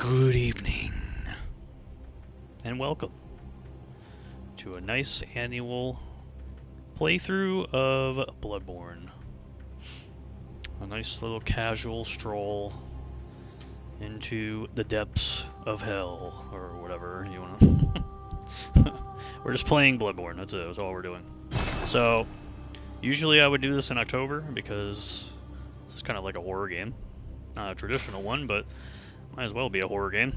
Good evening, and welcome to a nice annual playthrough of Bloodborne. A nice little casual stroll into the depths of hell, or whatever you wanna... We're just playing Bloodborne, that's it, that's all we're doing. So, usually I would do this in October, because this is kind of like a horror game. Not a traditional one, but might as well be a horror game.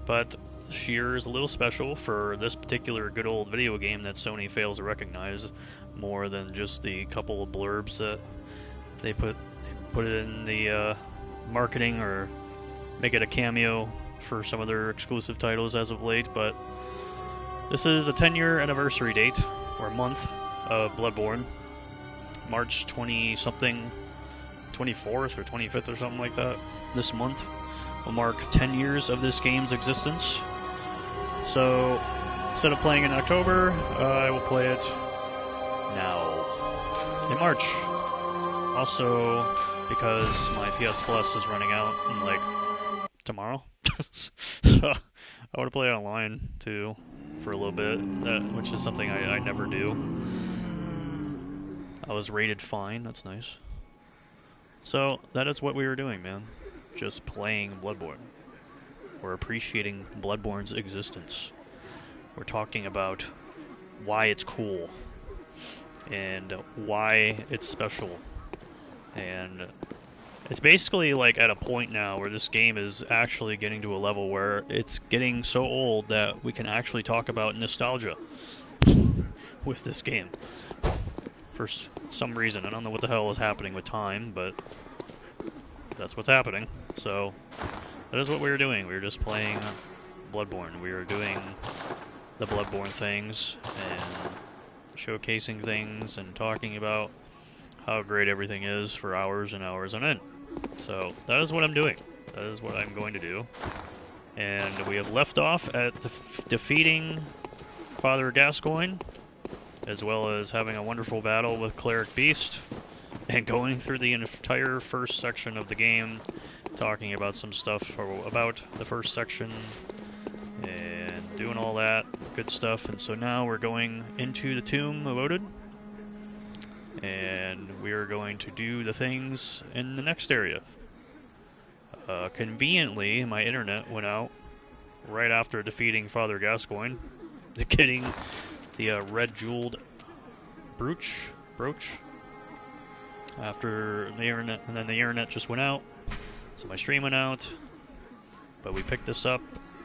But this year is a little special for this particular good old video game that Sony fails to recognize more than just the couple of blurbs that they put it in the marketing or make it a cameo for some of their exclusive titles as of late. But this is a 10-year anniversary date or month of Bloodborne. March 20-something, 24th or 25th or something like that. This month will mark 10 years of this game's existence. So instead of playing in October, I will play it now in March. Also, because my PS Plus is running out in like tomorrow, so I want to play online too for a little bit, which is something I never do. I was rated fine, that's nice. So that is what we were doing, man. Just playing Bloodborne. We're appreciating Bloodborne's existence. We're talking about why it's cool and why it's special. And it's basically like at a point now where this game is actually getting to a level where it's getting so old that we can actually talk about nostalgia with this game. For some reason. I don't know what the hell is happening with time, but that's what's happening. So that is what we were doing. We were just playing Bloodborne. We were doing the Bloodborne things and showcasing things and talking about how great everything is for hours and hours on end. So that is what I'm doing. That is what I'm going to do. And we have left off at defeating Father Gascoigne, as well as having a wonderful battle with Cleric Beast, and going through the entire first section of the game, talking about some stuff about the first section, and doing all that good stuff. And so now we're going into the Tomb of Odin, and we are going to do the things in the next area. Conveniently, my internet went out right after defeating Father Gascoigne, getting the red jeweled brooch after the internet, and then the internet just went out, so my stream went out. But we picked this up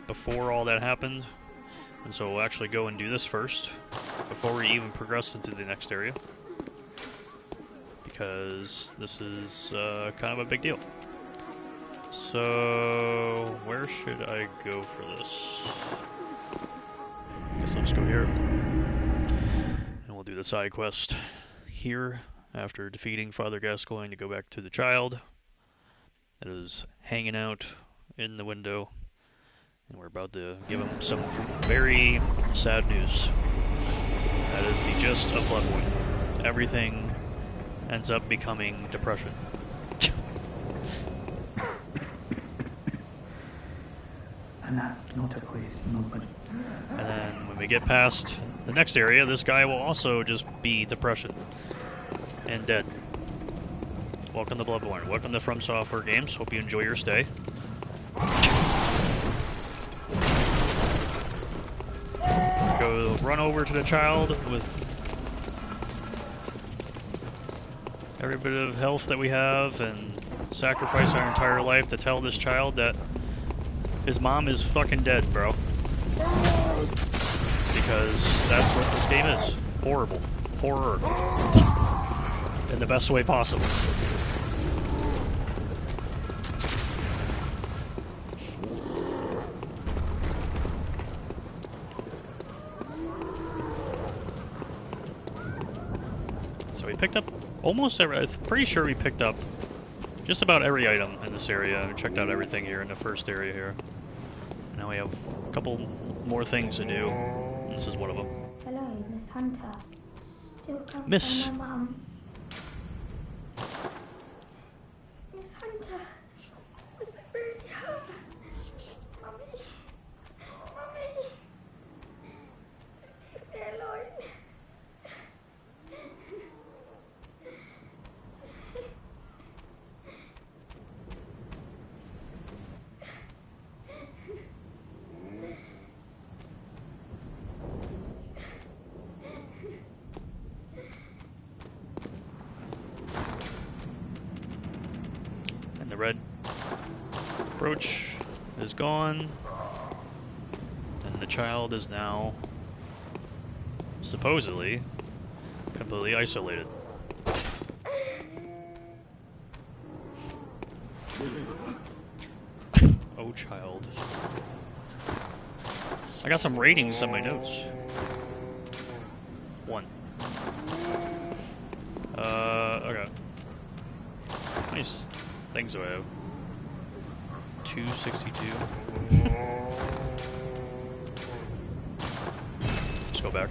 before all that happened, and so we'll actually go and do this first before we even progress into the next area, because this is kind of a big deal. So where should I go for this? Guess I'll just go here, and we'll do the side quest here after defeating Father Gascoigne to go back to the child that is hanging out in the window, and we're about to give him some very sad news. That is the gist of Bloodborne. Everything ends up becoming depression. And then when we get past the next area, this guy will also just be depression and dead. Welcome to Bloodborne. Welcome to From Software Games. Hope you enjoy your stay. Go run over to the child with every bit of health that we have and sacrifice our entire life to tell this child that his mom is fucking dead, bro. Because that's what this game is. Horrible. Horror. In the best way possible. So we picked up almost every... I'm pretty sure we picked up just about every item in this area. We checked out everything here in the first area here. Now we have a couple more things to do. This is one of them. Hello, Miss Hunter. Still come Miss. from my mum. Miss Hunter, what's it really happened? The red brooch is gone, and the child is now supposedly completely isolated. Oh, child. I got some ratings on my notes. 1. Okay. How many things do I have? 262. Let's go back.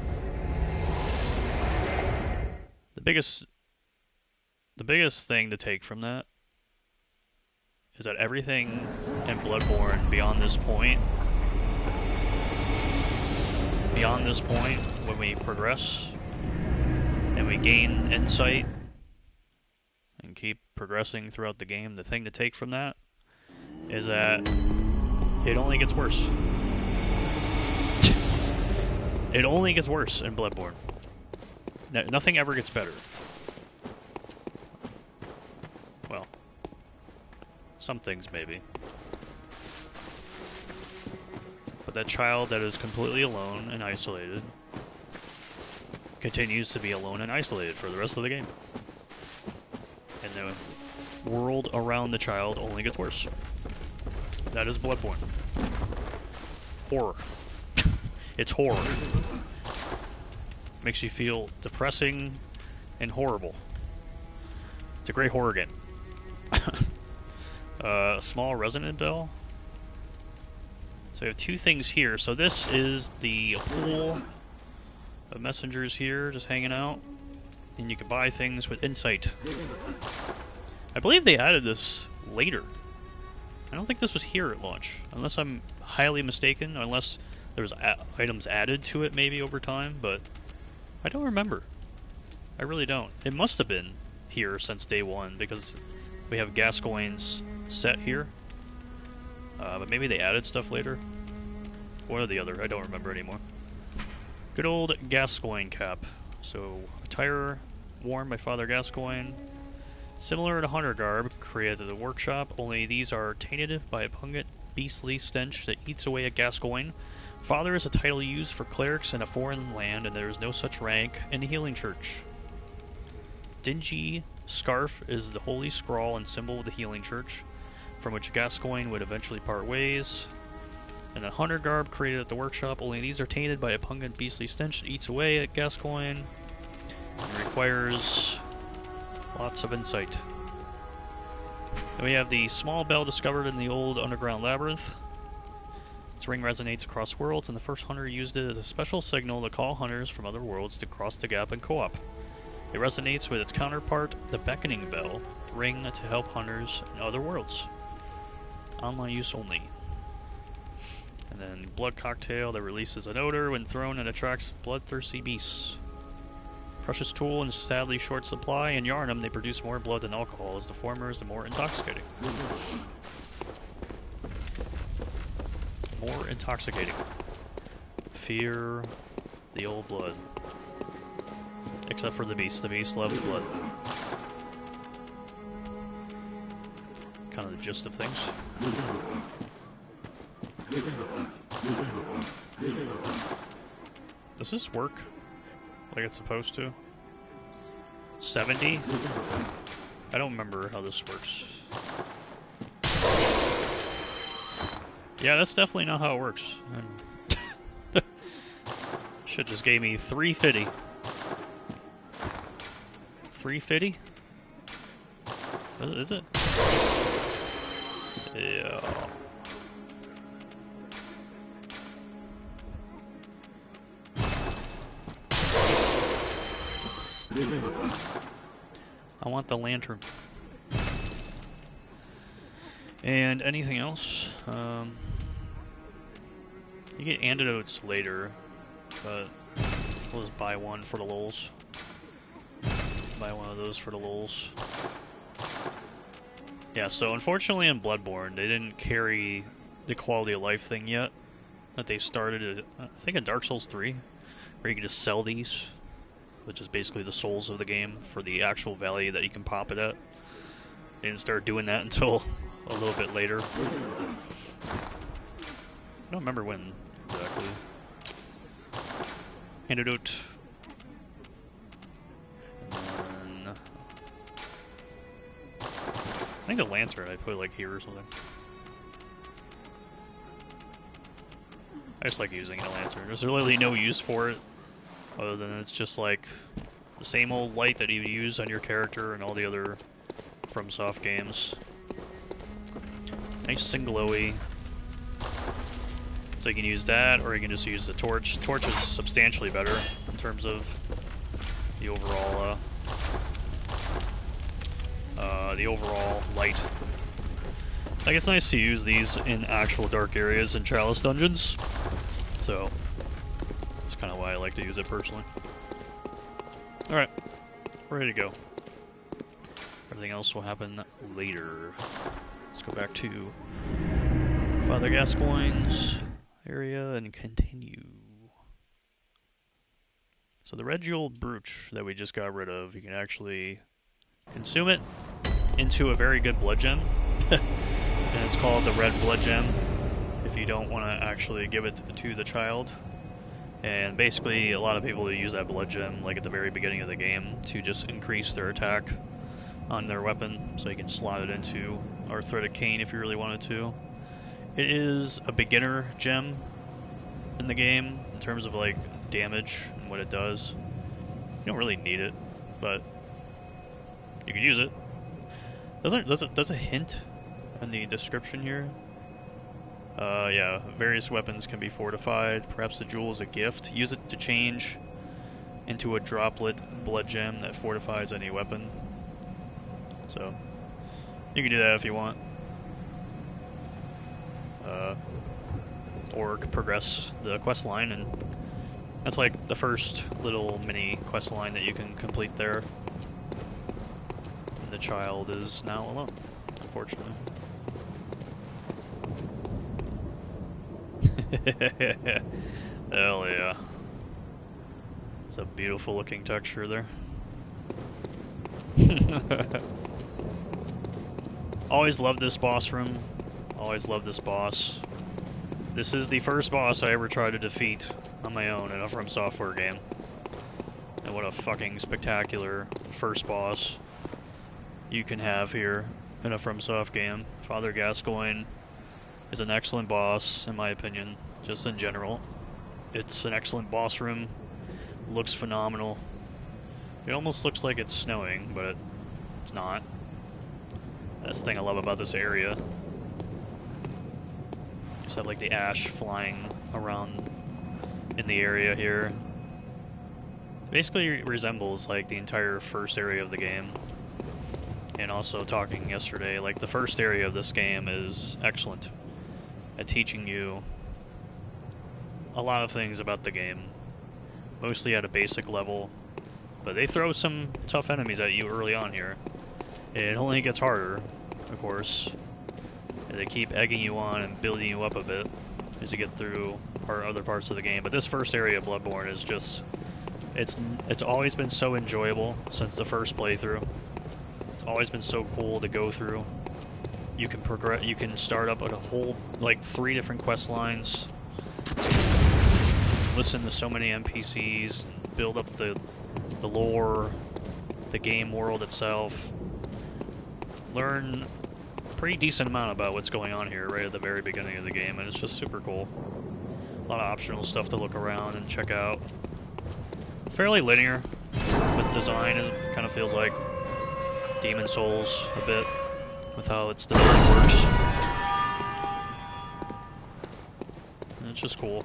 The biggest thing to take from that is that everything in Bloodborne beyond this point, when we progress and we gain insight and keep progressing throughout the game, the thing to take from that is that it only gets worse. It only gets worse in Bloodborne. Nothing ever gets better. Well, some things maybe. But that child that is completely alone and isolated continues to be alone and isolated for the rest of the game. And the world around the child only gets worse. That is Bloodborne. Horror. It's horror. Makes you feel depressing and horrible. It's a great horror game. Small resonant bell. So we have 2 things here. So this is the pool of messengers here just hanging out. And you can buy things with insight. I believe they added this later. I don't think this was here at launch. Unless I'm highly mistaken. Unless there's items added to it maybe over time. But I don't remember. I really don't. It must have been here since day 1. Because we have Gascoigne's set here. But maybe they added stuff later. One or the other, I don't remember anymore. Good old Gascoigne cap. So, attire worn by Father Gascoigne. Similar to hunter garb created at the workshop, only these are tainted by a pungent, beastly stench that eats away at Gascoigne. Father is a title used for clerics in a foreign land, and there is no such rank in the healing church. Dingy scarf is the holy scrawl and symbol of the healing church, from which Gascoigne would eventually part ways. And a hunter garb created at the workshop, only these are tainted by a pungent beastly stench that eats away at Gascoigne and requires lots of insight. Then we have the small bell discovered in the old underground labyrinth. Its ring resonates across worlds, and the first hunter used it as a special signal to call hunters from other worlds to cross the gap in co-op. It resonates with its counterpart, the beckoning bell ring, to help hunters in other worlds. Online use only. And then blood cocktail that releases an odor when thrown and attracts bloodthirsty beasts. Precious tool in sadly short supply. In Yarnum, they produce more blood than alcohol, as the former is the more intoxicating. More intoxicating. Fear the old blood. Except for the beast. The beast loves blood. Kind of the gist of things. Does this work like it's supposed to? 70? I don't remember how this works. Yeah, that's definitely not how it works. Shit just gave me 350. 350? Is it? Yeah. I want the lantern. And anything else? You get antidotes later, but we'll just buy one for the lols. Buy one of those for the lols. Yeah, so unfortunately in Bloodborne, they didn't carry the quality of life thing yet. That they started at, I think in Dark Souls 3, where you can just sell these, which is basically the souls of the game, for the actual value that you can pop it at. didn't start doing that until a little bit later. I don't remember when exactly. Antidote. And then I think the Lancer I put like here or something. I just like using a Lancer. There's really no use for it, other than it's just like the same old light that you use on your character and all the other FromSoft games. Nice and glowy. So you can use that, or you can just use the torch. Torch is substantially better in terms of the overall light. Like, it's nice to use these in actual dark areas and chalice dungeons, so that's kind of why I like to use it personally. Alright, we're ready to go. Everything else will happen later. Let's go back to Father Gascoigne's area and continue. So the red jeweled brooch that we just got rid of, you can actually consume it into a very good blood gem. And it's called the red blood gem if you don't want to actually give it to the child. And basically a lot of people use that blood gem like at the very beginning of the game to just increase their attack on their weapon, so you can slot it into arthritic cane if you really wanted to. It is a beginner gem in the game in terms of like damage and what it does. You don't really need it, but you can use it. Does a hint in the description here? Yeah, various weapons can be fortified. Perhaps the jewel is a gift. Use it to change into a droplet blood gem that fortifies any weapon. So, you can do that if you want. Or progress the quest line, and that's like the first little mini quest line that you can complete there. And the child is now alone, unfortunately. Hell yeah. It's a beautiful looking texture there. Always loved this boss room. Always loved this boss. This is the first boss I ever tried to defeat on my own in a From Software game. And what a fucking spectacular first boss you can have here in a FromSoft game. Father Gascoigne is an excellent boss, in my opinion, just in general. It's an excellent boss room. Looks phenomenal. It almost looks like it's snowing, but it's not. That's the thing I love about this area. Just have like the ash flying around in the area here. Basically resembles like the entire first area of the game. And also talking yesterday, like the first area of this game is excellent at teaching you a lot of things about the game. Mostly at a basic level. But they throw some tough enemies at you early on here. It only gets harder, of course. And they keep egging you on and building you up a bit as you get through other parts of the game. But this first area of Bloodborne is just... It's always been so enjoyable since the first playthrough. It's always been so cool to go through. You can progress. You can start up a whole, like, 3 different quest lines. Listen to so many NPCs, build up the lore, the game world itself. Learn a pretty decent amount about what's going on here right at the very beginning of the game, and it's just super cool. A lot of optional stuff to look around and check out. Fairly linear with design. It kind of feels like Demon Souls a bit with how its design works. And it's just cool.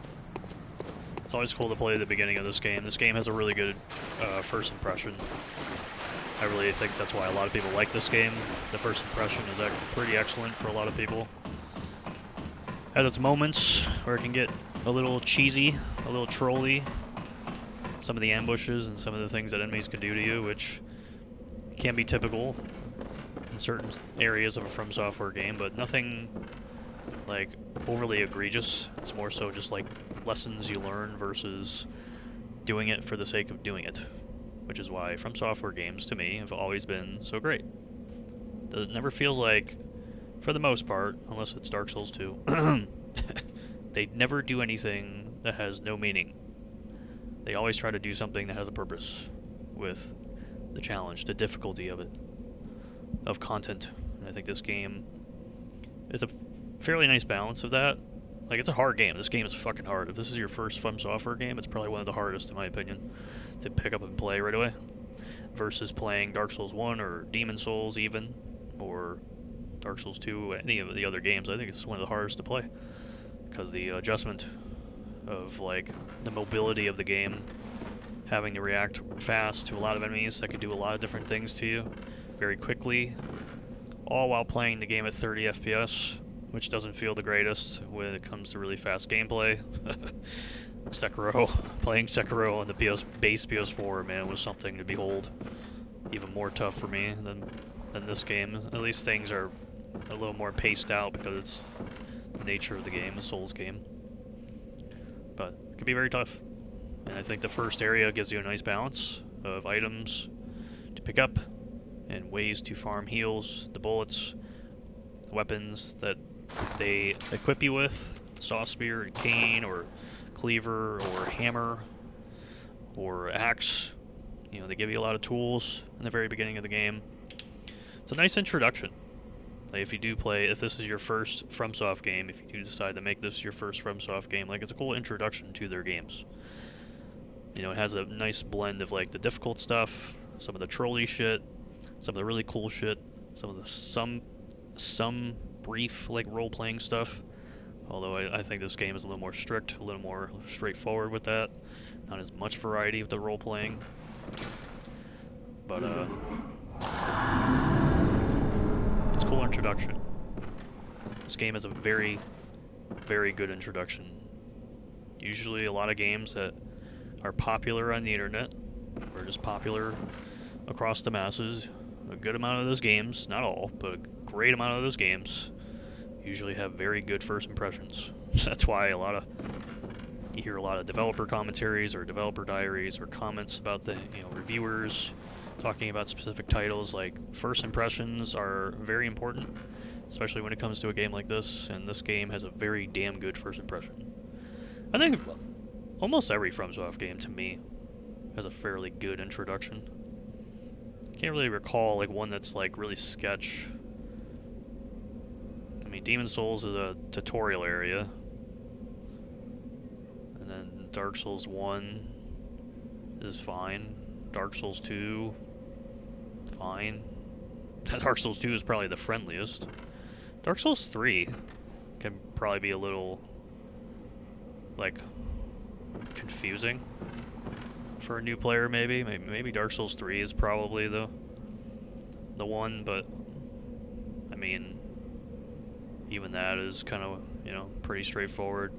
It's always cool to play the beginning of this game. This game has a really good first impression. I really think that's why a lot of people like this game. The first impression is pretty excellent for a lot of people. Has its moments where it can get a little cheesy, a little trolly. Some of the ambushes and some of the things that enemies can do to you, which can be typical in certain areas of a From Software game, but nothing like overly egregious. It's more so just like lessons you learn versus doing it for the sake of doing it, which is why From Software games to me have always been so great. It never feels like, for the most part, unless it's Dark Souls 2, they never do anything that has no meaning. They always try to do something that has a purpose with the challenge, the difficulty of it, of content. And I think this game is a fairly nice balance of that. Like, it's a hard game. This game is fucking hard. If this is your first From Software game, it's probably one of the hardest, in my opinion, to pick up and play right away. Versus playing Dark Souls 1 or Demon Souls even, or Dark Souls 2, any of the other games. I think it's one of the hardest to play. Because the adjustment of, like, the mobility of the game, having to react fast to a lot of enemies that can do a lot of different things to you very quickly, all while playing the game at 30 FPS, which doesn't feel the greatest when it comes to really fast gameplay. Sekiro, playing Sekiro on the base PS4, man, was something to behold. Even more tough for me than this game. At least things are a little more paced out because it's the nature of the game, a Souls game. But it can be very tough. And I think the first area gives you a nice balance of items to pick up and ways to farm heals, the bullets, weapons that they equip you with, saw spear, cane, or cleaver, or hammer, or axe. You know, they give you a lot of tools in the very beginning of the game. It's a nice introduction. Like, if you do play, if this is your first FromSoft game, if you do decide to make this your first FromSoft game, like, it's a cool introduction to their games. You know, it has a nice blend of, like, the difficult stuff, some of the trolley shit, some of the really cool shit, some of the some brief, like, role-playing stuff. Although I think this game is a little more strict, a little more straightforward with that. Not as much variety with the role-playing. But, it's a cool introduction. This game is a very, very good introduction. Usually a lot of games that are popular on the internet, or just popular across the masses, a good amount of those games, not all, but a great amount of those games, usually have very good first impressions. That's why you hear a lot of developer commentaries or developer diaries or comments about the, you know, reviewers talking about specific titles. Like, first impressions are very important, especially when it comes to a game like this, and this game has a very damn good first impression. I think almost every FromSoft game, to me, has a fairly good introduction. Can't really recall, like, one that's, like, really sketch. I mean, Demon Souls is a tutorial area, and then Dark Souls 1 is fine. Dark Souls 2, fine. Dark Souls 2 is probably the friendliest. Dark Souls 3 can probably be a little, like, confusing for a new player, maybe. Maybe Dark Souls 3 is probably the one, but I mean, even that is kind of, you know, pretty straightforward.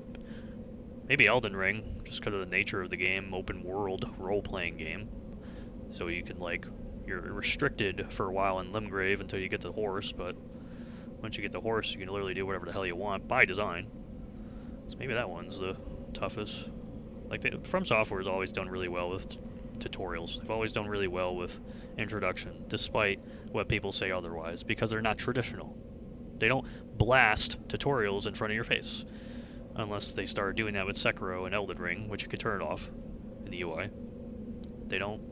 Maybe Elden Ring, just because of the nature of the game, open world role-playing game. So you can, like, you're restricted for a while in Limgrave until you get the horse, but once you get the horse, you can literally do whatever the hell you want by design. So maybe that one's the toughest. Like, From Software has always done really well with tutorials. They've always done really well with introduction, despite what people say otherwise, because they're not traditional. They don't blast tutorials in front of your face, unless they start doing that with Sekiro and Elden Ring, which you can turn it off in the UI. They don't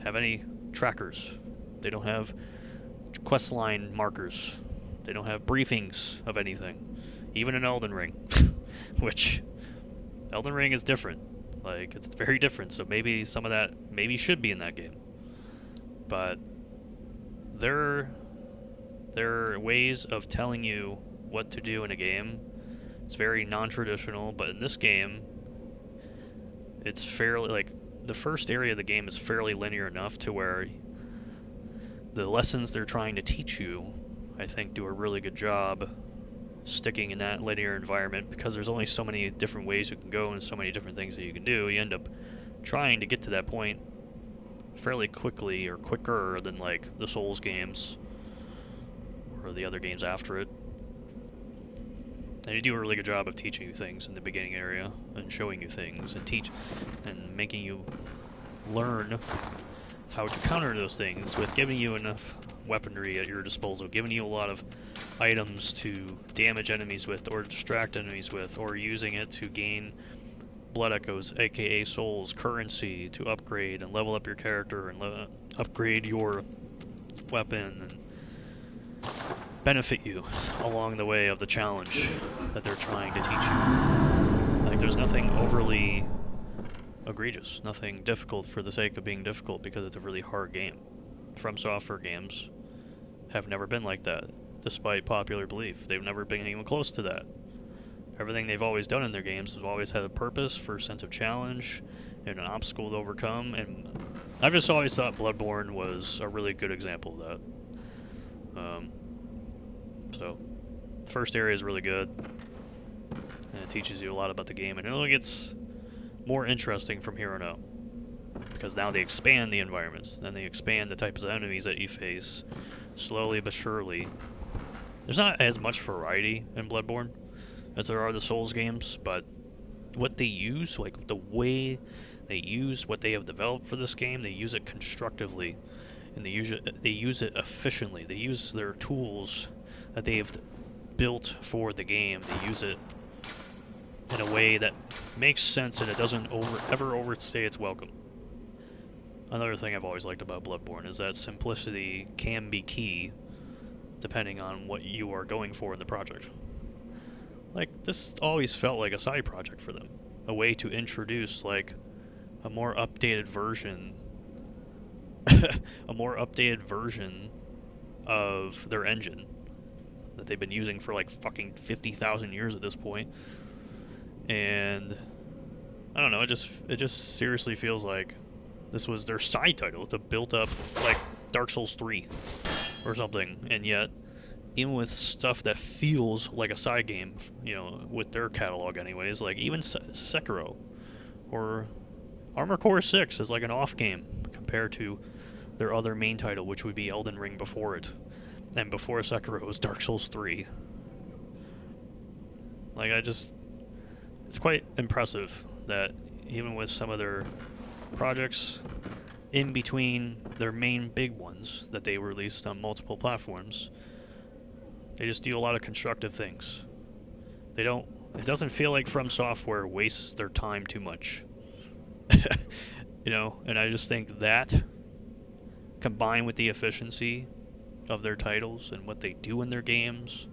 have any trackers. They don't have questline markers. They don't have briefings of anything, even in Elden Ring, which Elden Ring is different. Like, it's very different, so maybe some of that maybe should be in that game. But there are ways of telling you what to do in a game. It's very non-traditional, but in this game, it's fairly, like, the first area of the game is fairly linear enough to where the lessons they're trying to teach you, I think, do a really good job sticking in that linear environment, because there's only so many different ways you can go and so many different things that you can do. You end up trying to get to that point fairly quickly, or quicker than, like, the Souls games or the other games after it. And you do a really good job of teaching you things in the beginning area, and showing you things, and making you learn how to counter those things with giving you enough weaponry at your disposal, giving you a lot of items to damage enemies with or distract enemies with, or using it to gain blood echoes, aka souls, currency to upgrade and level up your character and upgrade your weapon and benefit you along the way of the challenge that they're trying to teach you. Like, there's nothing overly egregious, nothing difficult for the sake of being difficult because it's a really hard game. From Software games have never been like that, despite popular belief. They've never been even close to that. Everything they've always done in their games has always had a purpose for a sense of challenge and an obstacle to overcome, and I've just always thought Bloodborne was a really good example of that. So, the first area is really good, and it teaches you a lot about the game, and it only gets more interesting from here on out, because now they expand the environments, then they expand the types of enemies that you face, slowly but surely. There's not as much variety in Bloodborne as there are the Souls games, but what they use, like the way they use what they have developed for this game, they use it constructively, and they use it efficiently. They use their tools that they've built for the game. They use it in a way that makes sense and it doesn't ever overstay its welcome. Another thing I've always liked about Bloodborne is that simplicity can be key depending on what you are going for in the project. Like, this always felt like a side project for them. A way to introduce, like, a more updated version a more updated version of their engine that they've been using for like fucking 50,000 years at this point. And I don't know, it just seriously feels like this was their side title to build up like Dark Souls 3 or something, and yet even with stuff that feels like a side game, you know, with their catalog anyways, like even Sekiro or Armored Core 6 is like an off game compared to their other main title, which would be Elden Ring before it. And before Sekiro was Dark Souls 3. Like, it's quite impressive that even with some of their projects in between their main big ones that they released on multiple platforms, they just do a lot of constructive things. It doesn't feel like From Software wastes their time too much. You know, and I just think that, combined with the efficiency of their titles and what they do in their games,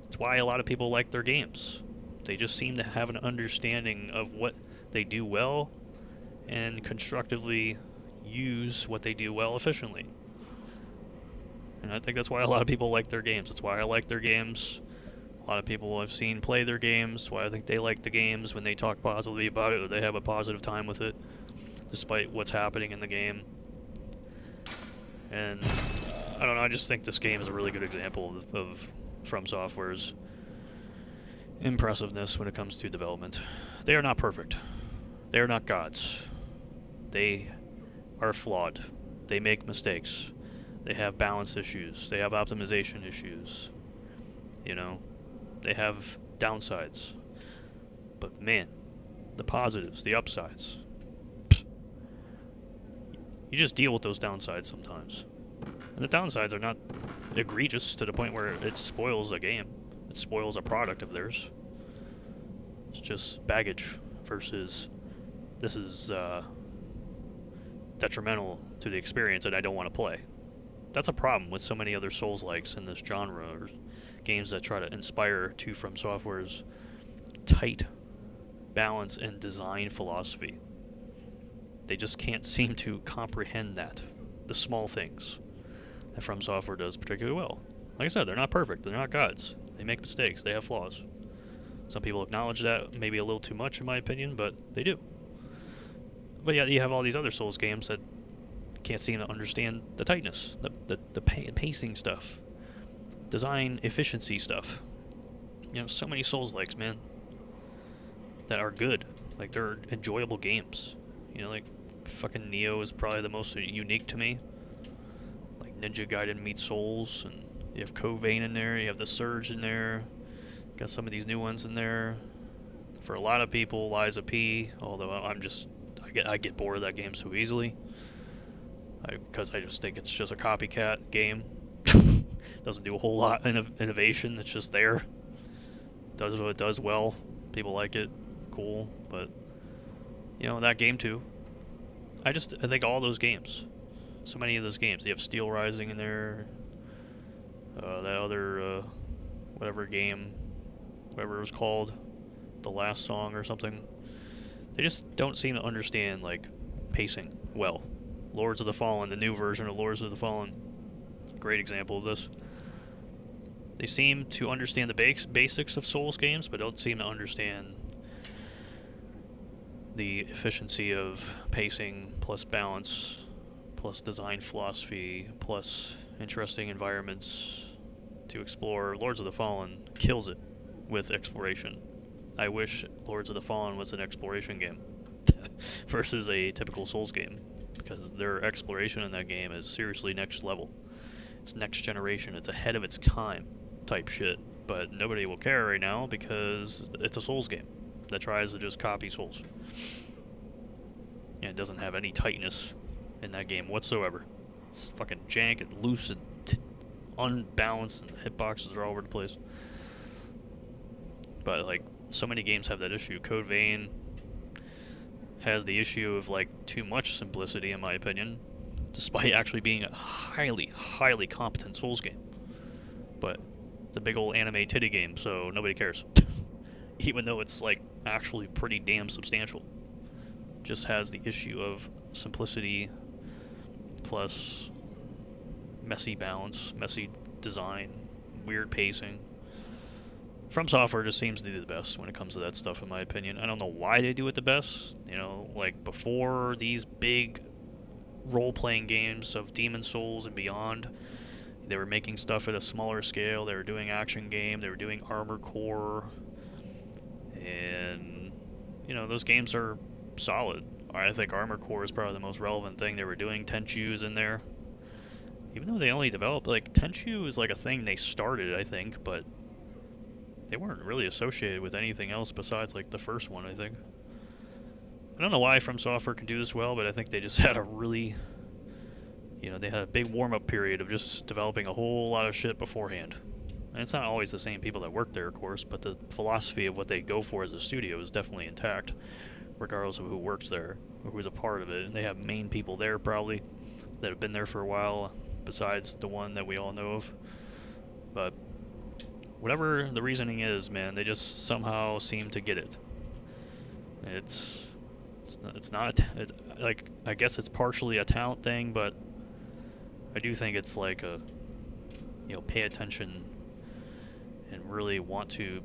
it's why a lot of people like their games. They just seem to have an understanding of what they do well and constructively use what they do well efficiently. And I think that's why a lot of people like their games. That's why I like their games. A lot of people I've seen play their games, why I think they like the games when they talk positively about it, or they have a positive time with it, despite what's happening in the game. And I don't know, I just think this game is a really good example of From Software's impressiveness when it comes to development. They are not perfect. They are not gods. They are flawed. They make mistakes. They have balance issues. They have optimization issues. You know, they have downsides. But man, the positives, the upsides, you just deal with those downsides sometimes. And the downsides are not egregious to the point where it spoils a game. It spoils a product of theirs. It's just baggage versus this is detrimental to the experience and I don't want to play. That's a problem with so many other Souls-likes in this genre, or games that try to inspire to From Software's tight balance and design philosophy. They just can't seem to comprehend that. The small things that From Software does particularly well. Like I said, they're not perfect. They're not gods. They make mistakes. They have flaws. Some people acknowledge that maybe a little too much in my opinion, but they do. But yeah, you have all these other Souls games that can't seem to understand the tightness, the pacing stuff, design efficiency stuff. You know, so many Souls-likes, man, that are good. Like, they're enjoyable games. You know, like, fucking Nioh is probably the most unique to me. Like, Ninja Gaiden meets Souls, and you have Covain in there, you have the Surge in there, got some of these new ones in there. For a lot of people, Lies of P, although I get bored of that game so easily. Because I just think it's just a copycat game. Doesn't do a whole lot of innovation. It's just there. Does what it does well. People like it. Cool. But, you know, that game too. I think all those games. So many of those games. You have Steel Rising in there. That other, whatever game, whatever it was called. The Last Song or something. They just don't seem to understand, like, pacing well. Lords of the Fallen, the new version of Lords of the Fallen. Great example of this. They seem to understand the basics of Souls games, but don't seem to understand the efficiency of pacing, plus balance, plus design philosophy, plus interesting environments to explore. Lords of the Fallen kills it with exploration. I wish Lords of the Fallen was an exploration game versus a typical Souls game, because their exploration in that game is seriously next level. It's next generation, it's ahead of its time type shit, but nobody will care right now because it's a Souls game that tries to just copy Souls. And it doesn't have any tightness in that game whatsoever. It's fucking jank and loose and unbalanced, and hitboxes are all over the place. But like, so many games have that issue. Code Vein has the issue of like too much simplicity, in my opinion, despite actually being a highly, highly competent Souls game. But it's a big old anime titty game, so nobody cares. Even though it's like actually pretty damn substantial. Just has the issue of simplicity plus messy balance, messy design, weird pacing. From Software just seems to do the best when it comes to that stuff, in my opinion. I don't know why they do it the best. You know, like before these big role-playing games of Demon Souls and beyond, they were making stuff at a smaller scale. They were doing action game. They were doing Armored Core, and you know, those games are solid. I think Armored Core is probably the most relevant thing they were doing. Tenchu's in there, even though they only developed, like, Tenchu is like a thing they started, I think, but they weren't really associated with anything else besides like the first one, I think. I don't know why From Software can do this well, but I think they just had a really, you know, they had a big warm-up period of just developing a whole lot of shit beforehand. And it's not always the same people that work there, of course, but the philosophy of what they go for as a studio is definitely intact, regardless of who works there or who's a part of it. And they have main people there probably that have been there for a while, besides the one that we all know of. But whatever the reasoning is, man, they just somehow seem to get it. It's not like, I guess it's partially a talent thing, but I do think it's like a, you know, pay attention and really want to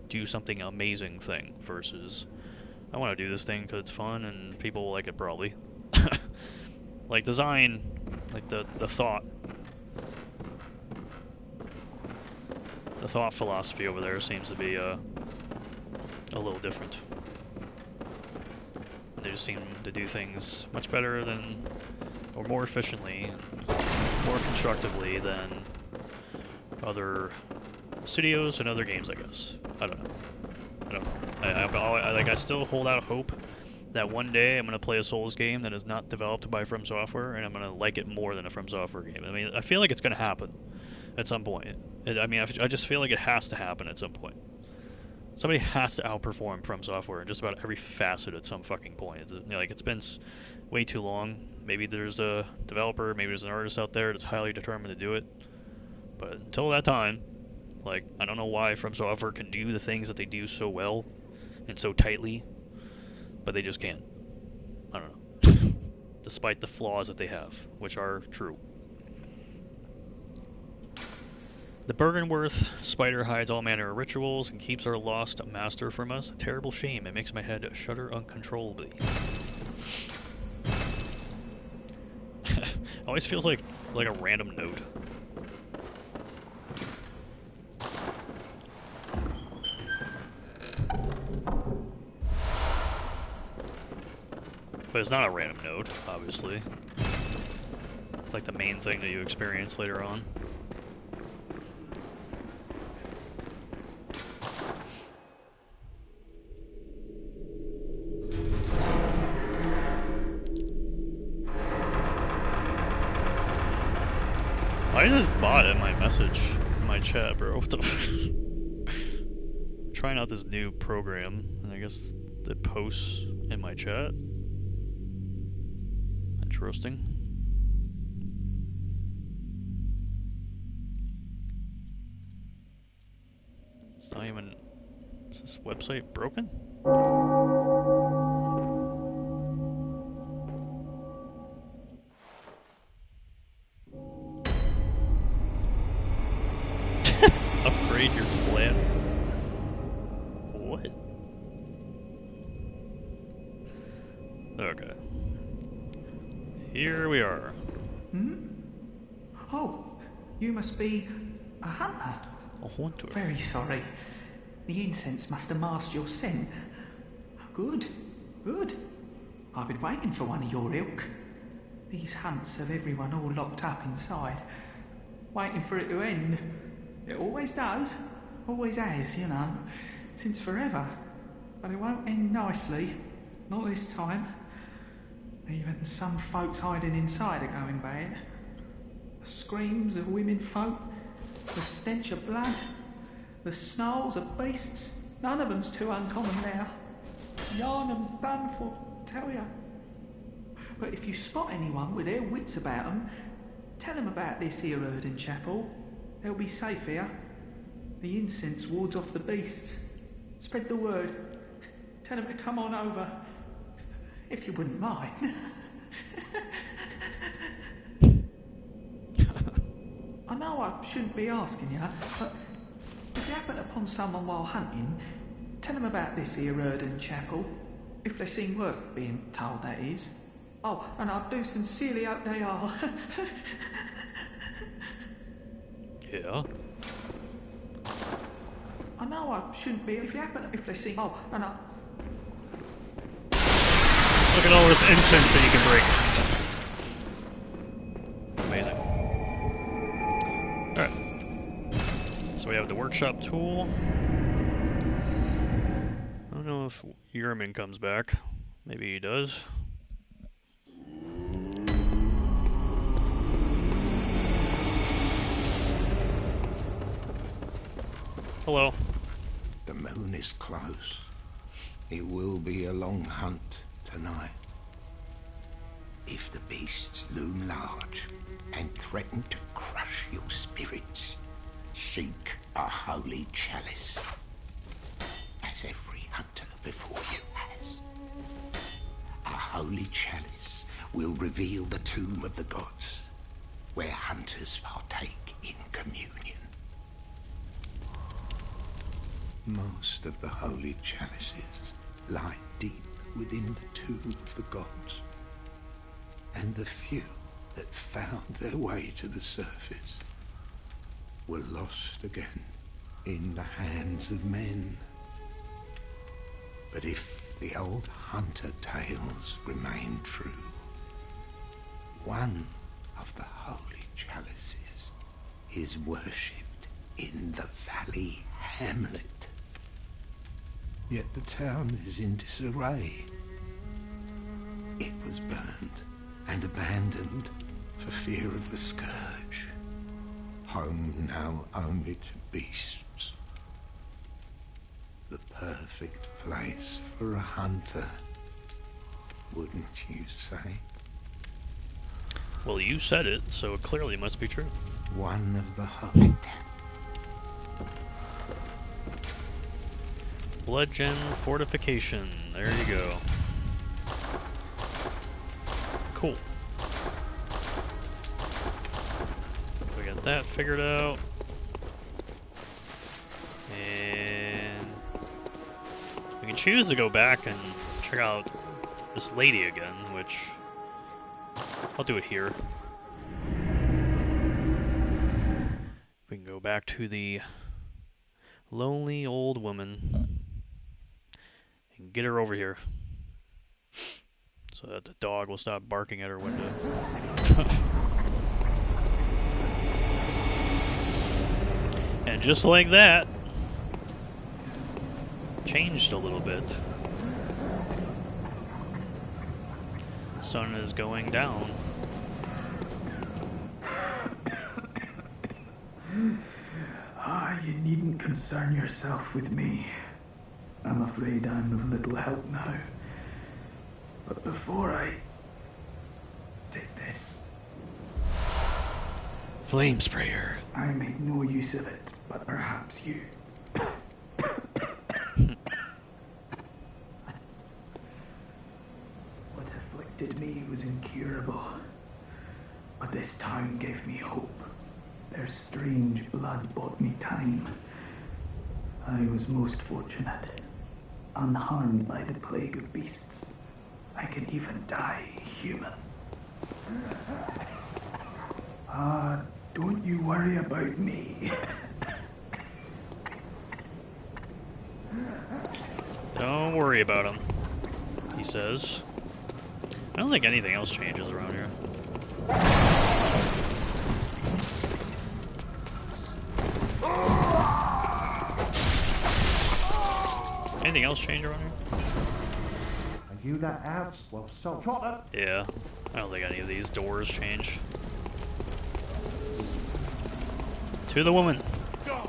do something amazing thing versus I want to do this thing because it's fun and people will like it probably. Like design, like the thought philosophy over there seems to be a little different. They just seem to do things much better than, or more efficiently, more constructively than other studios and other games, I guess. I don't know. I still hold out hope that one day I'm going to play a Souls game that is not developed by From Software, and I'm going to like it more than a From Software game. I mean, I feel like it's going to happen at some point. I just feel like it has to happen at some point. Somebody has to outperform From Software in just about every facet at some fucking point. You know, like, it's been way too long. Maybe there's a developer, maybe there's an artist out there that's highly determined to do it. But until that time, like, I don't know why From Software can do the things that they do so well and so tightly, but they just can't. I don't know. Despite the flaws that they have, which are true. The Bergenworth spider hides all manner of rituals and keeps our lost master from us. A terrible shame. It makes my head shudder uncontrollably. Always feels like a random note. But it's not a random note, obviously. It's like the main thing that you experience later on. Why does this bot in my message, in my chat, bro? What the trying out this new program, and I guess it posts in my chat. Interesting. It's not even... Is this website broken? Upgrade your plan. What? Okay. Here we are. Hmm? Oh, you must be a hunter. A hunter. Very sorry. The incense must have masked your scent. Good, good. I've been waiting for one of your ilk. These hunts have everyone all locked up inside, waiting for it to end. It always does, always has, you know, since forever. But it won't end nicely, not this time. Even some folks hiding inside are going bad. The screams of women folk, the stench of blood, the snarls of beasts, none of them's too uncommon now. Yarnum's done for, tell ya. But if you spot anyone with their wits about them, tell them about this here Erden Chapel. They'll be safe here. The incense wards off the beasts. Spread the word. Tell them to come on over. If you wouldn't mind. I know I shouldn't be asking you, but if you happen upon someone while hunting, tell them about this here Erden Chapel. If they seem worth being told, that is. Oh, and I do sincerely hope they are. Yeah. I know I shouldn't be if they see. Oh, and I. Look at all this incense that you can break. Amazing. Alright. So we have the workshop tool. I don't know if Yerman comes back. Maybe he does. Hello. The moon is close. It will be a long hunt tonight. If the beasts loom large and threaten to crush your spirits, seek a holy chalice, as every hunter before you has. A holy chalice will reveal the tomb of the gods, where hunters partake in communion. Most of the holy chalices lie deep within the tomb of the gods, and the few that found their way to the surface were lost again in the hands of men. But if the old hunter tales remain true, one of the holy chalices is worshipped in the valley hamlet. Yet the town is in disarray. It was burned and abandoned for fear of the scourge. Home now only to beasts. The perfect place for a hunter, wouldn't you say? Well, you said it, so it clearly must be true. One of the holy... Bloodgen fortification. There you go. Cool. We got that figured out. And we can choose to go back and check out this lady again, which I'll do it here. We can go back to the lonely old woman and get her over here so that the dog will stop barking at her window. And just like that, changed a little bit. Sun is going down. You needn't concern yourself with me. I'm afraid I'm of little help now. But before I did this, Flame sprayer. I made no use of it, but perhaps you. What afflicted me was incurable, but this town gave me hope. Their strange blood bought me time. I was most fortunate, unharmed by the plague of beasts. I can even die human. Don't you worry about me. Don't worry about him, he says. I don't think anything else changes around here. Anything else change around here? Are you that out? Well, so Trotter. Yeah, I don't think any of these doors change. To the woman. That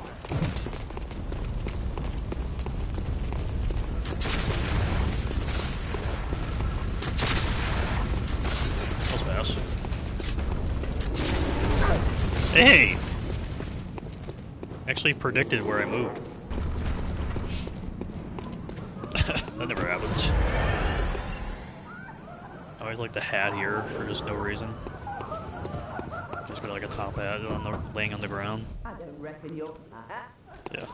was fast. Hey! Actually predicted where I moved. That never happens. I always like the hat here for just no reason. Just got like a top hat on the laying on the ground. I don't reckon you're a hat. Yeah,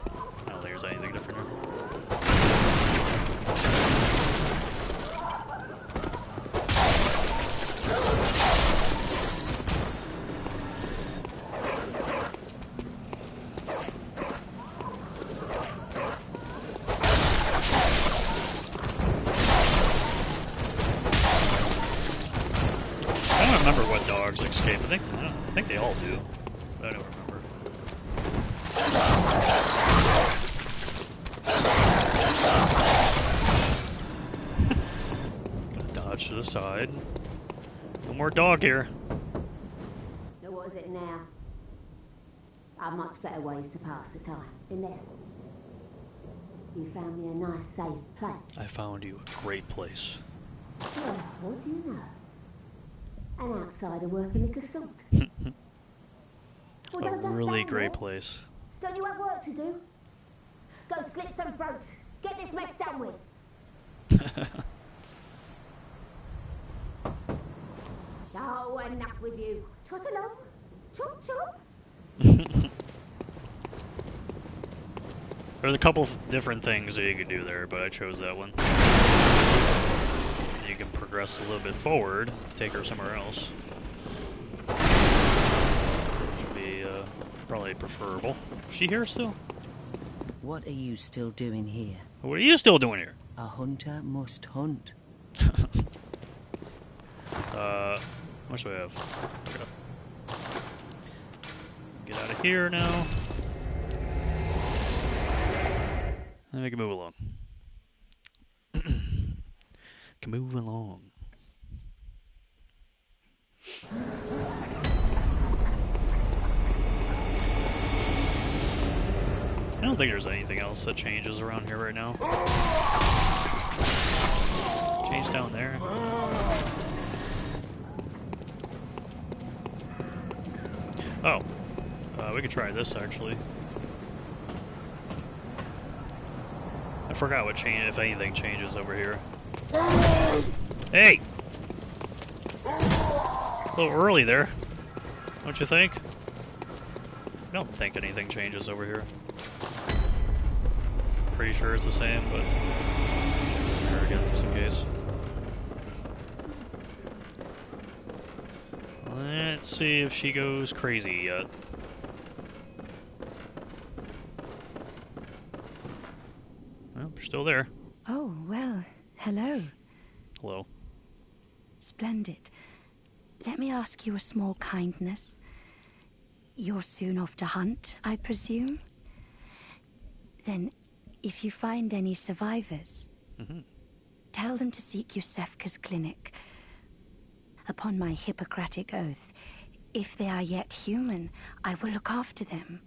I don't think there's anything different here. I don't remember what dogs escape. I think they all do, but I don't remember. Gonna dodge to the side. No more dog here. So what is it now? Are much better ways to pass the time than this. You found me a nice, safe place. I found you a great place. Well, what do you know? An outsider working a consult. Well, A don't just really stand great there. place. Don't you have work to do? Go slit some throats. Get this mess done with. Oh, enough with you. Trot along. Chop, chop. There's a couple different things that you could do there, but I chose that one. You can progress a little bit forward to take her somewhere else. Which would be probably preferable. Is she here still? What are you still doing here? What are you still doing here? A hunter must hunt. How much do I have? Okay. Get out of here now. And we can move along. Can move along. I don't think there's anything else that changes around here right now. Change down there. Oh, we could try this actually. I forgot what change, if anything, changes over here. Hey! A little early there, don't you think? I don't think anything changes over here. Pretty sure it's the same, but here again, just in case. Let's see if she goes crazy yet. Well, you're still there. Oh, well, hello. Hello. Splendid. Let me ask you a small kindness. You're soon off to hunt, I presume? Then, if you find any survivors, tell them to seek Yusefka's clinic. Upon my Hippocratic oath, if they are yet human, I will look after them.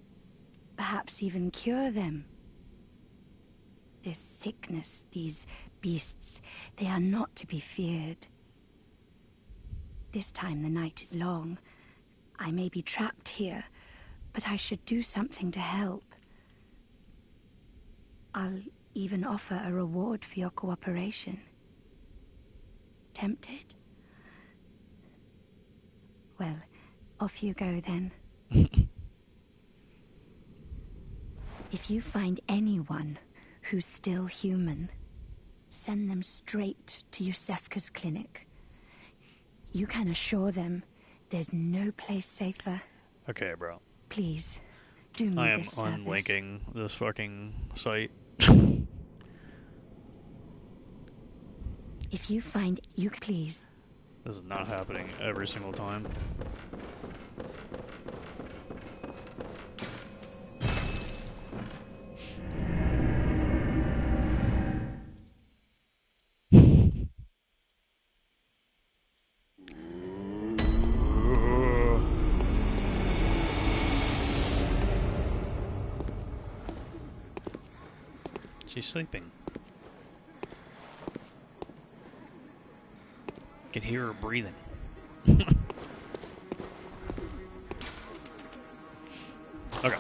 perhaps even cure them. This sickness, these beasts, they are not to be feared. This time the night is long. I may be trapped here, but I should do something to help. I'll even offer a reward for your cooperation. Tempted? Well, off you go then. If you find anyone who's still human, send them straight to Yusefka's clinic. You can assure them there's no place safer. Okay, bro. Please, do me I am this service. unlinking this fucking site. If you find you please. This is not happening every single time. She's sleeping. I can hear her breathing. Okay.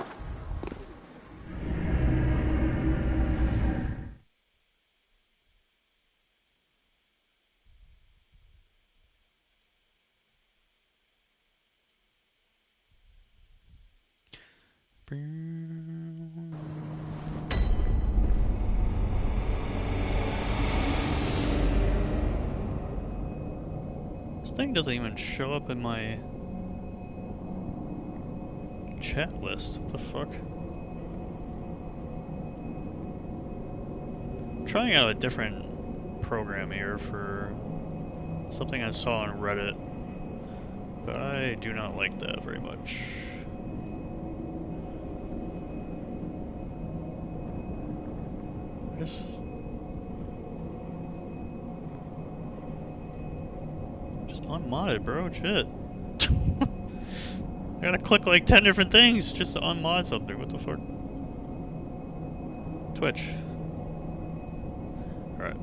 This thing doesn't even show up in my chat list. What the fuck? I'm trying out a different program here for something I saw on Reddit, but I do not like that very much. Just unmodded, bro. Shit. I gotta click like 10 different things just to unmod something. What the fuck? Twitch. Alright.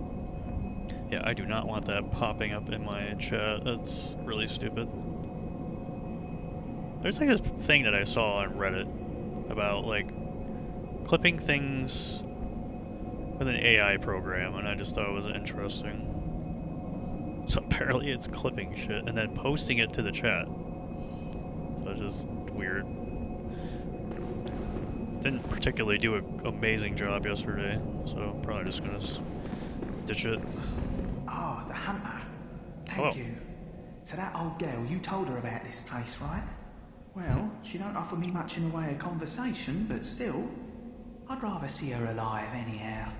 Yeah, I do not want that popping up in my chat. That's really stupid. There's like this thing that I saw on Reddit about like clipping things with an AI program, and I just thought it was interesting. So apparently it's clipping shit and then posting it to the chat. So it's just weird. Didn't particularly do an amazing job yesterday, so I'm probably just gonna ditch it. Ah, the hunter. Thank you. So that old girl, you told her about this place, right? Well, she don't offer me much in the way of conversation, but still, I'd rather see her alive anyhow.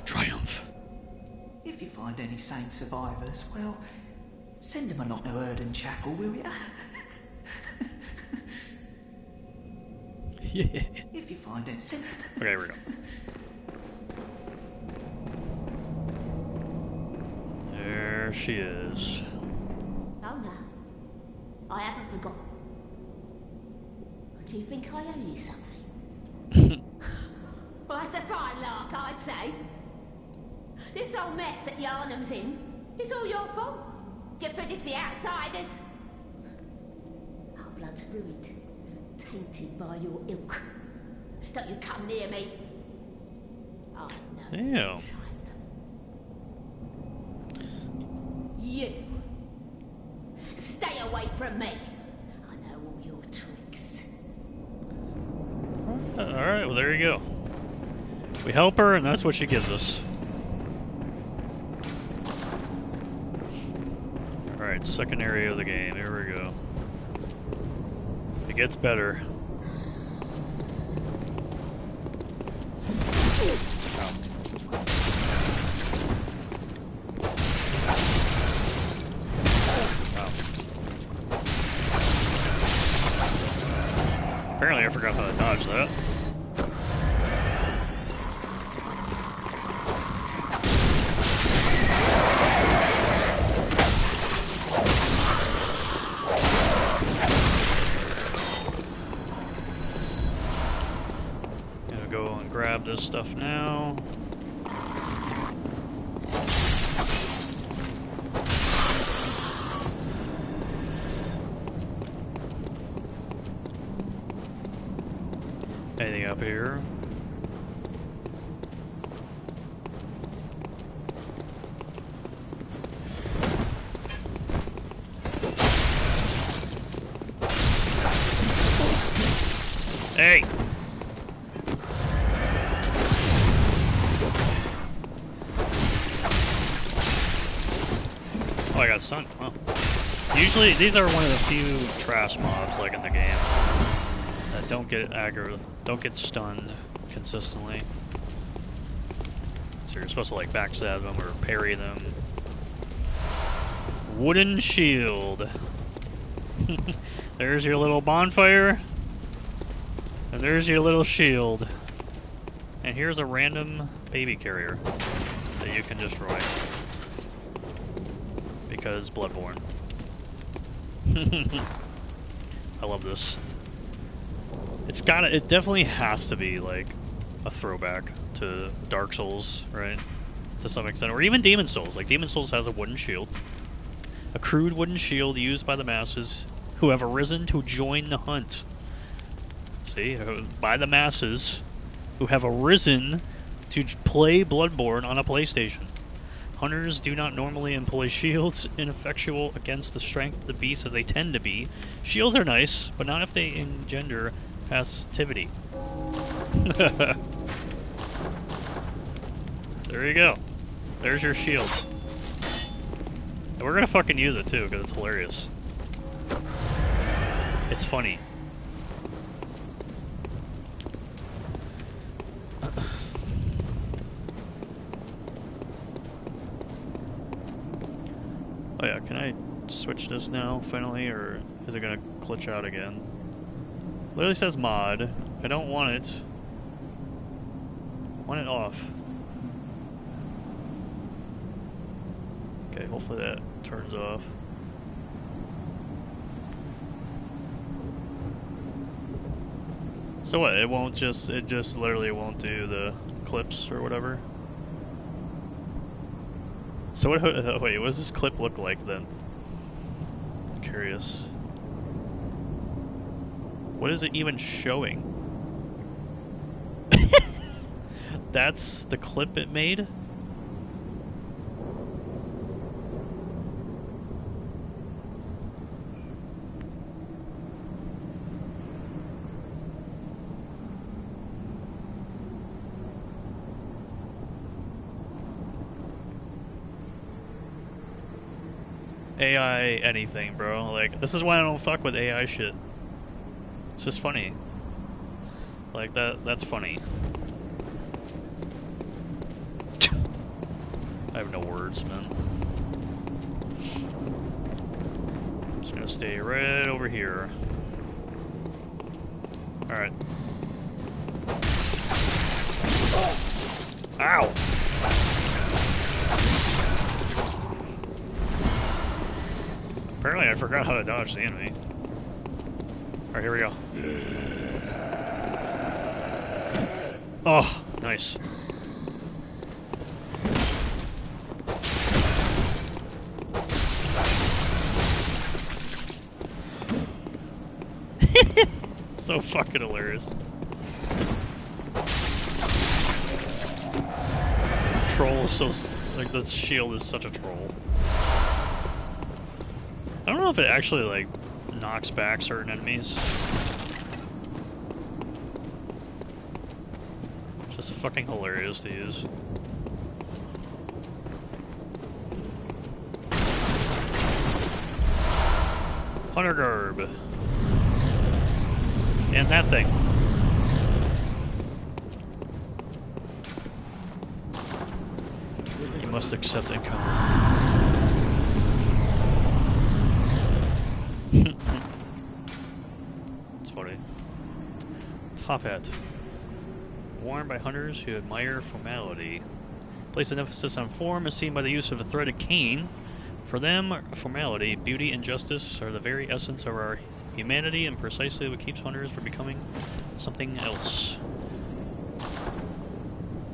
Triumph. If you find any sane survivors, well, send them along to Erden Chapel, will ya? Yeah. If you find it, send... Okay, here we go. There she is. Oh no, I haven't forgotten. Do you think I owe you something? Well, that's a fine lark, I'd say. This whole mess that Yarnum's in, it's all your fault. Stupidity outsiders. Our blood's ruined, tainted by your ilk. Don't you come near me. I know. Damn. You. Stay away from me. I know all your tricks. Alright, well there you go. We help her and that's what she gives us. Alright, second area of the game. Here we go. It gets better. Apparently I forgot how to dodge that. and grab this stuff now. Anything up here? Hey! Oh, I got stunned. Wow. Usually, these are one of the few trash mobs, like in the game, that don't get aggro, don't get stunned consistently. So you're supposed to like backstab them or parry them. Wooden shield. There's your little bonfire. And there's your little shield. And here's a random baby carrier that you can destroy. Because Bloodborne. I love this. It definitely has to be like a throwback to Dark Souls, right? To some extent. Or even Demon Souls. Like Demon Souls has a wooden shield. A crude wooden shield used by the masses who have arisen to join the hunt. By the masses who have arisen to play Bloodborne on a PlayStation. Hunters do not normally employ shields, ineffectual against the strength of the beast as they tend to be. Shields are nice, but not if they engender passivity. There you go. There's your shield. And we're gonna fucking use it too, because it's hilarious. It's funny. Oh yeah, can I switch this now, finally, or is it gonna glitch out again? Literally says mod. I don't want it. I want it off. Okay, hopefully that turns off. So what, it just literally won't do the clips or whatever? So what, wait, what does this clip look like then? I'm curious. What is it even showing? That's the clip it made? AI anything, bro. Like, this is why I don't fuck with AI shit. It's just funny. Like, that's funny. I have no words, man. I'm just gonna stay right over here. Alright. Ow! Apparently I forgot how to dodge the enemy. Alright, here we go. Oh, nice. So fucking hilarious. Troll is so... like, this shield is such a troll. I don't know if it actually, like, knocks back certain enemies. It's just fucking hilarious to use. Hunter Garb. And that thing. You must accept encounter. It's funny. Top hat. Worn by hunters who admire formality. Place an emphasis on form as seen by the use of a threaded cane. For them, formality, beauty, and justice are the very essence of our humanity and precisely what keeps hunters from becoming something else.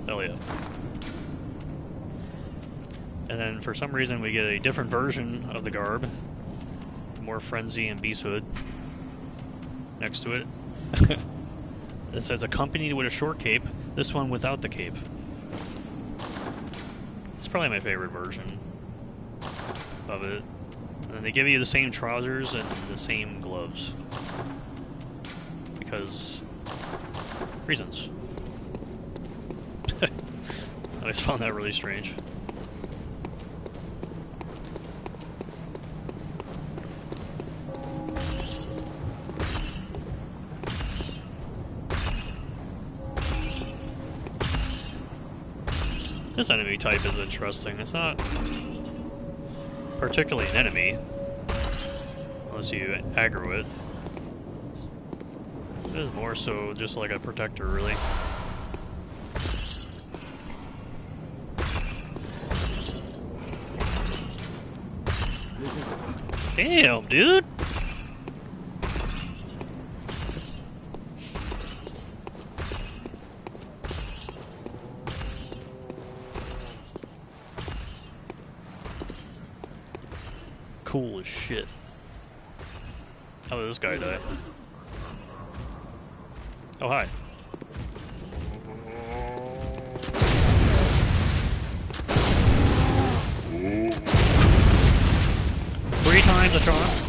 Hell yeah. And then for some reason we get a different version of the garb. More frenzy and beasthood next to it. It says accompanied with a short cape. This one without the cape. It's probably my favorite version of it. And then they give you the same trousers and the same gloves. Because reasons. I always found that really strange. This enemy type is interesting. It's not particularly an enemy, unless you aggro it. It is more so just like a protector, really. Damn, dude! Cool as shit. How did this guy die? Oh, hi. Three times a charm.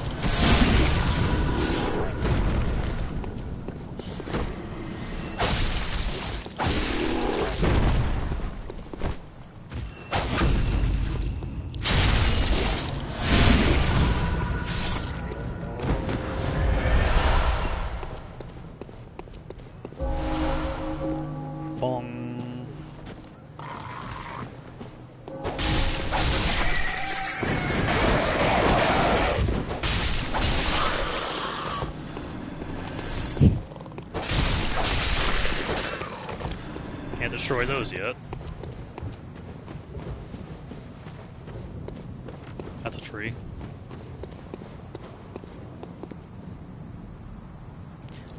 Bong. Can't destroy those yet. That's a tree.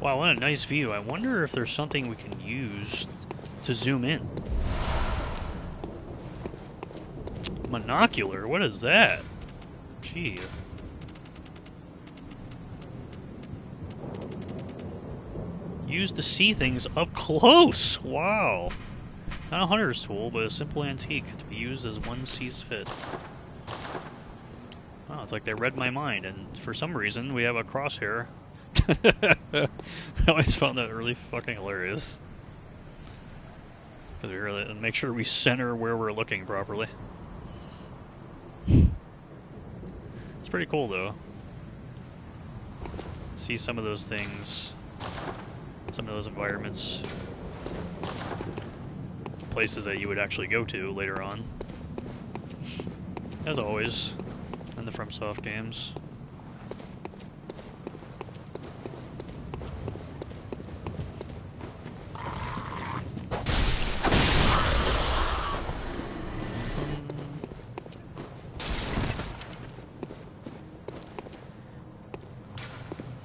Wow, what a nice view. I wonder if there's something we can use to zoom in. Monocular? What is that? Gee. Use to see things up close! Wow! Not a hunter's tool, but a simple antique to be used as one sees fit. Wow, it's like they read my mind, and for some reason we have a crosshair. I always found that really fucking hilarious. Because we really make sure we center where we're looking properly. It's pretty cool though. See some of those things, some of those environments, places that you would actually go to later on. As always, in the FromSoft games.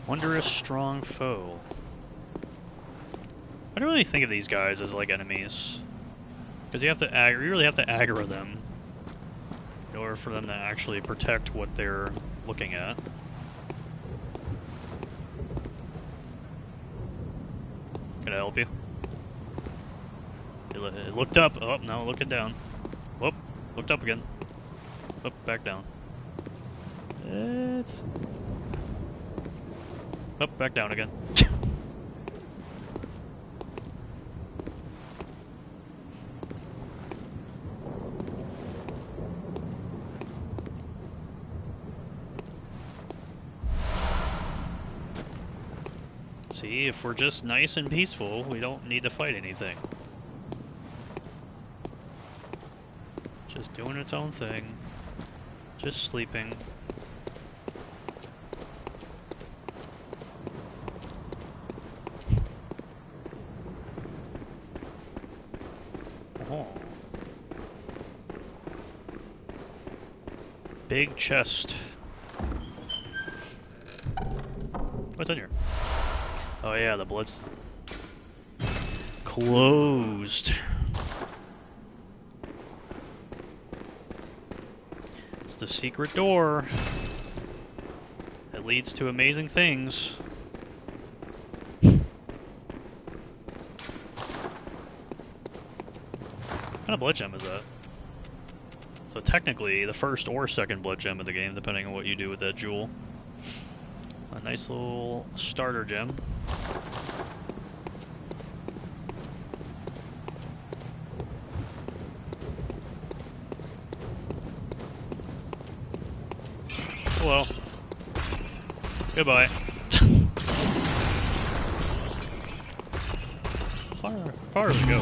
Wondrous strong foe. I don't really think of these guys as like enemies, because you really have to aggro them in order for them to actually protect what they're looking at. Can I help you? It looked up. Oh, no, looking down. Whoop, looked up again. Whoop, back down. It's... Up, back down again. See, if we're just nice and peaceful, we don't need to fight anything. Just doing its own thing. Just sleeping. Big chest. What's in here? Oh yeah, the blood's closed. the secret door that leads to amazing things. What kind of blood gem is that? So technically, the first or second blood gem of the game, depending on what you do with that jewel. A nice little starter gem. Hello. Goodbye. Far as we go.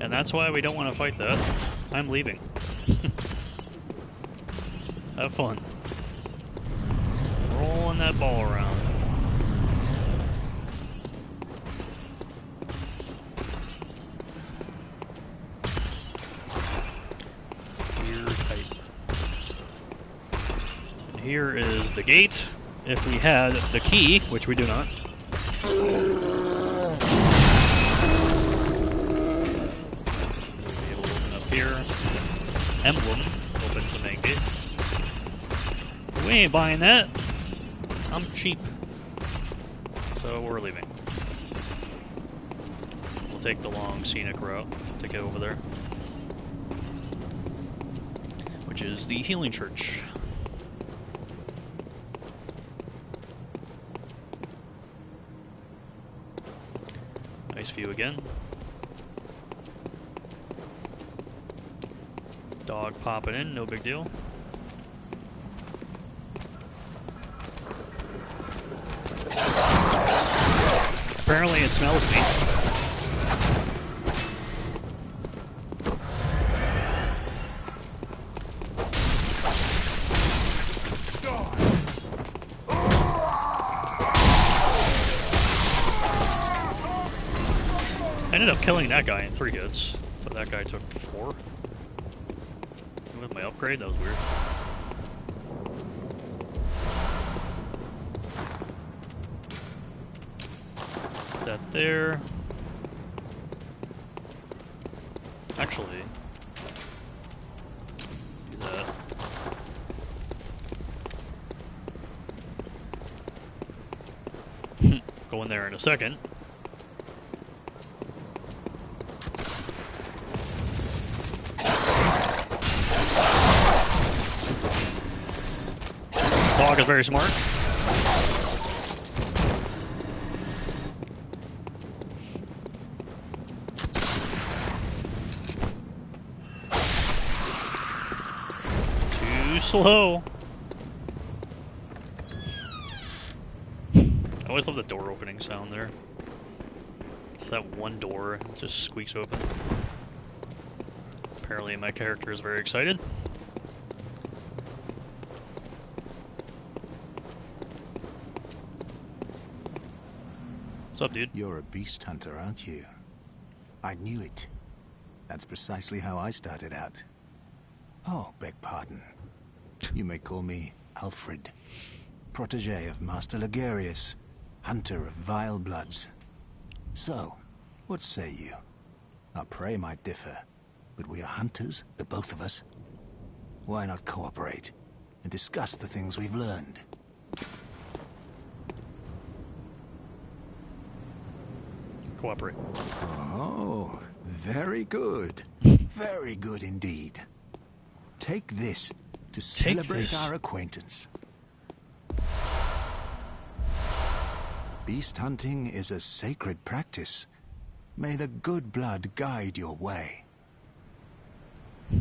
And that's why we don't want to fight that. I'm leaving. Have fun. Rolling that ball around. Here is the gate. If we had the key, which we do not. We'll be able to open up here. Emblem opens the main gate. We ain't buying that. I'm cheap. So we're leaving. We'll take the long scenic route to get over there. Which is the Healing Church. Nice view again. Dog popping in, no big deal. Apparently it smells me. I ended up killing that guy in 3 hits, but that guy took 4. With my upgrade, that was weird. Put that there. Actually, do that. Go in there in a second. Dog is very smart. Too slow. I always love the door opening sound there. It's that one door, it just squeaks open. Apparently my character is very excited. What's up, dude? You're a beast hunter, aren't you? I knew it. That's precisely how I started out. Oh, beg pardon. You may call me Alfred, protege of Master Ligarius, hunter of vile bloods. So, what say you? Our prey might differ, but we are hunters, the both of us. Why not cooperate and discuss the things we've learned? Cooperate. Oh, very good. Very good indeed. Take this to celebrate our acquaintance. Beast hunting is a sacred practice. May the good blood guide your way.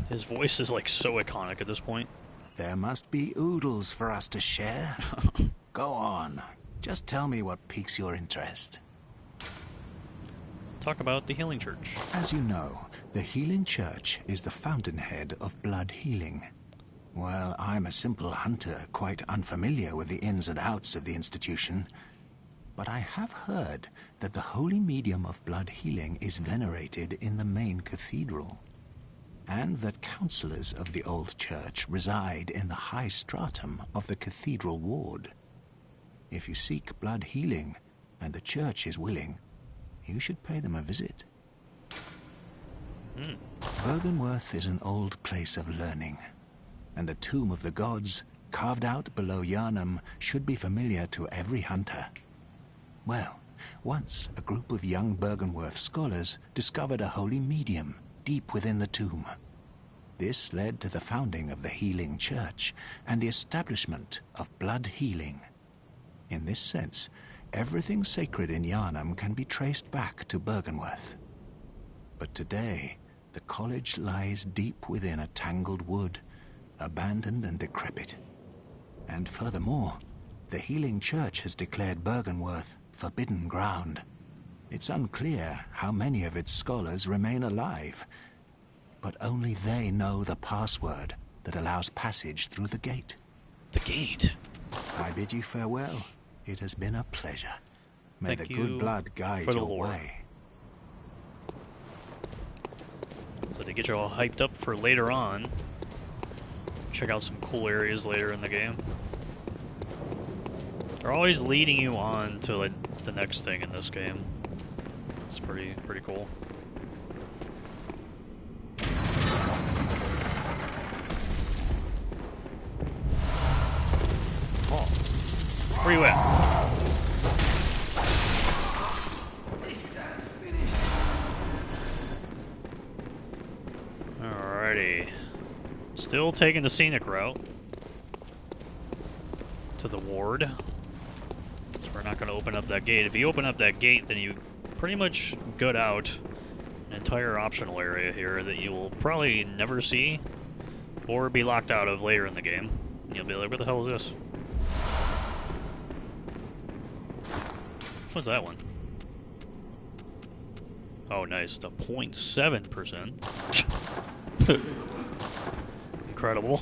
His voice is like so iconic at this point. There must be oodles for us to share. Go on. Just tell me what piques your interest. Talk about the Healing Church. As you know, the Healing Church is the fountainhead of blood healing. Well, I'm a simple hunter, quite unfamiliar with the ins and outs of the institution. But I have heard that the holy medium of blood healing is venerated in the main cathedral, and that counselors of the old church reside in the high stratum of the cathedral ward. If you seek blood healing, and the church is willing, you should pay them a visit. Byrgenwerth is an old place of learning, and the Tomb of the Gods, carved out below Yharnam, should be familiar to every hunter. Well, once a group of young Byrgenwerth scholars discovered a holy medium deep within the tomb. This led to the founding of the Healing Church and the establishment of blood healing. In this sense, everything sacred in Yharnam can be traced back to Byrgenwerth. But today, the college lies deep within a tangled wood, abandoned and decrepit. And furthermore, the Healing Church has declared Byrgenwerth forbidden ground. It's unclear how many of its scholars remain alive, but only they know the password that allows passage through the gate. The gate? I bid you farewell. It has been a pleasure. May Thank the you good blood guide for the your lore. way. So to get you all hyped up for later on, check out some cool areas later in the game. They're always leading you on to like the next thing in this game. It's pretty cool. Oh, where you at? Alrighty. Still taking the scenic route to the ward. So we're not going to open up that gate. If you open up that gate, then you pretty much gut out an entire optional area here that you will probably never see or be locked out of later in the game. And you'll be like, what the hell is this? What's that one? Oh, nice. The 0.7%. Incredible.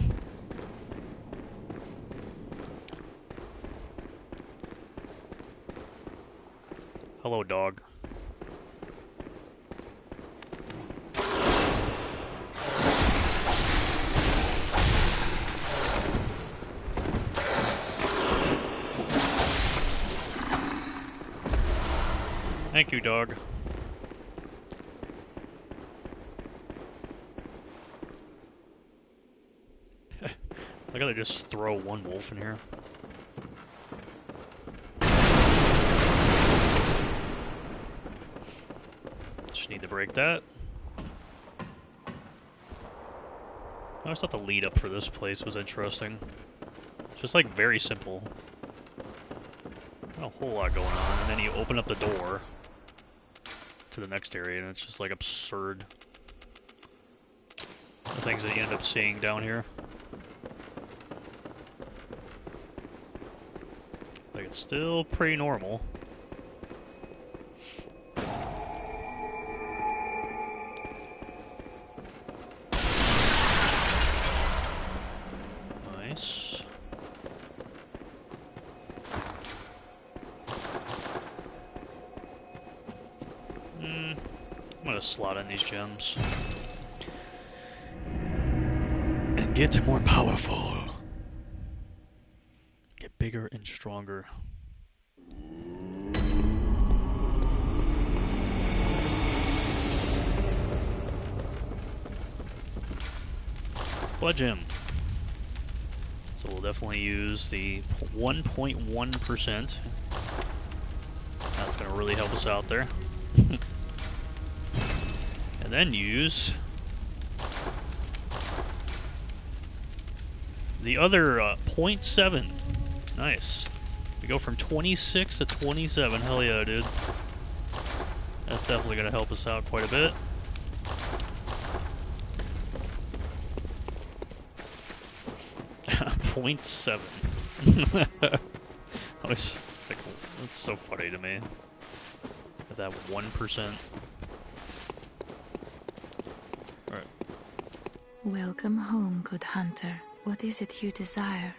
Hello, dog. Thank you, dog. I gotta just throw one wolf in here. Just need to break that. I always thought the lead up for this place was interesting. Just like very simple. Not a whole lot going on, and then you open up the door to the next area, and it's just like absurd. The things that you end up seeing down here. Like it's still pretty normal. Nice. I'm gonna slot in these gems. And get more powerful. Get bigger and stronger. Blood gem. So we'll definitely use the 1.1%. That's gonna really help us out there. And then use the other 0.7. Nice. We go from 26 to 27. Hell yeah, dude. That's definitely going to help us out quite a bit. .7. Always, like, that's so funny to me. That 1%. Alright. Welcome home, good hunter. What is it you desire?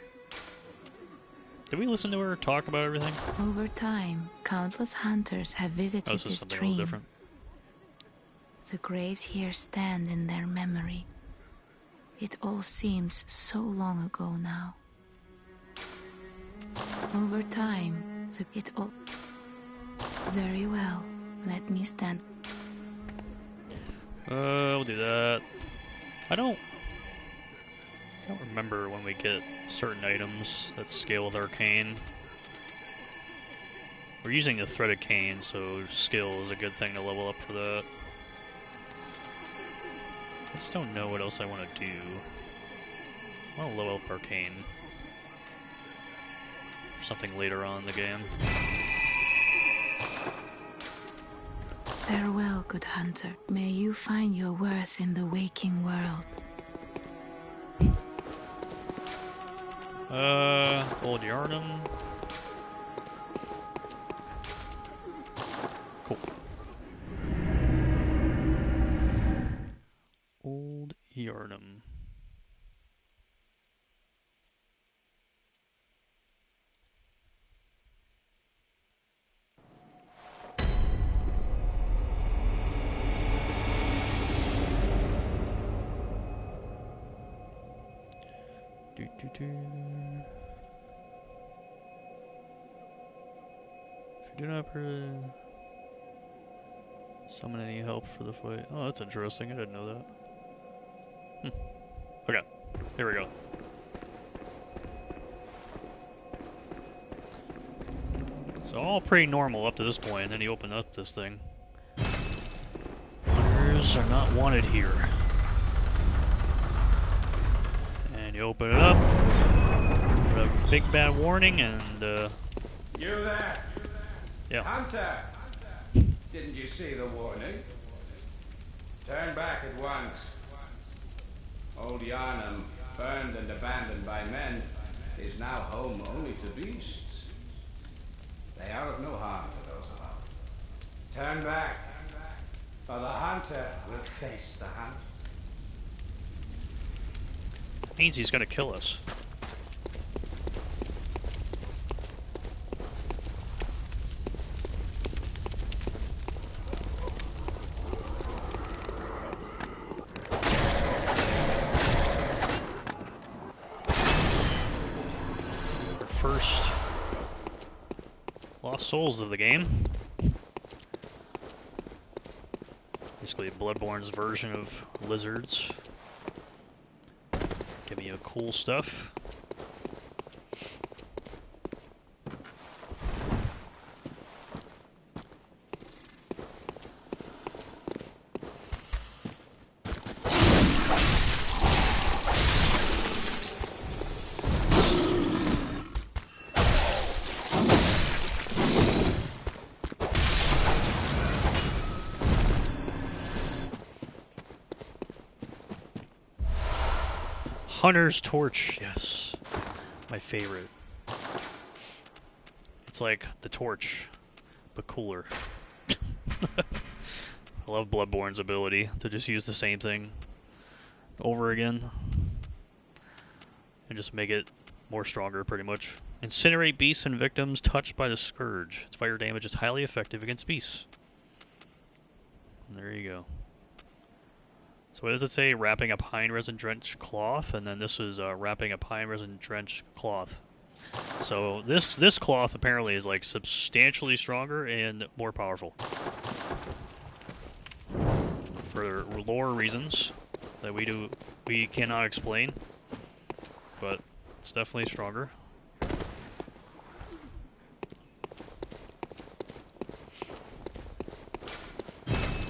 Did we listen to her talk about everything? Over time, countless hunters have visited this stream. Different. The graves here stand in their memory. It all seems so long ago now. Over time, it all... Very well. Let me stand. We'll do that. I don't remember when we get certain items that scale with arcane. We're using the threaded cane, so skill is a good thing to level up for that. I just don't know what else I want to do. I want to level up arcane. Or something later on in the game. Farewell, good hunter. May you find your worth in the waking world. Old Yarnum. Cool. Old Yarnum. If you do not summon any help for the fight. Oh, that's interesting. I didn't know that. Okay, here we go. So all pretty normal up to this point, and then you open up this thing. Hunters are not wanted here. And you open it up. Put a big bad warning, and You there? yeah. Hunter! Didn't you see the warning? Turn back at once. Old Yarnum, burned and abandoned by men, is now home only to beasts. They are of no harm to those allowed. Turn back, for the hunter will face the hunt. Means he's gonna kill us. First lost souls of the game. Basically Bloodborne's version of lizards. Give me cool stuff. Hunter's Torch, yes. My favorite. It's like the torch, but cooler. I love Bloodborne's ability to just use the same thing over again. And just make it more stronger, pretty much. Incinerate beasts and victims touched by the Scourge. Its fire damage is highly effective against beasts. And there you go. So what does it say? Wrapping a pine resin drenched cloth, and then this is wrapping a pine resin drenched cloth. So this cloth apparently is like substantially stronger and more powerful. For lore reasons that we cannot explain, but it's definitely stronger.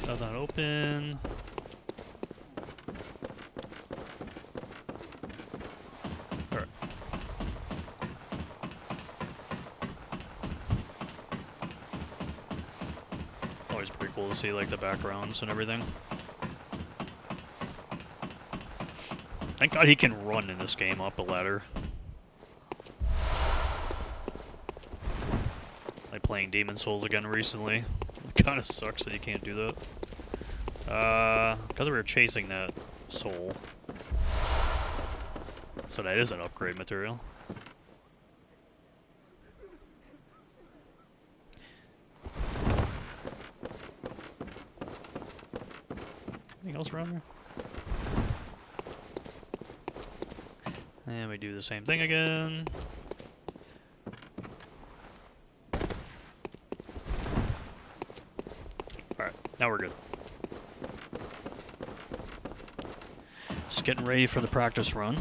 Does not open. Cool to see like the backgrounds and everything. Thank God he can run in this game up a ladder. Like playing Demon Souls again recently. It kind of sucks that you can't do that. Because we were chasing that soul. So that is an upgrade material. Anything else around there? And we do the same thing again. Now we're good. Just getting ready for the practice run.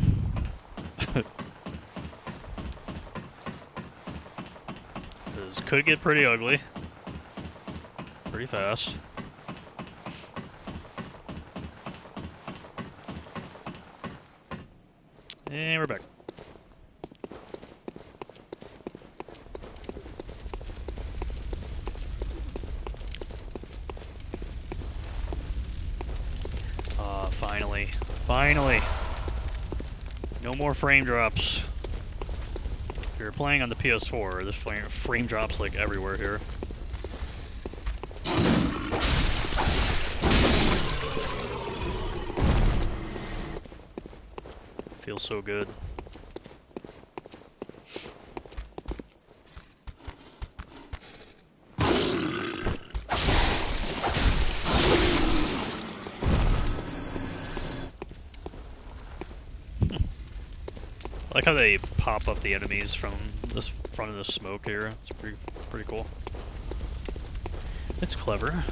This could get pretty ugly. Pretty fast. And we're back. Finally. Finally! No more frame drops. If you're playing on the PS4, this frame drops like everywhere here. Feels so good. I like how they pop up the enemies from this front of the smoke here. It's pretty cool. It's clever.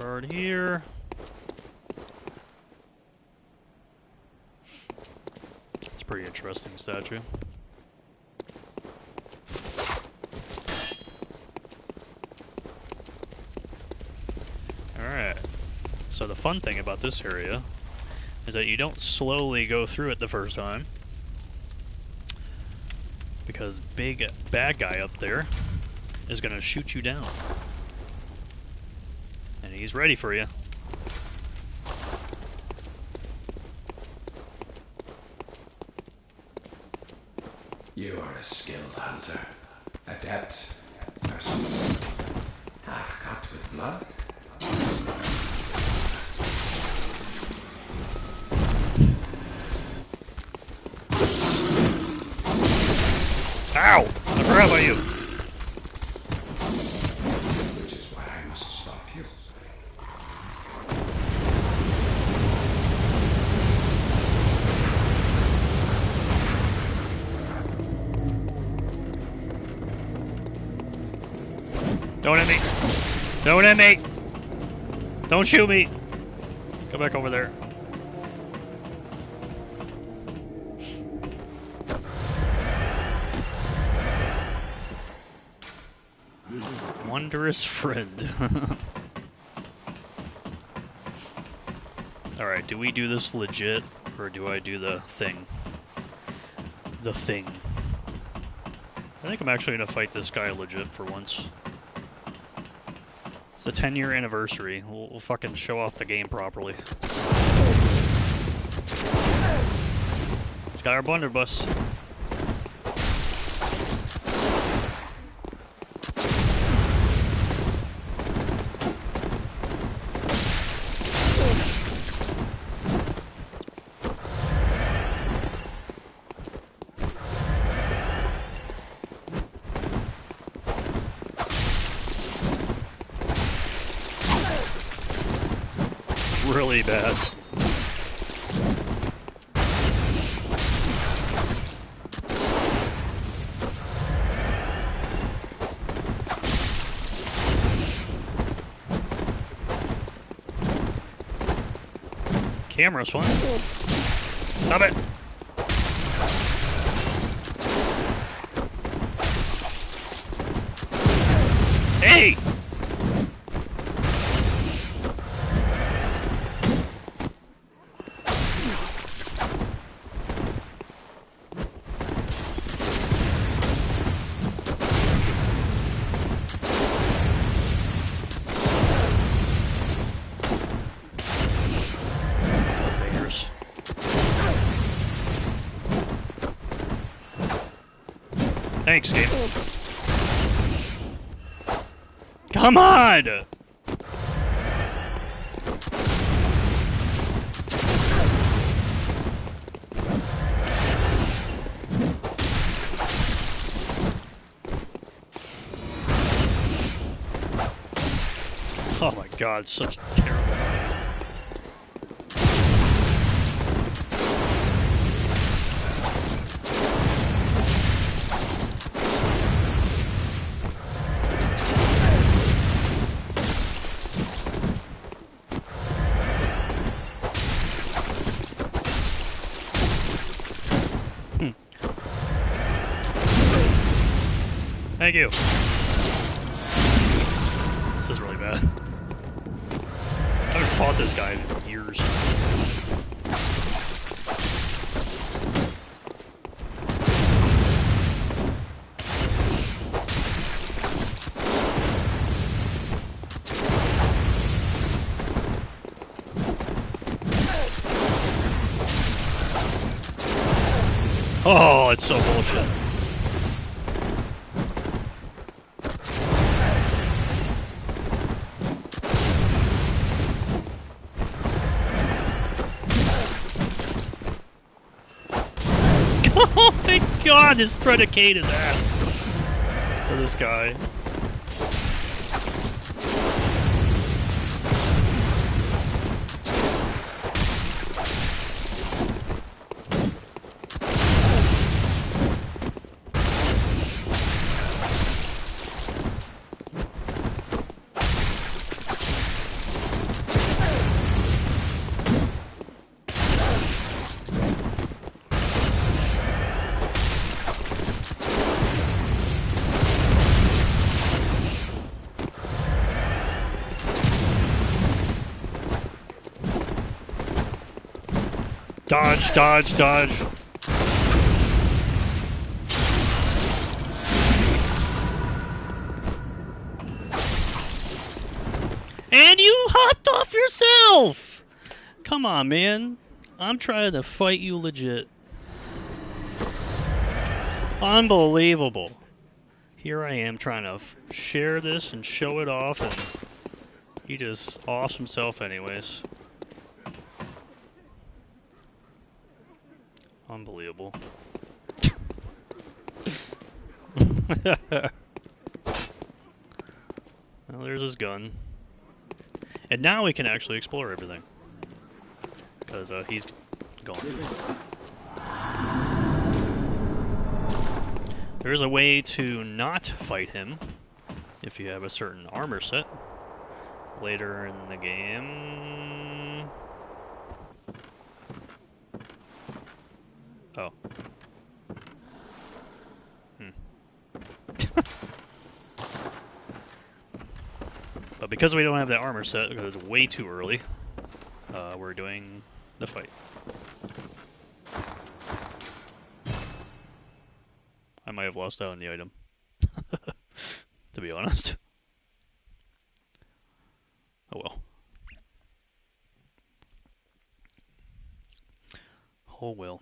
Shard here. It's a pretty interesting statue. Alright. So the fun thing about this area is that you don't slowly go through it the first time. Because big bad guy up there is gonna shoot you down. And he's ready for you. You are a skilled hunter. Adept. Merciless. Half cut with blood. Ow! I forgot about you. Which is why I must stop you. Don't hit me! Don't hit me! Don't shoot me! Go back over there. Wondrous friend. Alright, do we do this legit, or do I do the thing? The thing. I think I'm actually gonna fight this guy legit for once. It's the 10-year anniversary. We'll fucking show off the game properly. It's got our blunderbuss. Really bad. Camera's fun. Stop it! Hey! Thanks, game. Come on! God, such terrible. Thank you. This is really bad. I haven't fought this guy in years. Oh, it's so bullshit. Oh my God, this predicate his ass for this guy. Dodge, dodge, dodge. And you hopped off yourself! Come on, man. I'm trying to fight you legit. Unbelievable. Here I am trying to share this and show it off, and he just offs himself anyways. Unbelievable. Well, there's his gun. And now we can actually explore everything. Because he's gone. There's a way to not fight him if you have a certain armor set. Later in the game... Oh. But because we don't have that armor set, because it's way too early, we're doing the fight. I might have lost out on the item, to be honest. Oh well. Oh well.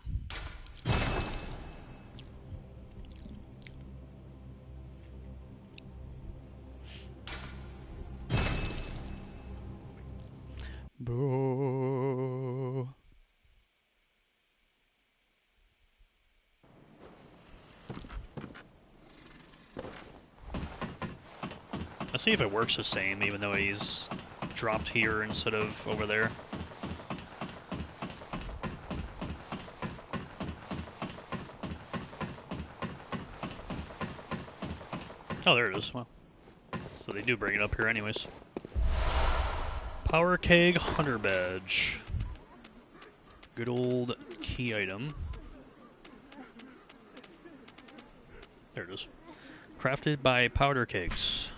Boo. Let's see if it works the same, even though he's dropped here instead of over there. Oh, there it is. Well, so they do bring it up here anyways. Power Keg Hunter Badge. Good old key item. There it is. Crafted by Powder Kegs.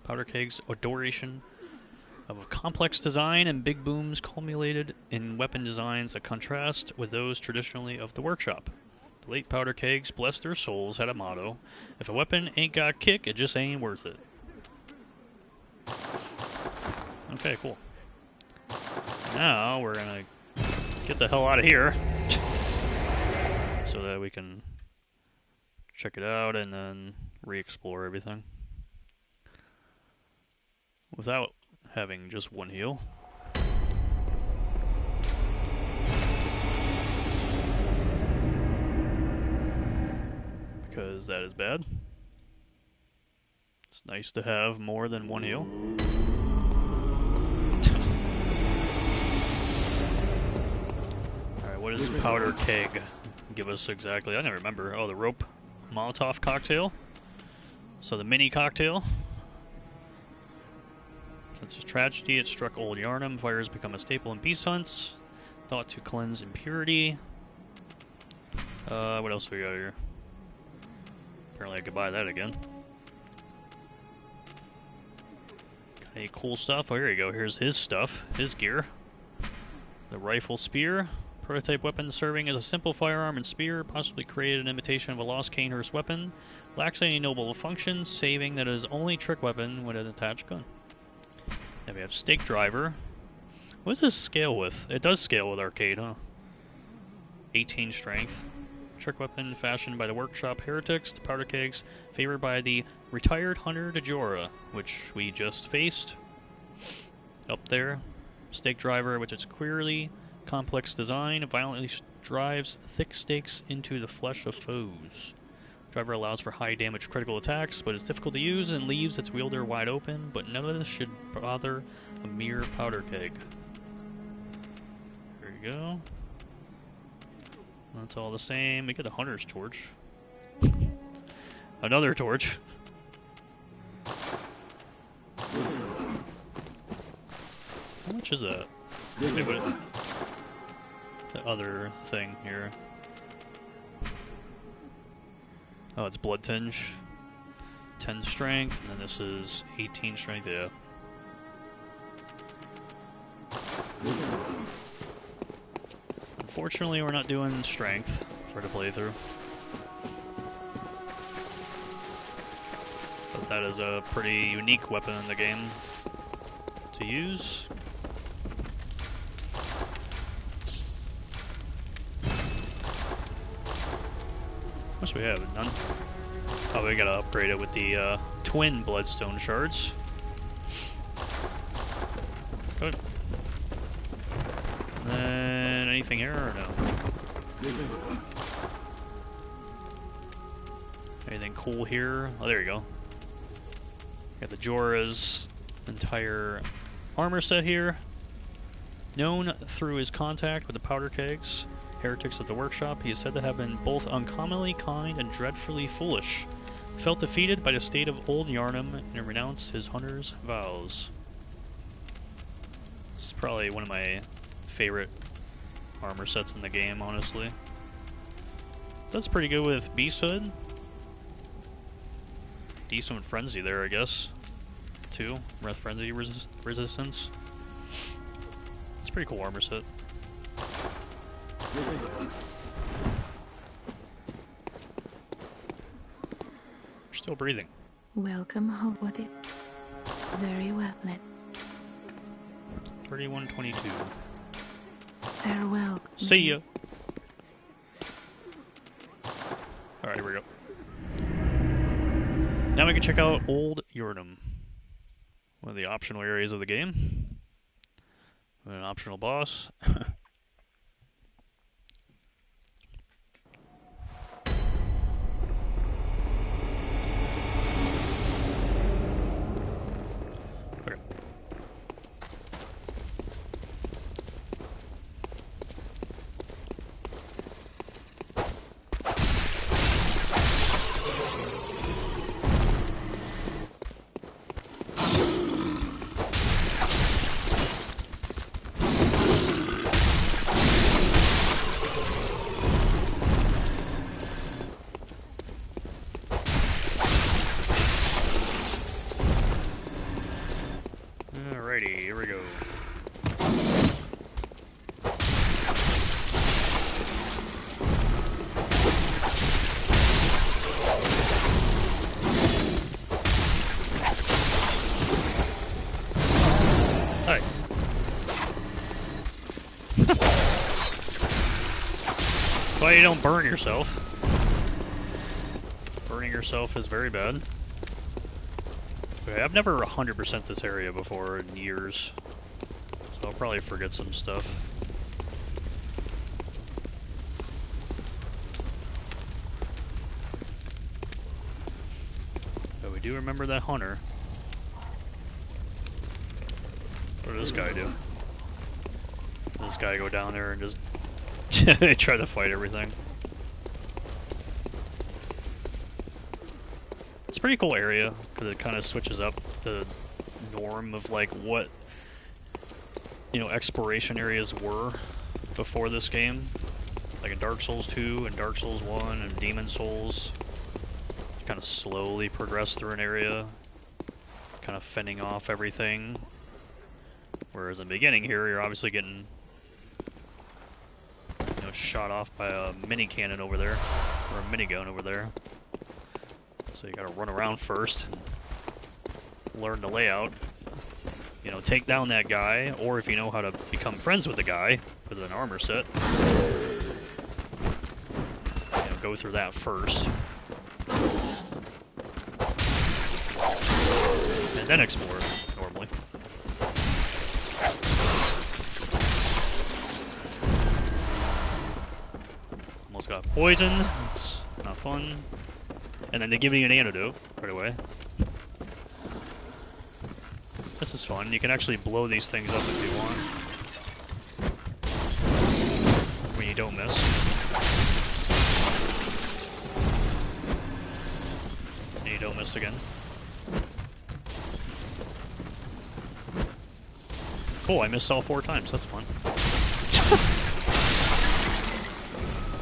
Powder Kegs, adoration of a complex design and big booms culminated in weapon designs that contrast with those traditionally of the workshop. The late Powder Kegs, bless their souls, had a motto: if a weapon ain't got kick, it just ain't worth it. Okay, cool. Now we're gonna get the hell out of here so that we can check it out and then re-explore everything without having just one heal. Because that is bad. It's nice to have more than one heal. Alright, what does the powder keg give us exactly? I never remember. Oh, the rope Molotov cocktail. So the mini cocktail. Since a tragedy, it struck Old Yarnum. Fires become a staple in beast hunts. Thought to cleanse impurity. What else we got here? Apparently I could buy that again. Got any cool stuff? Oh, here you go. Here's his stuff. His gear. The rifle spear. Prototype weapon serving as a simple firearm and spear. Possibly created an imitation of a lost Canehurst weapon. Lacks any noble functions, saving that it is only trick weapon with an attached gun. Then we have stake driver. What does this scale with? It does scale with arcade, huh? 18 strength. Trick weapon fashioned by the workshop heretics. The powder kegs favored by the retired hunter Dejora, which we just faced. Up there. Stake driver, which is queerly complex design, violently drives thick stakes into the flesh of foes. Driver allows for high damage critical attacks, but is difficult to use and leaves its wielder wide open, but none of this should bother a mere powder keg. There you go. That's all the same. We get a hunter's torch. Another torch. How much is that? The other thing here. Oh, it's blood tinge. 10 strength, and then this is 18 strength, yeah. Unfortunately, we're not doing strength for the playthrough. But that is a pretty unique weapon in the game to use. What we have? None? Oh, we gotta upgrade it with the twin bloodstone shards. Good. Then anything here or no? Anything cool here? Oh, there you go. Got the Jorah's entire armor set here. Known through his contact with the powder kegs. Heretics at the workshop, he is said to have been both uncommonly kind and dreadfully foolish. Felt defeated by the state of Old Yarnum and renounced his hunter's vows. This is probably one of my favorite armor sets in the game, honestly. That's pretty good with Beasthood. Decent with Frenzy there, I guess. Too. Breath Frenzy resistance. It's a pretty cool armor set. We're still breathing. Welcome home. What it? Very well. Let 3122. Farewell. See ya. Alright, here we go. Now we can check out Old Yarnum. One of the optional areas of the game. With an optional boss. Alrighty, here we go. Hi. Why you don't burn yourself? Burning yourself is very bad. Okay, I've never 100% this area before in years, so I'll probably forget some stuff. But we do remember that hunter. What does this guy do? Does this guy go down there and just They try to fight everything. It's a pretty cool area because it kind of switches up the norm of like what, you know, exploration areas were before this game. Like in Dark Souls 2 and Dark Souls 1 and Demon Souls. You kind of slowly progress through an area, kind of fending off everything. Whereas in the beginning here, you're obviously getting, you know, shot off by a mini cannon over there, or a minigun over there. So you gotta run around first and learn the layout. You know, take down that guy, or if you know how to become friends with the guy with an armor set, you know, go through that first. And then explore, normally. Almost got poisoned. It's not fun. And then they give you an antidote right away. This is fun. You can actually blow these things up if you want. When you don't miss. And you don't miss again. Cool, I missed all 4 times. That's fun.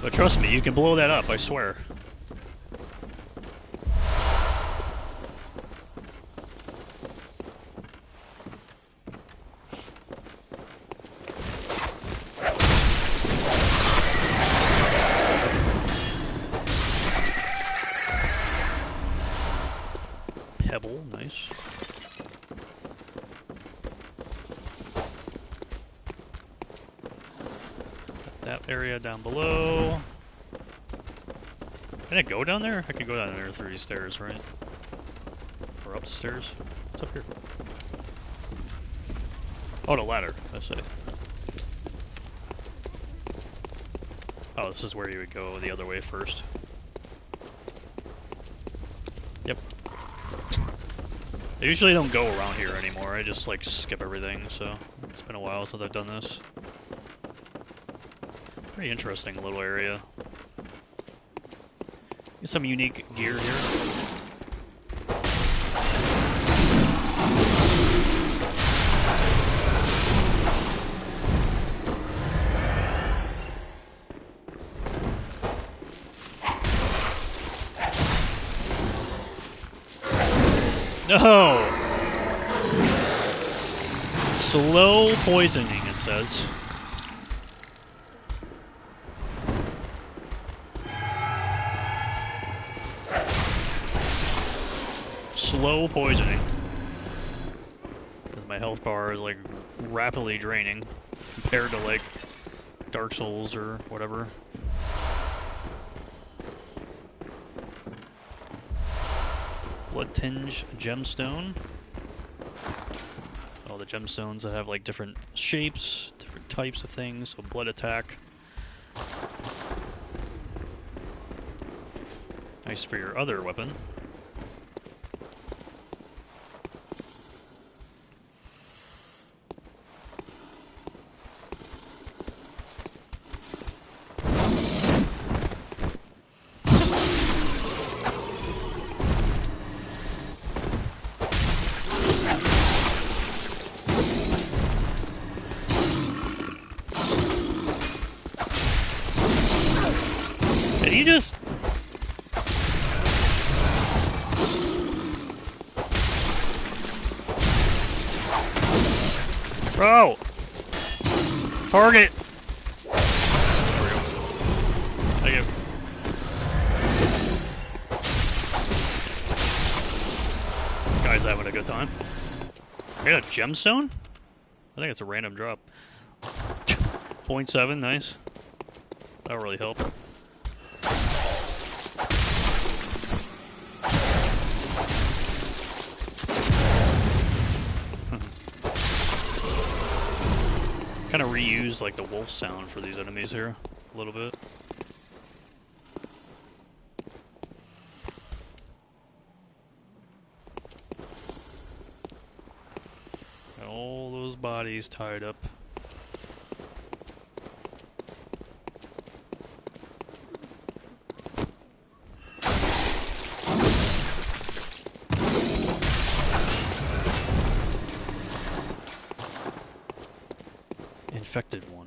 But trust me, you can blow that up, I swear. Pebble, nice. That area down below. Can I go down there? I can go down there through these stairs, right? Or up the stairs? What's up here? Oh, the ladder, I see. Oh, this is where you would go the other way first. Yep. I usually don't go around here anymore, I just like skip everything, so it's been a while since I've done this. Pretty interesting little area. Get some unique gear here. No! Slow poisoning, it says. Slow poisoning. Because my health bar is like rapidly draining compared to like Dark Souls or whatever. Blood Tinge Gemstone. All the gemstones that have like different shapes, different types of things, so blood attack. Nice for your other weapon. Did he just... Bro! Target! Thank you. Guy's having a good time. I got a gemstone? I think it's a random drop. 0.7, nice. That'll really help. Kind of reuse like the wolf sound for these enemies here a little bit. Got all those bodies tied up. infected one.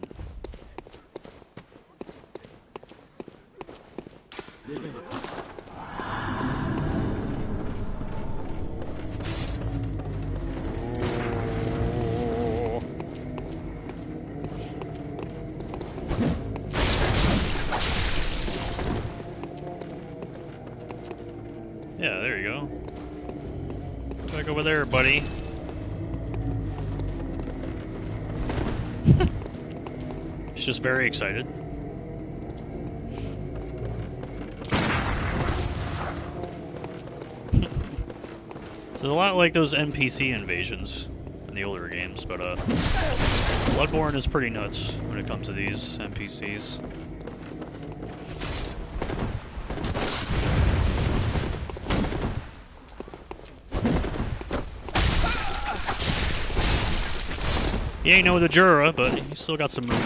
Yeah, there you go. Back over there, buddy. He's just very excited. It's a lot like those NPC invasions in the older games, but Bloodborne is pretty nuts when it comes to these NPCs. He ain't no the Jura, but he's still got some moves.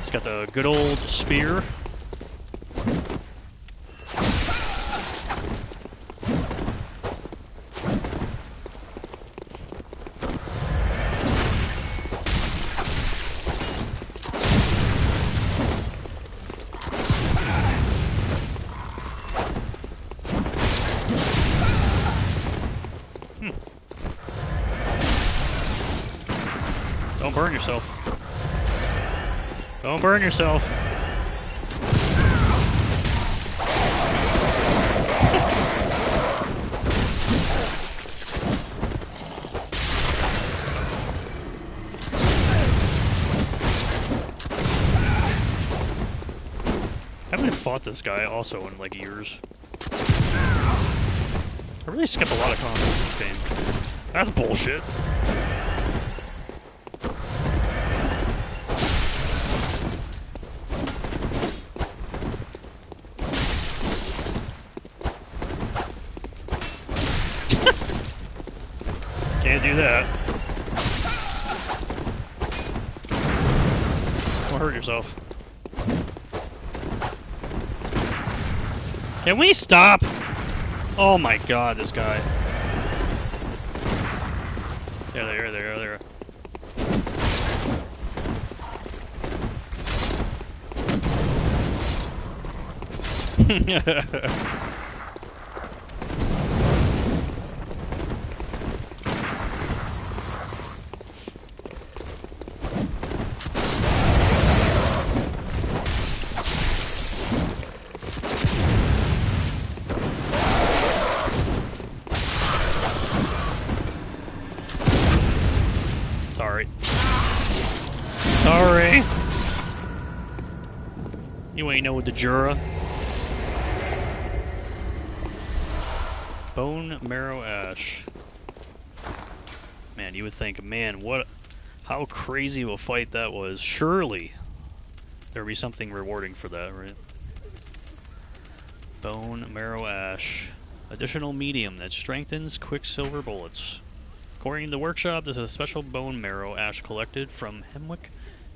He's got the good old spear. Don't burn yourself. Don't burn yourself. I haven't fought this guy also in like years. I really skip a lot of combos in this game. That's bullshit. Can't do that. Don't hurt yourself. Can we stop? Oh my god, this guy. Yeah, there. Sorry. You ain't know the Jura. Bone Marrow Ash. Man, you would think, man, how crazy of a fight that was. Surely there'd be something rewarding for that, right? Bone Marrow Ash. Additional medium that strengthens Quicksilver bullets. According to the workshop, there's a special bone marrow ash collected from Hemwick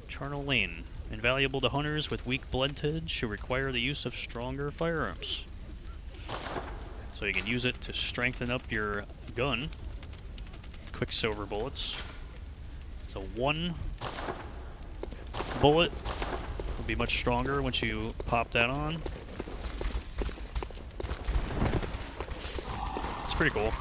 Charnel Lane. Invaluable to hunters with weak blood tidge who require the use of stronger firearms. So you can use it to strengthen up your gun. Quicksilver bullets. So one bullet will be much stronger once you pop that on. It's pretty cool.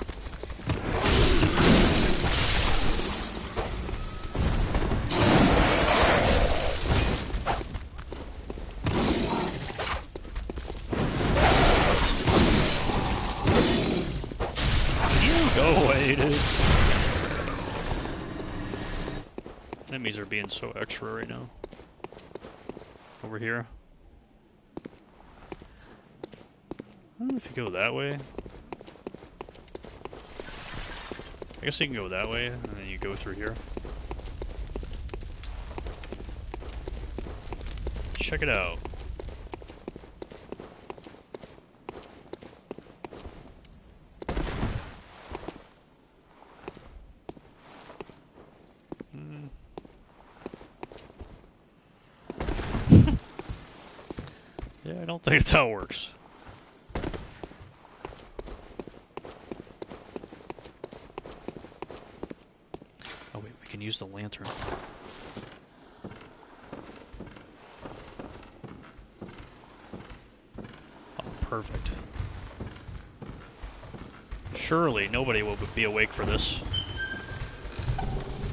Go away, dude. Enemies are being so extra right now. Over here. I don't know if you go that way. I guess you can go that way, and then you go through here. Check it out. think that's how it works. Oh wait, we can use the lantern. Oh, perfect. Surely nobody will be awake for this.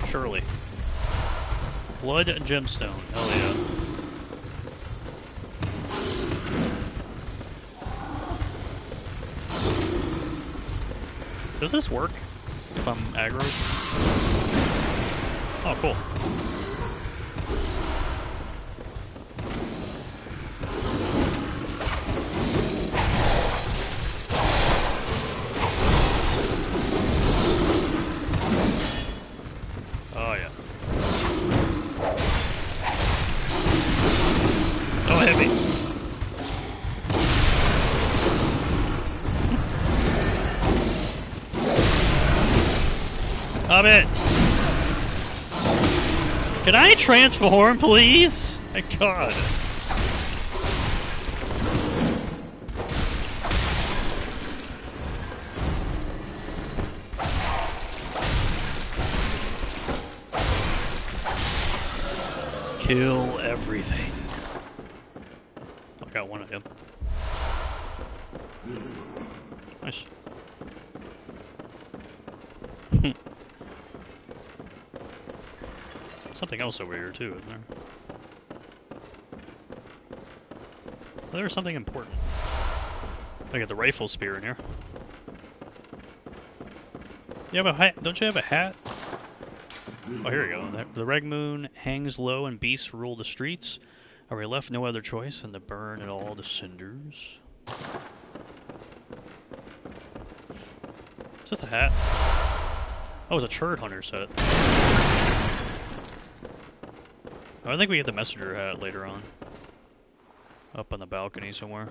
Surely. Blood gemstone. Hell yeah. Does this work if I'm aggro? Oh, cool. Oh, yeah. Oh, heavy. Stop it! Can I transform, please? My God. Kill everything. I got one of him. Nice. Something else over here too, isn't there? Well, there's something important. I got the rifle spear in here. You have a hat? Don't you have a hat? Oh, here we go. The red moon hangs low and beasts rule the streets. Are we left no other choice than to burn it all to cinders? Is this a hat? Oh, it's a churd hunter set. I think we get the messenger hat later on. Up on the balcony somewhere.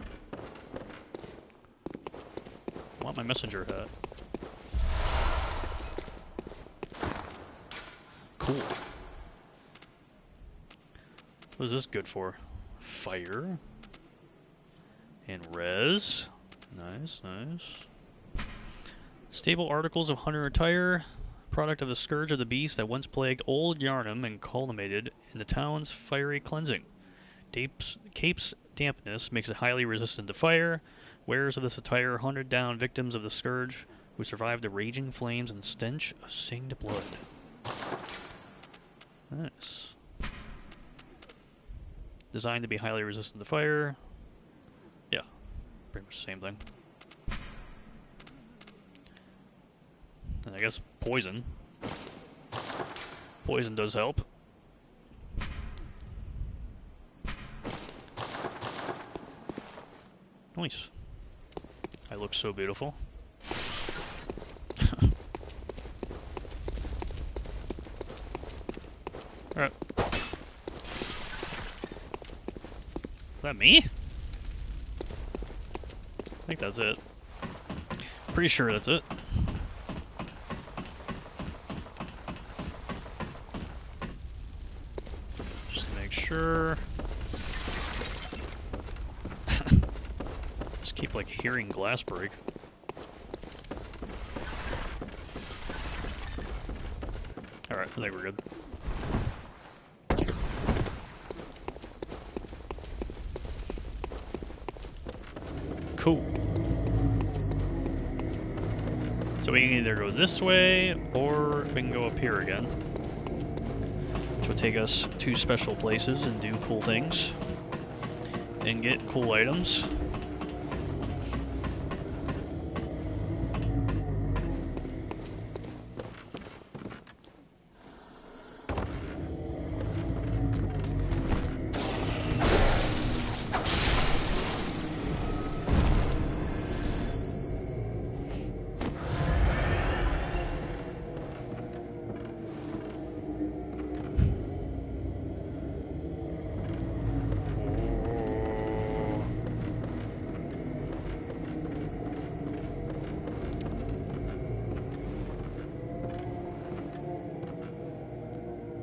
I want my messenger hat. Cool. What is this good for? Fire. And res. Nice, nice. Stable articles of hunter attire. Product of the scourge of the beast that once plagued old Yarnum and culminated in the town's fiery cleansing. Cape's dampness makes it highly resistant to fire. Wearers of this attire hunted down victims of the scourge who survived the raging flames and stench of singed blood. Nice. Designed to be highly resistant to fire. Yeah, pretty much the same thing. And I guess poison. Poison does help. Nice. I look so beautiful. Alright. Is that me? I think that's it. Pretty sure that's it. Just to make sure. Just keep like hearing glass break. Alright, I think we're good. Cool. So we can either go this way, or we can go up here again. Which will take us to special places and do cool things. And get cool items.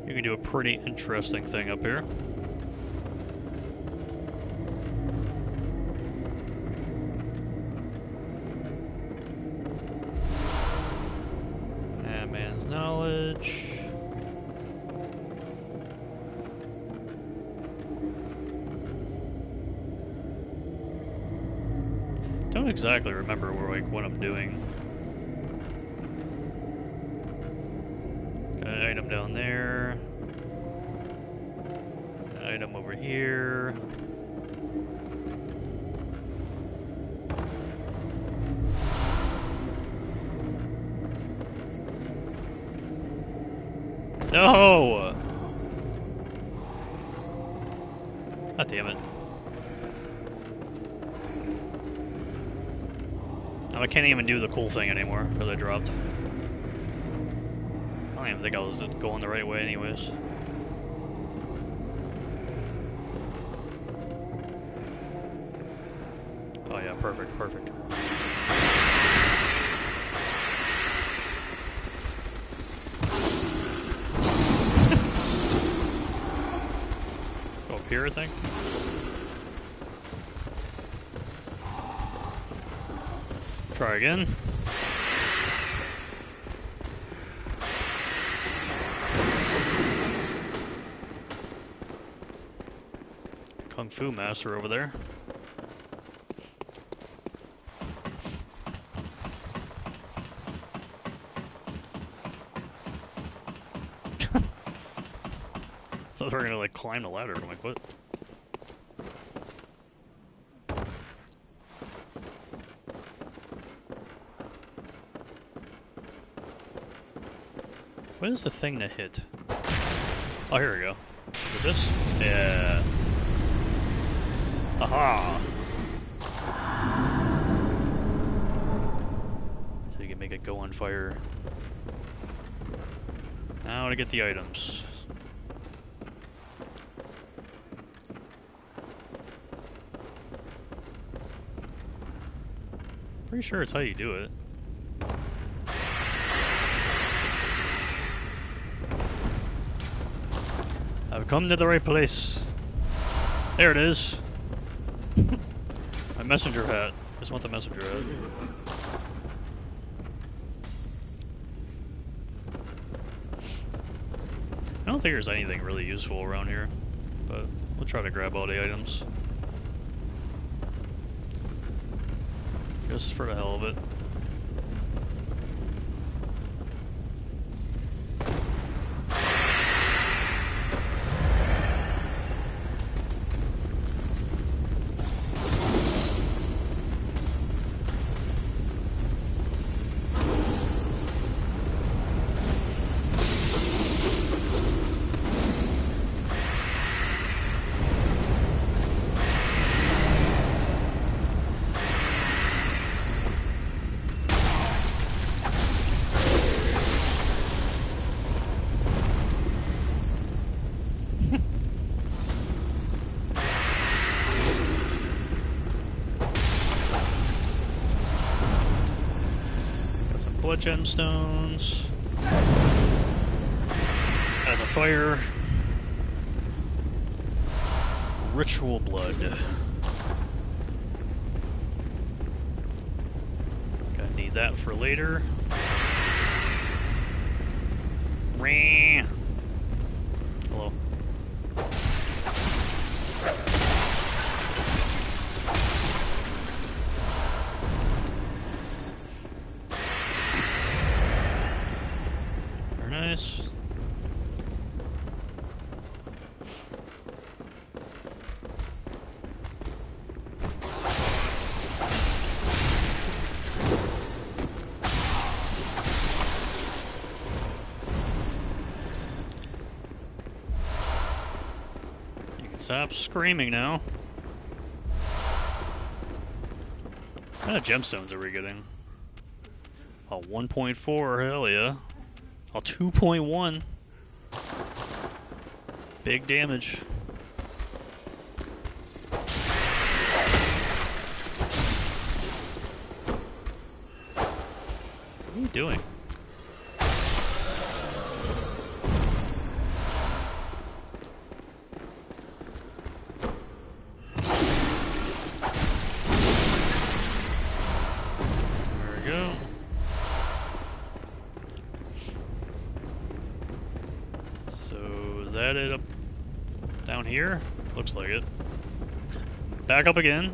You can do a pretty interesting thing up here. don't exactly remember what I'm doing. Got an item down there. An item over here. No! God damn it. Now I can't even do the cool thing anymore because I dropped. I don't even think I was going the right way anyways. Oh yeah, perfect, perfect. Go up here, I think. Try again. Kung Fu Master over there. I thought they were gonna like climb the ladder. I'm like, what? What is the thing to hit? Oh, here we go. Is it this? Yeah. Aha! So you can make it go on fire. Now to get the items. Pretty sure it's how you do it. I've come to the right place. There it is. My messenger hat. Just want the messenger hat. I don't think there's anything really useful around here, but we'll try to grab all the items. Just for the hell of it. Blood gemstones. As a fire. Ritual blood. Gonna need that for later. Ring. Hello. Nice. You can stop screaming now. What kind of gemstones are we getting? Oh, 1.4, hell yeah. Oh, 2.1. Big damage. What are you doing? There we go. Is that it up down here? Looks like it. Back up again.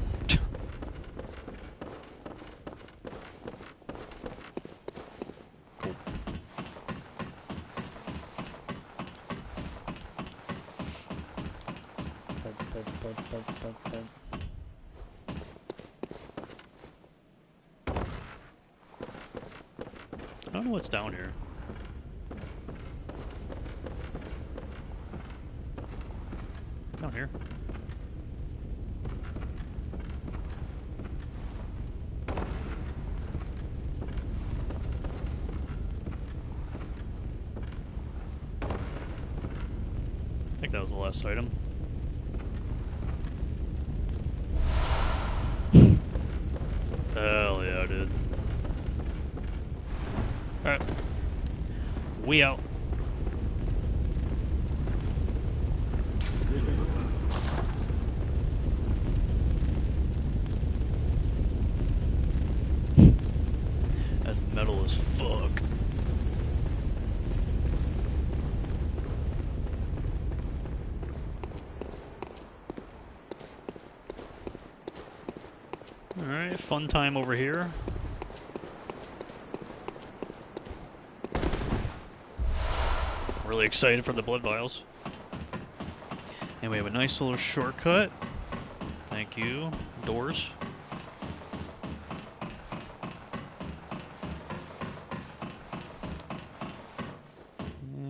I don't know what's down here. Down here. I think that was the last item. Hell yeah, I did. Alright. We out. That's metal as fuck. Alright, fun time over here. Really excited for the blood vials. And we have a nice little shortcut. Thank you. Doors.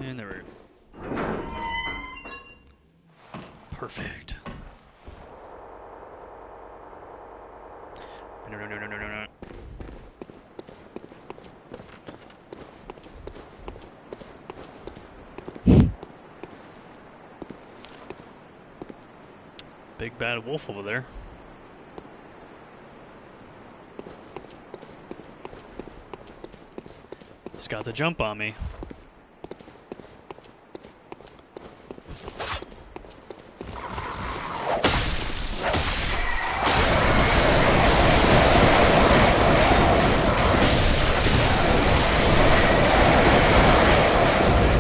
And there we go. Perfect. No. Big bad wolf over there. He's got the jump on me.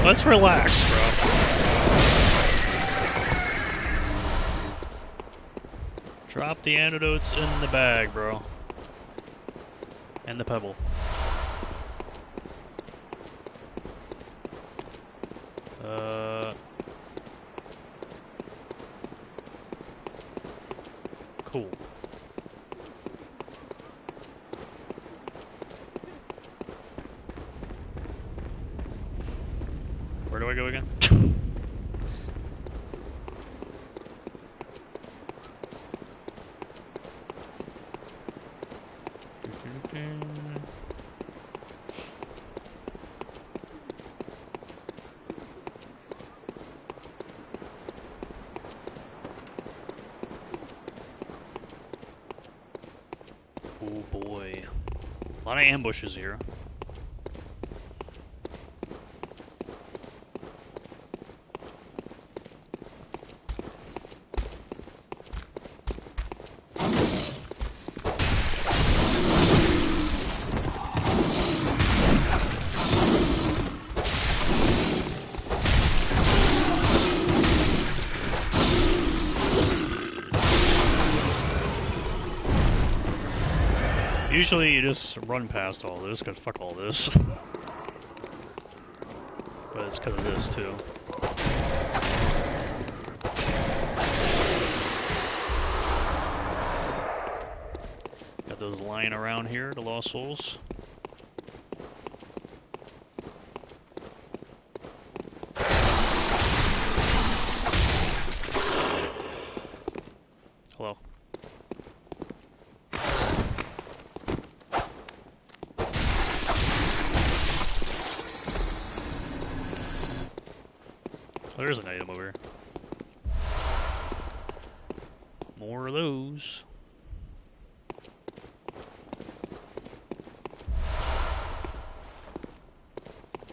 Let's relax, bro. Drop the antidotes in the bag, bro. And the pebble. Cool. Where do I go again? Oh boy. A lot of ambushes here. Usually you just run past all this, cause fuck all this. But it's cause of this too. Got those lying around here, the lost souls. Hello. There's an item over here. More of those.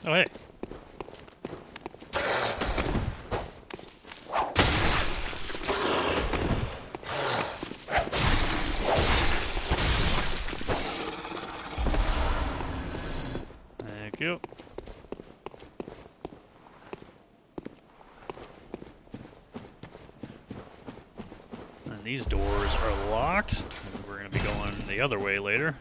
Oh, hey. Thank you. And these doors are locked. We're going to be going the other way later.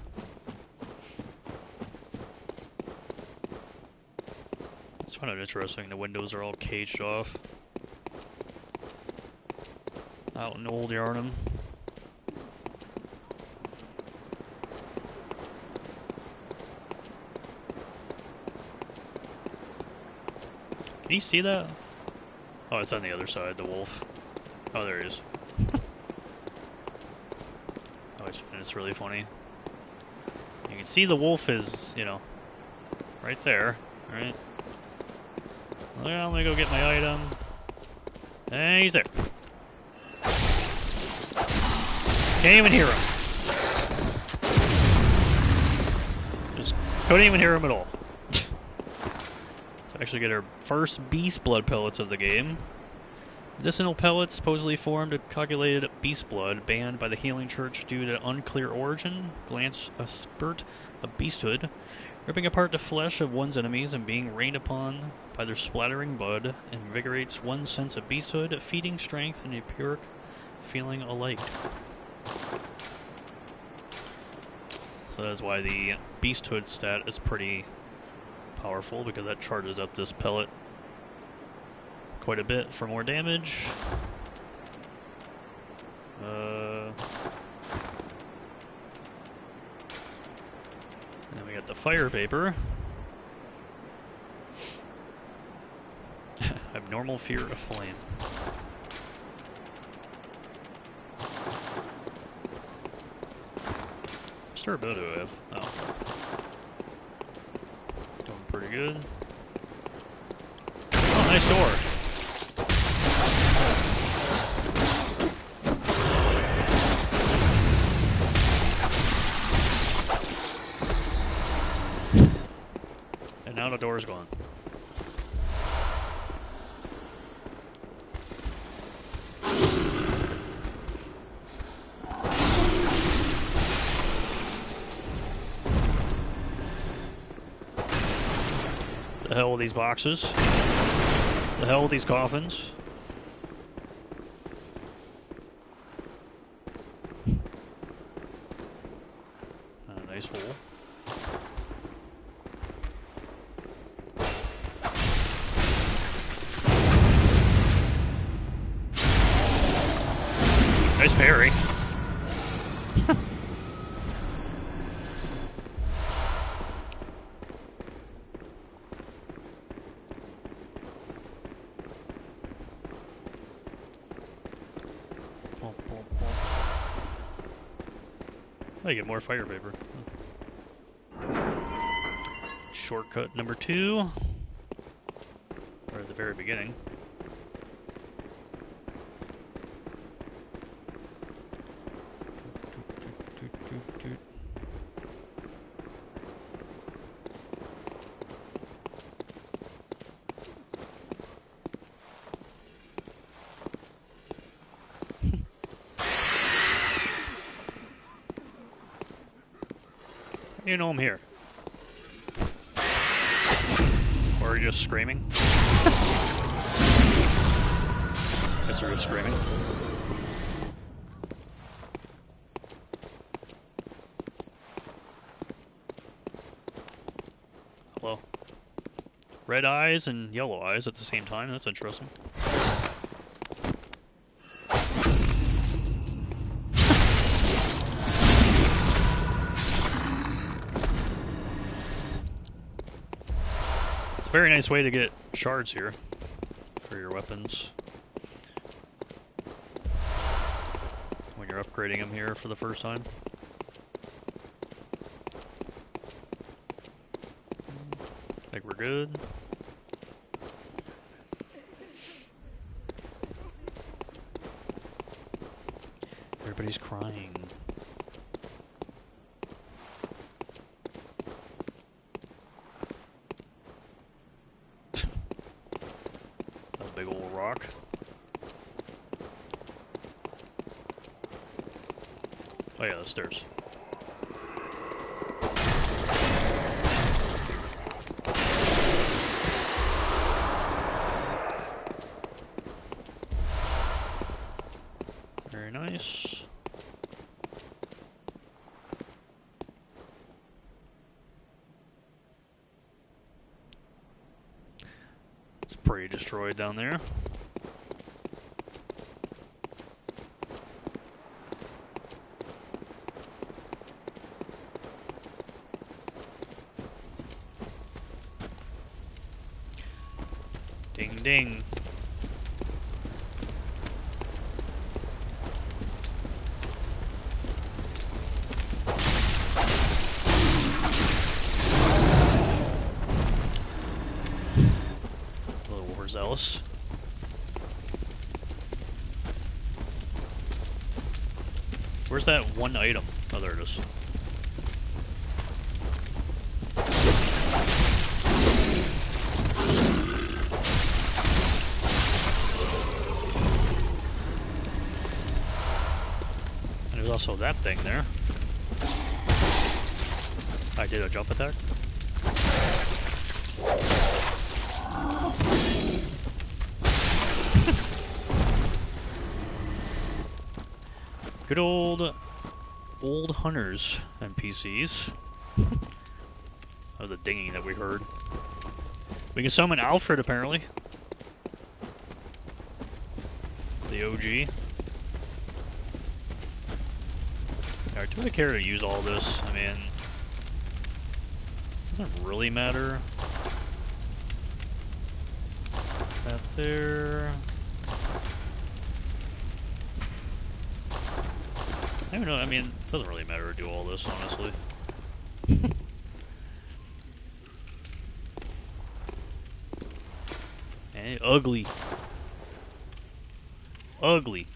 It's kind of interesting. The windows are all caged off. Out in Old Yarnum. Can you see that? Oh, it's on the other side, the wolf. Oh, there he is. Oh, it's really funny. You can see the wolf is, you know, right there, right? Well, I'm gonna go get my item. And he's there. Can't even hear him. Just couldn't even hear him at all. So actually get our first beast blood pellets of the game. Medicinal pellets supposedly formed of coagulated beast blood, banned by the Healing Church due to unclear origin, glance a spurt of beasthood, ripping apart the flesh of one's enemies and being rained upon by their splattering blood, invigorates one's sense of beasthood, feeding strength and a pure feeling alike. So that's why the beasthood stat is pretty powerful, because that charges up this pellet quite a bit for more damage. And then we got the fire paper. Abnormal fear of flame. What's our ability do I have? Oh. Doing pretty good. Oh, nice door. And now the door's gone. The hell with these boxes? The hell with these coffins? Nice hole. Nice parry. I get more fire paper. Shortcut number 2. Or at the very beginning. You know I'm here. Or are you just screaming? Guess you're just screaming. Hello. Red eyes and yellow eyes at the same time. That's interesting. Very nice way to get shards here for your weapons when you're upgrading them here for the first time. I think we're good. Everybody's crying. Big old rock. Oh yeah, the stairs. Very nice. It's pretty destroyed down there. Ding ding. A little overzealous. Where's that one item? Oh, there it is. And there's also that thing there. I did a jump attack. Good old hunters NPCs. Oh, the dinging that we heard. We can summon Alfred apparently. The OG. Alright, do I care to use all this? I mean, doesn't really matter. That there. I don't know, I mean, it doesn't really matter to do all this, honestly. And ugly. Ugly.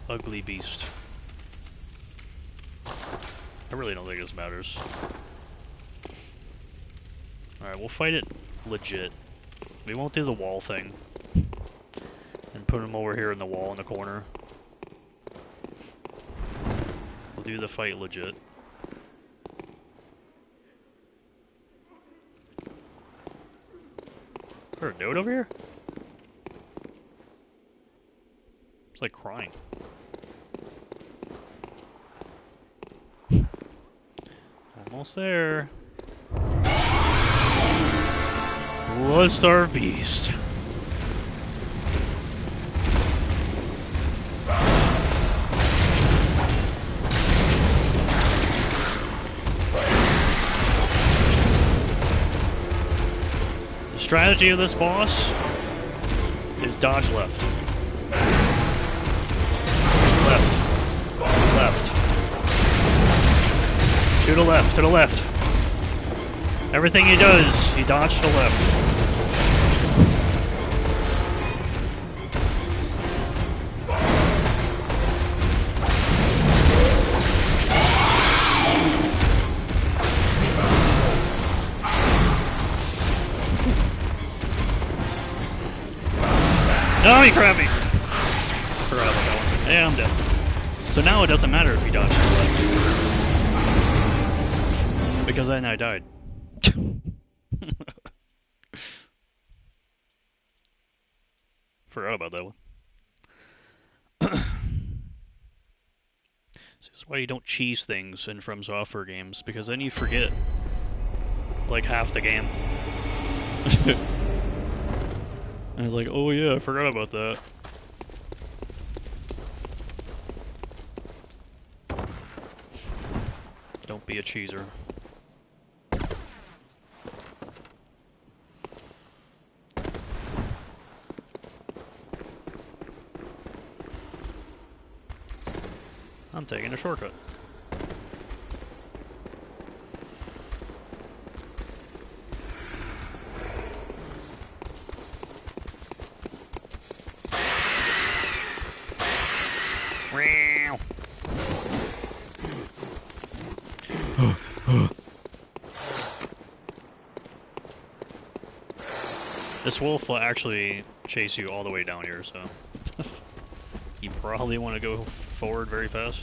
Ugly beast. I really don't think this matters. Alright, we'll fight it legit. We won't do the wall thing. And put him over here in the wall in the corner. We'll do the fight legit. Is there a note over here? It's like crying. Almost there. Blood-starved beast. The strategy of this boss is dodge left. Left. Left. To the left, to the left. Everything he does, he dodges to the left. No, he grabbed me! Forgot about that one. Yeah, I'm dead. So now it doesn't matter if he dodges to the left. Because then I died. Forgot about that one. This is why you don't cheese things in From Software games, because then you forget like half the game. And it's like, oh yeah, I forgot about that. Don't be a cheeser. I'm taking a shortcut. This wolf will actually chase you all the way down here, so you probably want to go forward very fast.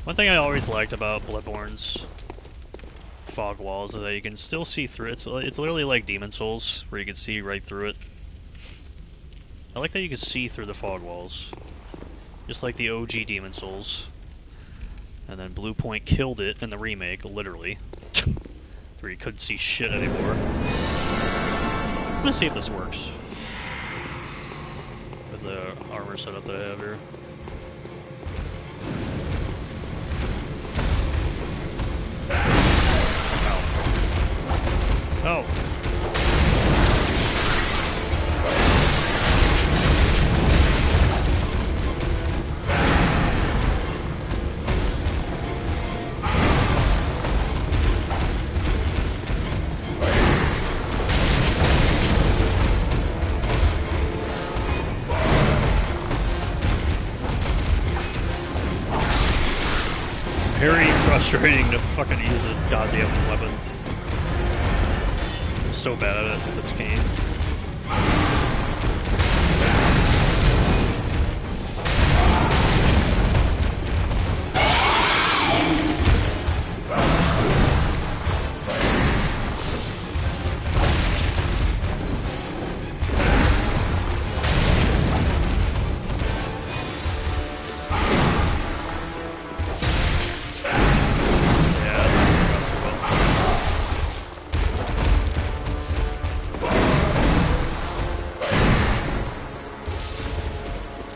One thing I always liked about Bloodborne's fog walls is that you can still see through it. It's literally like Demon Souls, where you can see right through it. I like that you can see through the fog walls, just like the OG Demon Souls. And then Blue Point killed it in the remake, literally, where you couldn't see shit anymore. I'm gonna see if this works with the armor setup that I have here. very frustrating to fucking use this goddamn weapon. I'm so bad at it this game.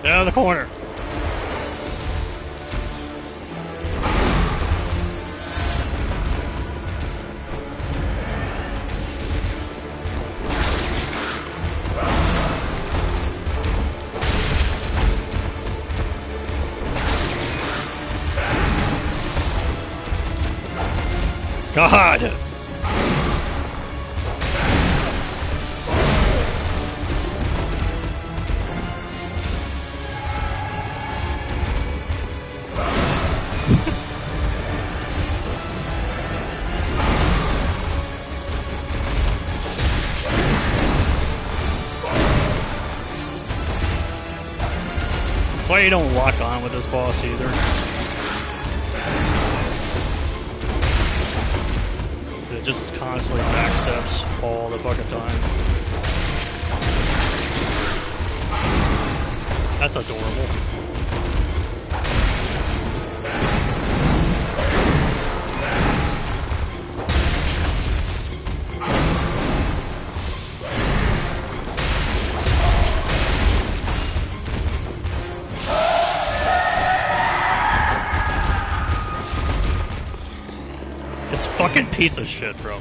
Out of the corner. God. Why you don't lock on with this boss either? It just constantly backsteps all the fucking time. That's adorable. Fucking piece of shit, bro.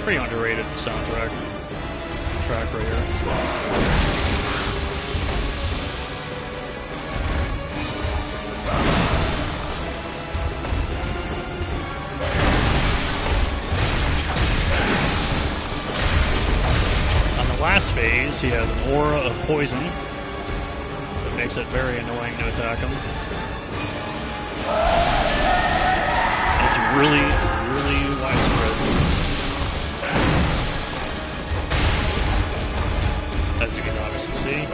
Pretty underrated soundtrack track right here. Last phase, he has an aura of poison, so it makes it very annoying to attack him. It's really, really widespread, as you can obviously see.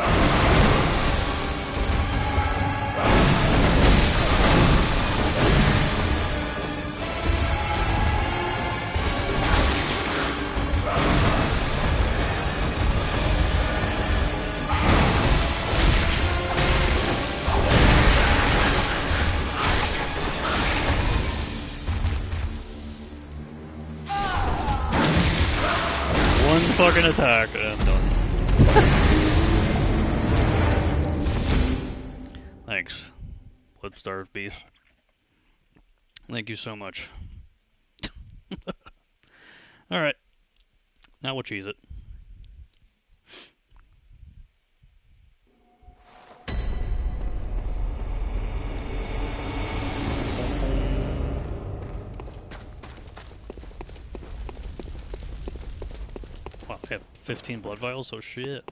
One fucking attack and done. Thanks, Bloodstarved Beast. Thank you so much. Alright, now we'll cheese it. Wow, I have 15 blood vials, so shit.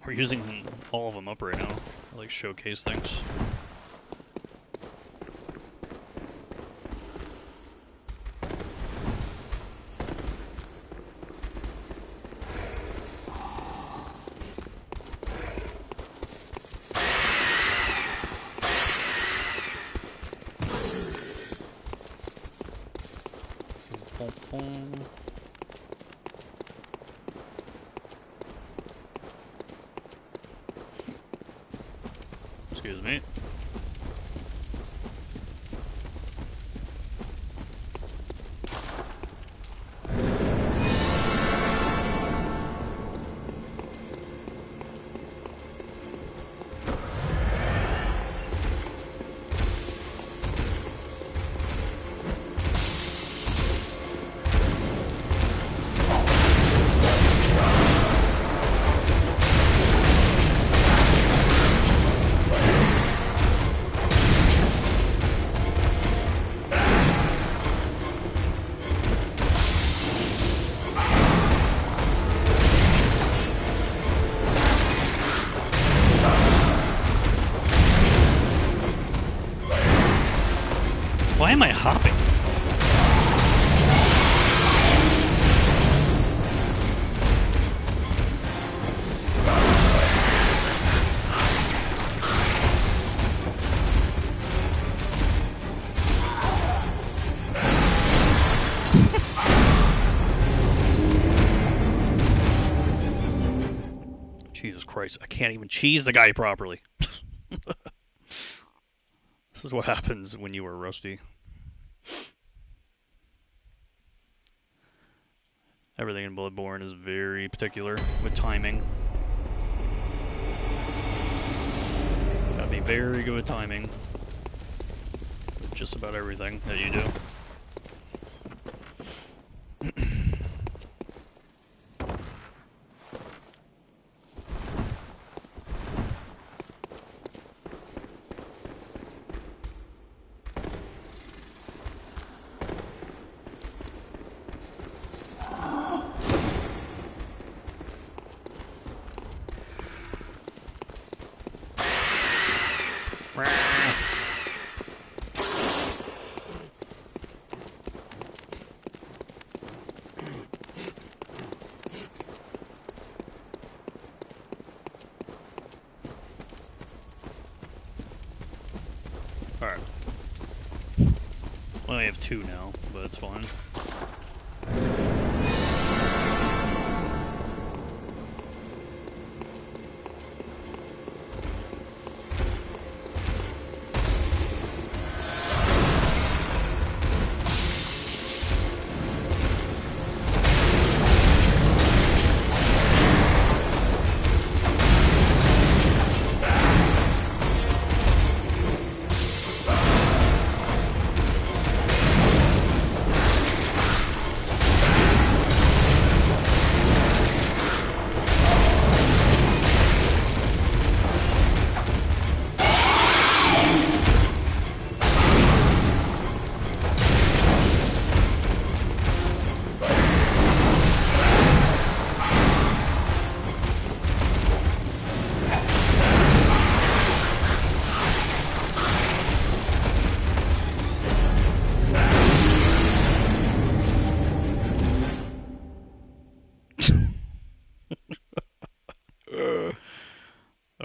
We're using all of them up right now. I like showcase things. Excuse me. am I hopping? Jesus Christ, I can't even cheese the guy properly. This is what happens when you were rusty. Everything in Bloodborne is very particular with timing. Gotta be very good with timing. With just about everything that you do. Alright. Well, I have 2 now, but it's fine.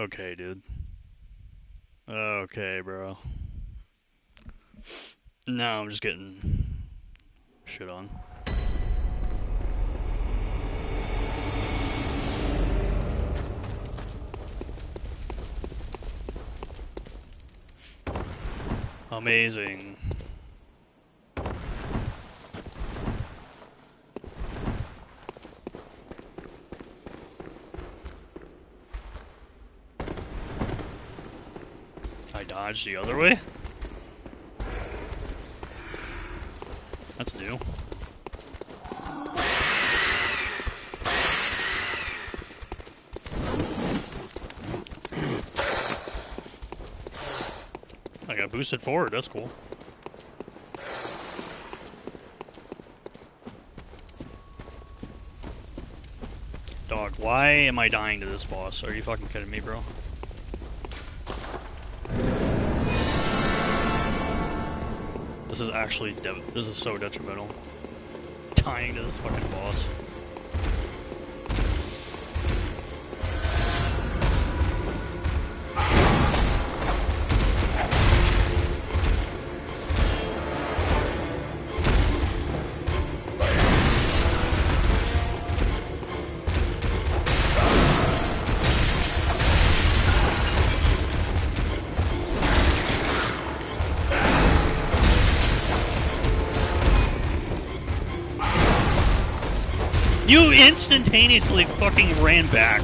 Okay, dude. Okay, bro. Now I'm just getting shit on. Amazing. I dodged the other way? That's new. I got boosted forward, that's cool. Dog, why am I dying to this boss? Are you fucking kidding me, bro? This is actually this is so detrimental. Dying to this fucking boss. You instantaneously fucking ran back.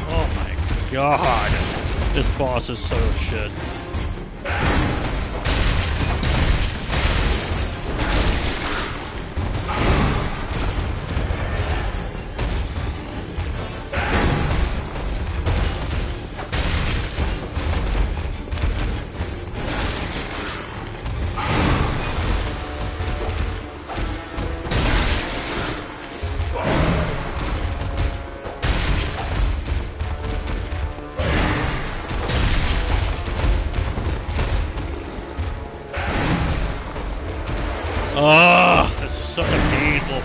Oh my god. This boss is so shit.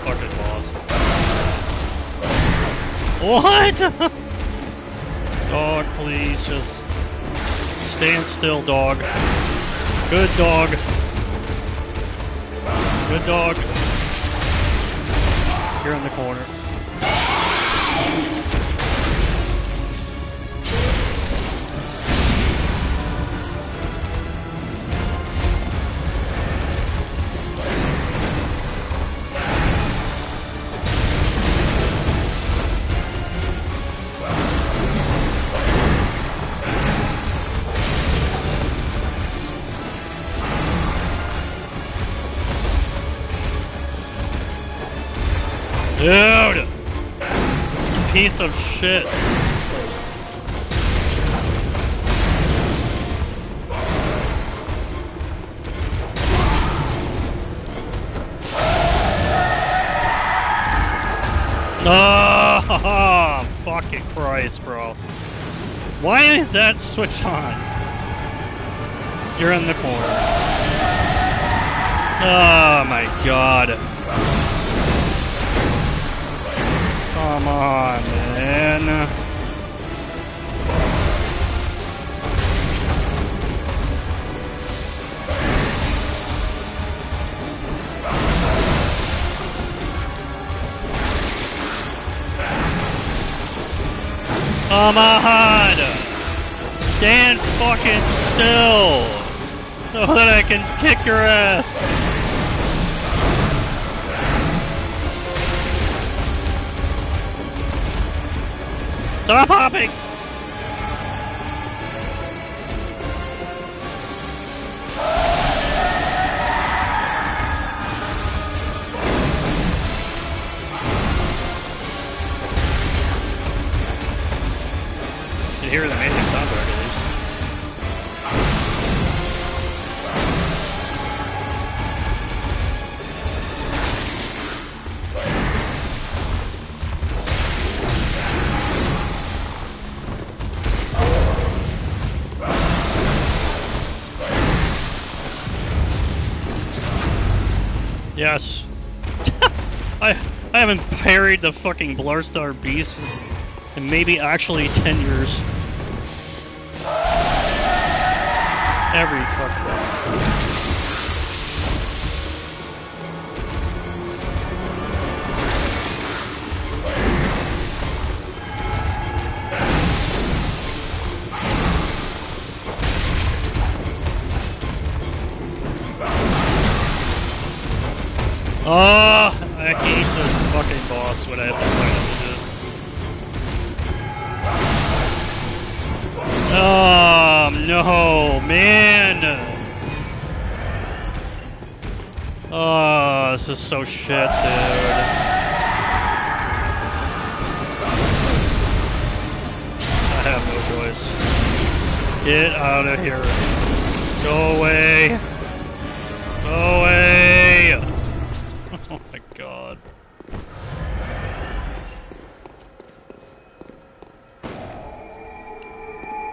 fucking boss. What? Dog, please, just stand still, dog. Good dog. Good dog. You're in the corner. Dude! Piece of shit. Oh, fucking Christ, bro. Why is that switched on? You're in the corner. Oh my god. Come on, man. Come on! Stand fucking still! So that I can kick your ass! Stop hopping! You hear the amazing soundtrack at least. Yes. I haven't parried the fucking Blarstar Beast in maybe actually 10 years. Every fucking day. Oh, I hate this fucking boss when I have to fight him. Oh, no, man. Oh, this is so shit, dude. I have no choice. Get out of here. Go away. Go away. Oh my god.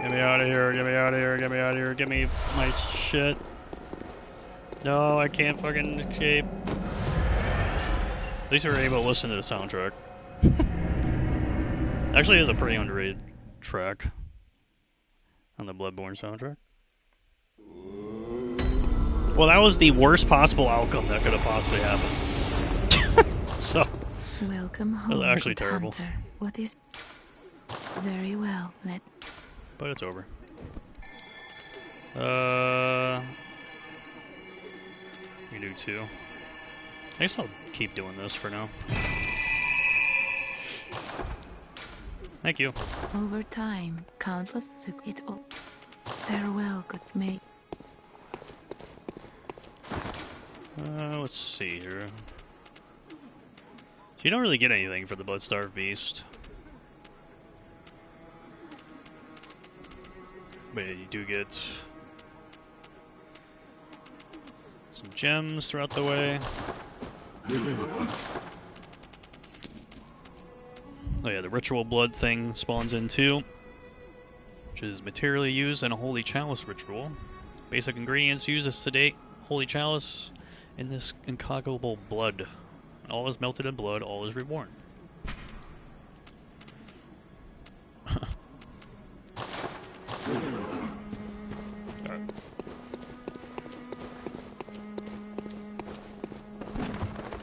Get me out of here, get me out of here, get me out of here, get me my shit. No, I can't fucking escape. At least we were able to listen to the soundtrack. Actually, it's a pretty underrated track on the Bloodborne soundtrack. Well, that was the worst possible outcome that could have possibly happened. So, welcome home, that was actually good terrible. Hunter. What is... Very well, But it's over. You do too. I guess I'll keep doing this for now. Thank you. Over time, countless took it all. Farewell, good mate. Let's see here. So you don't really get anything for the Bloodstarved Beast. But you do get some gems throughout the way. Oh yeah, the ritual blood thing spawns in too, which is materially used in a holy chalice ritual. Basic ingredients used to sedate holy chalice in this incalculable blood. All is melted in blood, all is reborn. Alright.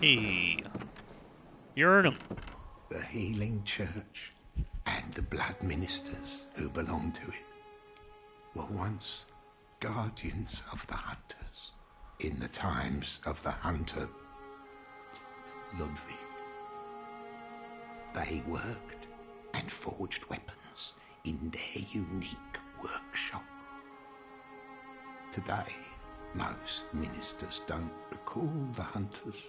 Hey. You heard him. The healing church and the blood ministers who belong to it were once guardians of the hunters in the times of the hunter Ludwig. They worked and forged weapons in their unique workshop. Today, most ministers don't recall the hunters,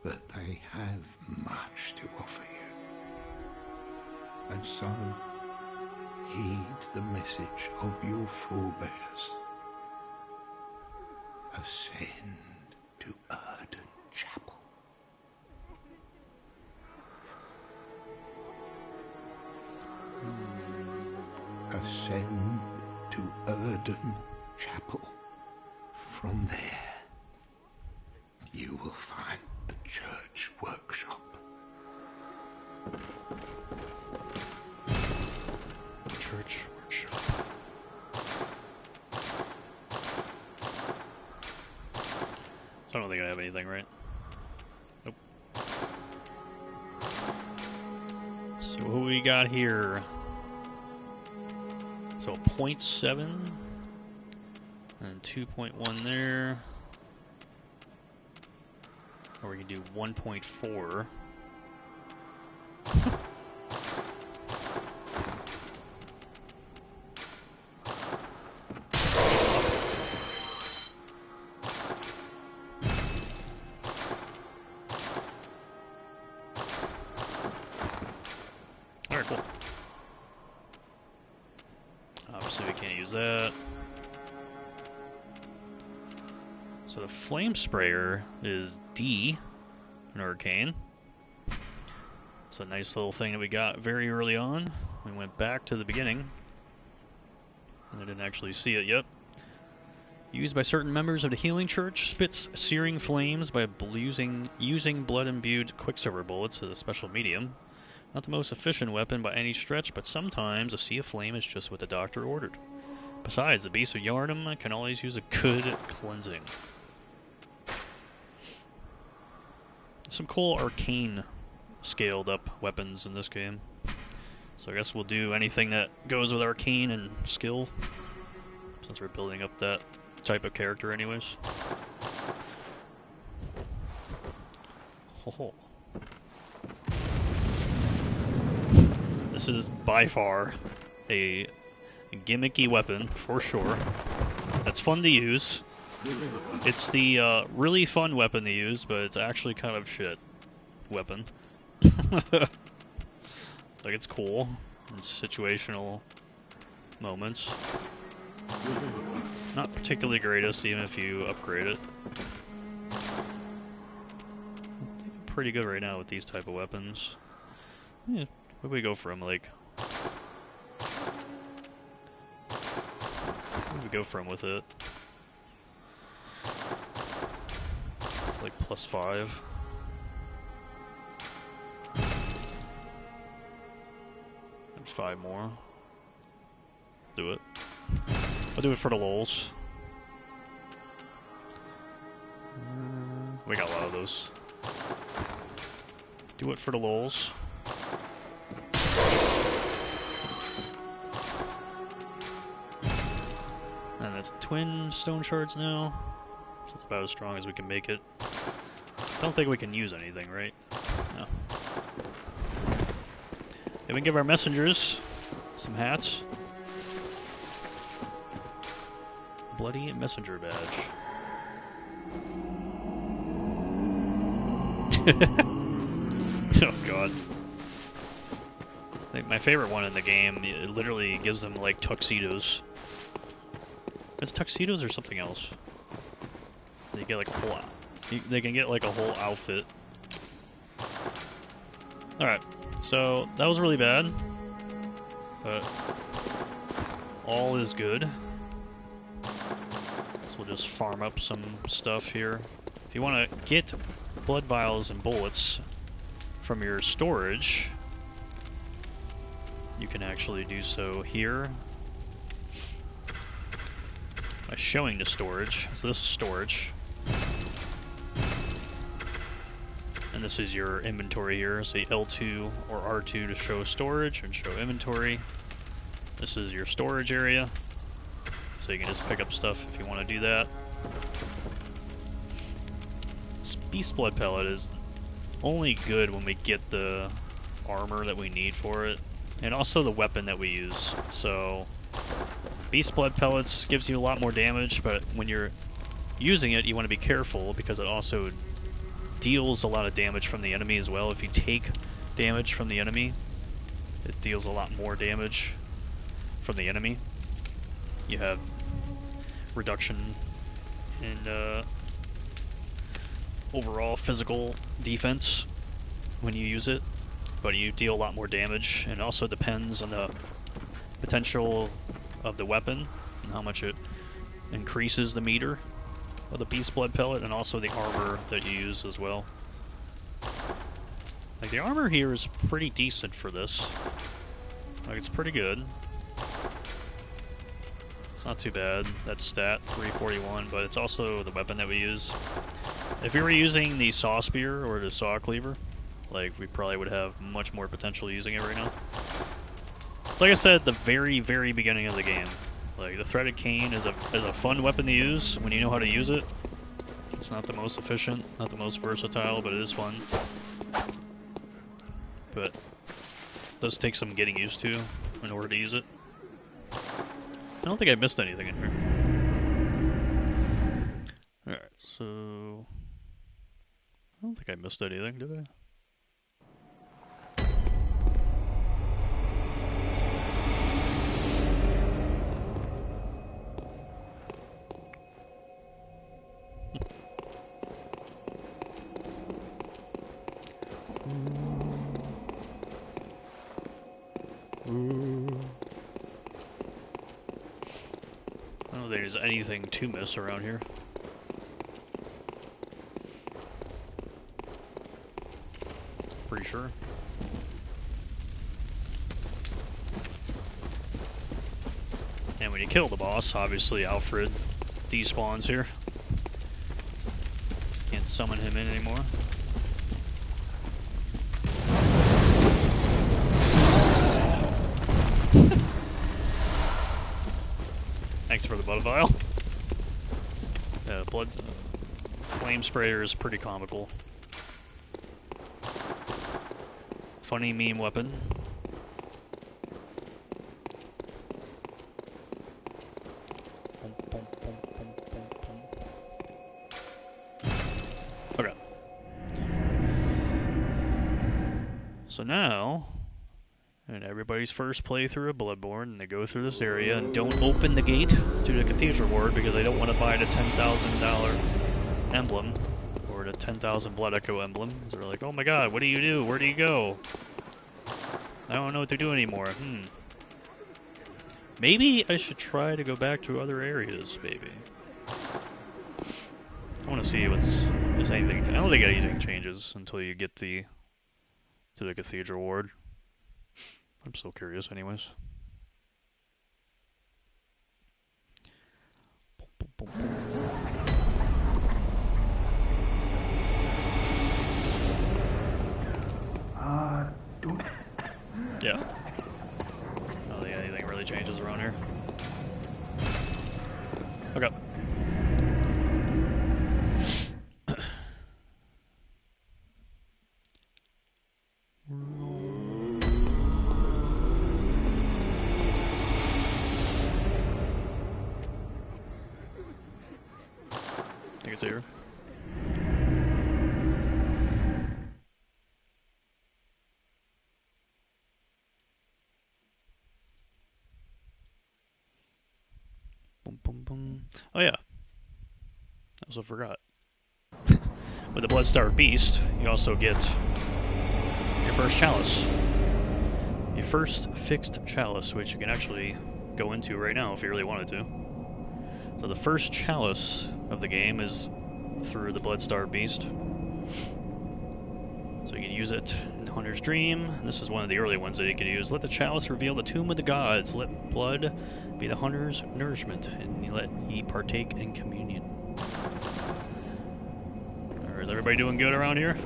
but they have much to offer you. And so, heed the message of your forebears. Ascend to Erden Chapel. Ascend to Erden Chapel. From there, you will find the church workshop. Church workshop. I don't think I have anything, right? Nope. So what we got here? So 0.7 and 2.1 there. Or we can do 1.4. Alright, cool. Obviously we can't use that. So the flame sprayer is D in Arcane. It's a nice little thing that we got very early on. We went back to the beginning. I didn't actually see it yet. Used by certain members of the Healing Church, spits searing flames by using blood-imbued quicksilver bullets as a special medium. Not the most efficient weapon by any stretch, but sometimes a sea of flame is just what the doctor ordered. Besides, the Beast of Yharnam can always use a good cleansing. Some cool arcane scaled up weapons in this game. So I guess we'll do anything that goes with arcane and skill, since we're building up that type of character anyways. Oh. This is by far a gimmicky weapon, for sure. That's fun to use. It's the really fun weapon to use, but it's actually kind of shit weapon. Like, it's cool in situational moments. Not particularly greatest, even if you upgrade it. I think I'm pretty good right now with these type of weapons. Yeah, where do we go from, like... Where do we go from with it? Like +5. And 5 more. Do it. I'll do it for the lols. We got a lot of those. Do it for the lols. And that's twin stone shards now. So it's about as strong as we can make it. Don't think we can use anything, right? No. Yeah, we can give our messengers some hats. Bloody messenger badge. Oh god. I think my favorite one in the game, it literally gives them like tuxedos. It's tuxedos or something else. They get like a whole, they can get like a whole outfit. Alright, so that was really bad, but all is good. So we'll just farm up some stuff here. If you want to get blood vials and bullets from your storage, you can actually do so here by showing the storage. So this is storage. And this is your inventory here. So L2 or R2 to show storage and show inventory. This is your storage area. So you can just pick up stuff if you want to do that. This beast blood pellet is only good when we get the armor that we need for it. And also the weapon that we use. So beast blood pellets gives you a lot more damage, but when you're using it, you want to be careful because it also deals a lot of damage from the enemy as well. If you take damage from the enemy, it deals a lot more damage from the enemy. You have reduction in overall physical defense when you use it, but you deal a lot more damage, and it also depends on the potential of the weapon and how much it increases the meter of the beast blood pellet, and also the armor that you use as well. Like, the armor here is pretty decent for this. Like, it's pretty good. It's not too bad. That stat, 341, but it's also the weapon that we use. If we were using the saw spear or the saw cleaver, like, we probably would have much more potential using it right now. Like I said at the very, very beginning of the game, like, the threaded cane is a fun weapon to use when you know how to use it. It's not the most efficient, not the most versatile, but it is fun. But it does take some getting used to in order to use it. I don't think I missed anything in here. Alright, so I don't think I missed anything, did I? I don't think there's anything to miss around here. Pretty sure. And when you kill the boss, obviously Alfred despawns here. Can't summon him in anymore. Thanks for the blood vial. Blood flame sprayer is pretty comical. Funny meme weapon. Okay. So now, and everybody's first playthrough of Bloodborne, and they go through this area and don't open the gate to the Cathedral Ward because they don't want to buy the $10,000 emblem or the 10,000 Blood Echo emblem. So they're like, oh my god, what do you do? Where do you go? I don't know what to do anymore. Maybe I should try to go back to other areas, maybe. I want to see if anything. I don't think anything changes until you get to the Cathedral Ward. I'm still curious anyways. Don't. Yeah. I don't think anything really changes around here. Okay. I think it's here. Boom, boom, boom. Oh yeah. I also forgot. With the Bloodstar Beast, you also get your first chalice. Your first fixed chalice, which you can actually go into right now if you really wanted to. So the first chalice of the game is through the Bloodstar Beast. So you can use it in Hunter's Dream. This is one of the early ones that you can use. Let the chalice reveal the tomb of the gods. Let blood be the hunter's nourishment, and let ye partake in communion. Is everybody doing good around here?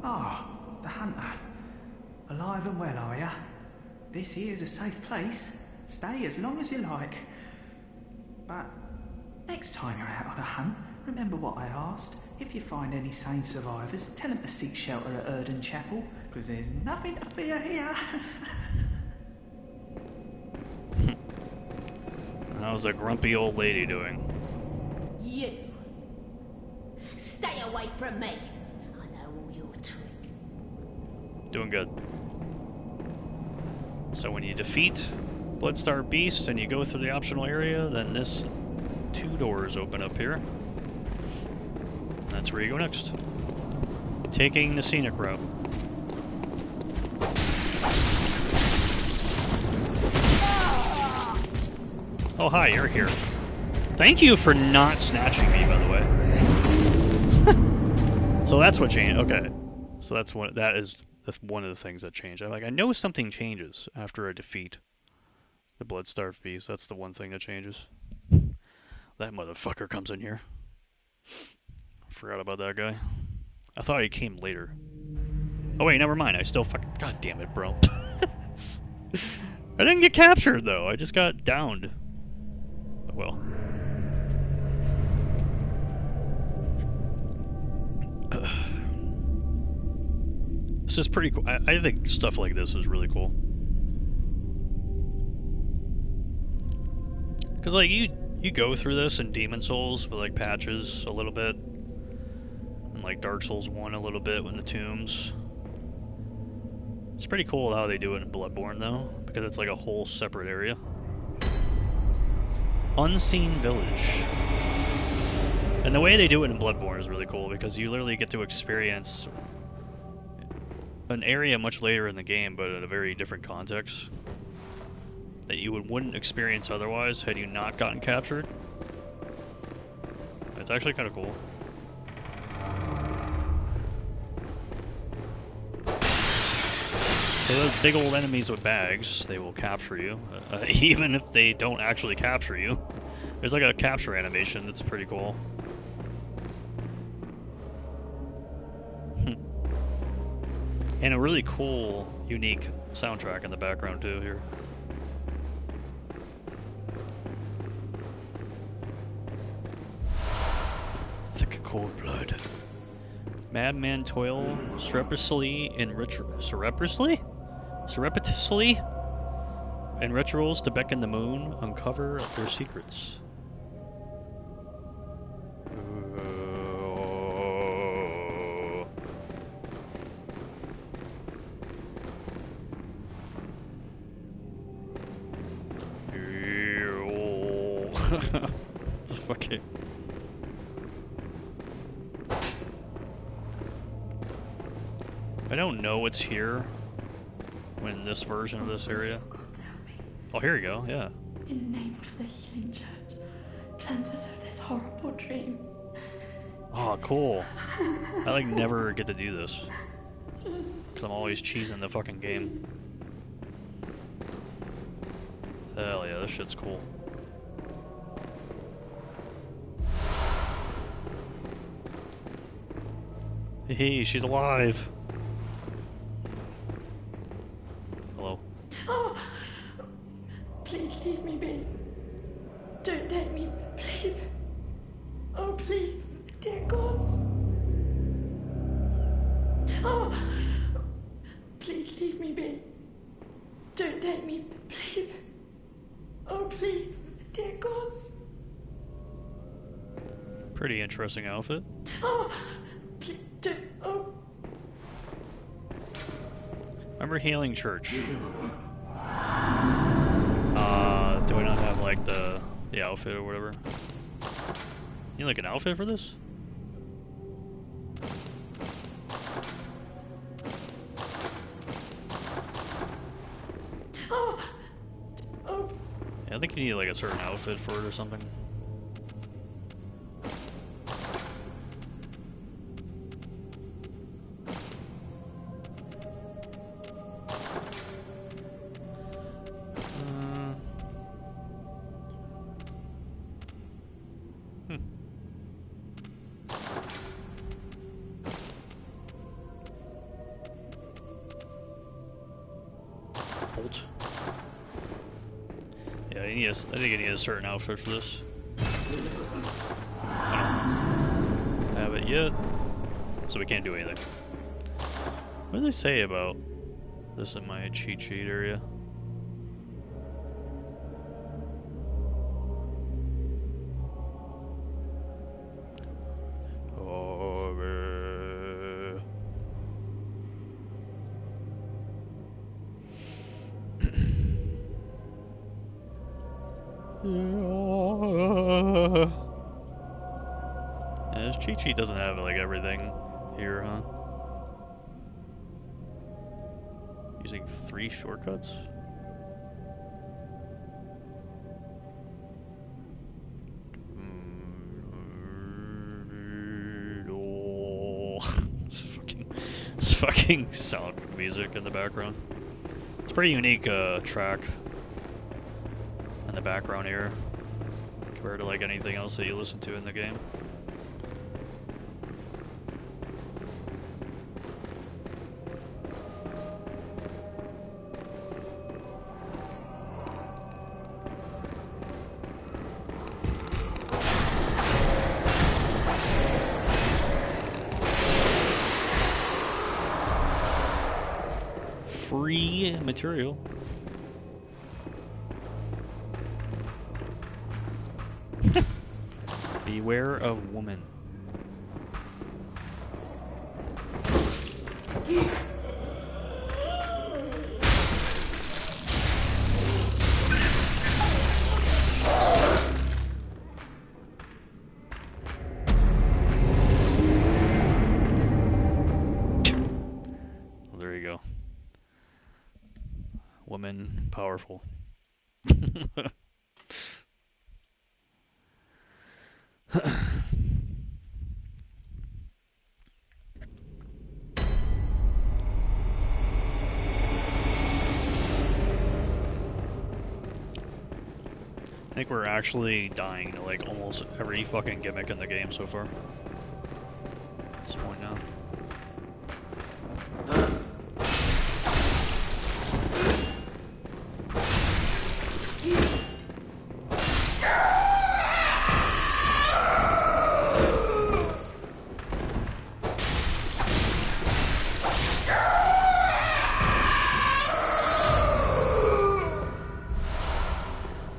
Ah, the hunter. Alive and well, are ya? This here's a safe place. Stay as long as you like. But next time you're out on a hunt, remember what I asked. If you find any sane survivors, tell them to seek shelter at Erden Chapel, because there's nothing to fear here. How's a grumpy old lady doing? You. Stay away from me. I know all your tricks. Doing good. So when you defeat Bloodstar Beast and you go through the optional area, then this 2 doors open up here. That's where you go next. Taking the scenic route. Oh hi, you're here. Thank you for not snatching me, by the way. So that's what changed. Okay. So that's one of the things that changed. I know something changes after I defeat the Bloodstar Beast. That's the one thing that changes. That motherfucker comes in here. Forgot about that guy. I thought he came later. Oh wait, never mind. I still fucking... God damn it, bro. I didn't get captured, though. I just got downed. Oh, well. This is pretty cool. I think stuff like this is really cool. Because, like, you go through this in Demon Souls with, like, patches a little bit. And, like, Dark Souls 1 a little bit with the tombs. It's pretty cool how they do it in Bloodborne, though. Because it's, like, a whole separate area. Unseen Village. And the way they do it in Bloodborne is really cool, because you literally get to experience an area much later in the game, but in a very different context. That you wouldn't experience otherwise had you not gotten captured. It's actually kind of cool. So those big old enemies with bags, they will capture you, even if they don't actually capture you. There's like a capture animation that's pretty cool. And a really cool, unique soundtrack in the background too here. Thick cold blood. Madman toil surreptitiously in rituals to beckon the moon, uncover their secrets. Fucking. I don't know what's here when this version of this area. Oh, here you go, yeah. In the name of the healing church, cleanse us of this horrible dream. Oh, cool. I like never get to do this. Because I'm always cheesing the fucking game. Hell yeah, this shit's cool. Hey, she's alive. Hello. Oh, please leave me be. Don't take me, please. Oh, please, dear gods. Oh, please leave me be. Don't take me, please. Oh, please, dear gods. Pretty interesting outfit. Oh, please don't. Oh. Remember Healing Church? Do I not have like the outfit or whatever? You need like an outfit for this? Oh. Oh. Yeah, I think you need like a certain outfit for it or something. Yeah, I think I need a certain outfit for this. I don't have it yet, so we can't do anything. What do they say about this in my cheat sheet area? Yeah, this cheat sheet doesn't have like everything here, huh? Using 3 shortcuts? This fucking sound music in the background. It's a pretty unique track in the background here compared to like anything else that you listen to in the game. Free material. Beware of woman. Well, there you go. Woman powerful. I think we're actually dying to like almost every fucking gimmick in the game so far. At this point now.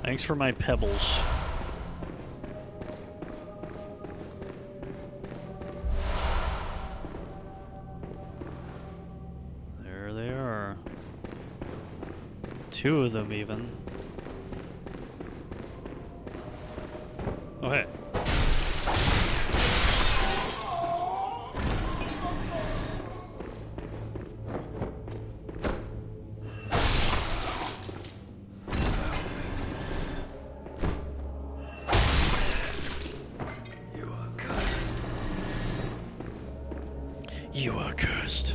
Thanks for my pebbles. There they are. 2 of them even. Oh hey. You are cursed.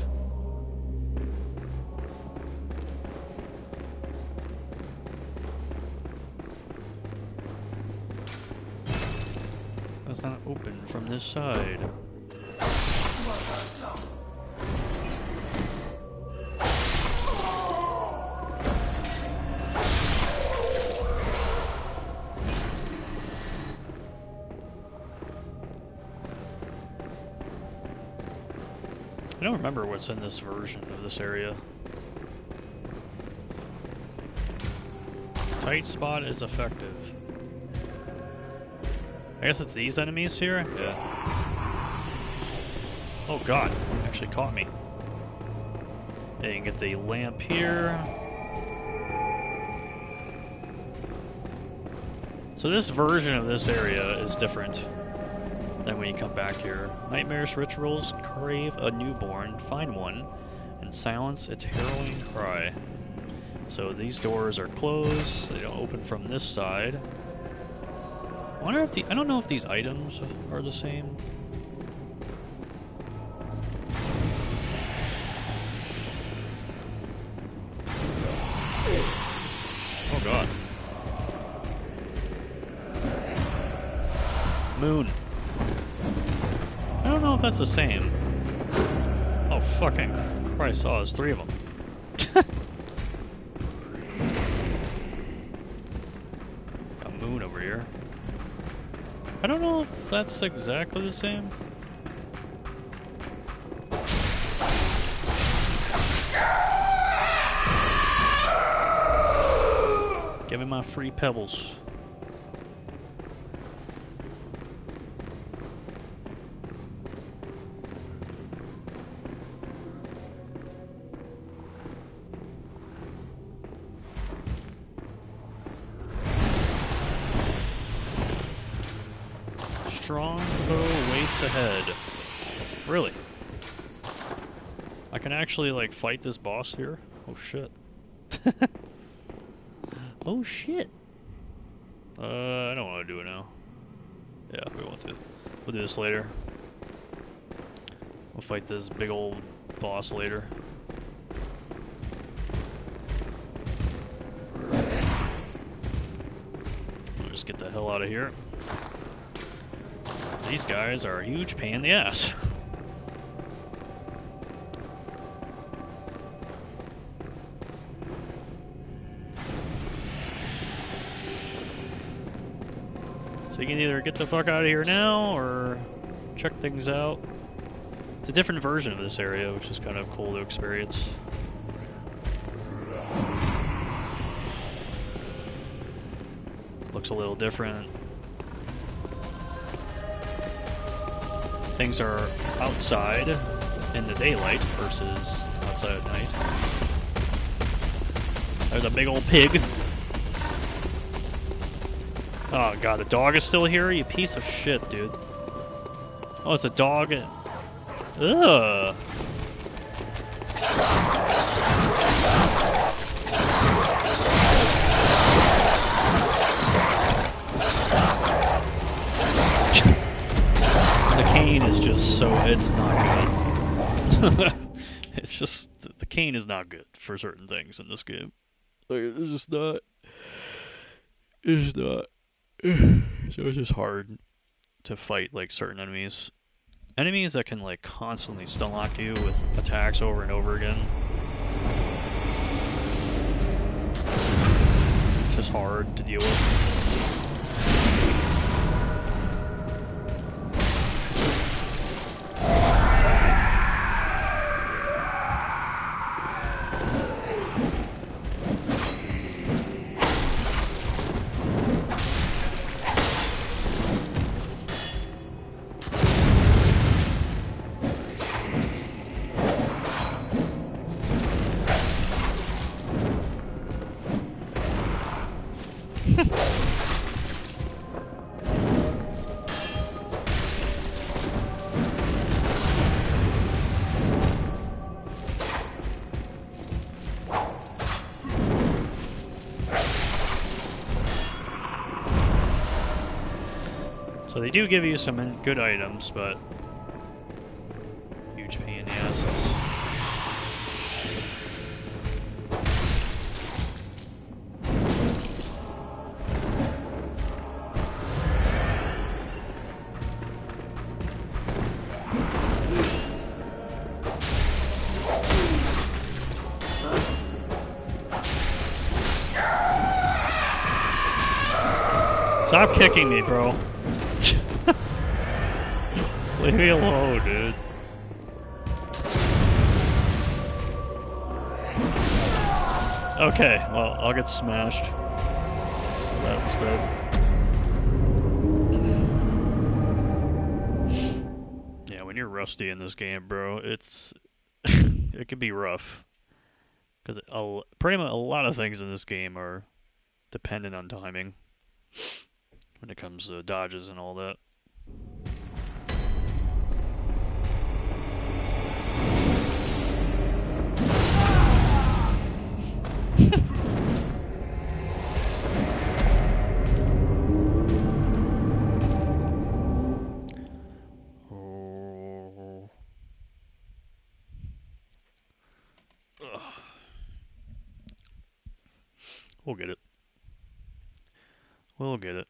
That's not open from this side. I don't remember what's in this version of this area. Tight spot is effective. I guess it's these enemies here? Yeah. Oh god, actually caught me. Yeah, you can get the lamp here. So this version of this area is different than when you come back here. Nightmares rituals crave a newborn, find one, and silence its harrowing cry. So these doors are closed, they don't open from this side. I wonder if I don't know if these items are the same. Oh god. Moon. I don't know if that's the same. Oh fucking Christ, oh, there's 3 of them. here. I don't know if that's exactly the same. Give me my free pebbles. Strongbow waits ahead. Really? I can actually like fight this boss here? Oh shit. Oh shit. I don't want to do it now. Yeah, we want to. We'll do this later. We'll fight this big old boss later. We'll just get the hell out of here. These guys are a huge pain in the ass. So you can either get the fuck out of here now, or check things out. It's a different version of this area, which is kind of cool to experience. Looks a little different. Things are outside in the daylight versus outside at night. There's a big old pig. Oh god, the dog is still here? You piece of shit, dude. Oh, it's a dog. Ugh. The cane is just so, it's not good. It's just, the cane is not good for certain things in this game. Like, it's just not. It's not. So it's just hard to fight like certain enemies. Enemies that can like constantly stun lock you with attacks over and over again. It's just hard to deal with. So they do give you some good items, but huge pain in the asses. Stop kicking me, bro. Leave me alone, dude. Okay, well, I'll get smashed. That instead. Yeah, when you're rusty in this game, bro, it's it can be rough. Because pretty much a lot of things in this game are dependent on timing when it comes to dodges and all that. We'll get it. We'll get it.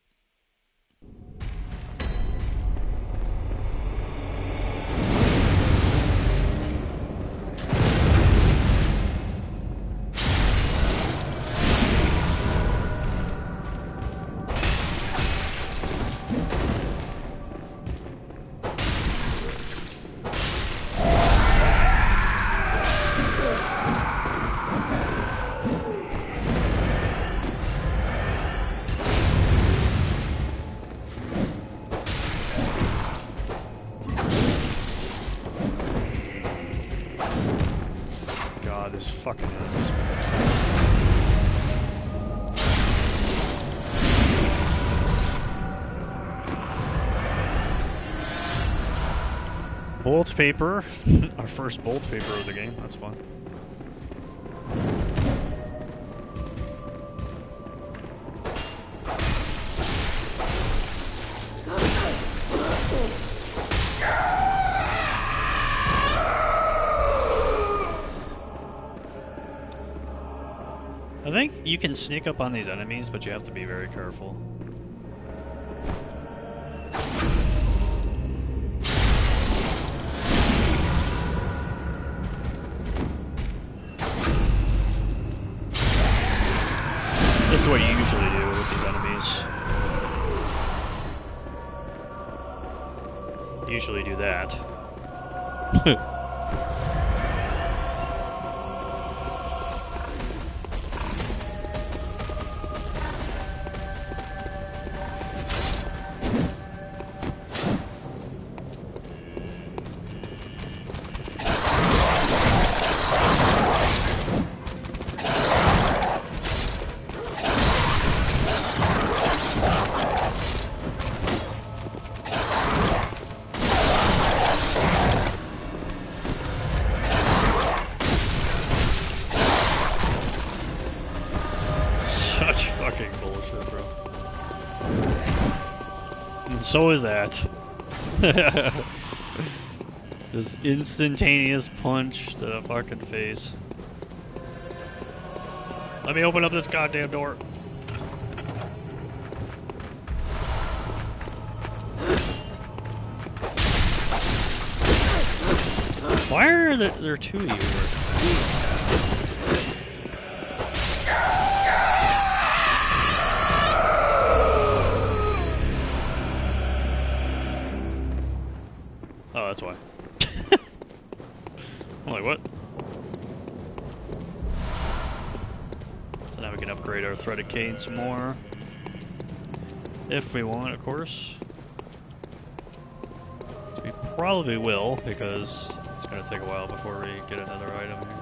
fucking enemies. Bolt paper. Our first bolt paper of the game. That's fun. I think you can sneak up on these enemies, but you have to be very careful. This is what you usually do with these enemies. You usually do that. So is that. Just instantaneous punch to the fucking face. Let me open up this goddamn door. Why are there two of you? Oh, that's why. I'm like, what? So now we can upgrade our threaded cane some more. If we want, of course. So we probably will, because it's going to take a while before we get another item here.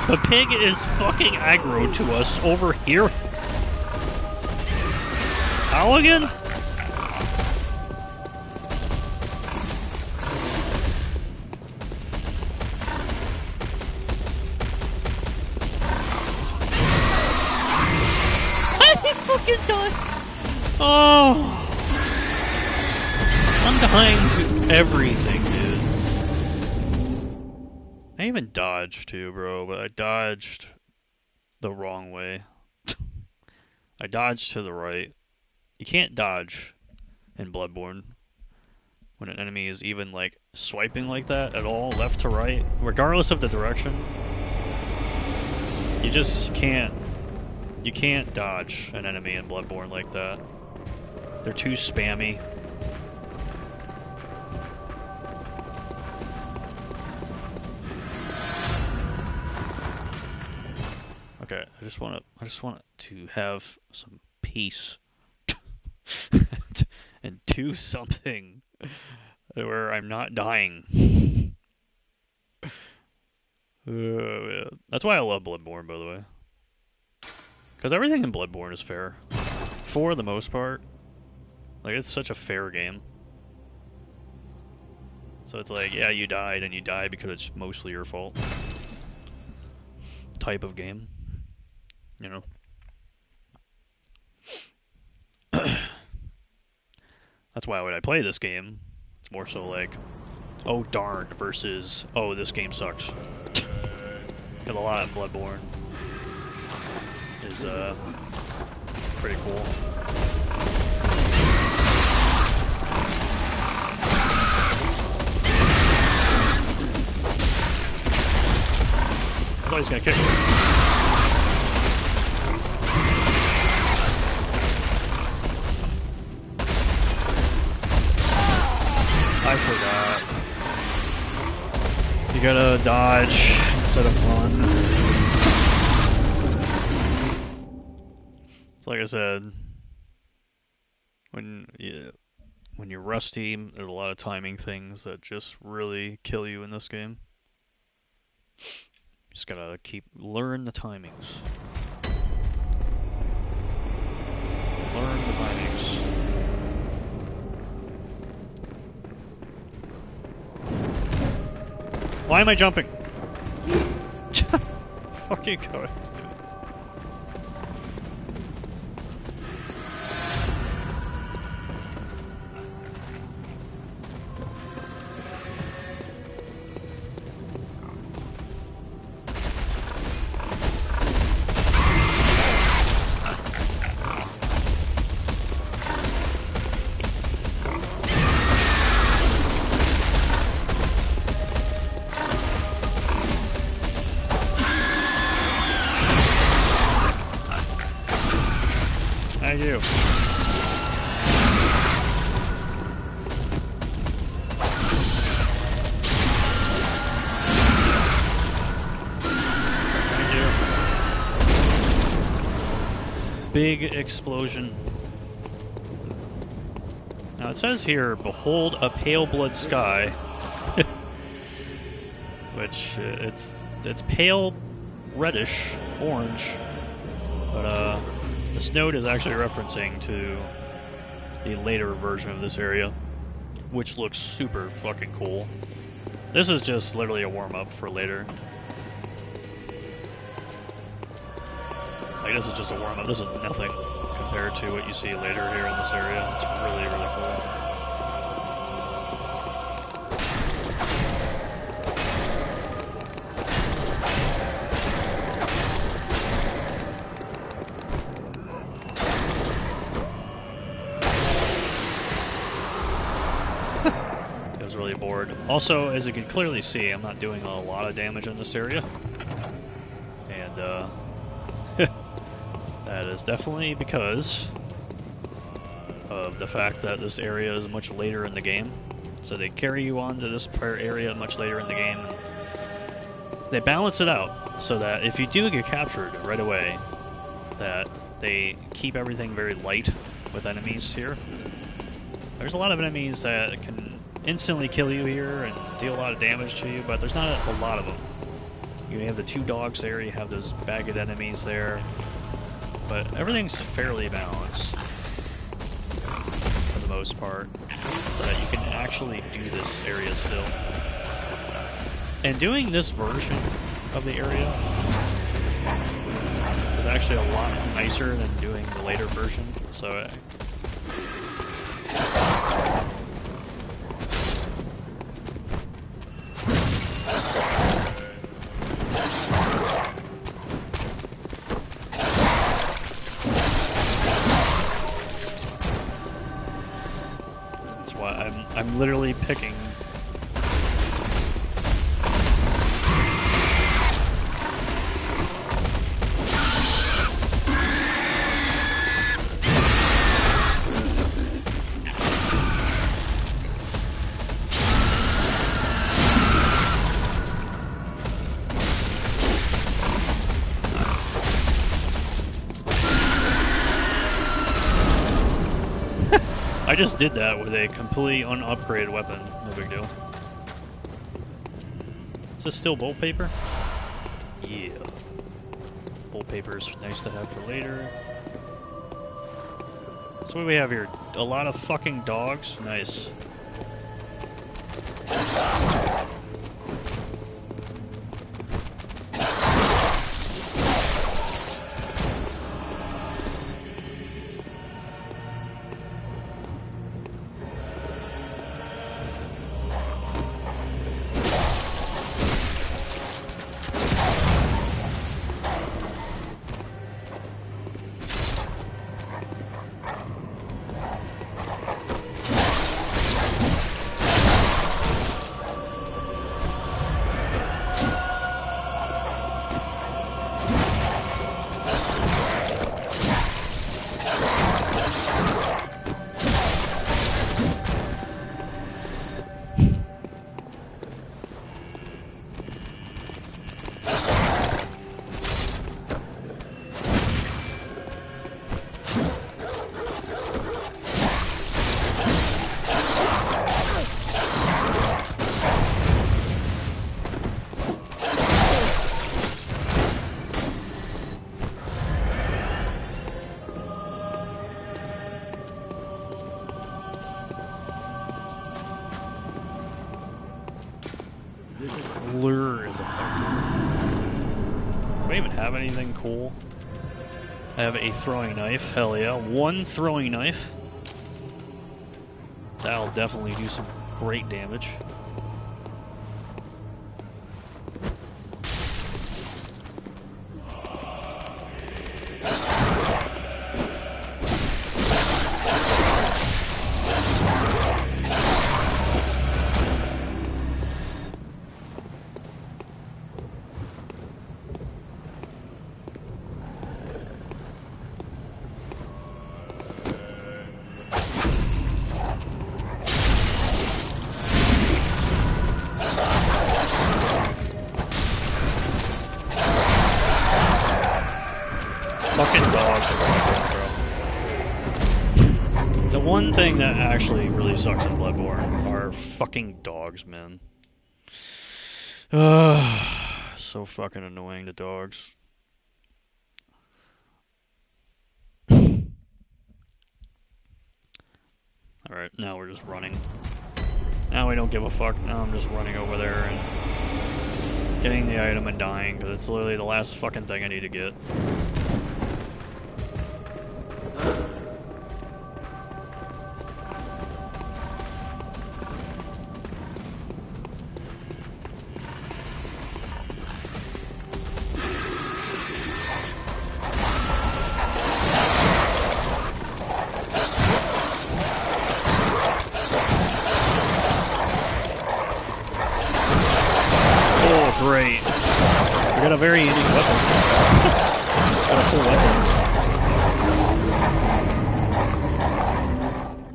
The pig is fucking aggro to us over here. How again? I fucking died. Oh. I'm dying to everything, dude. I even dodged too, bro, but I dodged the wrong way. I dodged to the right. You can't dodge in Bloodborne when an enemy is even like swiping like that at all, left to right, regardless of the direction. You just can't. You can't dodge an enemy in Bloodborne like that. They're too spammy. Okay, I just want to have some peace and do something where I'm not dying. Yeah. That's why I love Bloodborne, by the way, because everything in Bloodborne is fair, for the most part. Like, it's such a fair game. So it's like, yeah, you died, and you died because it's mostly your fault. Type of game. You know? That's why when I play this game, it's more so like, oh darn, versus, oh, this game sucks. Because a lot of Bloodborne is pretty cool. I thought he was gonna kick me. gotta dodge instead of run. It's like I said, when you're rusty, there's a lot of timing things that just really kill you in this game. Just gotta learn the timings. Learn the timings. Why am I jumping? Fucking cards, dude. Thank you. Thank you. Big explosion. Now it says here, behold a pale blood sky. Which, it's pale reddish, orange. But, this note is actually referencing to the later version of this area, which looks super fucking cool. This is just literally a warm-up for later. Like, this is just a warm-up. This is nothing compared to what you see later here in this area. It's really, really cool. Bored. Also, as you can clearly see, I'm not doing a lot of damage in this area. And, that is definitely because of the fact that this area is much later in the game. So they carry you on to this area much later in the game. They balance it out so that if you do get captured right away, that they keep everything very light with enemies here. There's a lot of enemies that can instantly kill you here and deal a lot of damage to you, but there's not a lot of them. You have the two dogs there, you have those bagged enemies there, but everything's fairly balanced for the most part, so that you can actually do this area still. And doing this version of the area is actually a lot nicer than doing the later version, so I'm literally picking. I just did that with a completely unupgraded weapon. No big deal. Is this still bolt paper? Yeah. Bolt paper is nice to have for later. So what do we have here? A lot of fucking dogs? Nice. Lure is effective. Do I even have anything cool? I have a throwing knife. Hell yeah. One throwing knife. That'll definitely do some great damage. Fucking dogs are Bloodborne, bro. The one thing that actually really sucks in Bloodborne are fucking dogs, man. So fucking annoying, the dogs. Alright, now we're just running. Now we don't give a fuck. Now I'm just running over there and getting the item and dying, because it's literally the last fucking thing I need to get. Great. We got a very unique weapon. Got a full weapon.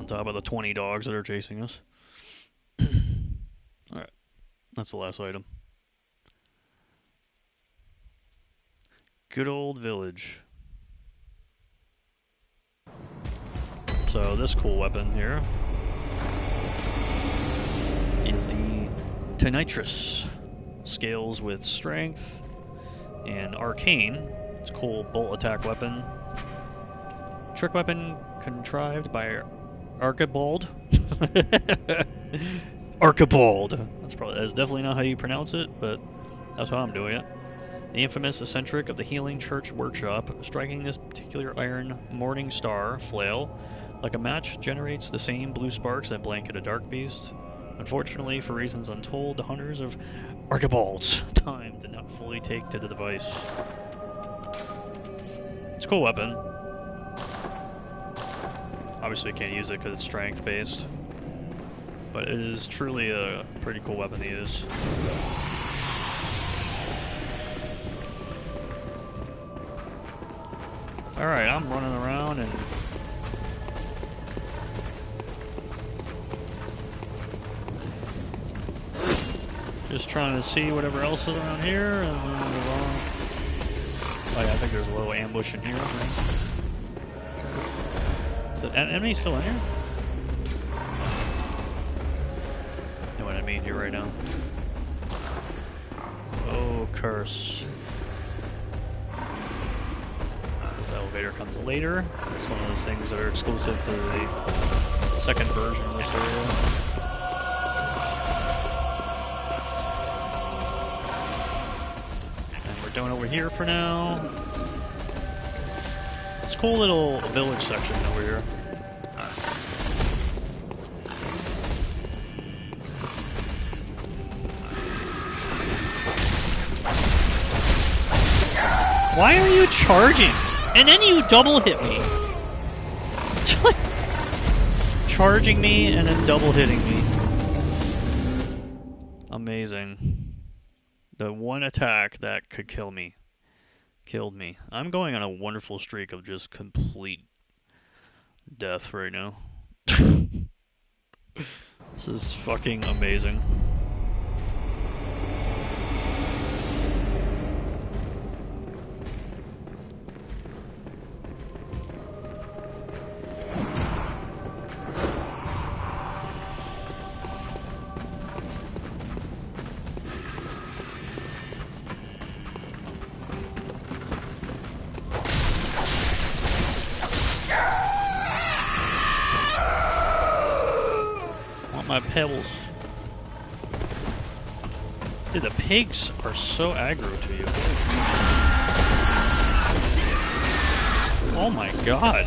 On top of the 20 dogs that are chasing us. Alright. That's the last item. Good old village. So this cool weapon here is the Tonitrus. Scales with strength and arcane. It's a cool bolt attack weapon. Trick weapon contrived by Archibald. Archibald. That's definitely not how you pronounce it, but that's how I'm doing it. The infamous eccentric of the Healing Church Workshop, striking this particular iron Morning Star flail like a match generates the same blue sparks that blanket a dark beast. Unfortunately, for reasons untold, the hunters of Archibald's time did not fully take to the device. It's a cool weapon. Obviously, can't use it because it's strength based, but it is truly a pretty cool weapon to use. Alright, I'm running around and just trying to see whatever else is around here, and then move on. Oh yeah, I think there's a little ambush in here. Right? Is the enemy still in here? You know what I mean here right now. Oh, curse. This elevator comes later. It's one of those things that are exclusive to the second version of this area. Going over here for now. It's a cool little village section over here. Why are you charging? And then you double hit me. Charging me and then double hitting me. Amazing. The one attack that could kill me killed me. I'm going on a wonderful streak of just complete death right now. This is fucking amazing. My pebbles. Dude, the pigs are so aggro to you. Oh my god.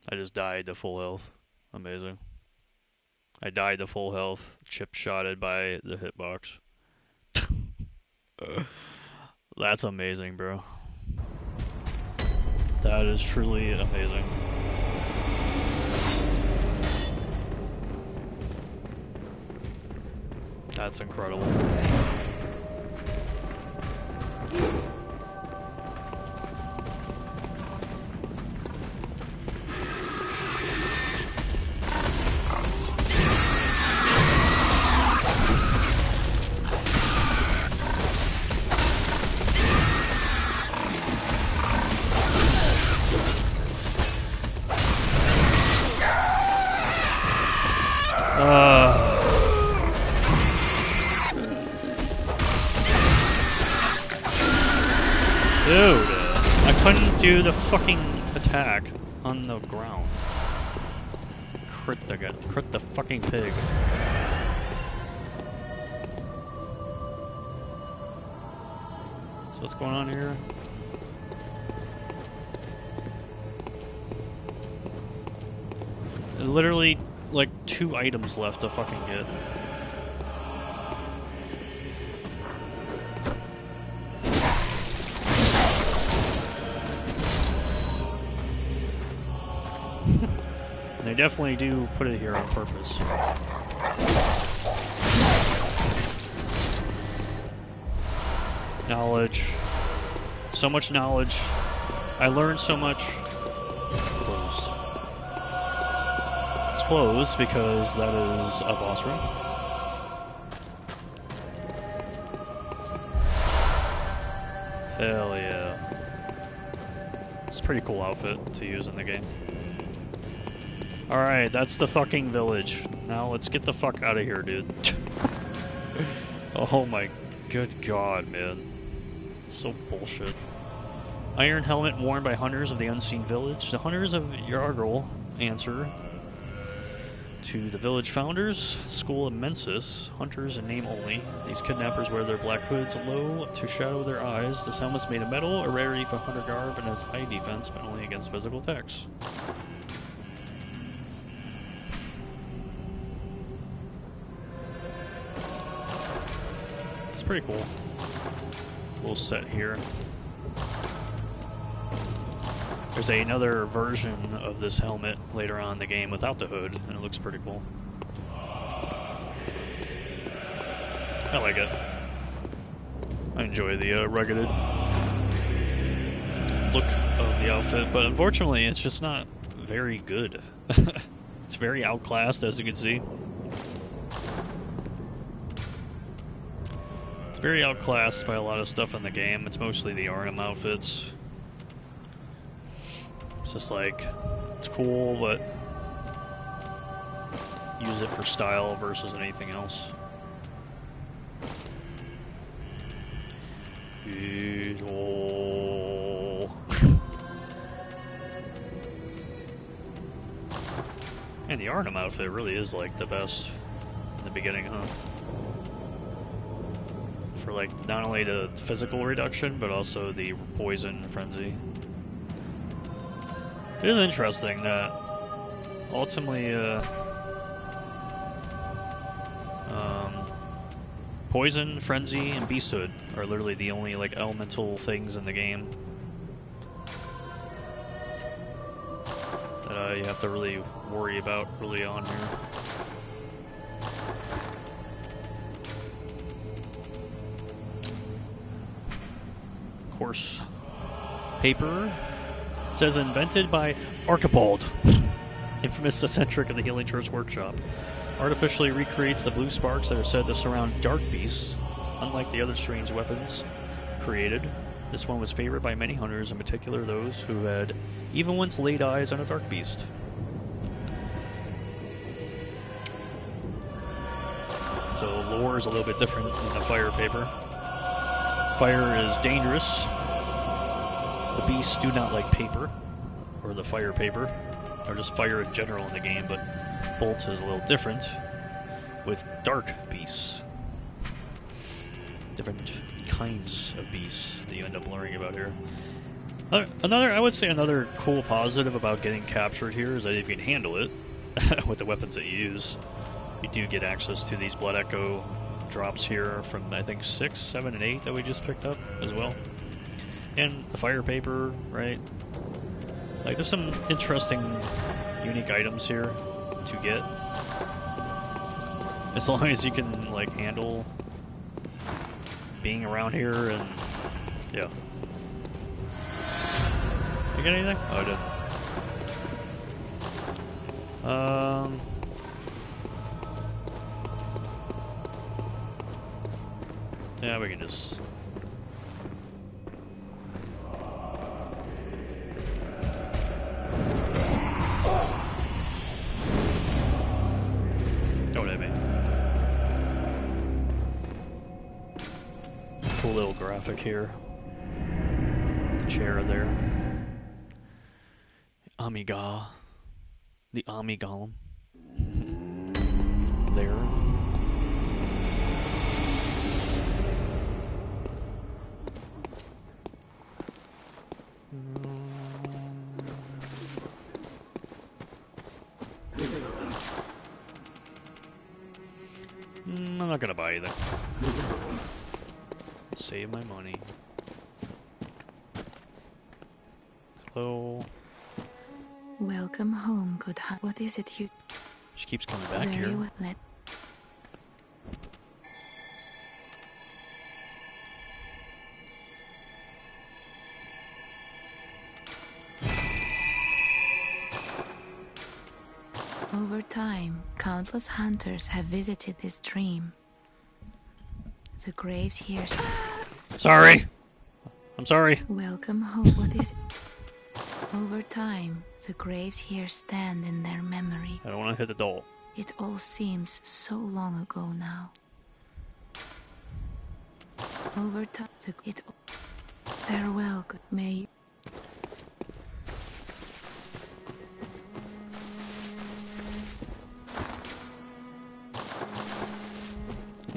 I just died to full health. Amazing. I died to full health, chip-shotted by the hitbox. That's amazing, bro. That is truly amazing. That's incredible. Dude, I couldn't do the fucking attack on the ground. Crit the fucking pig. So what's going on here? Literally, like, 2 items left to fucking get. They definitely do put it here on purpose. Knowledge. So much knowledge. I learned so much. Closed. It's closed because that is a boss room. Hell yeah. It's a pretty cool outfit to use in the game. Alright, that's the fucking village. Now let's get the fuck out of here, dude. Oh my good god, man. So bullshit. Iron helmet worn by hunters of the unseen village. The hunters of Yargle answer to the village founders, School of Mensis, hunters in name only. These kidnappers wear their black hoods low to shadow their eyes. This helmet's made of metal, a rarity for hunter garb, and has high defense, but only against physical attacks. Pretty cool. Little set here. There's another version of this helmet later on in the game without the hood, and it looks pretty cool. I like it. I enjoy the ruggeded look of the outfit, but unfortunately it's just not very good. It's very outclassed, as you can see. It's very outclassed by a lot of stuff in the game. It's mostly the Arnhem outfits. It's just like, it's cool, but use it for style versus anything else. And the Arnhem outfit really is like the best in the beginning, huh? For like not only the physical reduction, but also the poison frenzy. It is interesting that ultimately poison, frenzy, and beasthood are literally the only like elemental things in the game that you have to really worry about early on here. Course paper says invented by Archibald, infamous eccentric of the Healing Church Workshop. Artificially recreates the blue sparks that are said to surround dark beasts. Unlike the other strange weapons created, this one was favored by many hunters, in particular those who had even once laid eyes on a dark beast. So the lore is a little bit different than the fire paper. Fire is dangerous. The beasts do not like paper, or the fire paper, or just fire in general in the game, but Bolt is a little different with dark beasts. Different kinds of beasts that you end up learning about here. I would say another cool positive about getting captured here is that if you can handle it with the weapons that you use, you do get access to these Blood Echo drops here from, I think, 6, 7, and 8 that we just picked up as well. And the fire paper, right? Like, there's some interesting, unique items here to get. As long as you can, like, handle being around here and, yeah. You get anything? Oh, I did. Yeah, we can just... Don't hit me. Cool little graphic here. The chair there. Amiga. The Amigolem. There. I'm not gonna buy either. Save my money. Hello. Welcome home, good heart. What is it you... She keeps coming back Very here. well. Let... Over time, countless hunters have visited this stream. The graves here... Sorry! I'm sorry. Welcome home. What is it? Over time, the graves here stand in their memory. I don't want to hit the doll. It all seems so long ago now. Over time, farewell, good may you...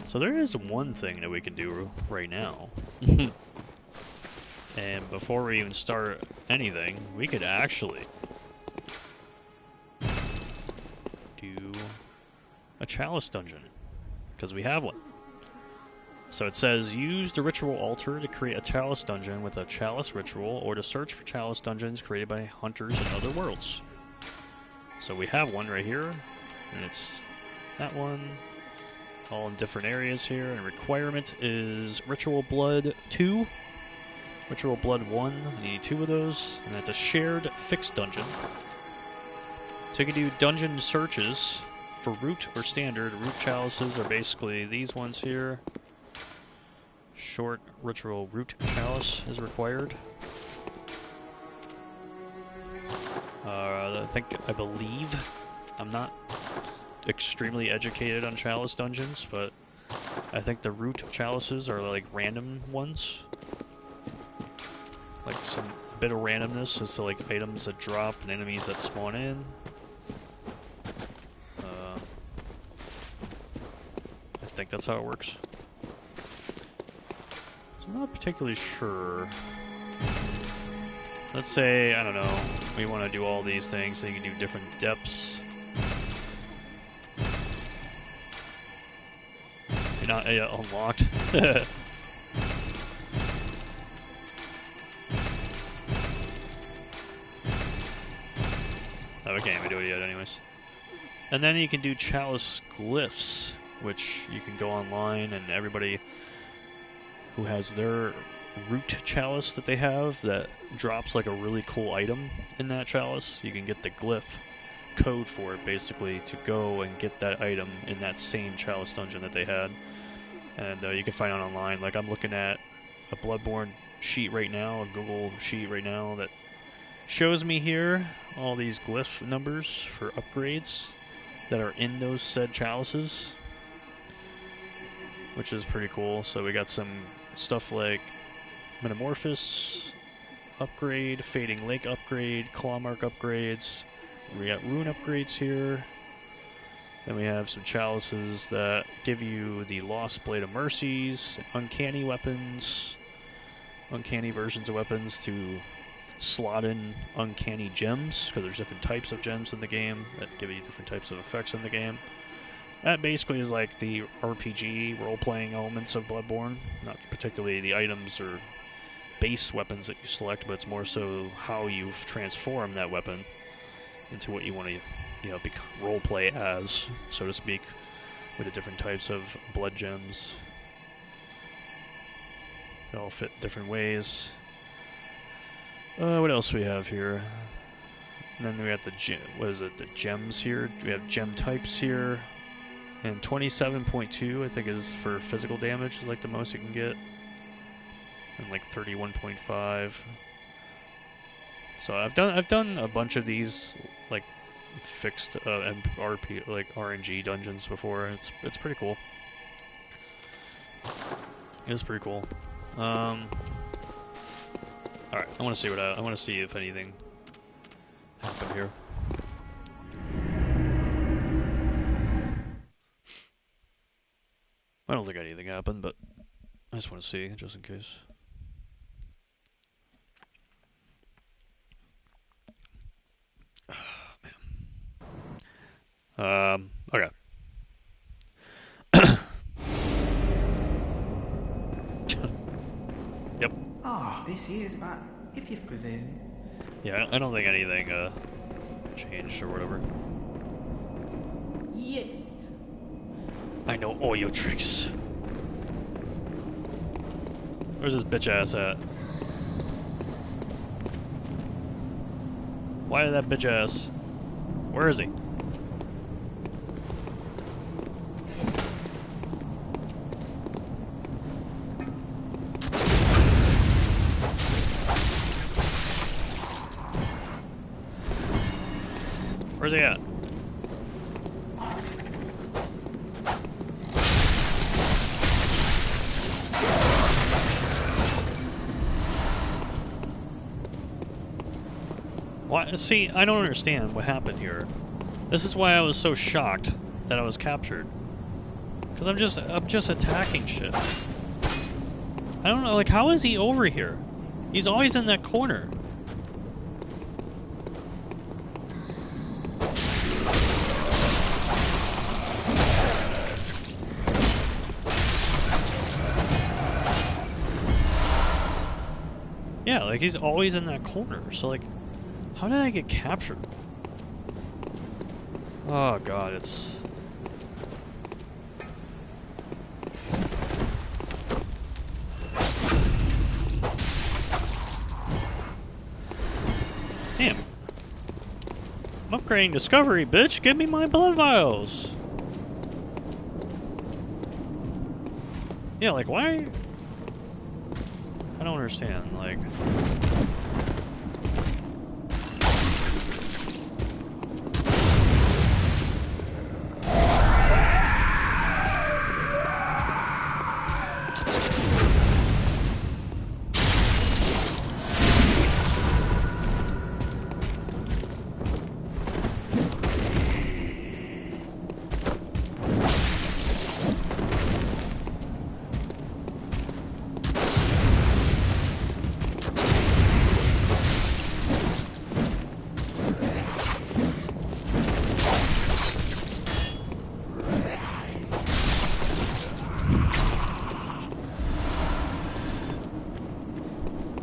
So there is one thing that we can do right now. And before we even start anything, we could actually do a chalice dungeon, because we have one. So it says, use the ritual altar to create a chalice dungeon with a chalice ritual, or to search for chalice dungeons created by hunters in other worlds. So we have one right here, and it's that one, all in different areas here, and requirement is Ritual Blood 2. Ritual Blood 1, I need 2 of those, and it's a shared fixed dungeon. So you can do dungeon searches for root or standard. Root chalices are basically these ones here. Short ritual root chalice is required. I believe, I'm not extremely educated on chalice dungeons, but I think the root chalices are like random ones. Like a bit of randomness as to like items that drop and enemies that spawn in. I think that's how it works. So I'm not particularly sure. Let's say, I don't know, we want to do all these things so you can do different depths. You're not unlocked. Oh, we can't even do it yet anyways. And then you can do chalice glyphs, which you can go online and everybody who has their root chalice that they have that drops like a really cool item in that chalice, you can get the glyph code for it basically to go and get that item in that same chalice dungeon that they had. And you can find it online. Like I'm looking at a Bloodborne sheet right now, a Google sheet right now that shows me here all these glyph numbers for upgrades that are in those said chalices. which is pretty cool. So we got some stuff like Metamorphosis upgrade, Fading Lake upgrade, Clawmark upgrades. We got Rune upgrades here. Then we have some chalices that give you the Lost Blade of Mercies, uncanny weapons, uncanny versions of weapons to slot in uncanny gems, because there's different types of gems in the game that give you different types of effects in the game. That basically is like the RPG role-playing elements of Bloodborne, not particularly the items or base weapons that you select, but it's more so how you've transformed that weapon into what you want to, you know, role-play as, so to speak, with the different types of blood gems. They all fit different ways. What else we have here? And then we have the the gems here. We have gem types here. And 27.2, I think, is for physical damage, is like the most you can get. And like 31.5. So I've done a bunch of these like fixed RP like RNG dungeons before. And it's pretty cool. It is pretty cool. All right, I want to see I want to see if anything happened here. I don't think anything happened, but I just want to see, just in case. Oh, man. Okay. Yep. Ah, this here's about if you've gesehen. Yeah, I don't think anything changed or whatever. Yeah. I know all your tricks. Where's this bitch ass at? Why is that bitch ass? Where is he? Where's he at? Why? See, I don't understand what happened here. This is why I was so shocked that I was captured. Because I'm just attacking shit. I don't know, like, how is he over here? He's always in that corner. Yeah, like, he's always in that corner. So, like, how did I get captured? Oh god, it's... Damn. I'm upgrading Discovery, bitch! Give me my blood vials! Yeah, like, why... I don't understand, like...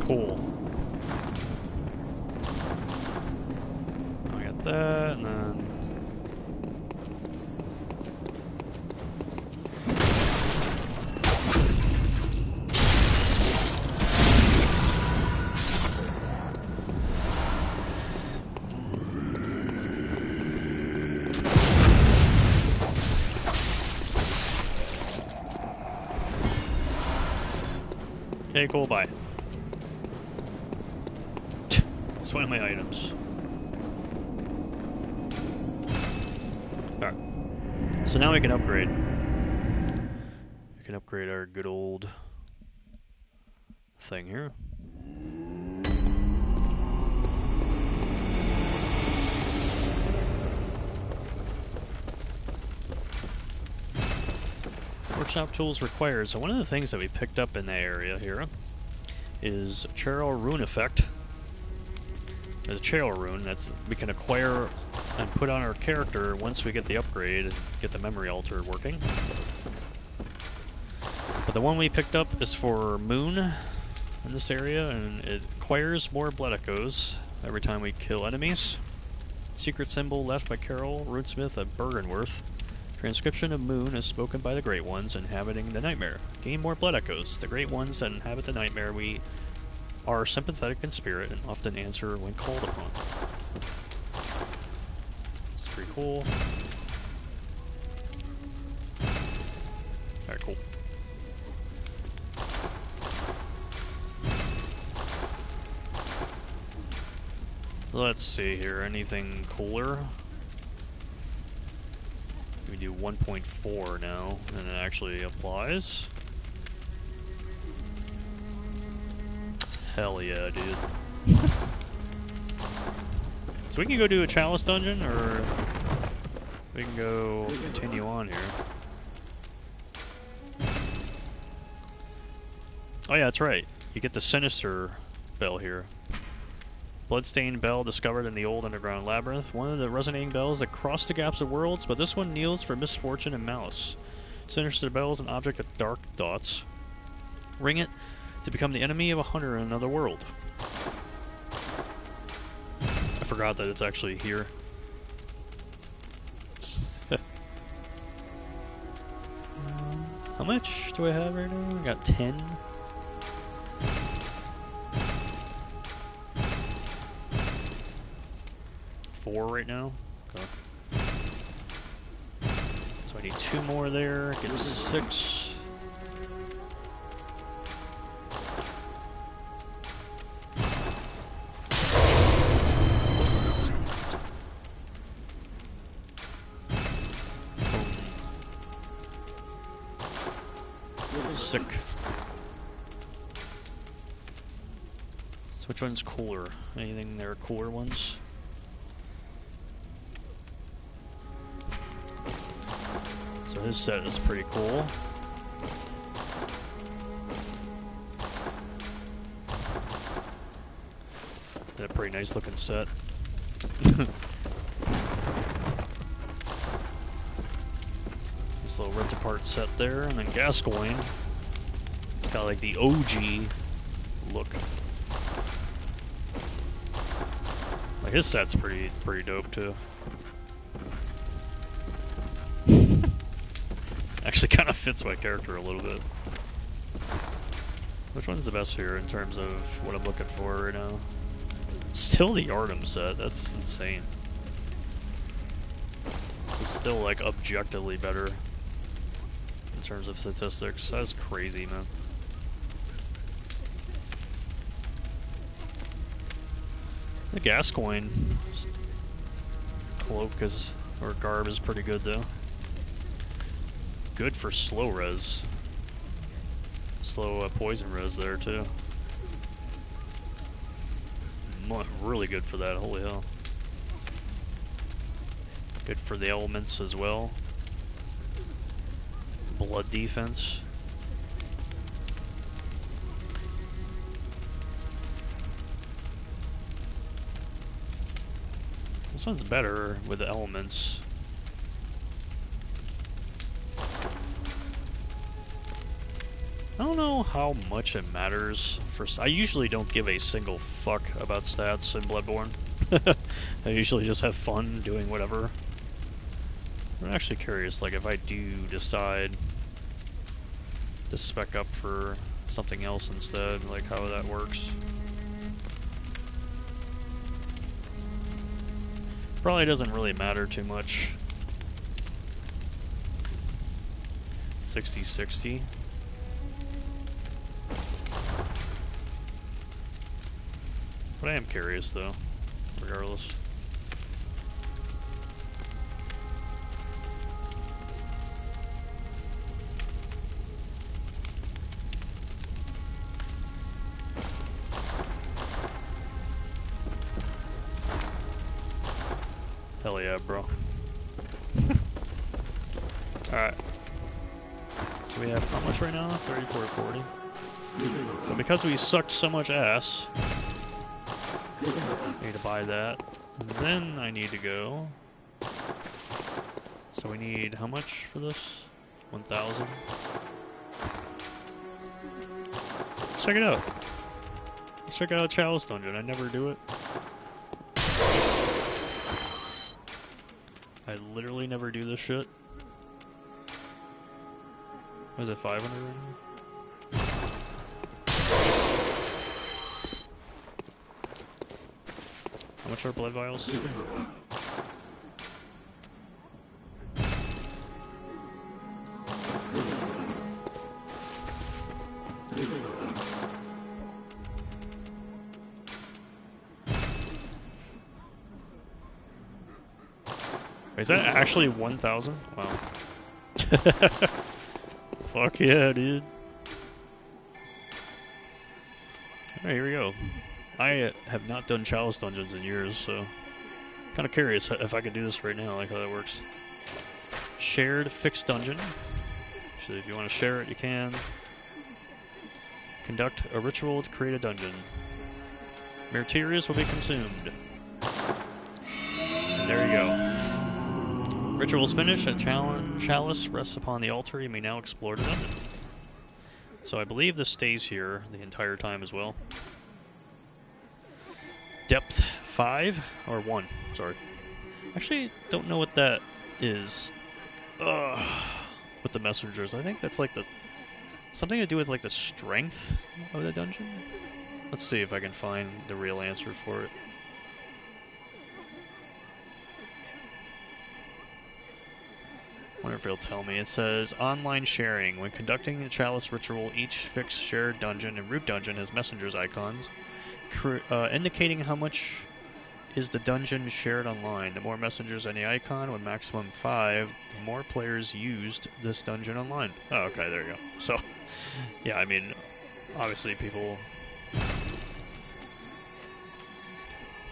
Cool. I got that, and then... Okay, cool, bye. It's one of my items. Alright. So now we can upgrade. can upgrade our good old thing here. Workshop tools required. So one of the things that we picked up in that area here is Channel Rune effect. There's a Channel Rune that's we can acquire and put on our character once we get the upgrade and get the memory altar working. But the one we picked up is for Moon in this area, and it acquires more blood echoes every time we kill enemies. Secret symbol left by Carol, Runesmith of Bergenworth. Transcription of Moon is spoken by the Great Ones inhabiting the Nightmare. Gain more blood echoes. The Great Ones that inhabit the Nightmare we are sympathetic in spirit and often answer when called upon. It's pretty cool. Alright, cool. Let's see here, anything cooler? We do 1.4 now, and it actually applies. Hell yeah, dude. So we can go do a chalice dungeon, or we can go continue on here. Oh yeah, that's right. You get the Sinister bell here. Bloodstained bell discovered in the old underground labyrinth. One of the resonating bells that cross the gaps of worlds, but this one kneels for misfortune and malice. Sinister bell is an object of dark thoughts. Ring it to become the enemy of a hunter in another world. I forgot that it's actually here. How much do I have right now? I got 10. Four right now. Okay. So I need 2 more there. Get 6. Sick. So which one's cooler? Anything there are cooler ones? So his set is pretty cool. A pretty nice looking set. This little ripped apart set there, and then Gascoigne. It's got like the OG look. Like his set's pretty dope too. Actually kind of fits my character a little bit. Which one's the best here in terms of what I'm looking for right now? Still the Artem set, that's insane. This is still like objectively better in terms of statistics. That's crazy, man. The Gascoigne cloak is, or garb is pretty good though. Good for slow res. Slow poison res there too. Really good for that, holy hell. Good for the elements as well. Blood defense. This one's better with the elements. I don't know how much it matters. I usually don't give a single fuck about stats in Bloodborne. I usually just have fun doing whatever. I'm actually curious, like if I do decide to spec up for something else instead, like how that works. Probably doesn't really matter too much. 60-60. But I am curious though, regardless. Hell yeah, bro. Alright. So we have how much right now? 34.40. So because we sucked so much ass, I need to buy that. And then I need to go. So we need how much for this? 1,000. Let's check it out. Let's check out Chalice Dungeon. I never do it. I literally never do this shit. What is it, 500 right now? How much are blood vials? Is that actually 1,000? Wow. Fuck yeah, dude. Alright, here we go. I have not done Chalice Dungeons in years, so kind of curious if I could do this right now, like how that works. Shared fixed dungeon. So if you want to share it, you can. Conduct a ritual to create a dungeon. Materials will be consumed. And there you go. Ritual's finished, a chalice rests upon the altar. You may now explore the dungeon. So I believe this stays here the entire time as well. Depth 5 or 1, sorry. Actually, don't know what that is. With the messengers, I think that's like the something to do with like the strength of the dungeon. Let's see if I can find the real answer for it. Wonder if it'll tell me. It says online sharing. When conducting a chalice ritual, each fixed shared dungeon and root dungeon has messengers icons, indicating how much is the dungeon shared online. The more messengers on the icon, with maximum 5, the more players used this dungeon online. Oh, okay, there you go. So, yeah, I mean, obviously people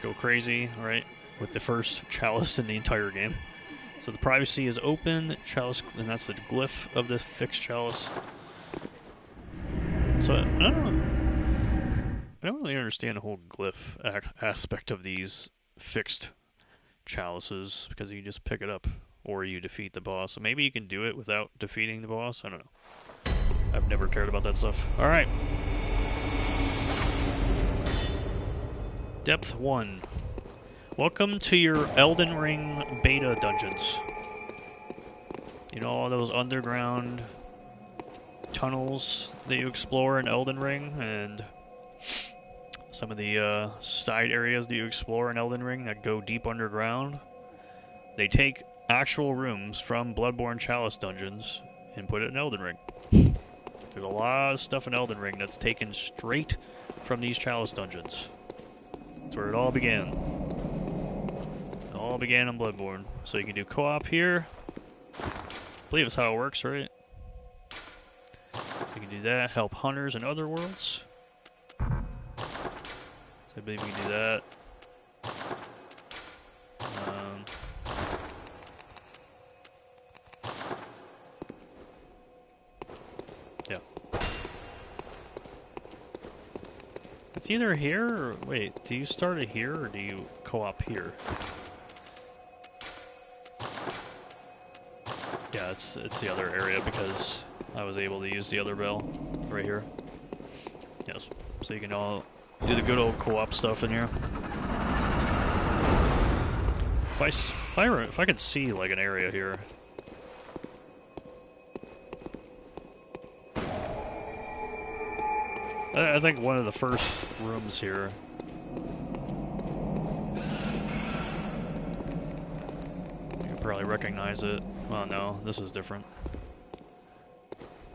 go crazy, right, with the first chalice in the entire game. So the privacy is open, chalice, and that's the glyph of the fixed chalice. So, I don't really understand the whole glyph aspect of these fixed chalices, because you just pick it up or you defeat the boss. So maybe you can do it without defeating the boss. I don't know. I've never cared about that stuff. Alright. Depth 1. Welcome to your Elden Ring beta dungeons. You know, all those underground tunnels that you explore in Elden Ring, and some of the side areas that you explore in Elden Ring that go deep underground. They take actual rooms from Bloodborne Chalice dungeons and put it in Elden Ring. There's a lot of stuff in Elden Ring that's taken straight from these Chalice dungeons. That's where it all began. It all began in Bloodborne. So you can do co-op here. I believe it's how it works, right? So you can do that, help hunters in other worlds. So I believe we can do that. Yeah. It's either here or... Wait, do you start it here or do you co-op here? Yeah, it's the other area because I was able to use the other bell right here. Yes, so you can all do the good old co-op stuff in here. If I could see like an area here. I think one of the first rooms here. You can probably recognize it. Well, no, this is different.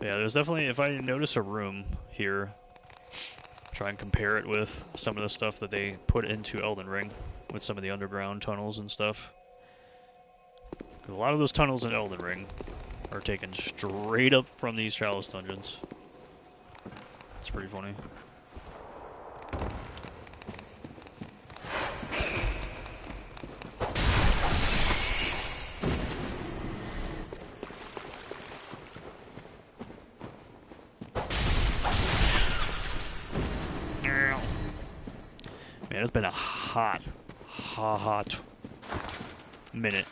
Yeah, there's definitely, if I notice a room here, try and compare it with some of the stuff that they put into Elden Ring, with some of the underground tunnels and stuff. 'Cause a lot of those tunnels in Elden Ring are taken straight up from these Chalice dungeons. It's pretty funny. Man, it's been a hot minute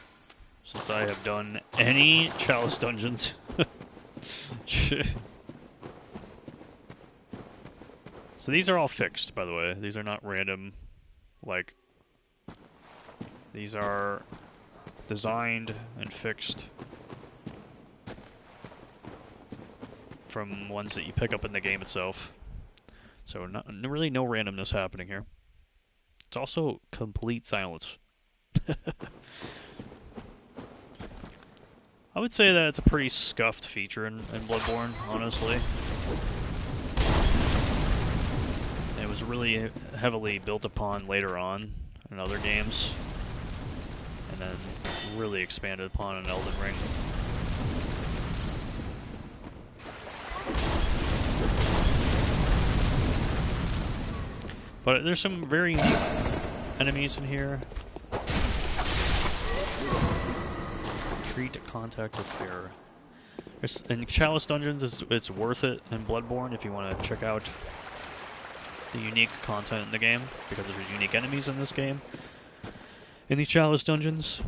since I have done any Chalice dungeons. So these are all fixed, by the way. These are not random, like, these are designed and fixed from ones that you pick up in the game itself. So really no randomness happening here. It's also complete silence. I would say that it's a pretty scuffed feature in Bloodborne, honestly. It was really heavily built upon later on in other games, and then really expanded upon in Elden Ring. But there's some very unique enemies in here. Treat contact with fear. In Chalice dungeons, it's worth it in Bloodborne if you want to check out the unique content in the game, because there's unique enemies in this game. In these Chalice dungeons,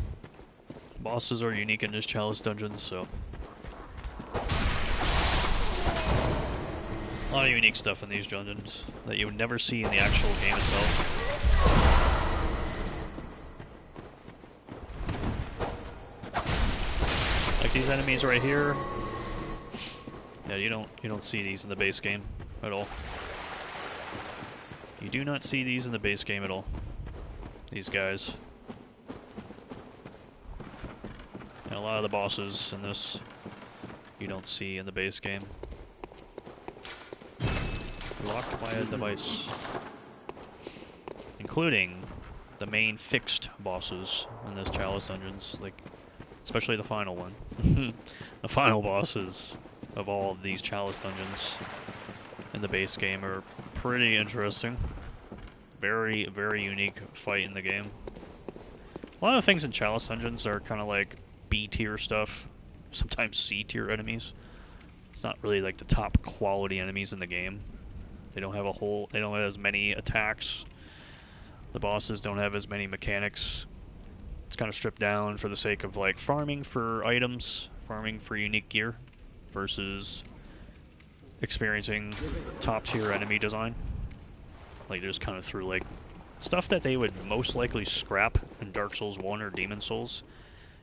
bosses are unique in this Chalice dungeons, so a lot of unique stuff in these dungeons that you would never see in the actual game itself. Like these enemies right here. Yeah, you don't see these in the base game at all. You do not see these in the base game at all. These guys. And a lot of the bosses in this you don't see in the base game. Locked by a device. Including the main fixed bosses in this Chalice dungeons, like especially the final one. The final bosses of all of these Chalice dungeons in the base game are pretty interesting. Very, very unique fight in the game. A lot of things in Chalice dungeons are kind of like B tier stuff, sometimes C tier enemies. It's not really like the top quality enemies in the game. They don't have they don't have as many attacks. The bosses don't have as many mechanics. It's kind of stripped down for the sake of like farming for items, farming for unique gear, versus experiencing top tier enemy design. Like there's kind of through like stuff that they would most likely scrap in Dark Souls 1 or Demon Souls,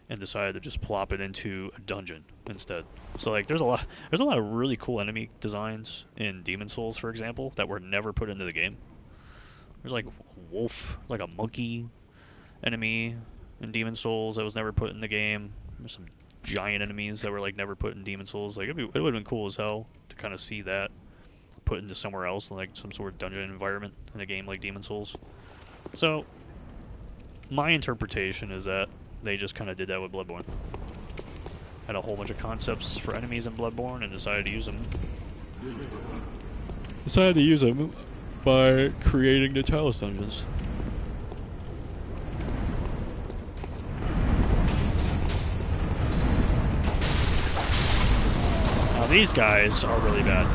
and decided to just plop it into a dungeon instead. So like there's a lot of really cool enemy designs in Demon Souls, for example, that were never put into the game. There's like a wolf, like a monkey enemy in Demon Souls that was never put in the game. There's some giant enemies that were like never put in Demon Souls. Like it would have been cool as hell to kind of see that put into somewhere else, like some sort of dungeon environment in a game like Demon Souls. So my interpretation is that they just kind of did that with Bloodborne. Had a whole bunch of concepts for enemies in Bloodborne and decided to use them. Decided to use them by creating the Chalice dungeons. Now these guys are really bad.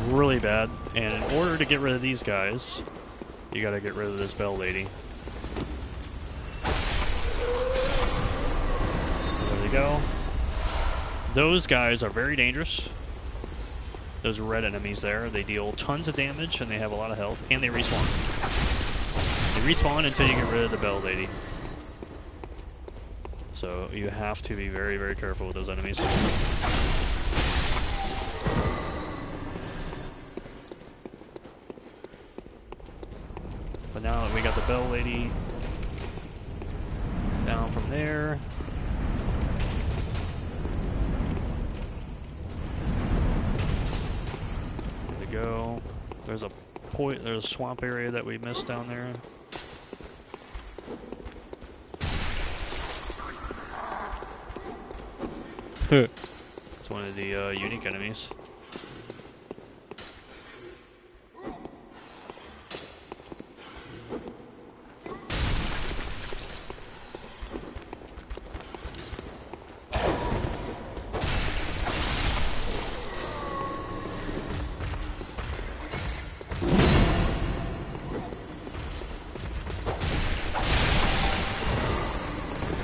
Really bad. And in order to get rid of these guys, you gotta get rid of this bell lady. There we go. Those guys are very dangerous. Those red enemies there, they deal tons of damage and they have a lot of health, and they respawn. They respawn until you get rid of the bell lady. So you have to be very, very careful with those enemies. But now that we got the bell lady down from there, there we go. There's a swamp area that we missed down there. It's one of the unique enemies.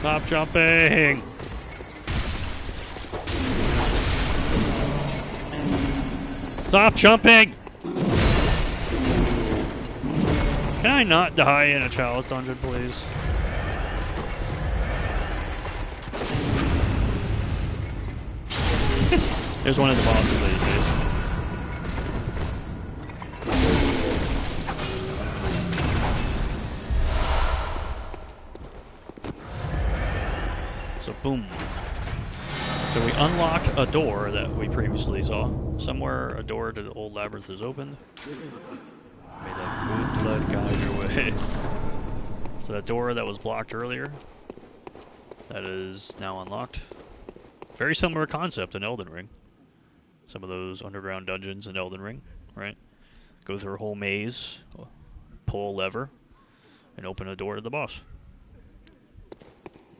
Stop jumping! Stop jumping! Can I not die in a chalice dungeon, please? There's one of the bosses that you face. So boom. So we unlocked a door that we previously saw. Somewhere a door to the old labyrinth is opened. May that good blood guide your way. So that door that was blocked earlier, that is now unlocked. Very similar concept in Elden Ring. Some of those underground dungeons in Elden Ring, right? Go through a whole maze, pull a lever, and open a door to the boss.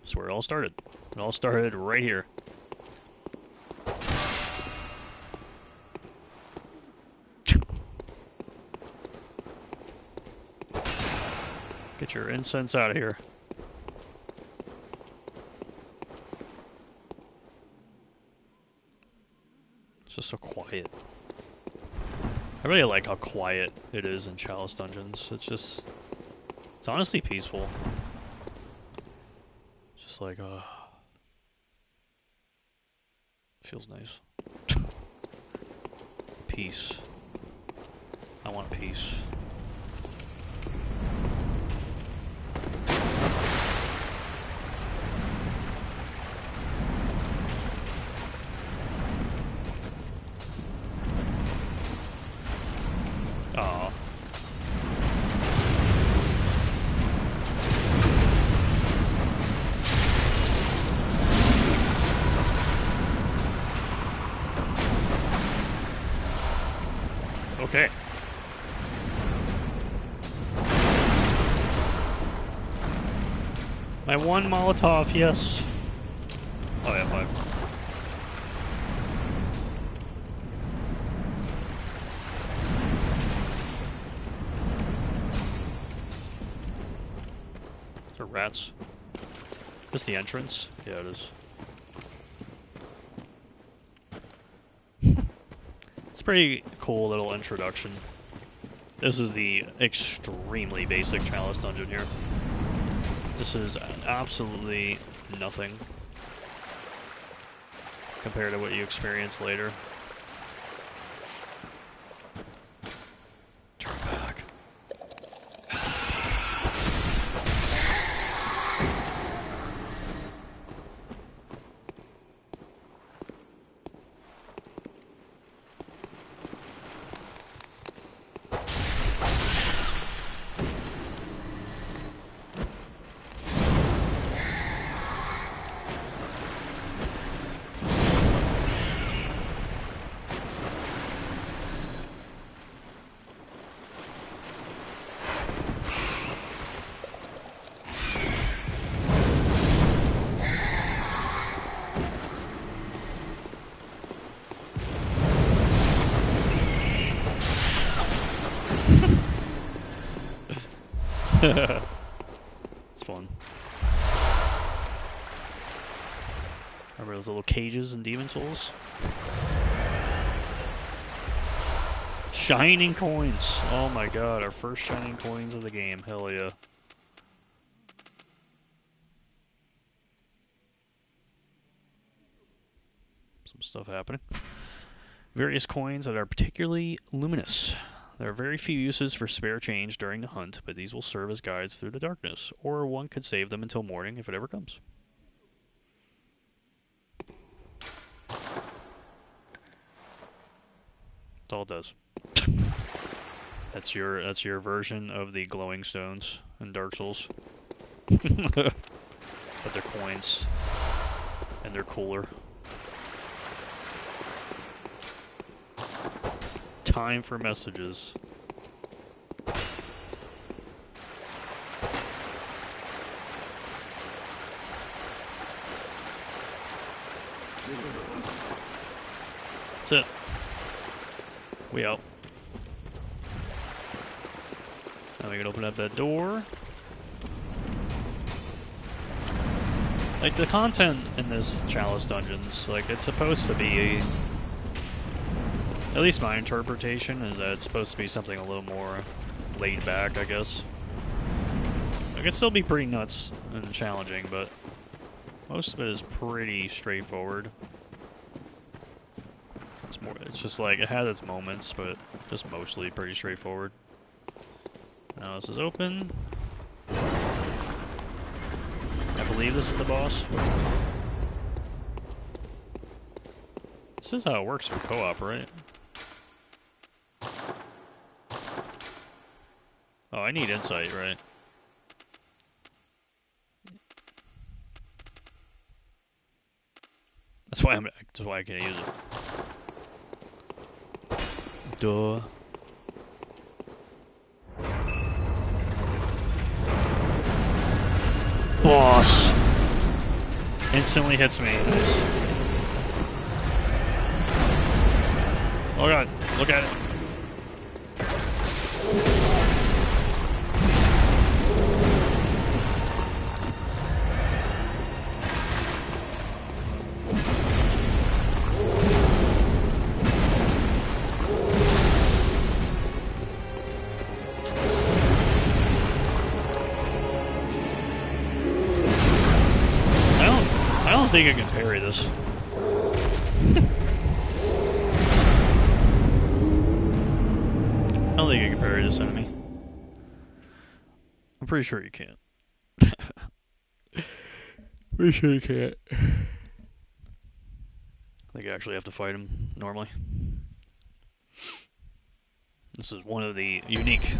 That's where it all started. It all started right here. Get your incense out of here. It's just so quiet. I really like how quiet it is in Chalice Dungeons. It's honestly peaceful. Just like, feels nice. Peace. I want peace. Aw. Okay. My one Molotov, yes. Oh yeah, 5. Is there rats? Is this the entrance? Yeah, it is. It's a pretty cool little introduction. This is the extremely basic Chalice dungeon here. This is absolutely nothing compared to what you experience later. Turn back. It's fun. Remember those little cages in Demon Souls? Shining coins! Oh my god, our first shining coins of the game. Hell yeah. Some stuff happening. Various coins that are particularly luminous. There are very few uses for spare change during the hunt, but these will serve as guides through the darkness, or one could save them until morning if it ever comes. That's all it does. That's your version of the glowing stones in Dark Souls. But they're coins, and they're cooler. Time for messages. That's it. We out. Now we can open up that door. Like, the content in this Chalice Dungeons, like, it's supposed to be, at least my interpretation is that it's supposed to be something a little more laid back, I guess. It can still be pretty nuts and challenging, but most of it is pretty straightforward. It's just like, it has its moments, but just mostly pretty straightforward. Now this is open. I believe this is the boss. This is how it works for co-op, right? Oh, I need insight, right? That's why I can't use it. Duh. Boss! Instantly hits me. Nice. Oh god, look at it. I don't think I can parry this. I don't think you can parry this enemy. I'm pretty sure you can't. Pretty sure you can't. I think you actually have to fight him normally. This is one of the unique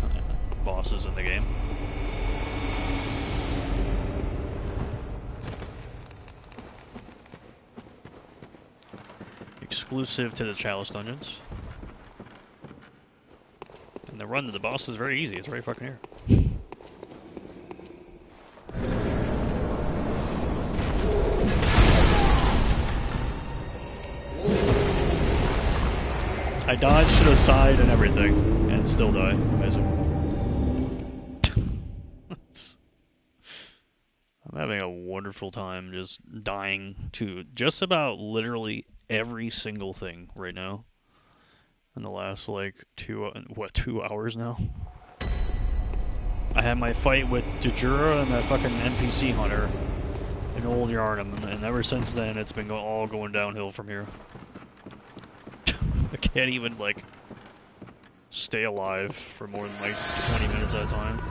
bosses in the game. Exclusive to the Chalice Dungeons. And the run to the boss is very easy, it's right fucking here. I dodged to the side and everything, and still die. Amazing. I'm having a wonderful time just dying to just about literally every single thing right now. In the last, like, 2 hours now? I had my fight with Dejura and that fucking NPC hunter in Old Yarnum, and ever since then it's been all going downhill from here. I can't even, like, stay alive for more than, like, 20 minutes at a time.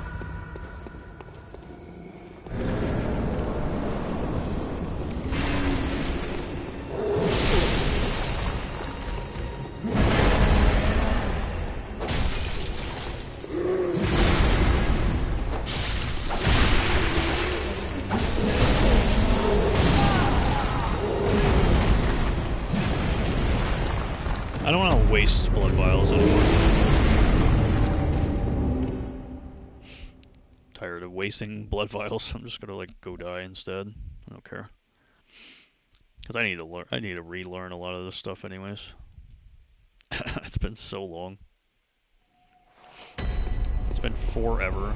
I don't want to waste blood vials anymore. Tired of wasting blood vials. I'm just gonna like go die instead. I don't care. Cause I need to learn. I need to relearn a lot of this stuff, anyways. It's been so long. It's been forever.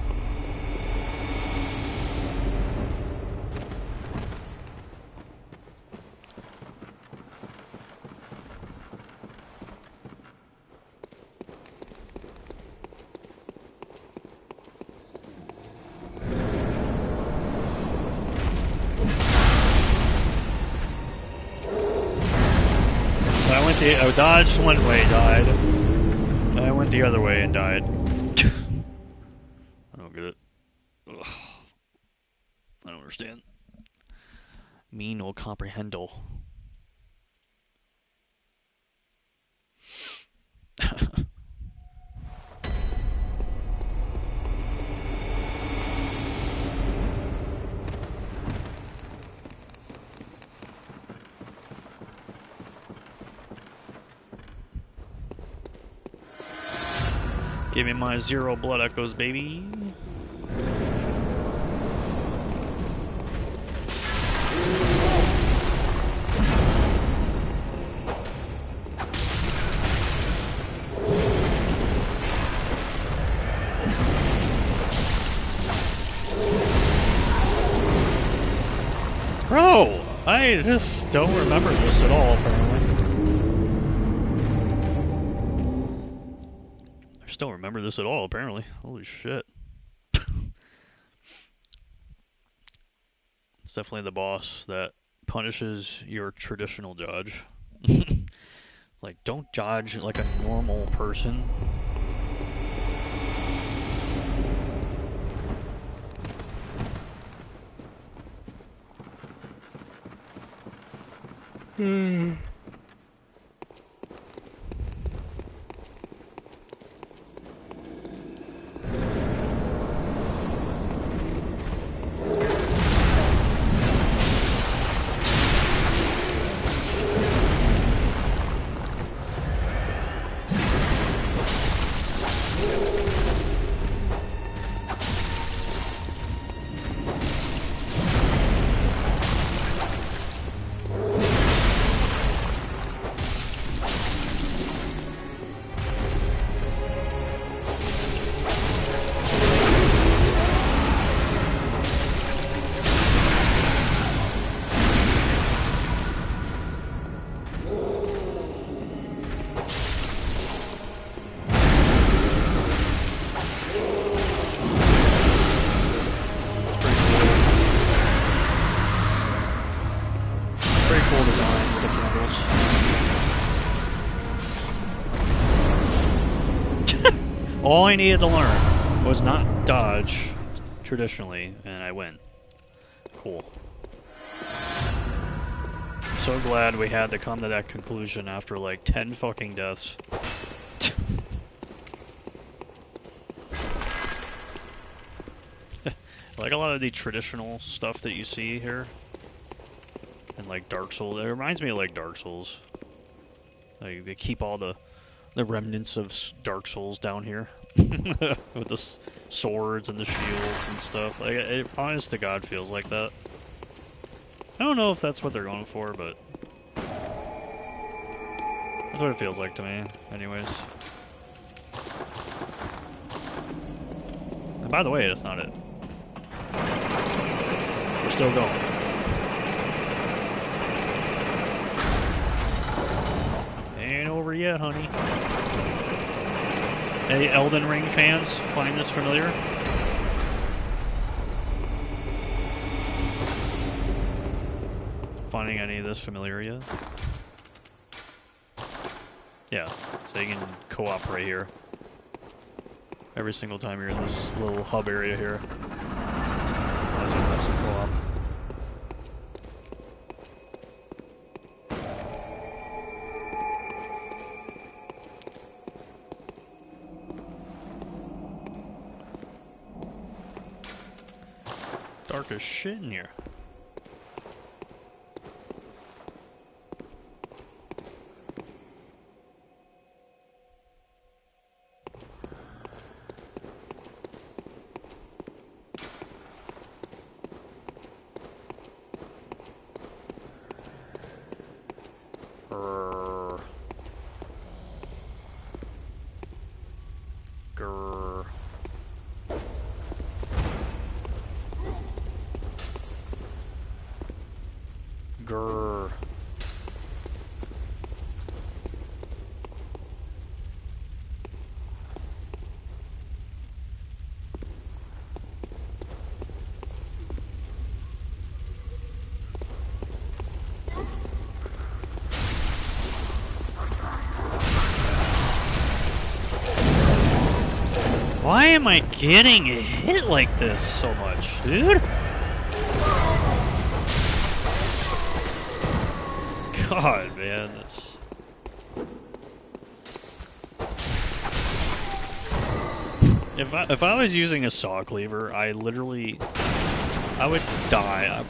I dodged one way, died. And I went the other way and died. I don't get it. Ugh. I don't understand. Me no comprehendo. Give me my 0 blood echoes, baby. Bro! I just don't remember this at all, apparently. I just don't remember this at all, apparently. Holy shit. It's definitely the boss that punishes your traditional dodge. Like, don't dodge like a normal person. All I needed to learn was not dodge traditionally, and I win. Cool. So glad we had to come to that conclusion after like 10 fucking deaths. Like a lot of the traditional stuff that you see here, and like Dark Souls, it reminds me of like Dark Souls. Like they keep all the remnants of Dark Souls down here with the swords and the shields and stuff. Like it, honest to God, feels like that. I don't know if that's what they're going for, but that's what it feels like to me. Anyways. And by the way, that's not it. We're still going. Ain't over yet, honey. Any Elden Ring fans find this familiar? Finding any of this familiar yet? Yeah, so you can co-op right here. Every single time you're in this little hub area here. That's a co-op. Dark as shit in here. Grrr. Why am I getting hit like this so much, dude? God, man, that's... If I was using a saw cleaver, I would die. I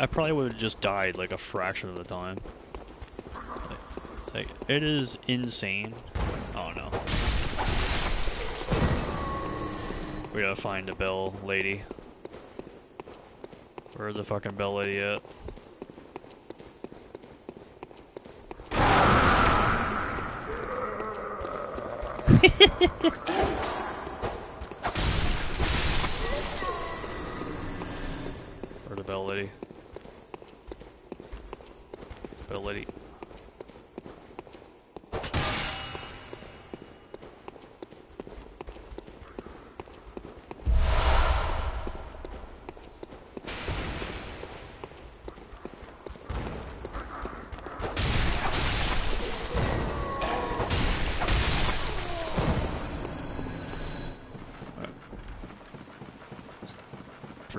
probably would have just died like a fraction of the time. Like it is insane. Oh no. We gotta find a bell lady. Where's the fucking bell lady at? Where's the bell lady?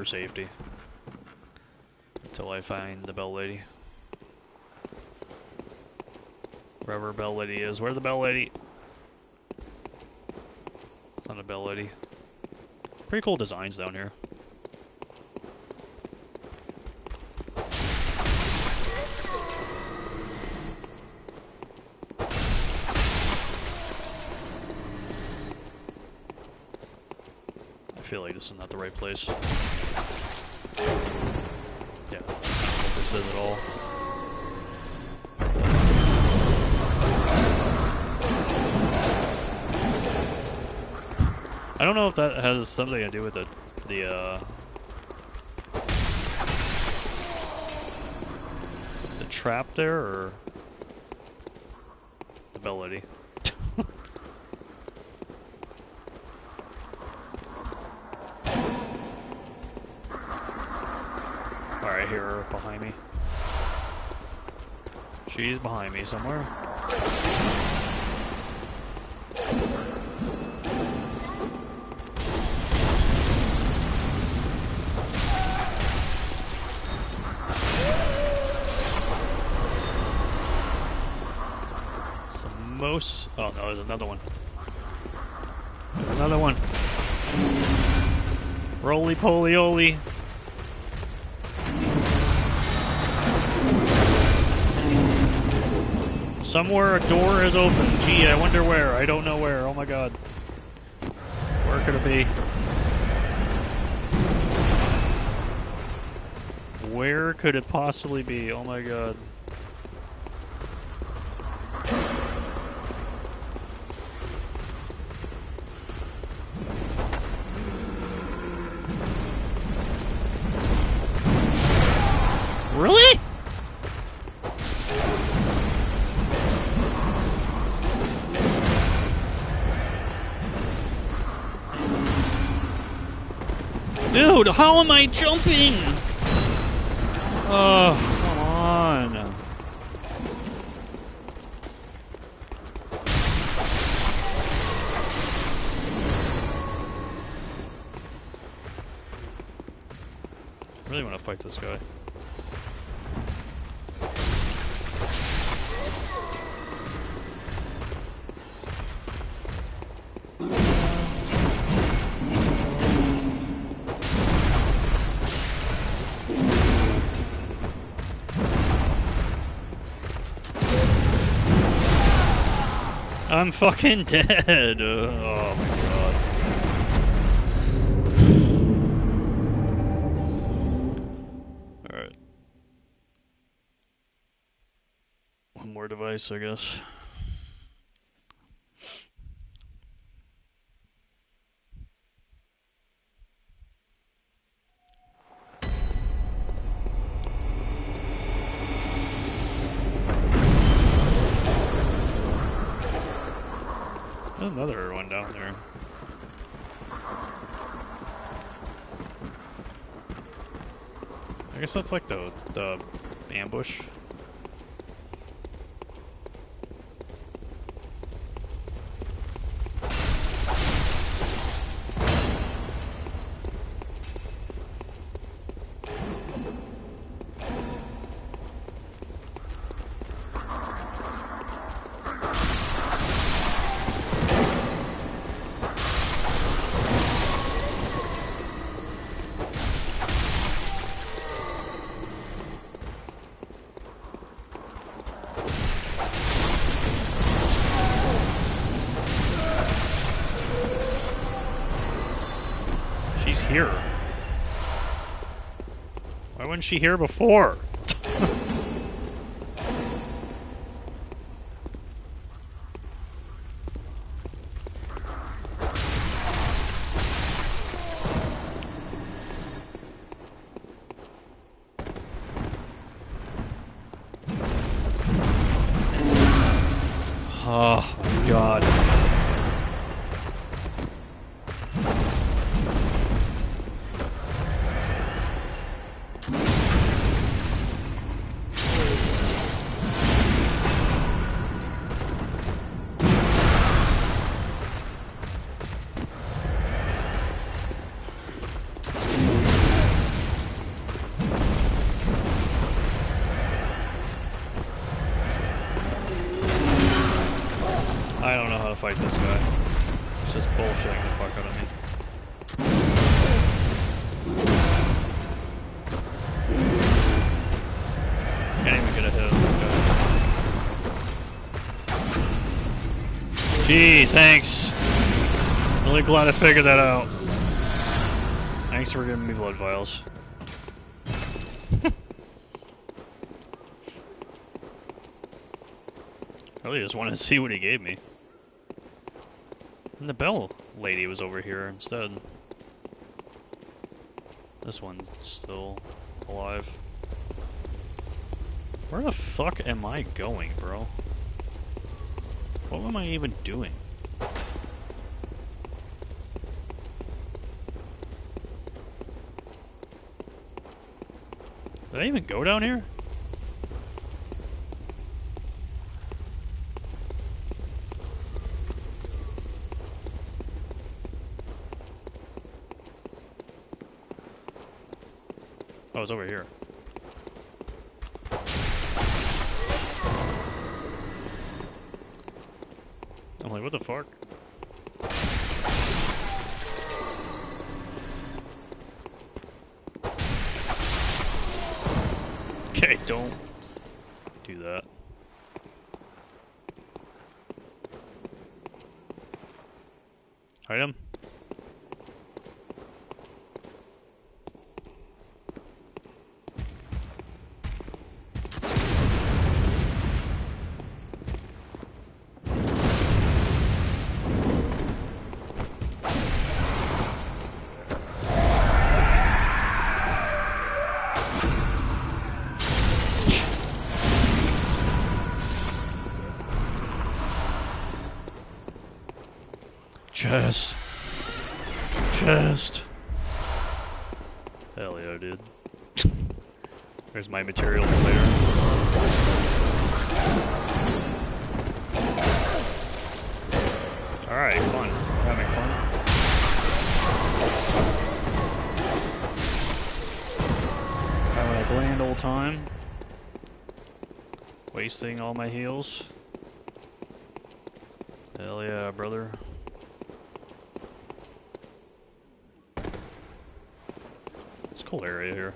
safety. Until I find the Bell Lady. Wherever Bell Lady is. Where's the Bell Lady? It's not a Bell Lady. Pretty cool designs down here. I feel like this is not the right place. Yeah, that's not what this is at all. I don't know if that has something to do with the trap there, or the Bell Lady. Alright, here her behind me. She's behind me somewhere. Oh no, there's another one. There's another one. Roly-poly-oly. Somewhere a door is open. Gee, I wonder where. I don't know where. Oh my god. Where could it be? Where could it possibly be? Oh my god. Really? Dude, how am I jumping? Oh, come on. I really want to fight this guy. I'm fucking dead. Oh my god. Alright. One more device, I guess. There's another one down there. I guess that's like the ambush. Here. Why wasn't she here before? Oh my god. I don't know how to fight this guy. It's just bullshitting the fuck out of me. Can't even get a hit on this guy. Gee, thanks. Really glad I figured that out. Thanks for giving me blood vials. I really just wanted to see what he gave me. And the bell lady was over here instead. This one's still alive. Where the fuck am I going, bro? What am I even doing? Did I even go down here? Oh, it's over here. I'm like, what the fuck? Okay, don't do that. Item. Chest. Chest. Hell yeah, dude. There's my material for later. Alright, fun. Having fun. Having a grand old time. Wasting all my heals. Hell yeah, brother. Cool area here.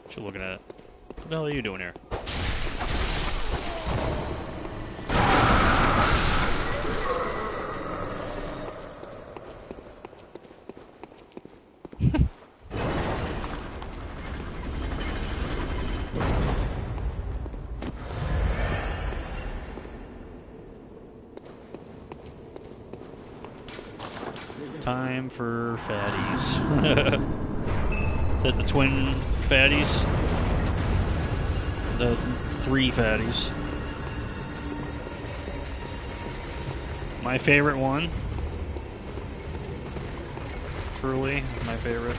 What you looking at? What the hell are you doing here? Time for fatties. Is that the twin fatties? The 3 fatties. My favorite one. Truly, my favorite.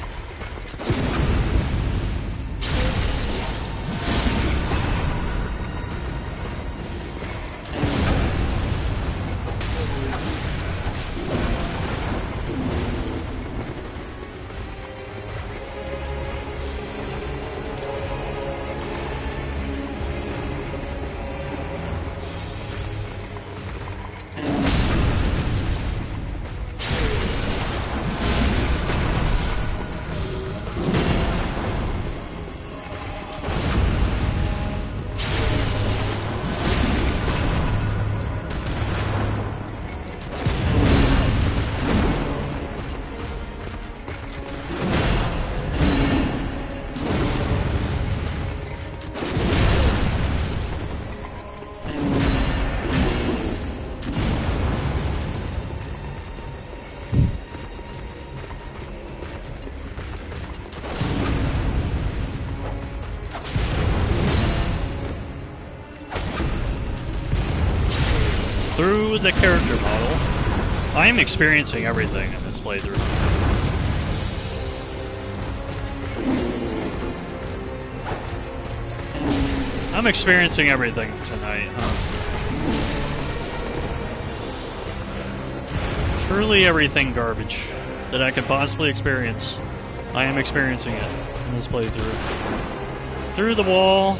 Through the character model, I am experiencing everything in this playthrough. I'm experiencing everything tonight. Truly everything garbage that I could possibly experience I am experiencing it in this playthrough. Through the wall.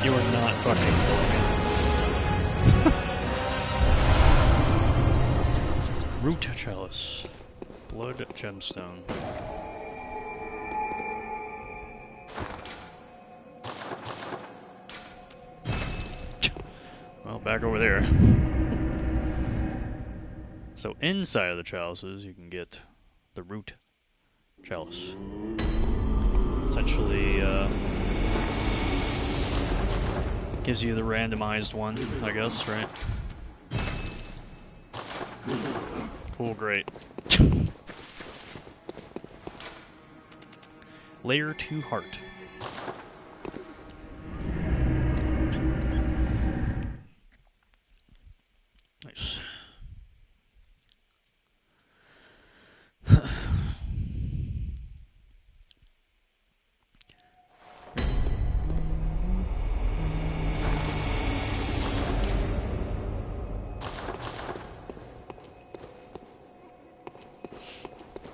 You are not fucking Root Chalice. Blood Gemstone. Well, back over there. So inside of the chalices, you can get the Root Chalice. Essentially, gives you the randomized one, I guess, right? Cool, great. Layer 2 heart. Nice.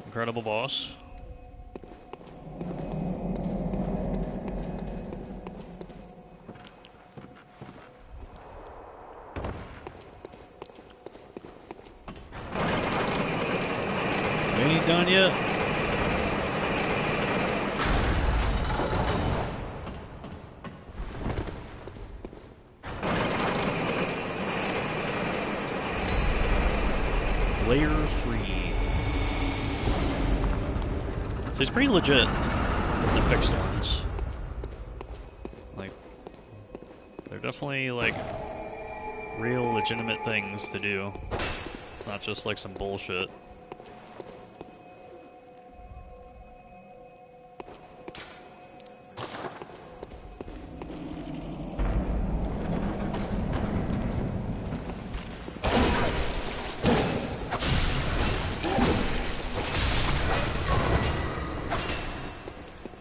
Incredible boss. We ain't done yet. Layer 3. So it's pretty legit, the fixed ones. Like, they're definitely, like, real legitimate things to do. It's not just like some bullshit.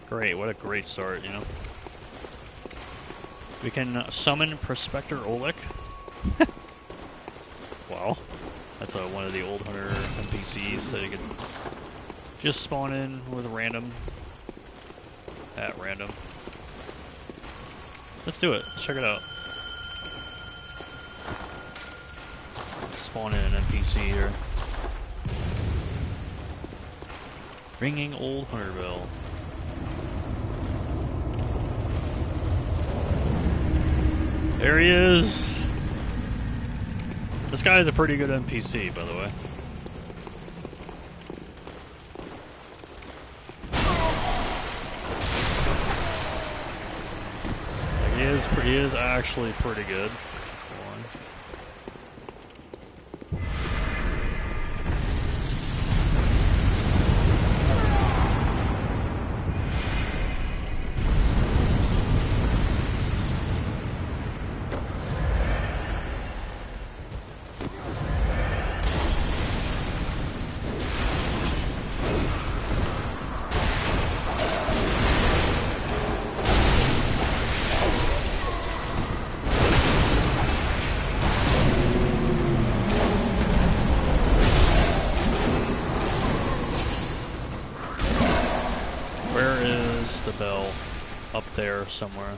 Great, what a great start, you know? We can summon Prospector Oleg. Wow. That's one of the old hunter NPCs that you can just spawn in with random. At random. Let's do it. Let's check it out. Let's spawn in an NPC here. Ringing Old Hunter Bell. There he is! This guy is a pretty good NPC, by the way. Like, he is actually pretty good. Up there somewhere.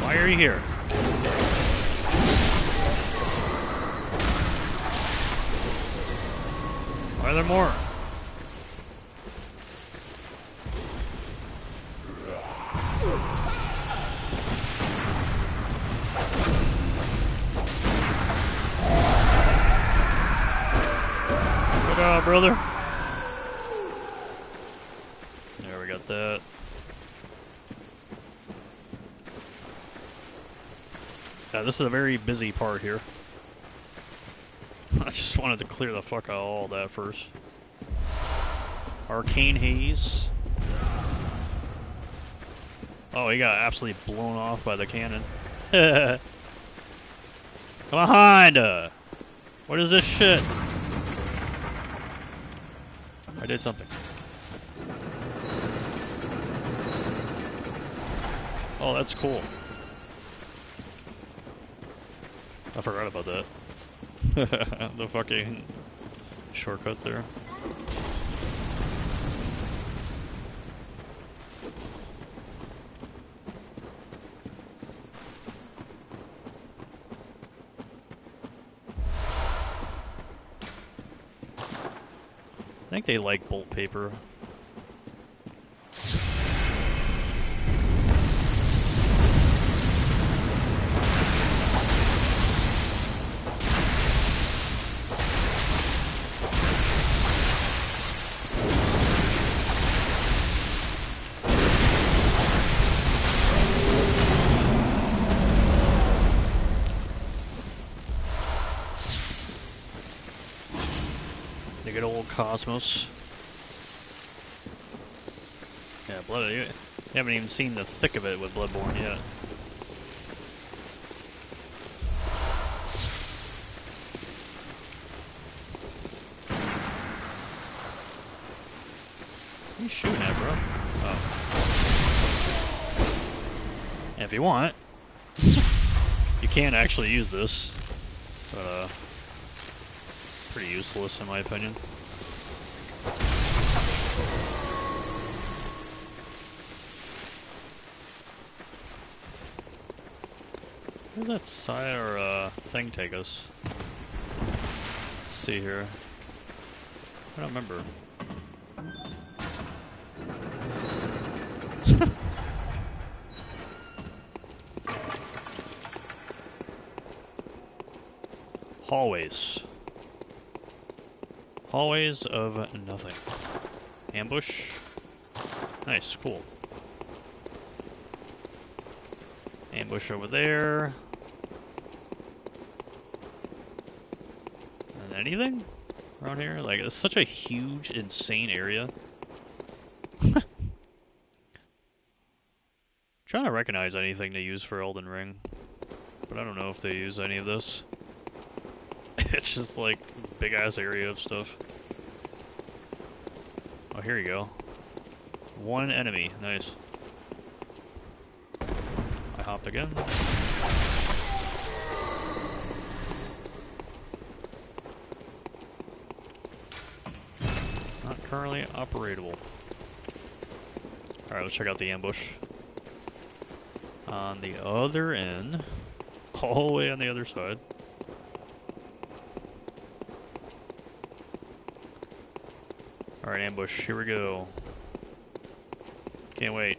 Why are you here? Why are there more? Good job, brother. There, we got that. Yeah, this is a very busy part here. I just wanted to clear the fuck out of all that first. Arcane Haze. Oh, he got absolutely blown off by the cannon. Come on! What is this shit? I did something. Oh, that's cool. I forgot about that. The fucking shortcut there. I think they like bolt paper. The good old Cosmos. Yeah, you haven't even seen the thick of it with Bloodborne yet. What are you shooting at, bro? Oh. Yeah, if you want, you can actually use this, but pretty useless in my opinion. Where's that side or thing take us? Let's see here. I don't remember. Hallways. Hallways of nothing. Ambush. Nice, cool. Ambush over there. And anything around here? Like, it's such a huge, insane area. Trying to recognize anything they use for Elden Ring, but I don't know if they use any of this. It's just like big ass area of stuff. Oh, here you go. One enemy, nice. I hopped again. Not currently operatable. Alright, let's check out the ambush. On the other end. All the way on the other side. Alright, ambush, here we go. Can't wait.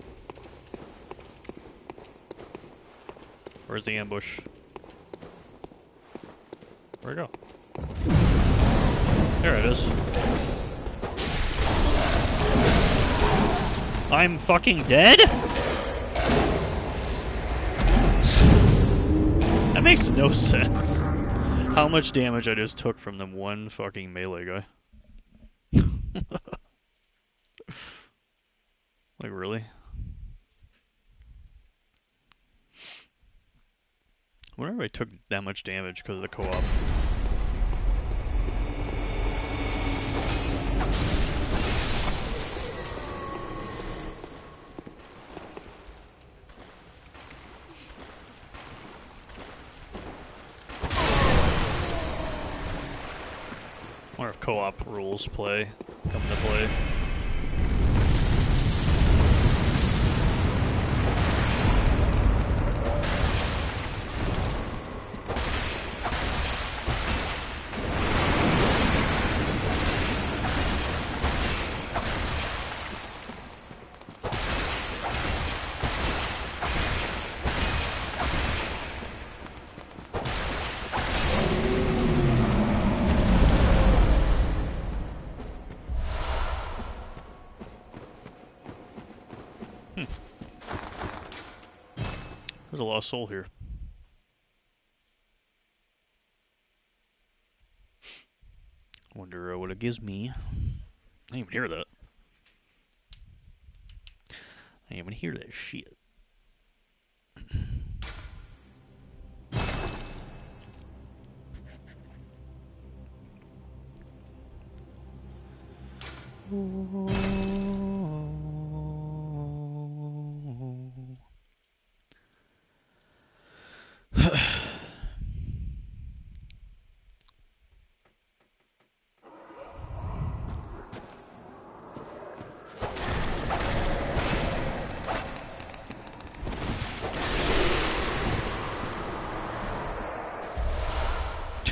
Where's the ambush? Where'd it go? There it is. I'm fucking dead? That makes no sense. How much damage I just took from them one fucking melee guy. Like, really? I wonder if I took that much damage because of the co-op. I wonder if co-op rules come into play. There's a lost soul here. Wonder what it gives me. I didn't even hear that. I didn't even hear that shit.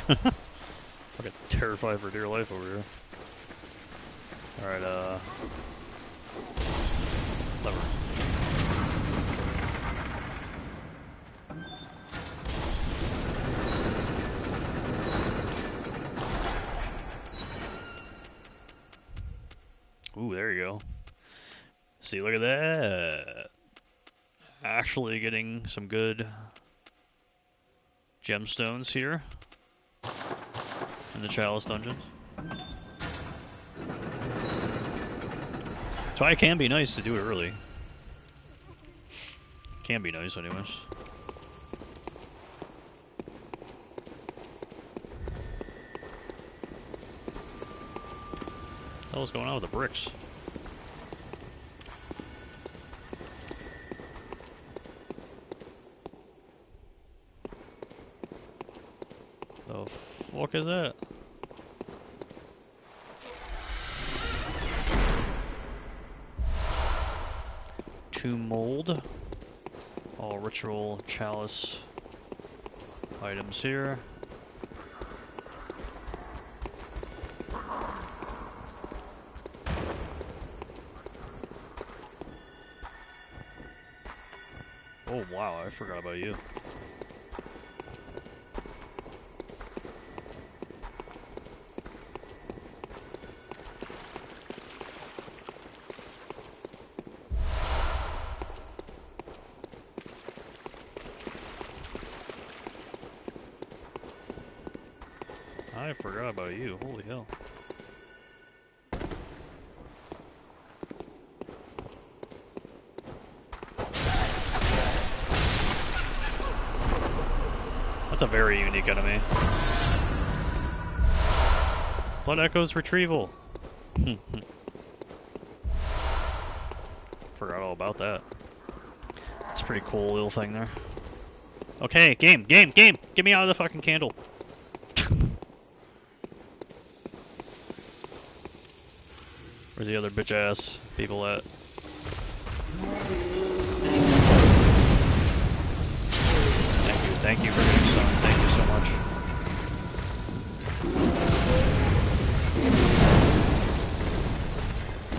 Fucking terrified for dear life over here. Alright, lever. Ooh, there you go. See, look at that. Actually getting some good gemstones here in the Chalice dungeons. So it can be nice to do it early. Can be nice, anyways. What the hell's going on with the bricks? The fuck is that? Tomb mold. All ritual chalice items here. Oh wow, I forgot about you. I forgot about you, holy hell. That's a very unique enemy. Blood Echo's retrieval. Forgot all about that. That's a pretty cool little thing there. Okay, game! Get me out of the fucking candle! Where's the other bitch ass people at? Thank you for doing something. Thank you so much.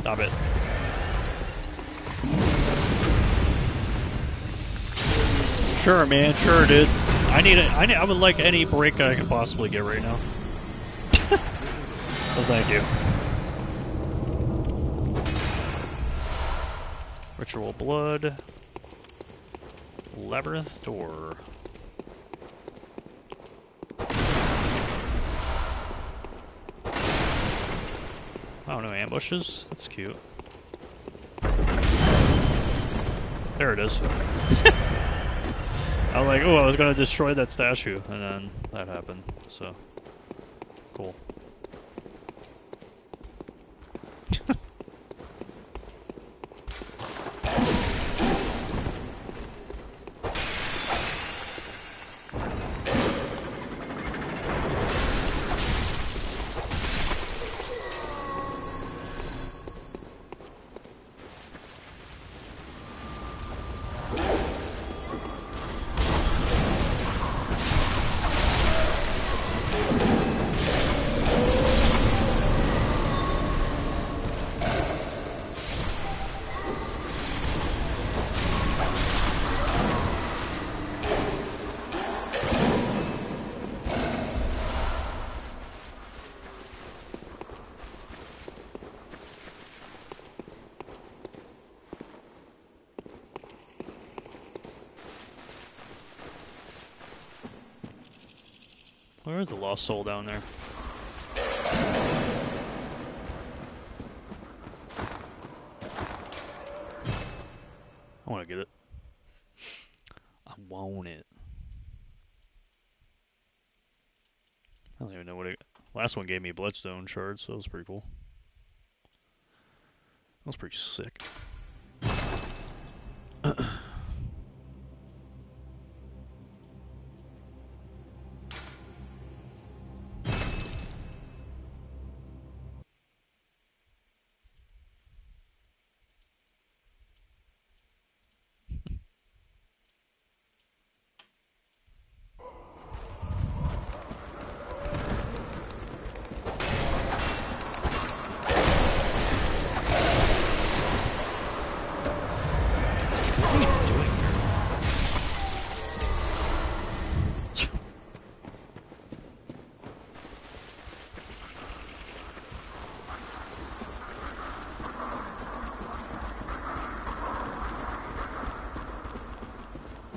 Stop it. Sure, man. Sure, dude. I would like any break I can possibly get right now. Well, thank you. Ritual blood. Labyrinth door. Oh, no ambushes? That's cute. There it is. I was like, oh, I was gonna destroy that statue, and then that happened, so. Cool. Where is the lost soul down there? I want to get it. I want it. I don't even know what it... Last one gave me a bloodstone shard, so that was pretty cool. That was pretty sick.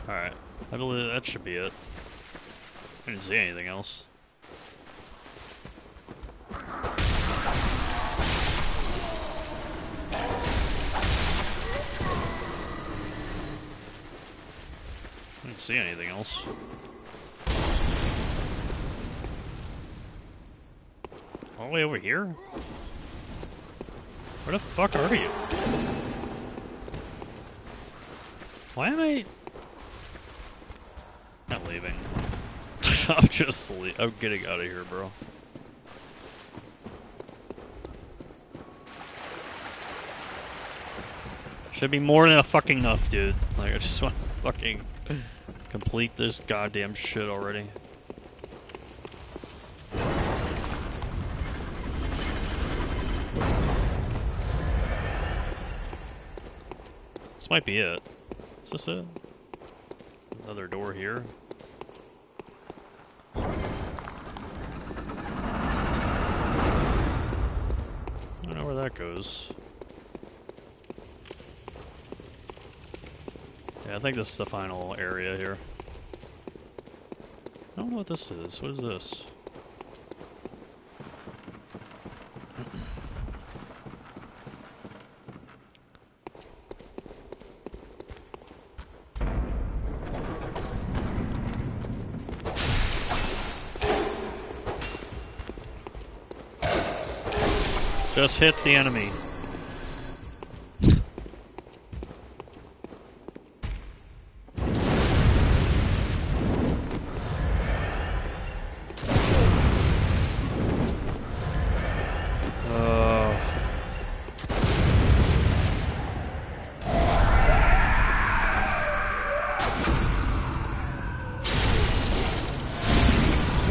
Alright, I believe that should be it. I didn't see anything else. I didn't see anything else. All the way over here? Where the fuck are you? Why am I... Not leaving. I'm just I'm getting out of here, bro. Should be more than a fucking enough, dude. Like, I just want to fucking complete this goddamn shit already. This might be it. Is this it? Another door here. I don't know where that goes. Yeah, I think this is the final area here. I don't know what this is. What is this? Just hit the enemy.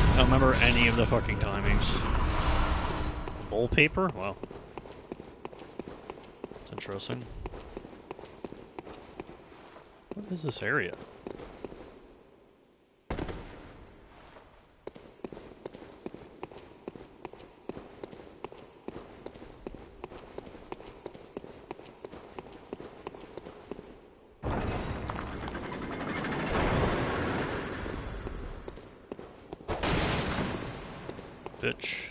I don't remember any of the fucking timings. Wallpaper? Wow. That's interesting. What is this area? Bitch.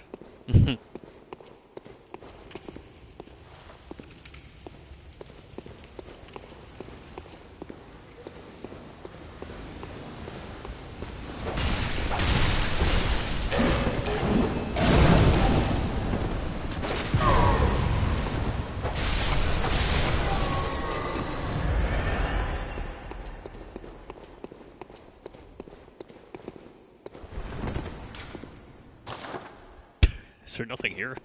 Is there nothing here?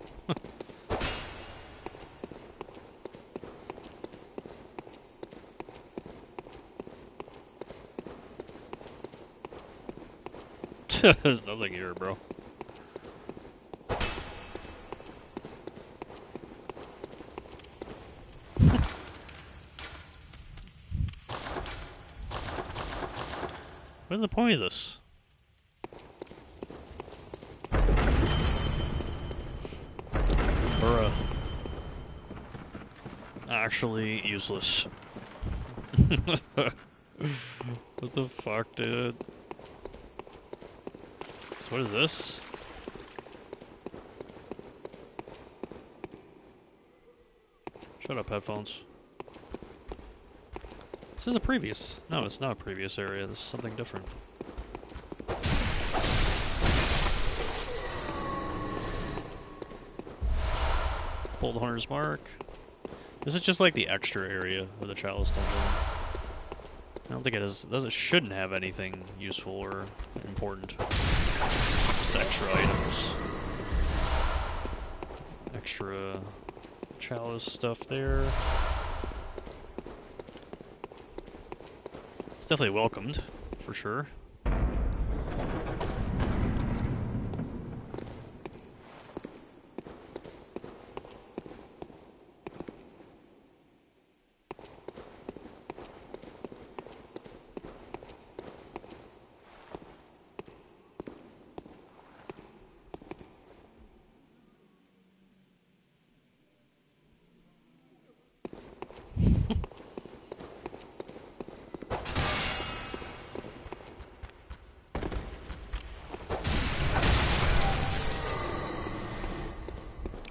There's nothing here, bro. What's the point of this? Bruh. Actually useless. What the fuck, dude? This What is this? Shut up, headphones. This is a previous. No, it's not a previous area. This is something different. Pull the Hunter's Mark. This is just like the extra area of the Chalice Dungeon. I don't think it is. It shouldn't have anything useful or important. Just extra items. Extra Chalice stuff there. It's definitely welcomed, for sure.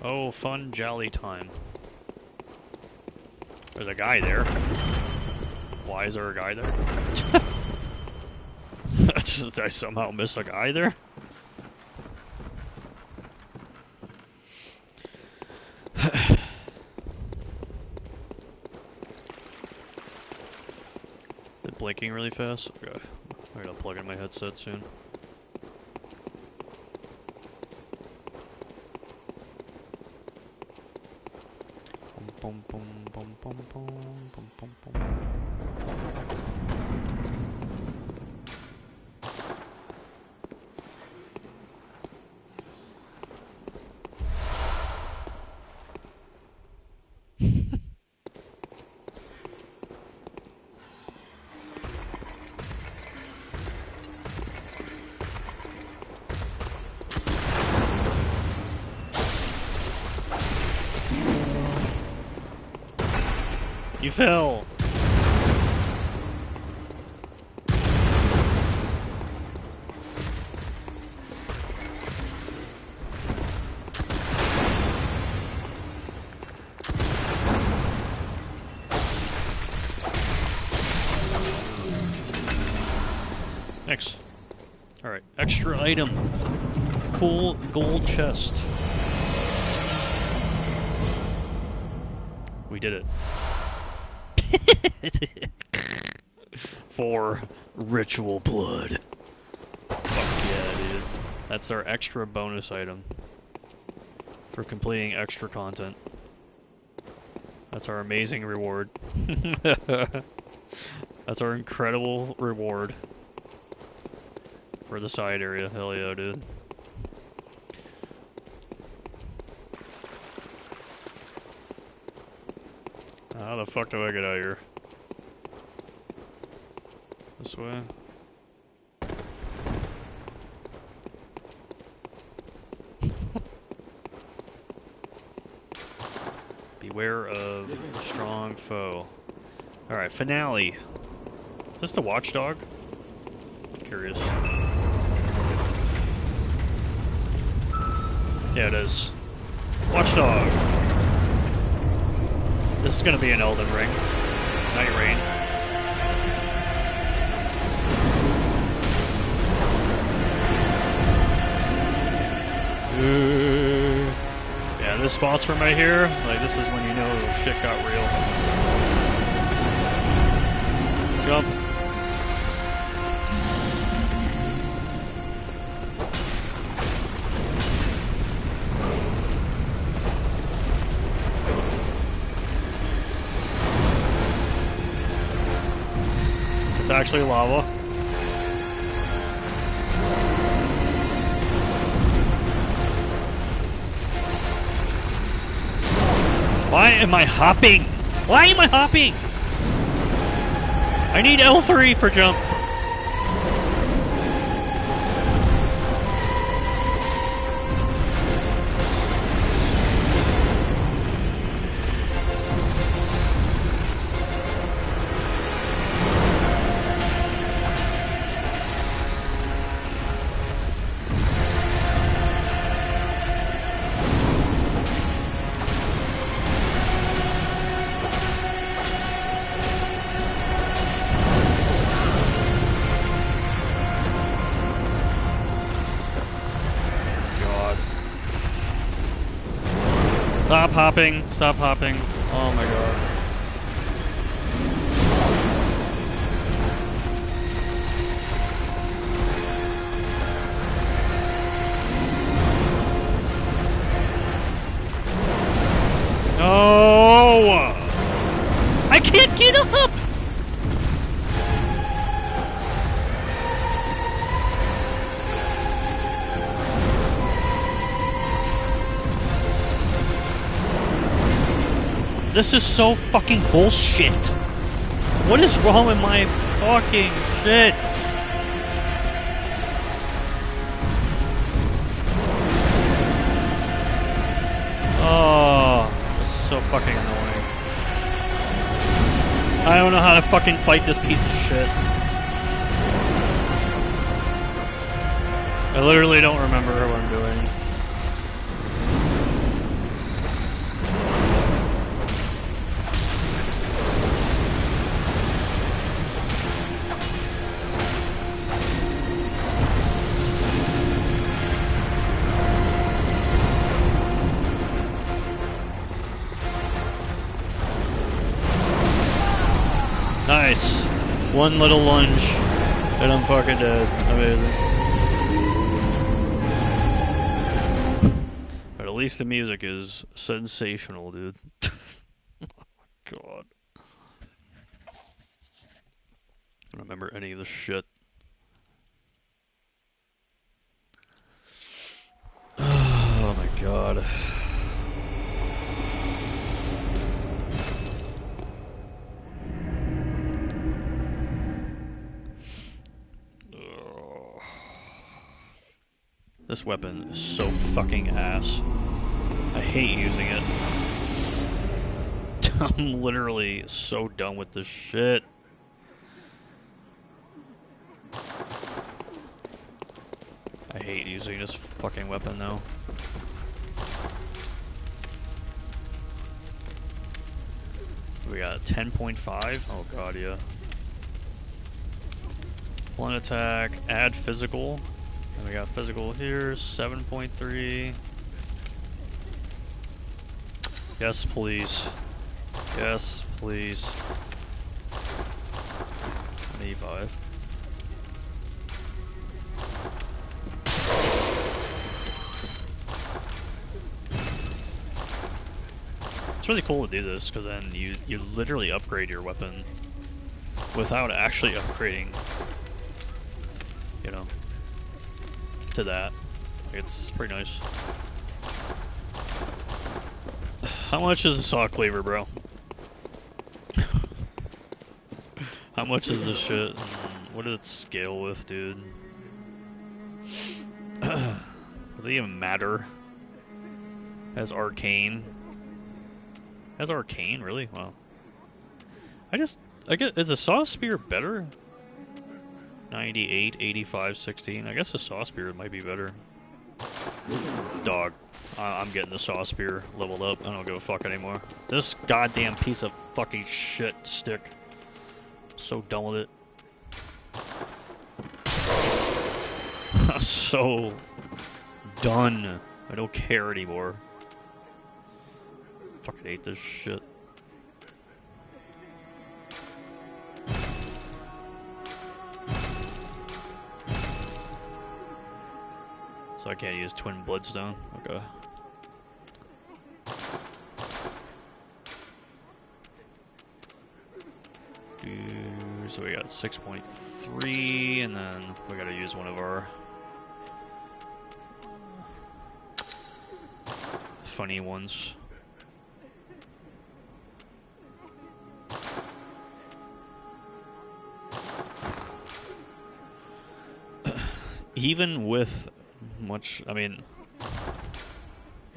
Oh, fun, jolly time. There's a guy there. Why is there a guy there? Did I somehow miss a guy there? Is it blinking really fast? Okay. I gotta plug in my headset soon. Boom, boom, boom, boom, boom, boom, boom, boom. You fell! Next. Alright, extra item. Cool gold chest. We did it. For ritual blood. Fuck yeah, dude. That's our extra bonus item for completing extra content. That's our amazing reward. That's our incredible reward for the side area. Hell yeah, dude. How the fuck do I get out of here? This way? Beware of strong foe. Alright, finale. Is this the watchdog? Curious. Yeah, it is. Watchdog! This is gonna be an Elden Ring. Night Rain. Yeah, this boss from right here, like this is when you know shit got real. Jump. It's actually lava. Why am I hopping? Why am I hopping? I need L3 for jump. Stop hopping. Stop hopping. Oh my god. No! I can't get up! This is so fucking bullshit. What is wrong with my fucking shit? Oh, this is so fucking annoying. I don't know how to fucking fight this piece of shit. I literally don't remember what I'm doing. Nice. One little lunge, and I'm fucking dead. Amazing. But at least the music is sensational, dude. Oh god. I don't remember any of this shit. Oh my god. This weapon is so fucking ass. I hate using it. I'm literally so done with this shit. I hate using this fucking weapon now. We got 10.5? Oh god, yeah. One attack, add physical. And we got physical here, 7.3. Yes, please. Yes, please. E5. It's really cool to do this, because then you literally upgrade your weapon without actually upgrading, you know, to that. It's pretty nice. How much is a saw cleaver, bro? How much is this shit? What does it scale with, dude? Does it even matter? Has arcane? Has arcane, really? Wow. I guess, is a saw spear better? 98, 85, 16. I guess the saw spear might be better. Dog. I'm getting the saw spear leveled up. I don't give a fuck anymore. This goddamn piece of fucking shit stick. So done with it. I'm so done. I don't care anymore. Fucking hate this shit. So I can't use twin bloodstone? Okay. So we got 6.3, and then we gotta use one of our funny ones. Even with much, I mean,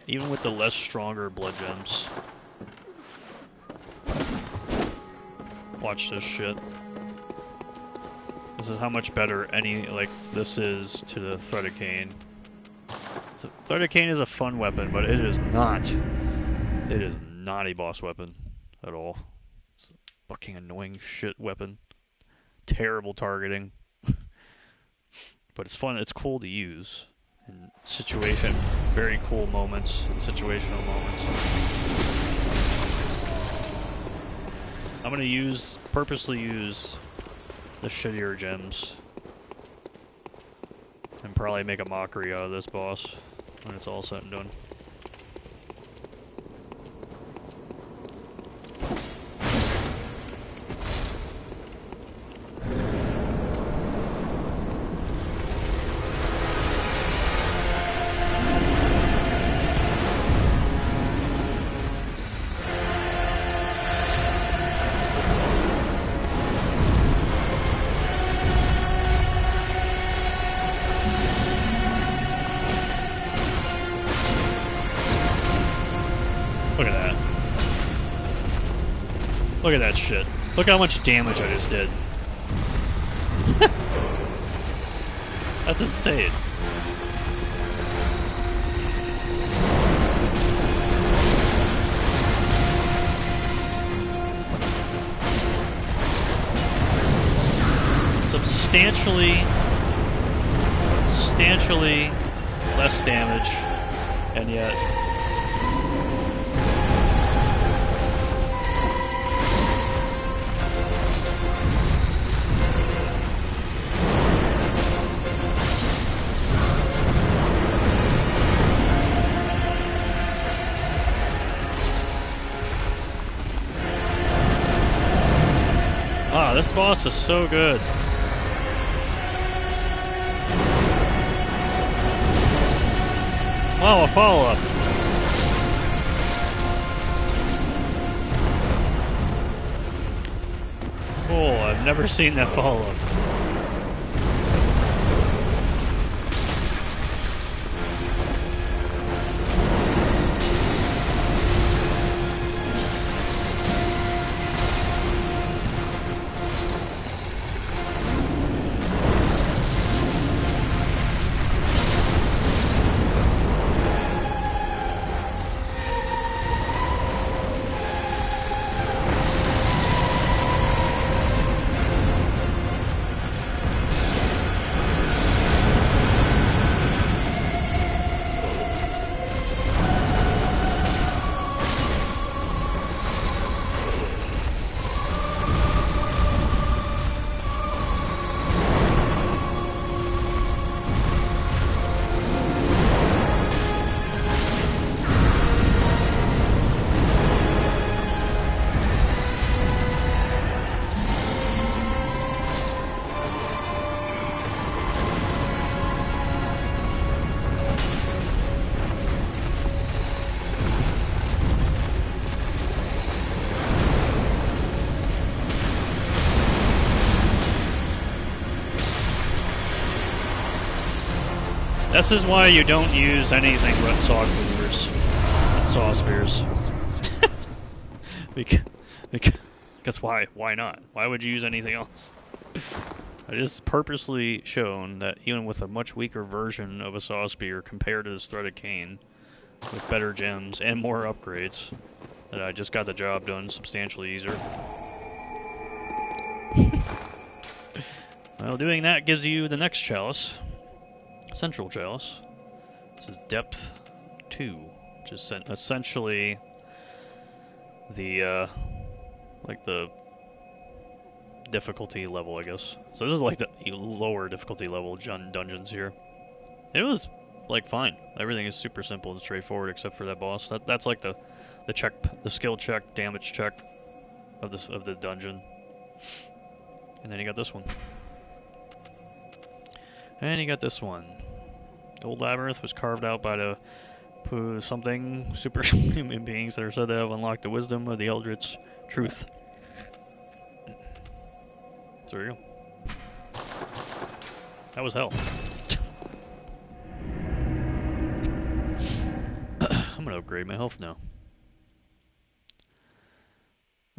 even with the less stronger blood gems. Watch this shit. This is how much better this is to the threaded cane. So, threaded cane is a fun weapon, but it is not a boss weapon at all. It's a fucking annoying shit weapon. Terrible targeting. But it's fun, it's cool to use. And situation, very cool moments, and situational moments. I'm gonna purposely use the shittier gems. And probably make a mockery out of this boss when it's all said and done. Look at that. Look at that shit. Look how much damage I just did. That's insane. Substantially less damage, and yet this boss is so good. Wow, a follow-up. Cool, I've never seen that follow-up. This is why you don't use anything but saw cleavers and saw spears. Because why? Why not? Why would you use anything else? I just purposely shown that even with a much weaker version of a saw spear compared to this threaded cane, with better gems and more upgrades, that I just got the job done substantially easier. Well, doing that gives you the next chalice. Central chalice. This is depth 2, which is essentially the like the difficulty level, I guess. So this is like the lower difficulty level dungeons here. It was like fine. Everything is super simple and straightforward except for that boss. That's like the skill check, damage check of the dungeon. And then you got this one. And you got this one. The old labyrinth was carved out by the something superhuman beings that are said to have unlocked the wisdom of the Eldritch truth. So there you go. That was hell. I'm gonna upgrade my health now.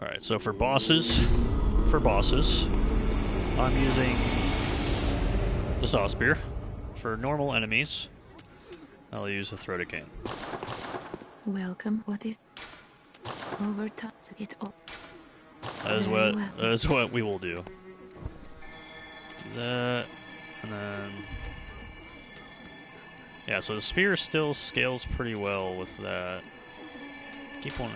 Alright, so for bosses, I'm using the saw spear. For normal enemies, I'll use the threaded cane. Welcome. What is over time? It all. That is what we will do. Do that, and then Yeah, so the spear still scales pretty well with that. Keep doing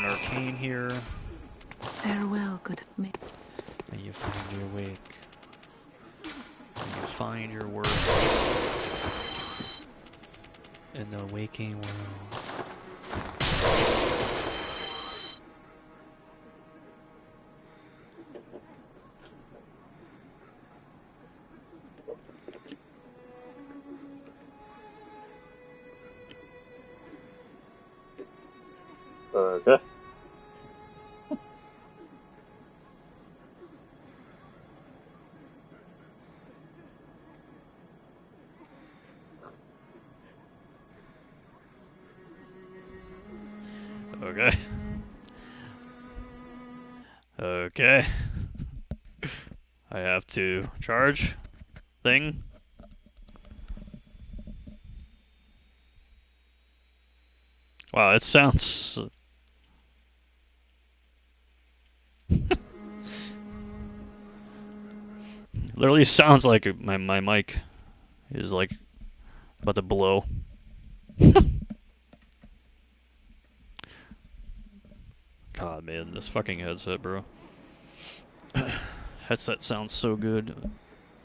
arcane here. Farewell, good me. And you find your wake. And you find your work in the waking world. Okay. Okay. Okay. I have to charge thing. Wow, it sounds... Literally sounds like my mic is like about to blow. God, man, this fucking headset, bro. Headset sounds so good,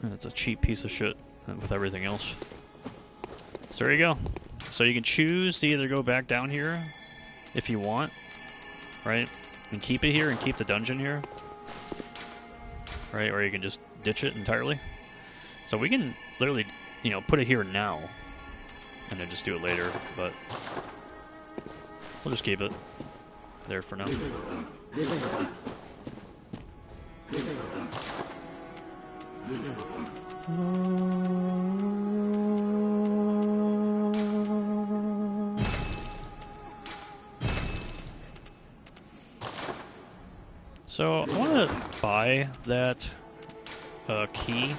and it's a cheap piece of shit with everything else. So there you go. So you can choose to either go back down here if you want, right? And keep it here and keep the dungeon here, right? Or you can just ditch it entirely. So we can literally, you know, put it here now and then just do it later, but we'll just keep it there for now. So I want to buy that key,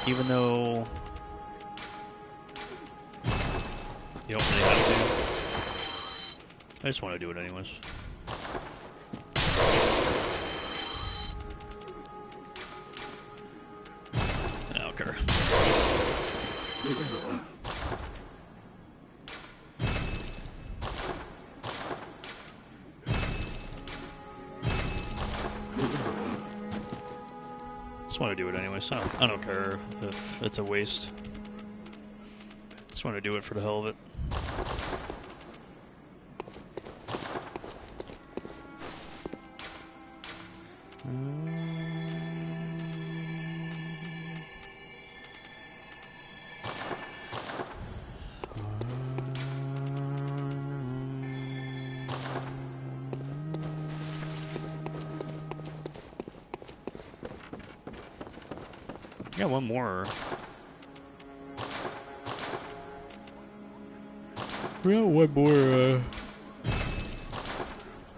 even though you don't really have to. I just want to do it anyways. I don't care. Just want to do it anyway, so I don't care if it's a waste. Just want to do it for the hell of it. Yeah, one more. We got one more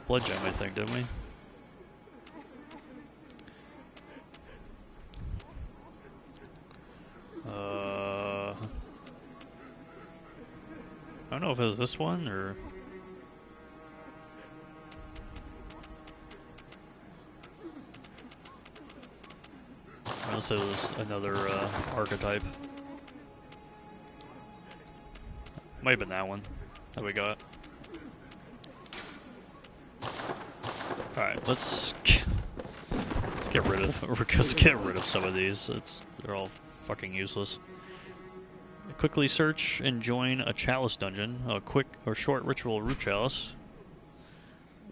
blood gem, I think, didn't we? I don't know if it was this one or... Unless it was another archetype. Might have been that one that we got. Alright, let's get rid of some of these. They're all fucking useless. Quickly search and join a chalice dungeon, a quick or short ritual root chalice.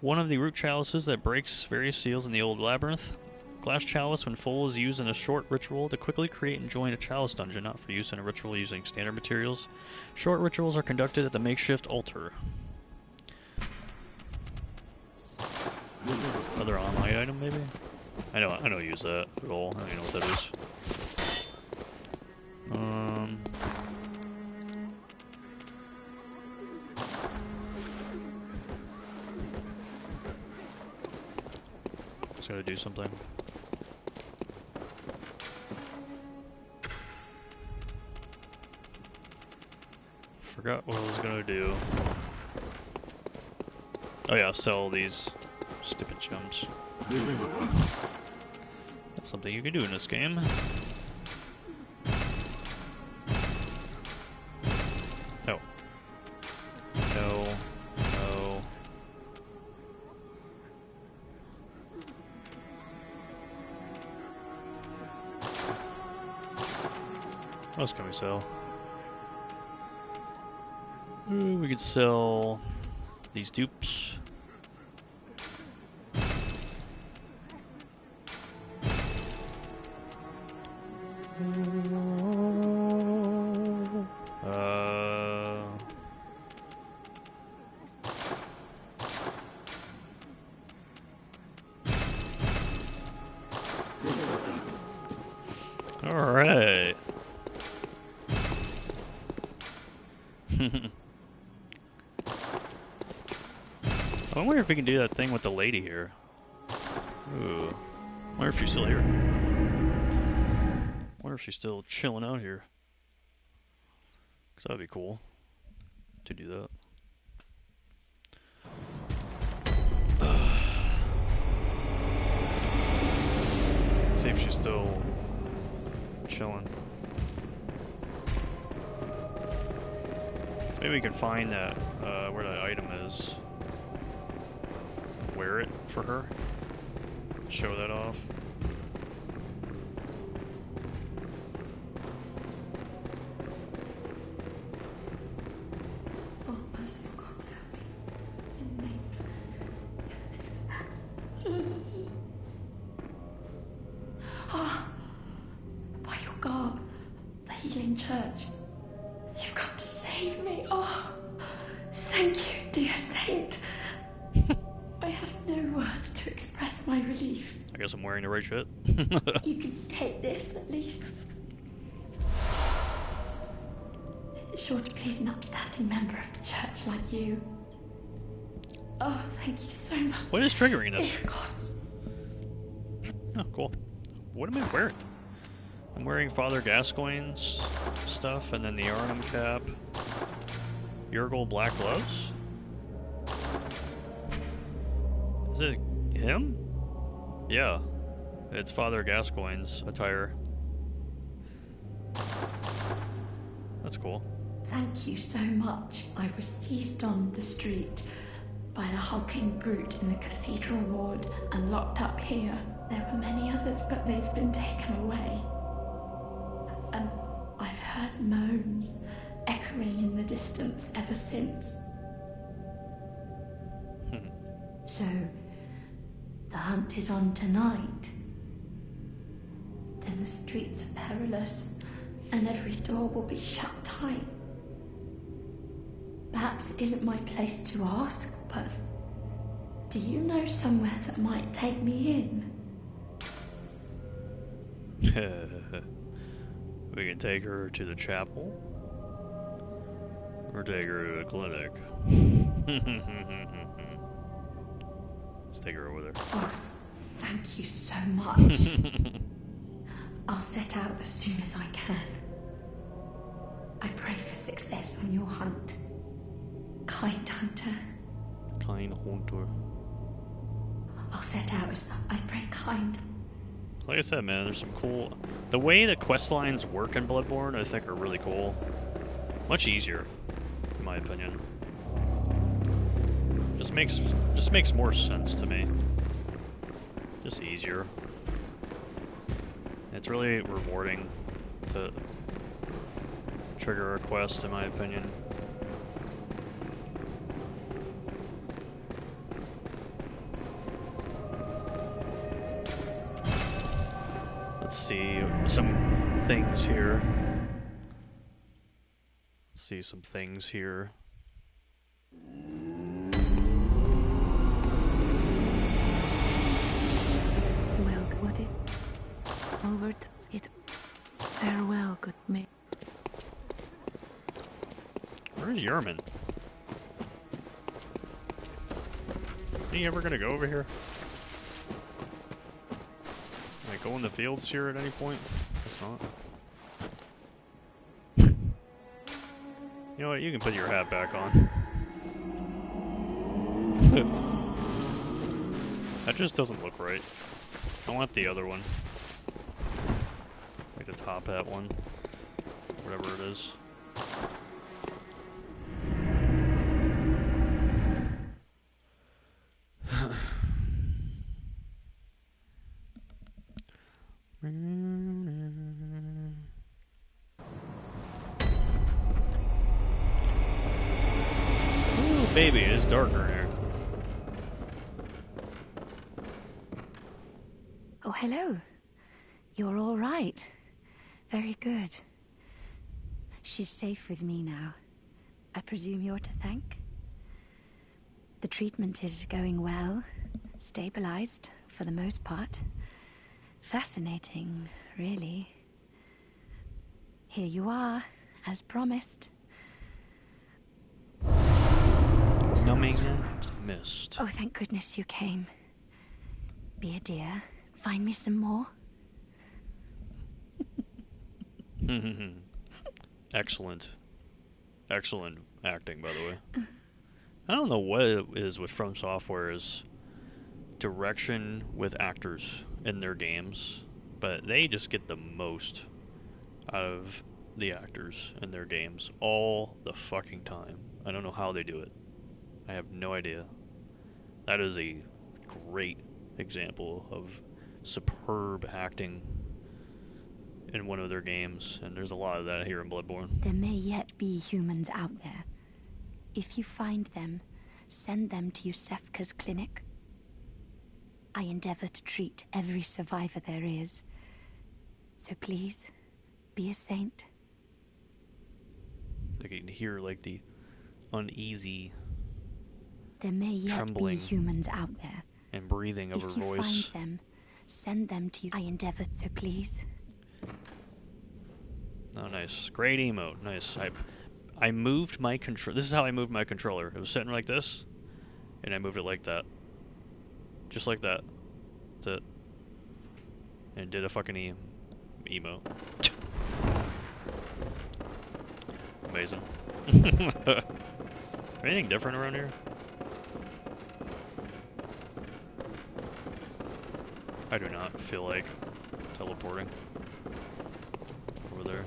One of the root chalices that breaks various seals in the old labyrinth. Glass chalice, when full, is used in a short ritual to quickly create and join a chalice dungeon, not for use in a ritual using standard materials. Short rituals are conducted at the makeshift altar. Another online item, maybe? I don't use that at all. I don't even know what that is. Just gotta do something. Forgot what I was gonna do. Oh yeah, sell these stupid gems. That's something you can do in this game. What else can we sell? Ooh, we could sell these dupes. All right. I wonder if we can do that thing with the lady here. Ooh. I wonder if she's still here. I wonder if she's still chilling out here. Because that'd be cool to do that. See if she's still chilling. So maybe we can find that, where that item is. Wear it for her. Show that off. Oh, merciful God, help me. In the name. Ah, by your garb, the healing church. You've come to save me. Oh, thank you, dear saint. I have no words to express my relief. I guess I'm wearing the right shit. You can take this, at least. It's sure to please an upstanding member of the church like you. Oh, thank you so much. What is triggering this? Dear gods. Oh, cool. What am I wearing? I'm wearing Father Gascoigne's stuff, and then the Arnhem cap. Urgle black gloves? Is it him? Yeah. It's Father Gascoigne's attire. That's cool. Thank you so much. I was seized on the street by the hulking brute in the cathedral ward and locked up here. There were many others, but they've been taken away. And I've heard moans echoing in the distance ever since. So, the hunt is on tonight. Then the streets are perilous, and every door will be shut tight. Perhaps it isn't my place to ask, but do you know somewhere that might take me in? We can take her to the chapel, or take her to the clinic. Let's take her over there. Oh, thank you so much. I'll set out as soon as I can. I pray for success on your hunt. Kind hunter. Kind hunter. I'll set out as I pray kind. Like I said, man, there's some cool... The way the quest lines work in Bloodborne, I think, are really cool. Much easier, in my opinion. Just makes more sense to me. Just easier. It's really rewarding to trigger a quest, in my opinion. Let's see some things here. Let's see some things here. Well, what it over it. Farewell, good mate. Where's Yerman? Are you ever gonna go over here? Like go in the fields here at any point? Guess not. You know what? You can put your hat back on. That just doesn't look right. I want the other one. Like the top hat one. Whatever it is. baby, it's darker in here. Oh, hello. You're all right. Very good. She's safe with me now. I presume you're to thank? The treatment is going well. Stabilized, for the most part. Fascinating, really. Here you are, as promised. Numbing mist. Oh, thank goodness you came. Be a dear. Find me some more. Excellent. Excellent acting, by the way. I don't know what it is with From Software's direction with actors in their games, but they just get the most out of the actors in their games all the fucking time. I don't know how they do it. I have no idea. That is a great example of superb acting in one of their games, and there's a lot of that here in Bloodborne. There may yet be humans out there. If you find them, send them to Yusefka's clinic. I endeavor to treat every survivor there is. So please, be a saint. I can hear like the uneasy There may yet trembling be humans out there. and breathing of her If you voice. find them, send them to you. I endeavor, so please. Oh, nice. Great emote. Nice. I moved my control. This is how I moved my controller. It was sitting like this, and I moved it like that. Just like that. That's it. And did a fucking emote. Amazing. Anything different around here? I do not feel like teleporting over there.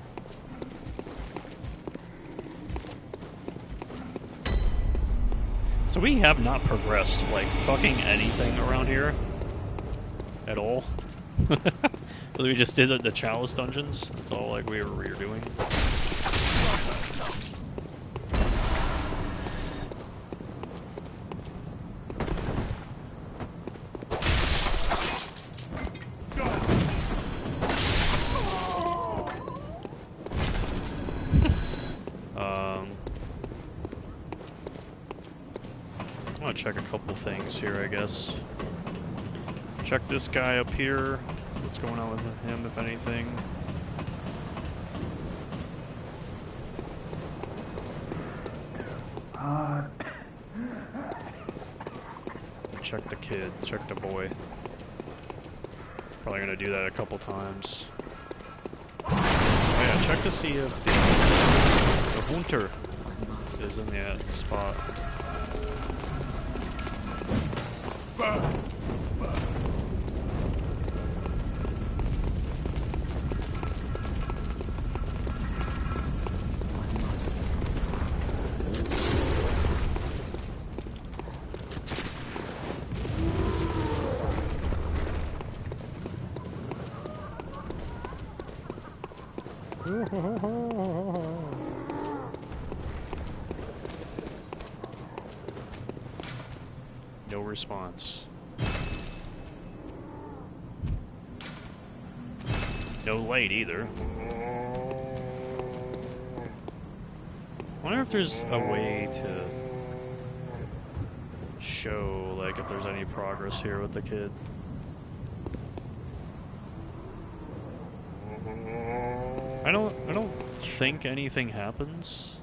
So we have not progressed, like, fucking anything around here. At all. We just did the Chalice dungeons. That's all, like, we were doing. I want to check a couple things here, I guess. Check this guy up here. What's going on with him, if anything? Check the kid. Check the boy. Probably gonna do that a couple times. Oh yeah, check to see if the hunter is in that spot. No response. No light either. I wonder if there's a way to show, like, if there's any progress here with the kid. I don't think anything happens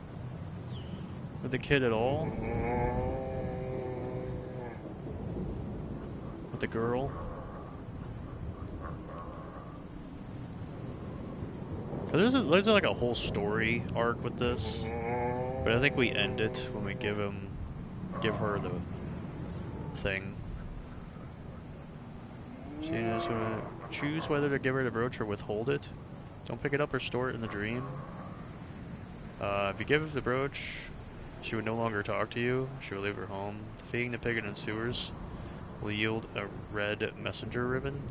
with the kid at all. With the girl. There's like a whole story arc with this, but I think we end it when we give her the thing. She has to choose whether to give her the brooch or withhold it. Don't pick it up or store it in the dream. If you give the brooch, she would no longer talk to you. She will leave her home. Feeding the pig in the sewers will yield a red messenger ribbon.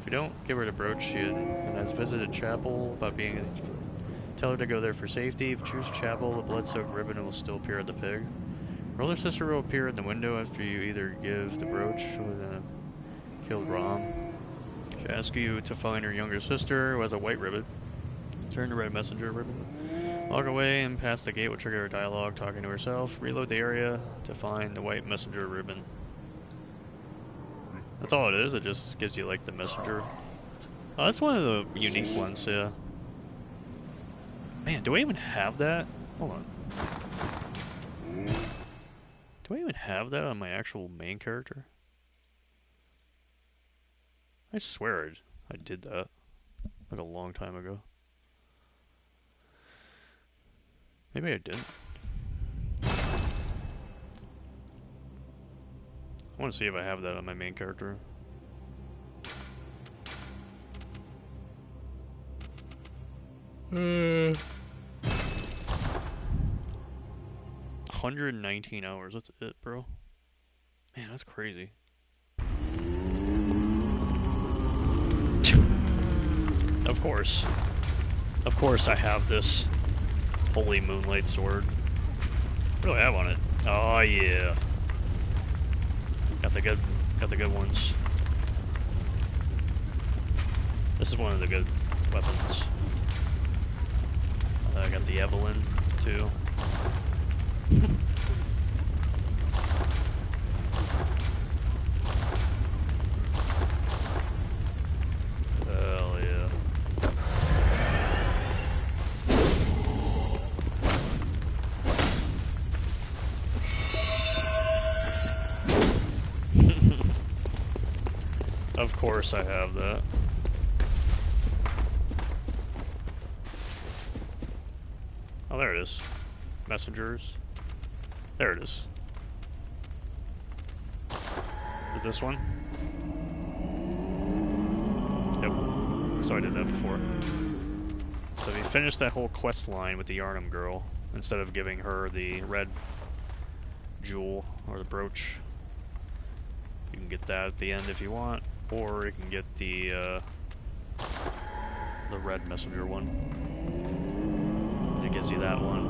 If you don't give her the brooch, she has visited chapel about being Tell her to go there for safety. If you choose chapel, the blood-soaked ribbon will still appear at the pig. Her older sister will appear in the window after you either give the brooch or the killed Rom. She asks you to find her younger sister who has a white ribbon. Turn the red messenger ribbon. Walk away and past the gate will trigger a dialogue talking to herself. Reload the area to find the white messenger ribbon. That's all it is, it just gives you like the messenger. Oh, that's one of the unique ones, yeah. Man, do I even have that? Hold on. Do I even have that on my actual main character? I swear I did that. Like a long time ago. Maybe I didn't. I want to see if I have that on my main character. Hmm. 119 hours, that's it, bro. Man, that's crazy. Of course. Of course I have this Holy Moonlight Sword. What do I have on it? Oh yeah. Got the good ones. This is one of the good weapons. I got the Evelyn too. Hell yeah. Of course I have that. Oh, there it is. Messengers. There it is. Is this one? Yep. So I did that before. So if you finish that whole quest line with the Yarnum girl, instead of giving her the red jewel or the brooch, you can get that at the end if you want, or you can get the red messenger one. It gives you that one,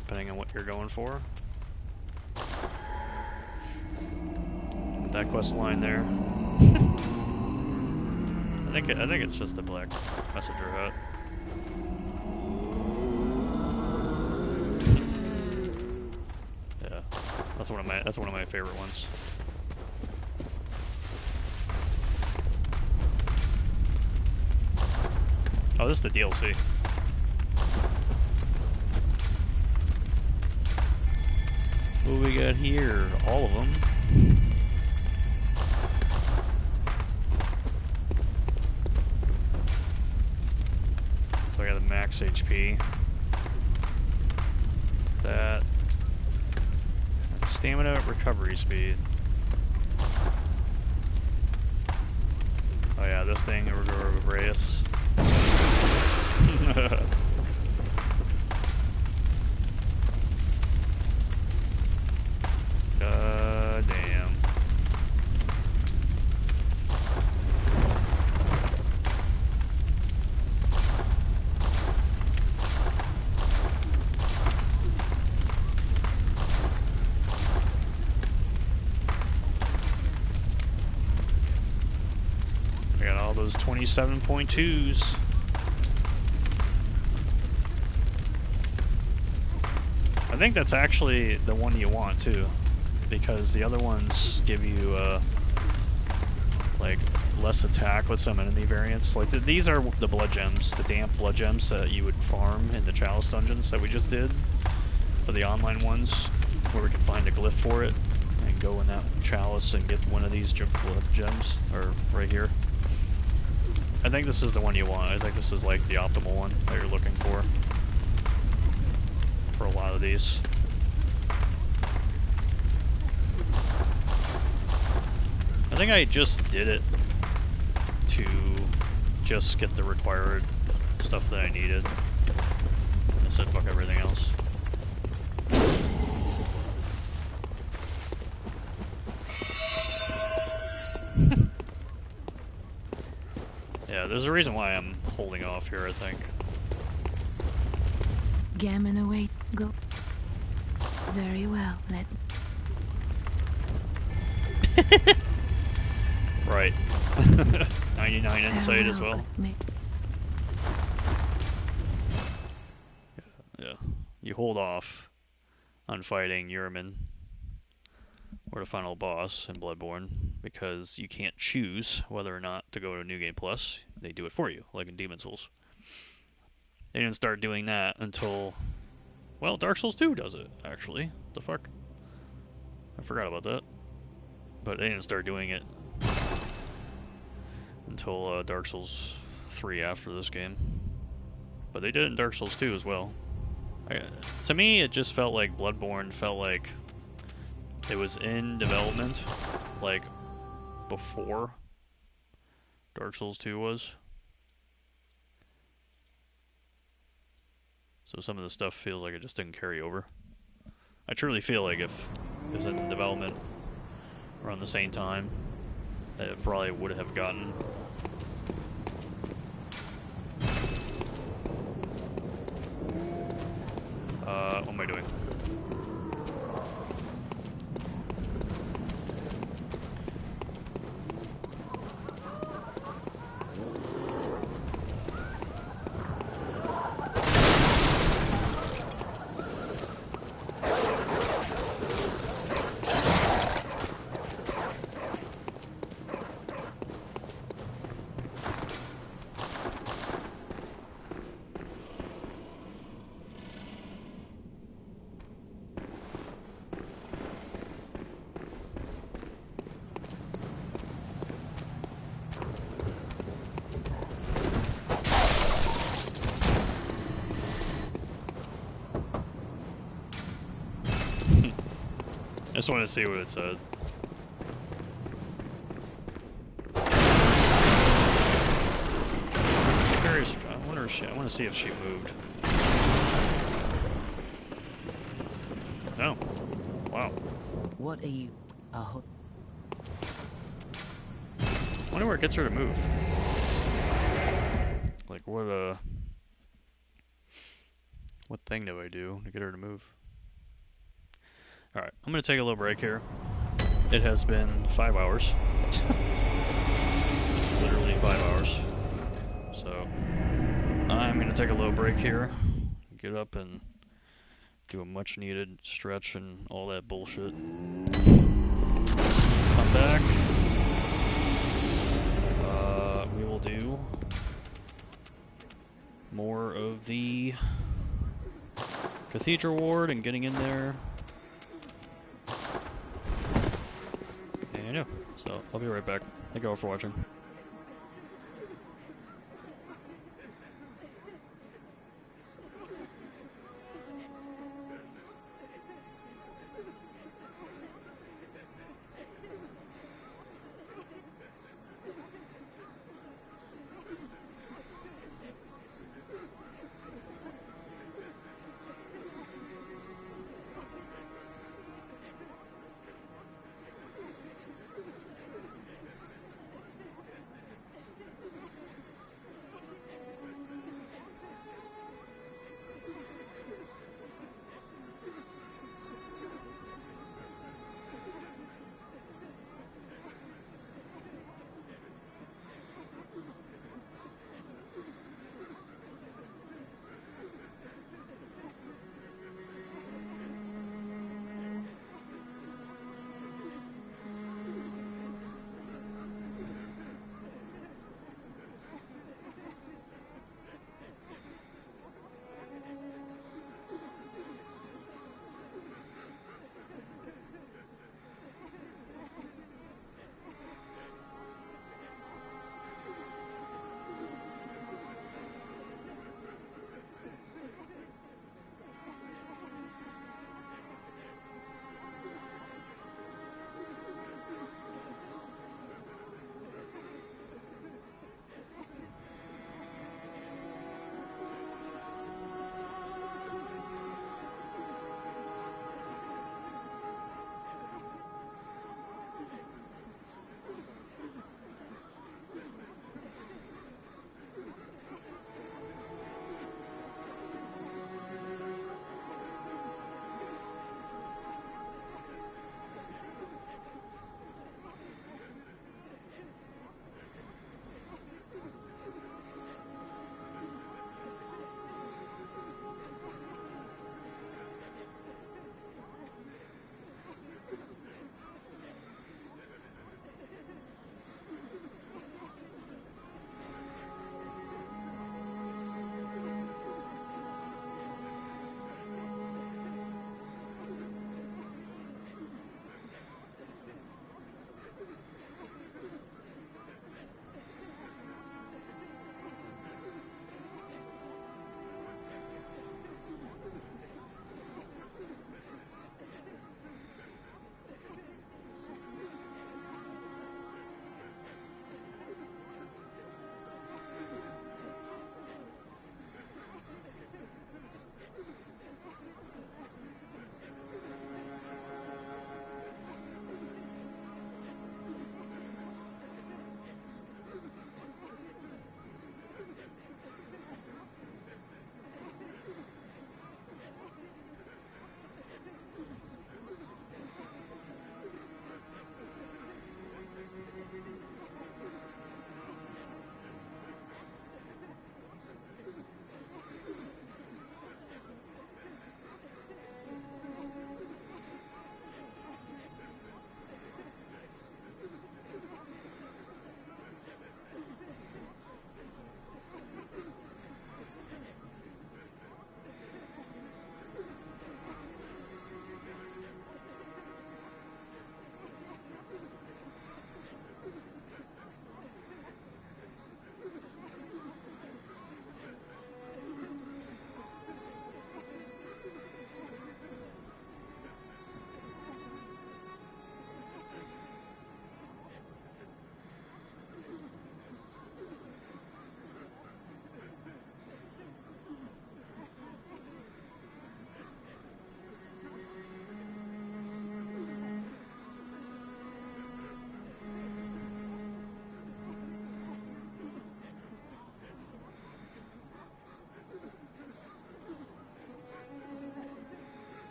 depending on what you're going for. With that quest line there. I think it's just the black messenger hut. Yeah, that's one of my favorite ones. Oh, this is the DLC. What we got here? All of them. So I got the max HP. That. Stamina recovery speed. Oh yeah, this thing, Reyes. God damn. I got all those 27.2s. I think that's actually the one you want too, because the other ones give you like less attack with some enemy variants. Like these are the blood gems, the damp blood gems that you would farm in the Chalice dungeons that we just did, for the online ones, where we can find a glyph for it and go in that Chalice and get one of these blood gems, or right here. I think this is the one you want. I think this is like the optimal one that you're looking for a lot of these. I think I just did it to just get the required stuff that I needed. I said fuck everything else. Yeah, there's a reason why I'm holding off here, I think. Gammon away. Go. Very well. Let. Right. 99 insight as well. Yeah. You hold off on fighting Uriman, or the final boss in Bloodborne, because you can't choose whether or not to go to New Game Plus. They do it for you, like in Demon Souls. They didn't start doing that until, well, Dark Souls 2 does it, actually. The fuck? I forgot about that. But they didn't start doing it until Dark Souls 3 after this game. But they did it in Dark Souls 2 as well. To me, it just felt like Bloodborne felt like it was in development, like, before Dark Souls 2 was. So some of the stuff feels like it just didn't carry over. I truly feel like if it was in development around the same time, that it probably would have gotten what am I doing? I just want to see what it said. Curious. I wonder if she. I want to see if she moved. No. Wow. What are you? I wonder where it gets her to move. Like what thing do I do to get her to move? Alright, I'm gonna take a little break here. It has been 5 hours. Literally 5 hours. So, I'm gonna take a little break here. Get up and do a much needed stretch and all that bullshit. Come back. We will do more of the Cathedral Ward and getting in there. And yeah, so I'll be right back. Thank you all for watching.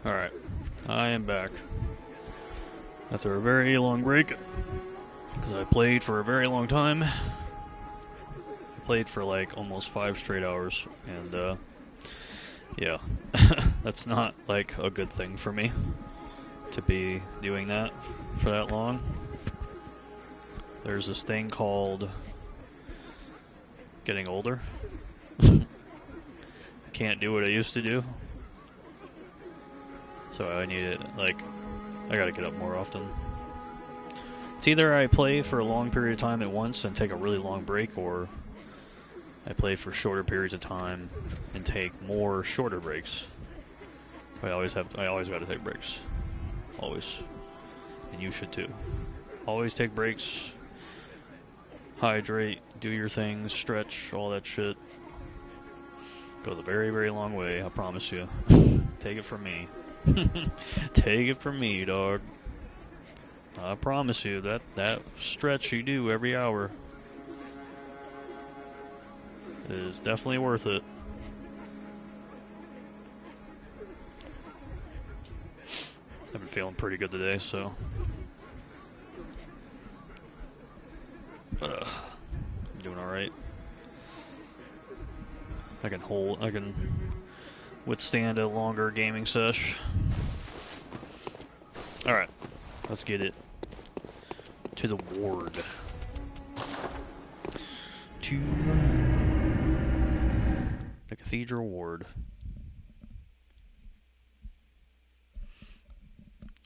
Alright, I am back. After a very long break, because I played for a very long time. I played for like almost 5 straight hours, and yeah, that's not like a good thing for me to be doing that for that long. There's this thing called getting older. Can't do what I used to do. So I need it, like, I gotta get up more often. It's either I play for a long period of time at once and take a really long break, or I play for shorter periods of time and take more shorter breaks. I always gotta take breaks. Always. And you should too. Always take breaks. Hydrate, do your things, stretch, all that shit. Goes a very, very long way, I promise you. Take it from me. Take it from me, dog. I promise you, that stretch you do every hour is definitely worth it. I've been feeling pretty good today, so I'm doing alright. I can withstand a longer gaming sesh. Alright, let's get it to the ward. To the Cathedral Ward.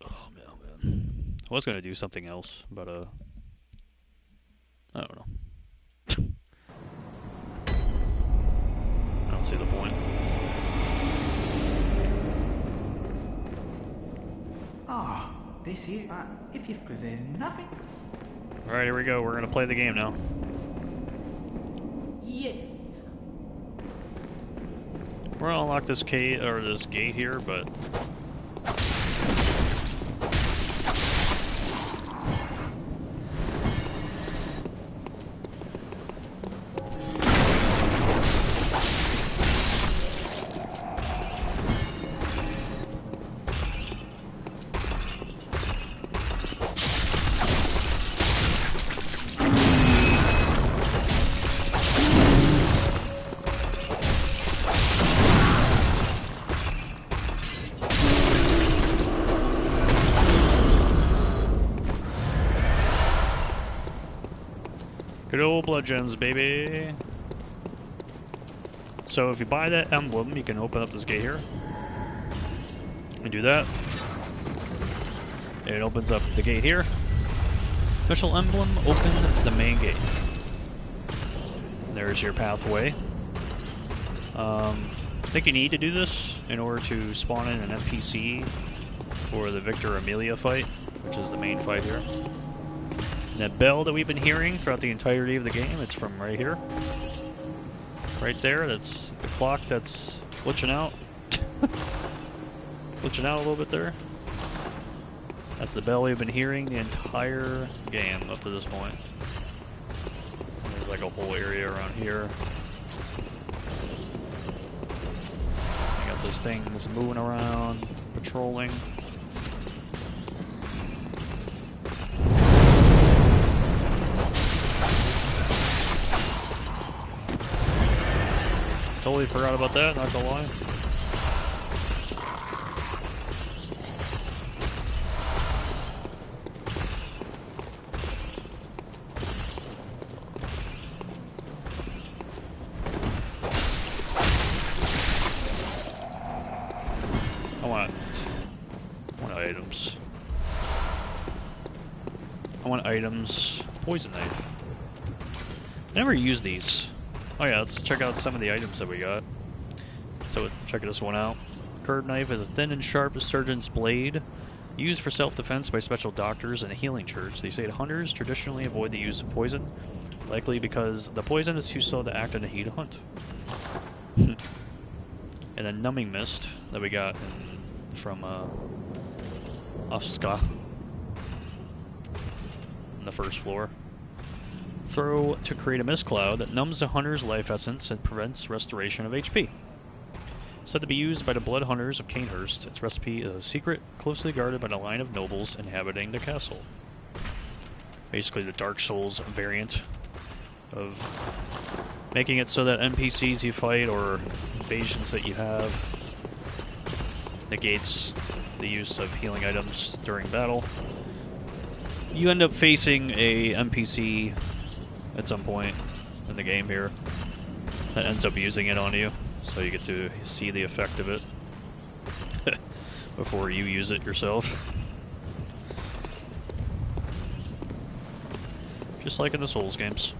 Oh man. I was gonna do something else, but I don't know. I don't see the point. Ah, this here, if you, because there's nothing. Alright, here we go. We're gonna play the game now. Yeah. We're gonna unlock this gate here, but good old blood gems, baby. So if you buy that emblem, you can open up this gate here. And do that. It opens up the gate here. Special emblem, open the main gate. There's your pathway. I think you need to do this in order to spawn in an NPC for the Victor Amelia fight, which is the main fight here. And that bell that we've been hearing throughout the entirety of the game, it's from right here. Right there, that's the clock that's glitching out. Glitching out a little bit there. That's the bell we've been hearing the entire game up to this point. There's like a whole area around here. You got those things moving around, patrolling. Totally forgot about that, not gonna lie. I want items. I want items. Poison knife. I never use these. Oh yeah, let's check out some of the items that we got. So check this one out. Curved knife is a thin and sharp surgeon's blade, used for self-defense by special doctors in a healing church. They say hunters traditionally avoid the use of poison, likely because the poison is too slow to act in the heat of hunt. And a numbing mist that we got from Oska on the first floor. Throw to create a mist cloud that numbs the hunter's life essence and prevents restoration of HP. Said to be used by the blood hunters of Canehurst. Its recipe is a secret, closely guarded by the line of nobles inhabiting the castle. Basically the Dark Souls variant of making it so that NPCs you fight or invasions that you have negates the use of healing items during battle. You end up facing a NPC at some point in the game here that ends up using it on you, so you get to see the effect of it before you use it yourself. Just like in the Souls games.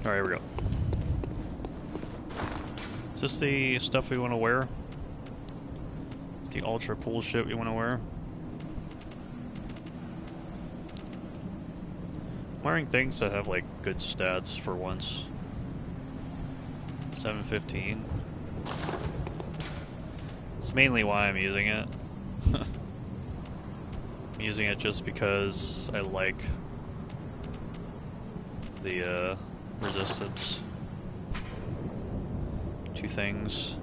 Alright, here we go. Is this the stuff we want to wear? Is the ultra cool shit we want to wear? I'm wearing things that have like good stats for once. 715. It's mainly why I'm using it. I'm using it just because I like the resistance to things.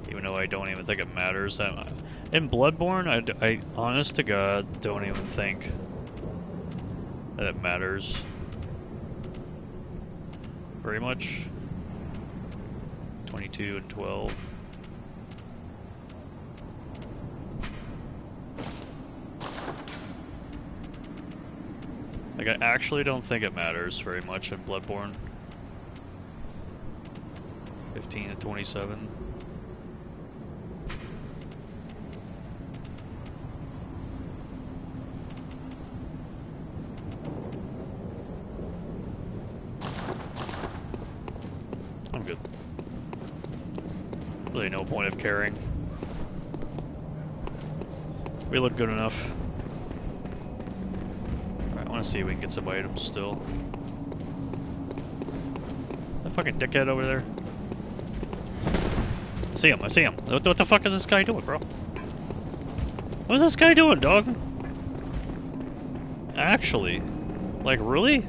Even though I don't even think it matters that much. In Bloodborne, I honest to God don't even think that it matters very much. 22 and 12. Like, I actually don't think it matters very much in Bloodborne. 15 and 27. I'm good. Really no point of caring. We look good enough. Alright, I want to see if we can get some items still. That fucking dickhead over there. I see him, I see him. What the fuck is this guy doing, bro? What is this guy doing, dog? Actually. Like, really?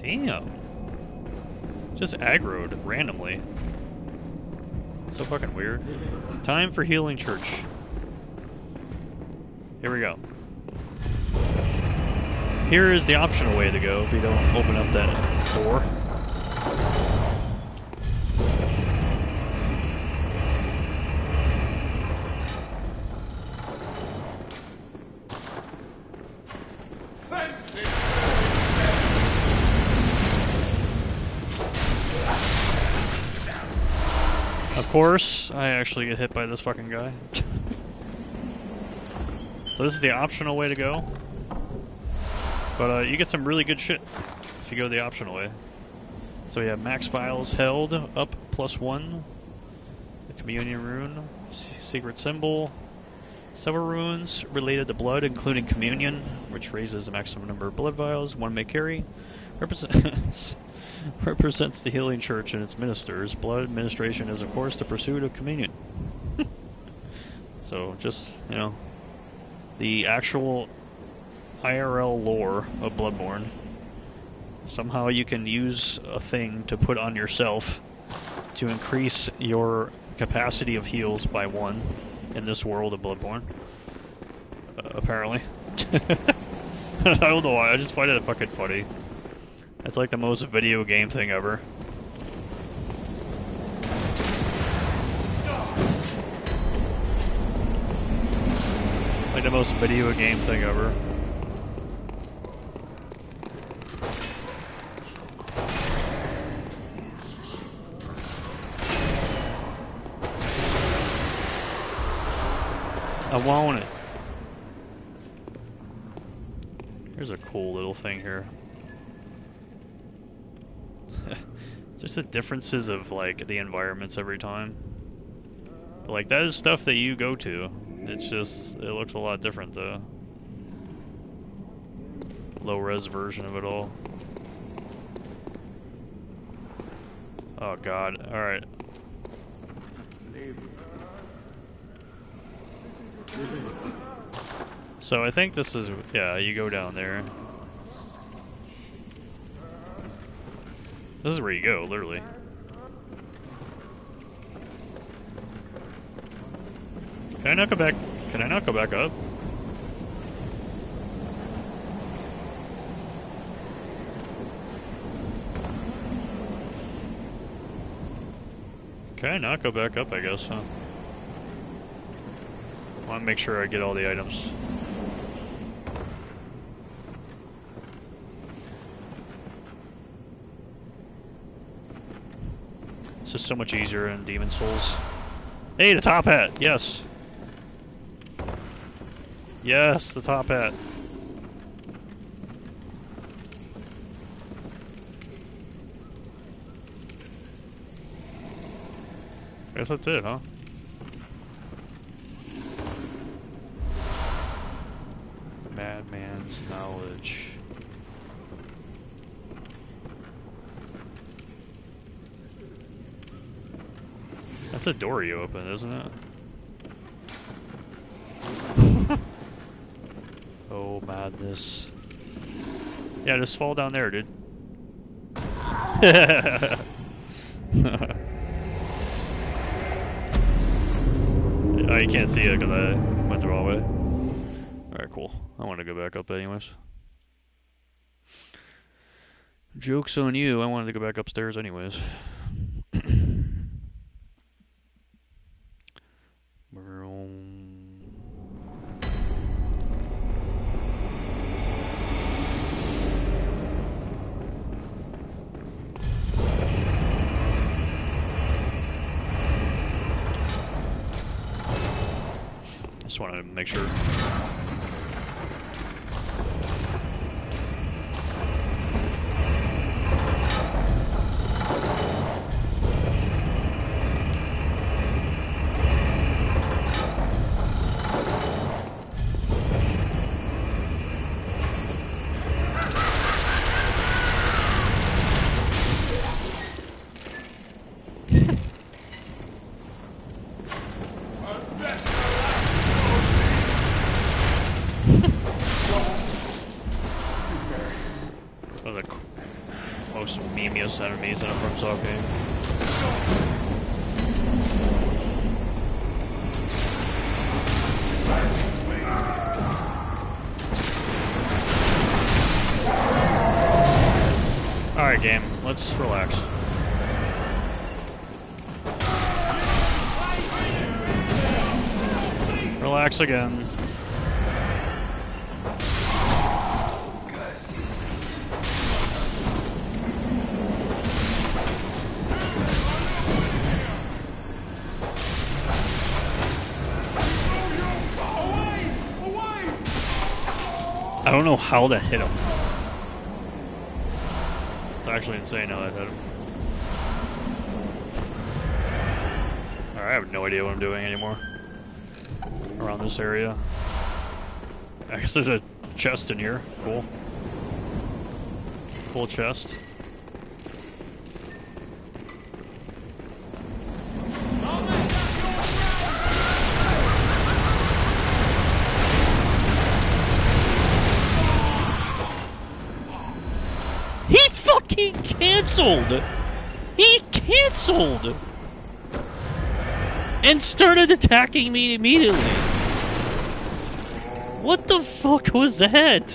Damn. Just aggroed randomly. So fucking weird. Time for Healing Church. Here we go. Here is the optional way to go if you don't open up that door. Of course, I actually get hit by this fucking guy. So this is the optional way to go. But you get some really good shit if you go the optional way. So we have max files held up +1. The communion rune, secret symbol. Several runes related to blood, including communion, which raises the maximum number of blood vials one may carry. Represents the Healing Church and its ministers. Blood administration is, of course, the pursuit of communion. So, just, you know, the actual IRL lore of Bloodborne. Somehow you can use a thing to put on yourself to increase your capacity of heals by 1 in this world of Bloodborne. Apparently. I don't know why, I just find it fucking funny. It's like the most video game thing ever. Like the most video game thing ever. I want it. Here's a cool little thing here. Just the differences of like the environments every time. But like that is stuff that you go to. It's just it looks a lot different though. Low res version of it all. Oh god, alright. So I think this is, yeah, you go down there. This is where you go, literally. Can I not go back? Can I not go back up? Can I not go back up, I guess, huh? I want to make sure I get all the items. This is so much easier in Demon Souls. Hey, the top hat! Yes! Yes, the top hat. Guess that's it, huh? Madman's knowledge. That's a door you open, isn't it? Oh, madness. Yeah, just fall down there, dude. Oh, you can't see it because I went the wrong way. Alright, cool. I want to go back up anyways. Joke's on you, I wanted to go back upstairs anyways. Just wanted to make sure. Enemies in a FromSoft game. Alright, game, let's relax. Relax again. I don't know how that hit him. It's actually insane how that hit him. Alright, I have no idea what I'm doing anymore. Around this area. I guess there's a chest in here. Cool. Full chest. He canceled! He canceled! And started attacking me immediately! What the fuck was that?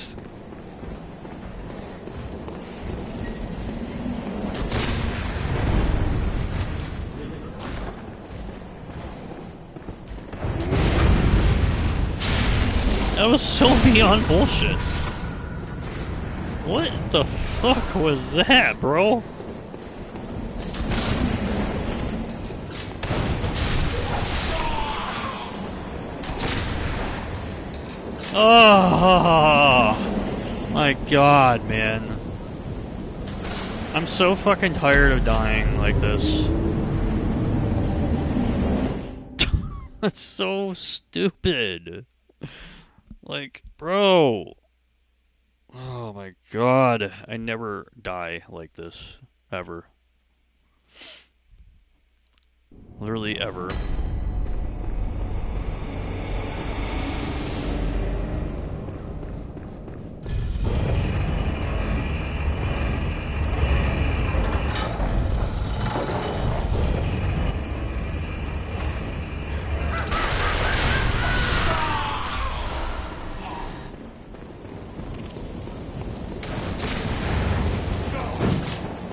That was so beyond bullshit. What the fuck was that, bro? Oh my god, man. I'm so fucking tired of dying like this. That's so stupid. Like, bro. Oh my god. I never die like this. Ever. Literally ever.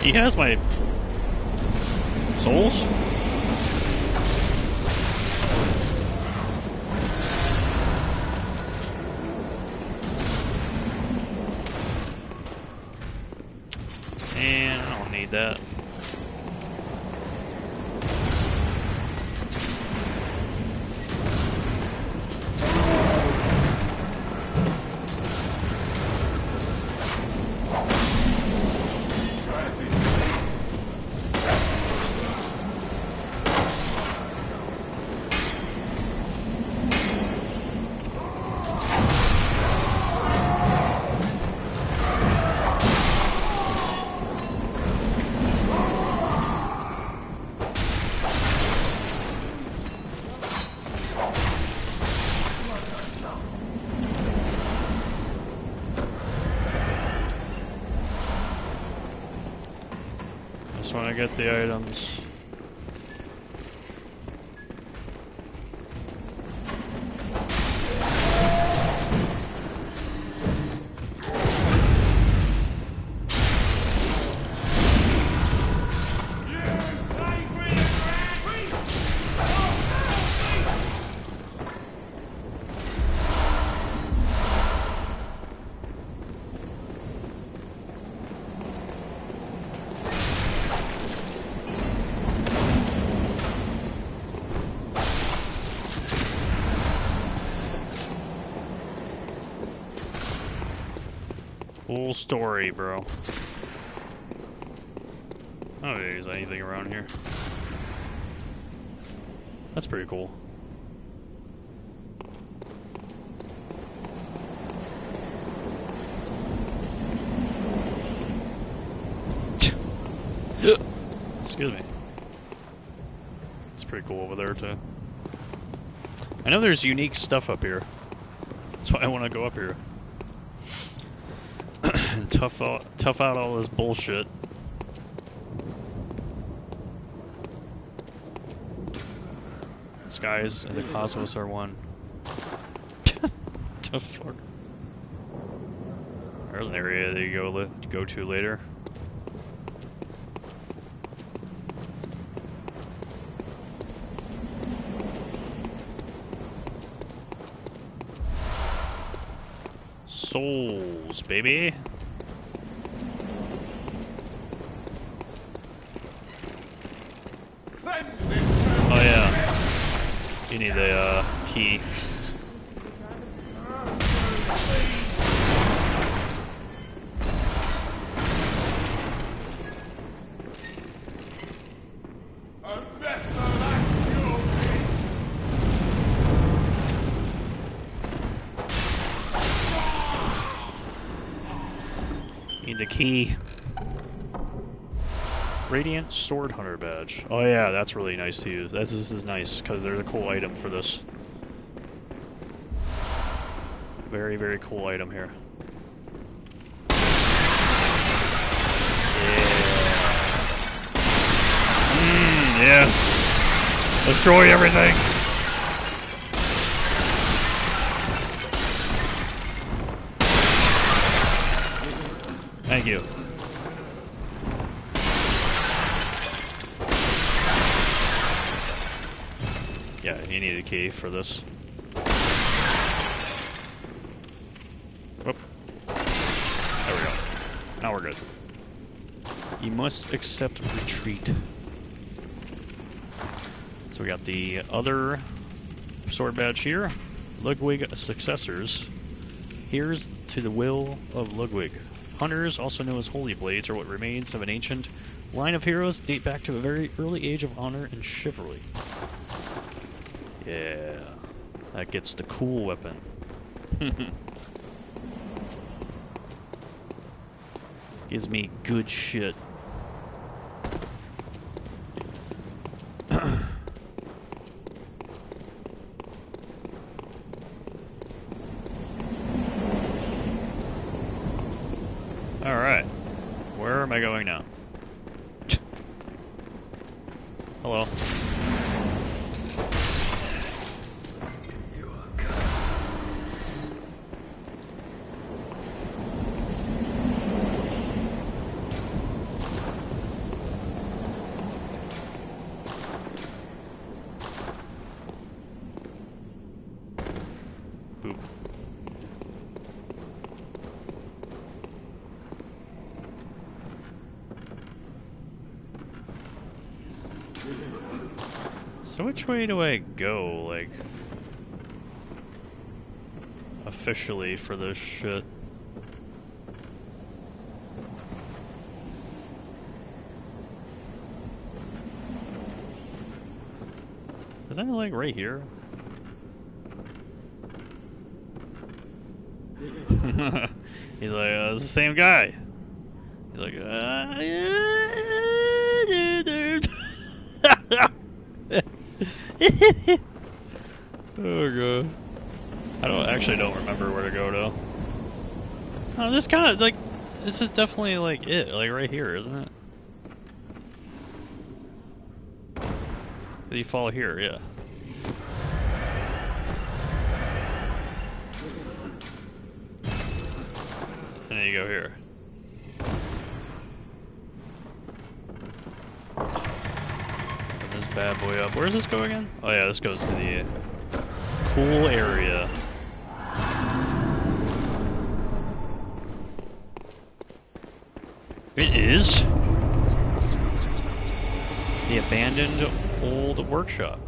He has my souls? And I don't need that. When I get the items. Full story, bro. I don't think there's anything around here. That's pretty cool. Excuse me. It's pretty cool over there, too. I know there's unique stuff up here. That's why I want to go up here. And tough out all this bullshit. Skies and the cosmos are one. The fuck? There's an area that you go to later. Souls, baby. Oh yeah. You need a key. Need the key. Radiant Sword Hunter Badge. Oh yeah, that's really nice to use. This is nice, because there's a cool item for this. Very, very cool item here. Yeah. Yes! Destroy everything! Thank you. Yeah, you need a key for this. Whoop. There we go. Now we're good. You must accept retreat. So we got the other sword badge here. Ludwig successors. Here's to the will of Ludwig. Hunters, also known as Holy Blades, are what remains of an ancient line of heroes date back to a very early age of honor and chivalry. Yeah, that gets the cool weapon. Gives me good shit. Alright, where am I going now? Hello. Boop. So which way do I go, like, officially for this shit? Isn't it like right here? He's like, it's the same guy. He's like, oh god. I don't remember where to go though. Oh, this kind of like, this is definitely like it, like right here, isn't it? You follow here, yeah. And then you go here. Open this bad boy up. Where does this go again? Oh yeah, this goes to the cool area. It is the abandoned old workshop.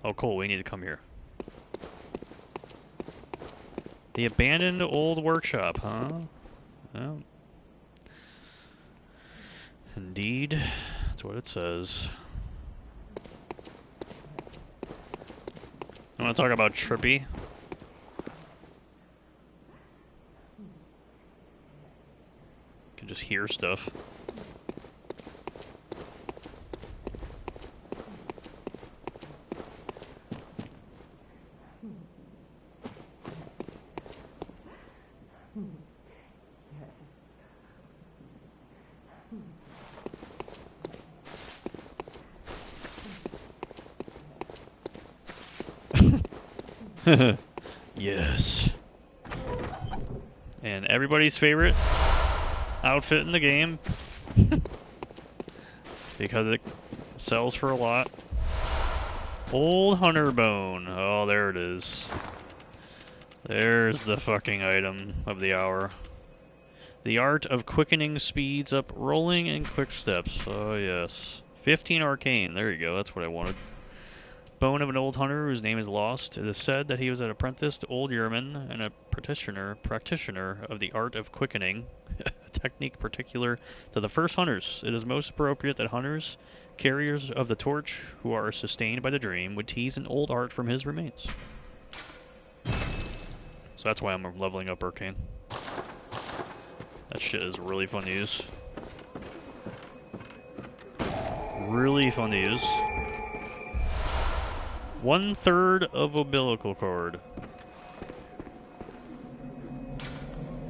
Oh cool, we need to come here. The abandoned old workshop, huh? Well, indeed, that's what it says. I want to talk about Trippy. Can just hear stuff. Yes. And everybody's favorite outfit in the game. Because it sells for a lot. Old Hunter Bone. Oh, there it is. There's the fucking item of the hour. The art of quickening speeds up rolling and quick steps. Oh, yes. 15 arcane. There you go. That's what I wanted. Bone of an old hunter whose name is lost. It is said that he was an apprentice to old yeoman and a practitioner of the art of quickening, a technique particular to the first hunters. It is most appropriate that hunters, carriers of the torch, who are sustained by the dream, would tease an old art from his remains. So that's why I'm leveling up arcane. That shit is really fun to use. Really fun to use. 1/3 of umbilical cord.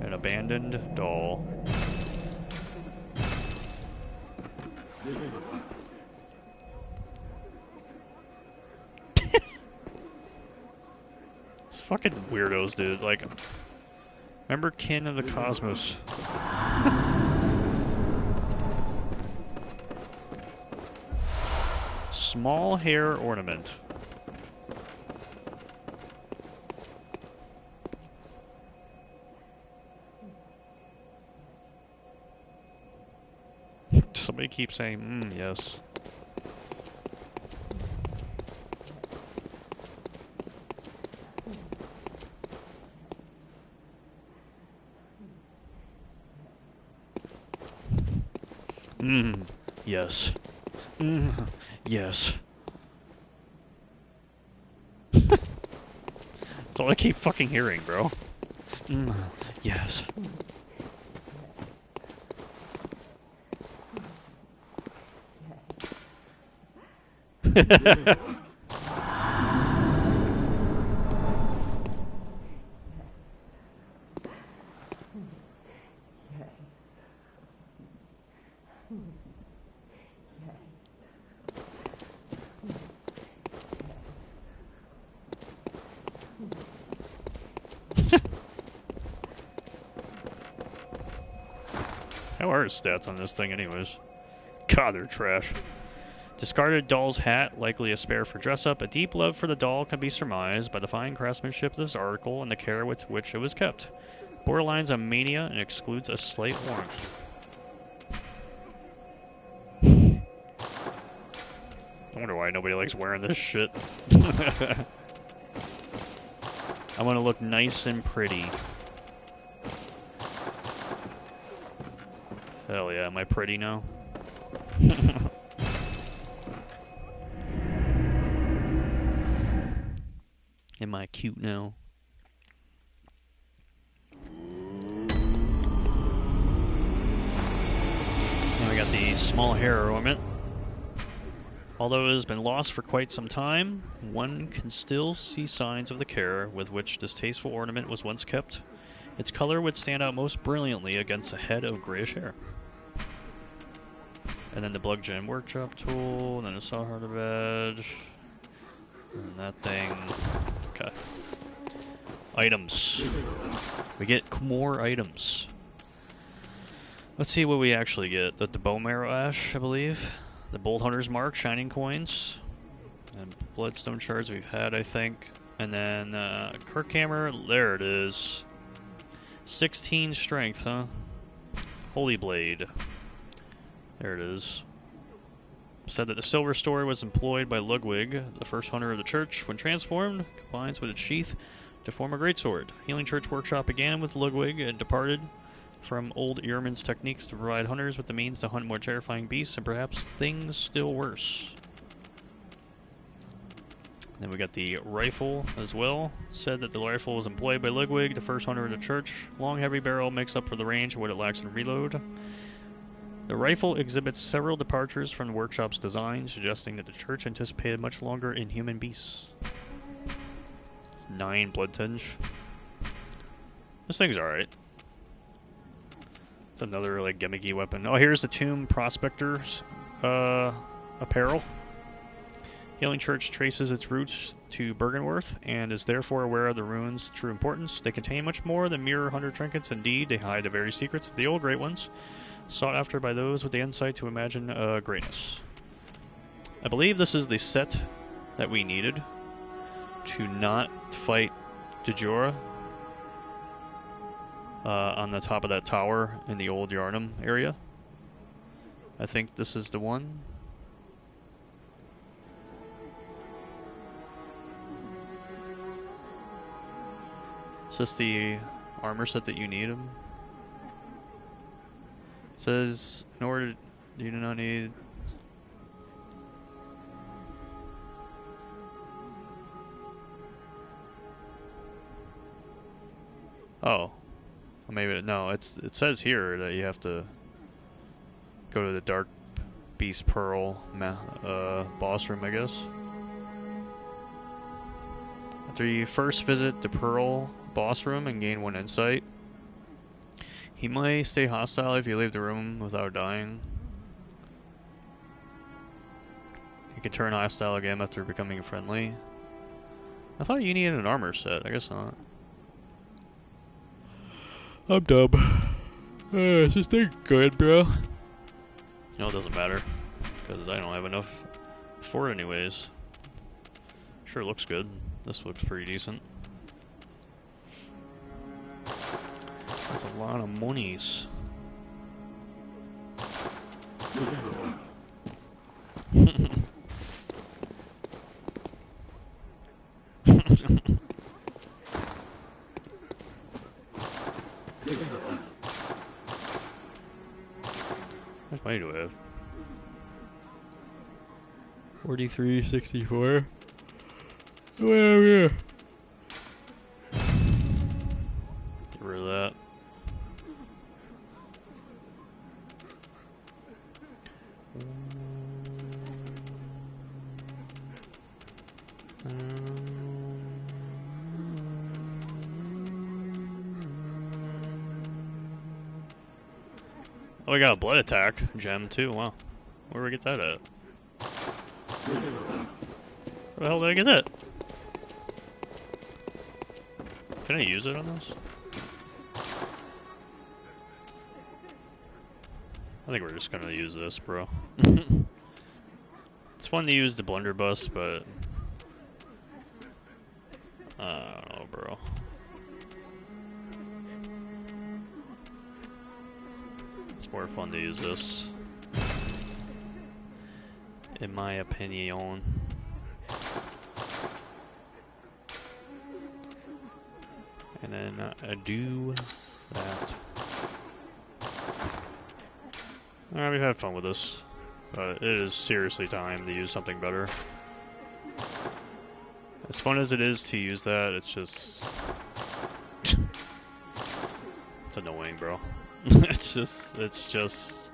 An abandoned doll. It's fucking weirdos, dude. Like, remember Kin of the Cosmos? Small hair ornament. Somebody keeps saying, yes. Yes. Yes. That's all I keep fucking hearing, bro. Yes. How are his stats on this thing anyways? God, they're trash. Discarded doll's hat, likely a spare for dress-up. A deep love for the doll can be surmised by the fine craftsmanship of this article and the care with which it was kept. Borderlines a mania and excludes a slight warmth. I wonder why nobody likes wearing this shit. I want to look nice and pretty. Hell yeah, am I pretty now? Am I cute now? Now we got the small hair ornament. Although it has been lost for quite some time, one can still see signs of the care with which this tasteful ornament was once kept. Its color would stand out most brilliantly against a head of grayish hair. And then the Bloodborne workshop tool, and then a sawhorse badge, and that thing. Okay. Items. We get more items. Let's see what we actually get. The bone marrow ash, I believe. The Bolt Hunter's Mark, shining coins. And bloodstone shards we've had, I think. And then Kirk Hammer, there it is. 16 strength, huh? Holy Blade. There it is. Said that the silver story was employed by Ludwig, the first hunter of the church. When transformed, combines with its sheath to form a greatsword. Healing Church Workshop began with Ludwig and departed from old Ehrman's techniques to provide hunters with the means to hunt more terrifying beasts and perhaps things still worse. Then we got the rifle as well. Said that the rifle was employed by Ludwig, the first hunter of the church. Long, heavy barrel makes up for the range of what it lacks in reload. The rifle exhibits several departures from the workshop's design, suggesting that the church anticipated much longer inhuman beasts. It's 9 blood tinge. This thing's alright. It's another like gimmicky weapon. Oh, here's the Tomb Prospector's apparel. Healing Church traces its roots to Bergenworth and is therefore aware of the runes' true importance. They contain much more than mere hunter trinkets. Indeed, they hide the very secrets of the old great ones, sought after by those with the insight to imagine greatness. I believe this is the set that we needed to not fight Dejora on the top of that tower in the old Yharnam area. I think this is the one. Is this the armor set that you need him? It says, in order to, you do not need... Oh. Maybe, no, it says here that you have to go to the Dark Beast Pearl boss room, I guess. After you first visit the Pearl boss room and gain 1 insight, he may stay hostile if you leave the room without dying. You can turn hostile again after becoming friendly. I thought you needed an armor set, I guess not. I'm dumb. Is this thing good, bro? No, it doesn't matter, because I don't have enough for it anyways. Sure looks good. This looks pretty decent. That's a lot of monies. How much money do I have? 43.64. Whatever. Get rid of that. Oh, we got a blood attack gem too. Wow, where do we get that at? Where the hell did I get that? Can I use it on this? I think we're just gonna use this, bro. fun to use the blunderbuss, but I don't know, bro. It's more fun to use this, in my opinion. And then I do that. Alright, we've had fun with this, but it is seriously time to use something better. As fun as it is to use that, it's just... it's annoying, bro. it's just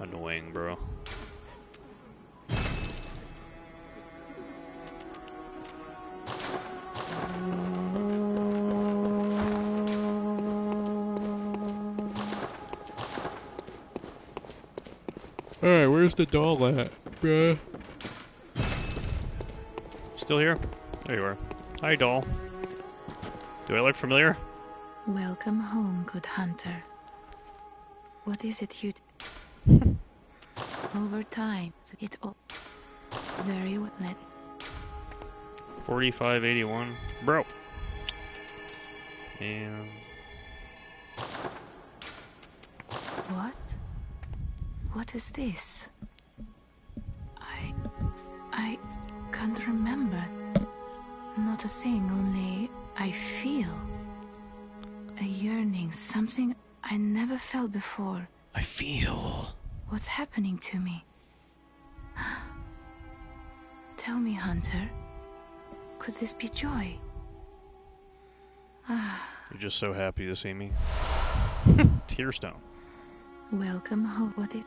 annoying, bro. Alright, where's the doll at, bruh? Still here? There you are. Hi, doll. Do I look familiar? Welcome home, good hunter. What is it you... Over time, it all... Very well... 4581. Bro! And... What? What is this? I can't remember. Not a thing, only I feel a yearning, something I never felt before. I feel... What's happening to me? Tell me, Hunter, could this be joy? You're just so happy to see me. Tearstone. Welcome home. What it...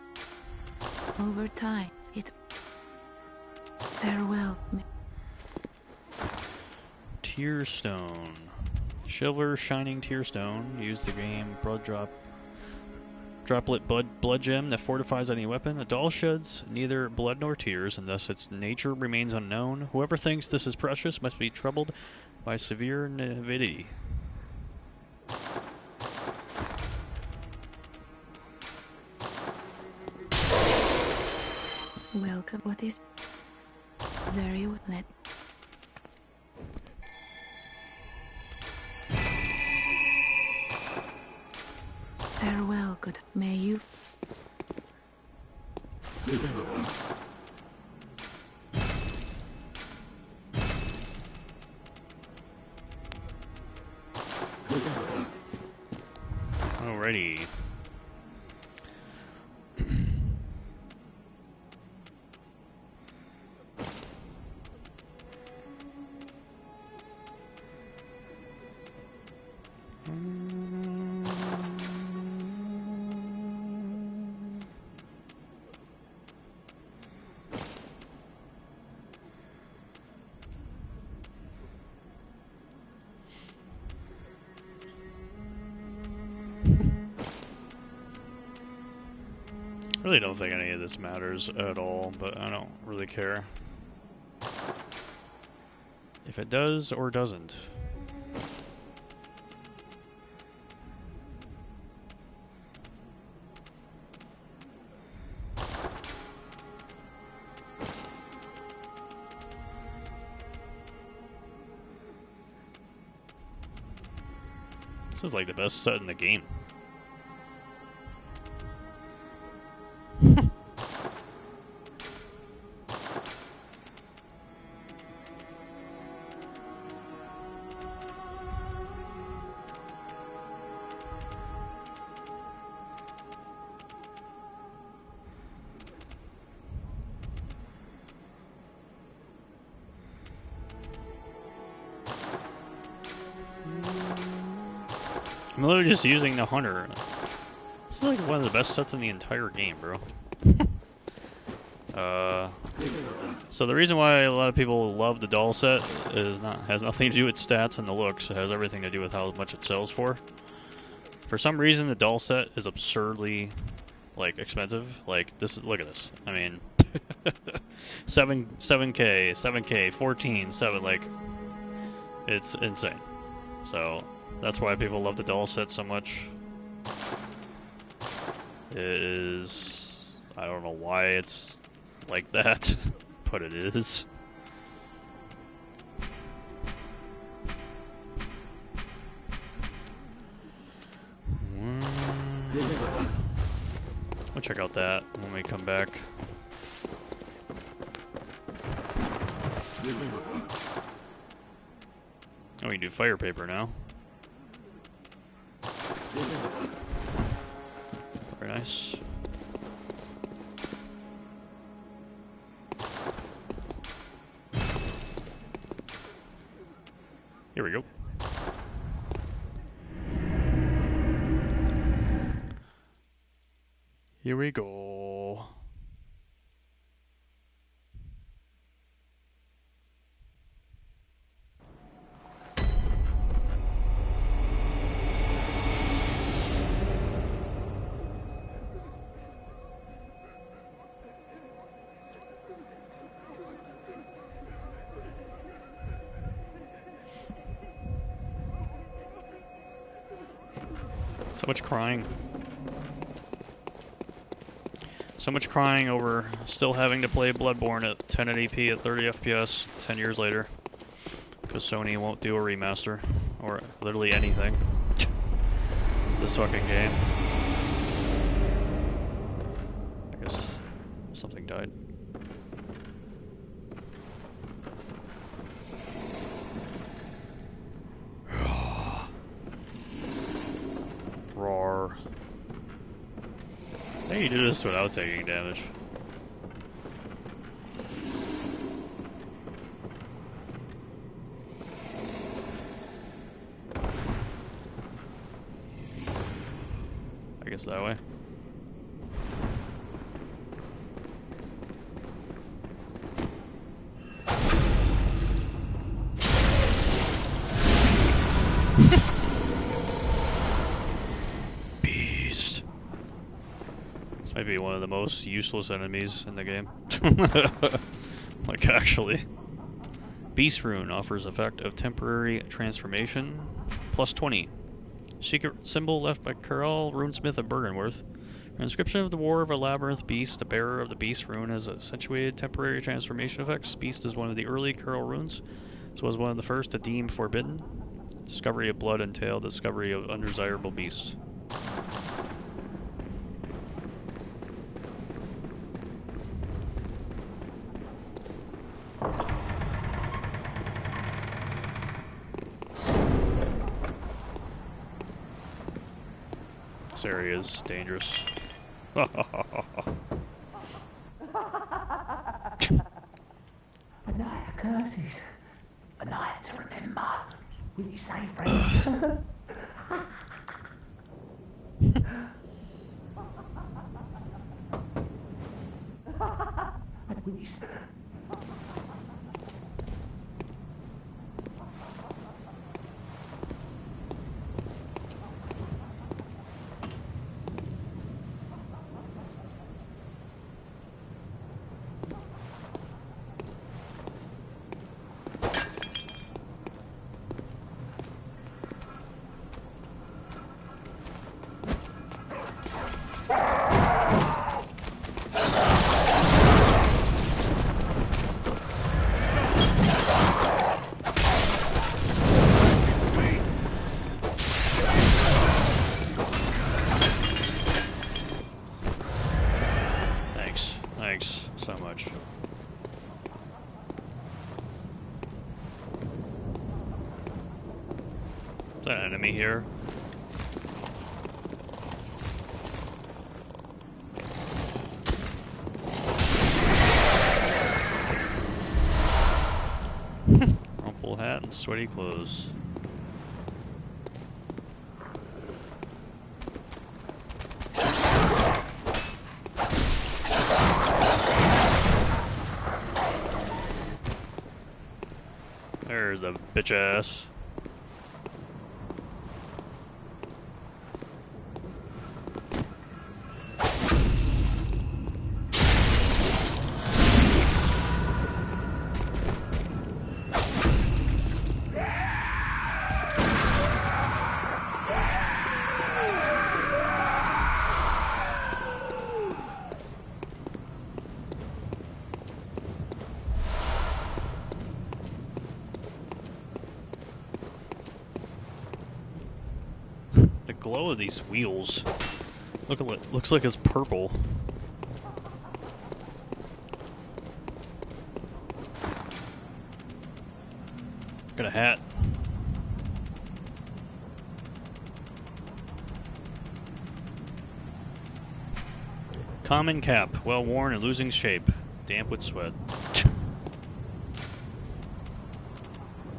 Over time, it... Farewell. Tearstone. Silver shining tearstone. Use the game droplet blood gem that fortifies any weapon. A doll sheds neither blood nor tears, and thus its nature remains unknown. Whoever thinks this is precious must be troubled by severe naivety. Welcome. What is... Very well. Farewell, good. May you... Alrighty. I really don't think any of this matters at all, but I don't really care if it does or doesn't. This is like the best set in the game. I'm literally just using the hunter. This is like one of the best sets in the entire game, bro. So the reason why a lot of people love the doll set has nothing to do with stats and the looks. It has everything to do with how much it sells for. For some reason, the doll set is absurdly, like, expensive. Like, look at this. I mean, 7K, 14, 7, like, it's insane. So that's why people love the doll set so much. It is, I don't know why it's like that, but it is. I'll check out that when we come back. Oh, we can do fire paper now. Very nice. Here we go. Here we go. So much crying. So much crying over still having to play Bloodborne at 1080p at 30 FPS 10 years later. Because Sony won't do a remaster. Or literally anything. This fucking game. I guess something died. Roar. I think you do this without taking damage. I guess that way. Beast. This might be one of the most useless enemies in the game. Like, actually. Beast Rune offers effect of temporary transformation. Plus 20. Secret symbol left by Carl, runesmith of Bergenworth. Inscription of the War of a Labyrinth Beast. The bearer of the Beast Rune has accentuated temporary transformation effects. Beast is one of the early Carl runes, so was one of the first to deem forbidden. Discovery of blood entailed discovery of undesirable beasts. This area is dangerous. A night of curses. A night to remember. Will you say, friend? Will you say... Thanks so much. Is that an enemy here? Rumpled hat and sweaty clothes. There's a bitch ass. glow of these wheels. Looks like it's purple. Got a hat. Common cap, well worn and losing shape, damp with sweat.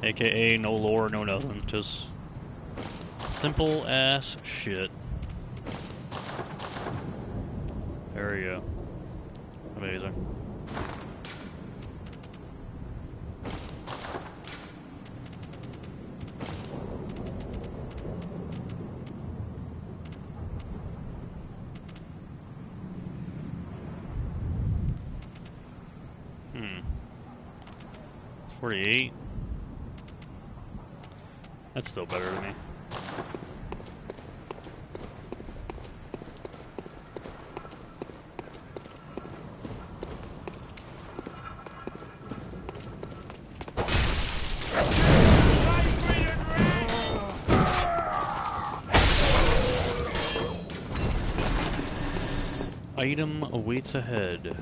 AKA no lore, no nothing, just simple ass shit. There we go. Amazing. It's 48. That's still better to me. Item awaits ahead.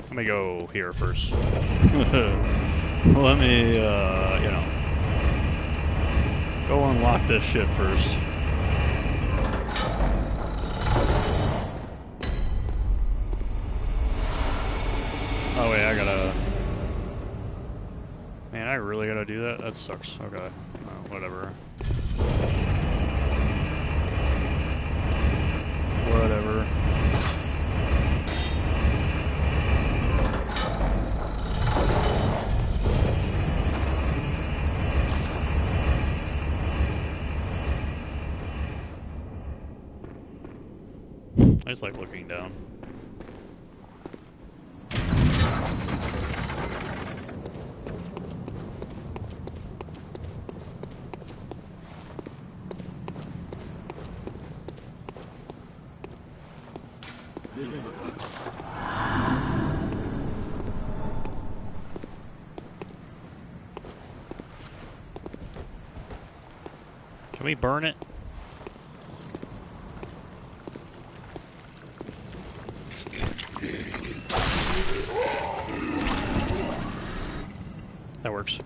Let me go here first. Let me, you know, go unlock this shit first. Oh wait, I gotta... Man, I really gotta do that? That sucks. Okay. Whatever. Whatever. I just like looking down. Can we burn it? That works.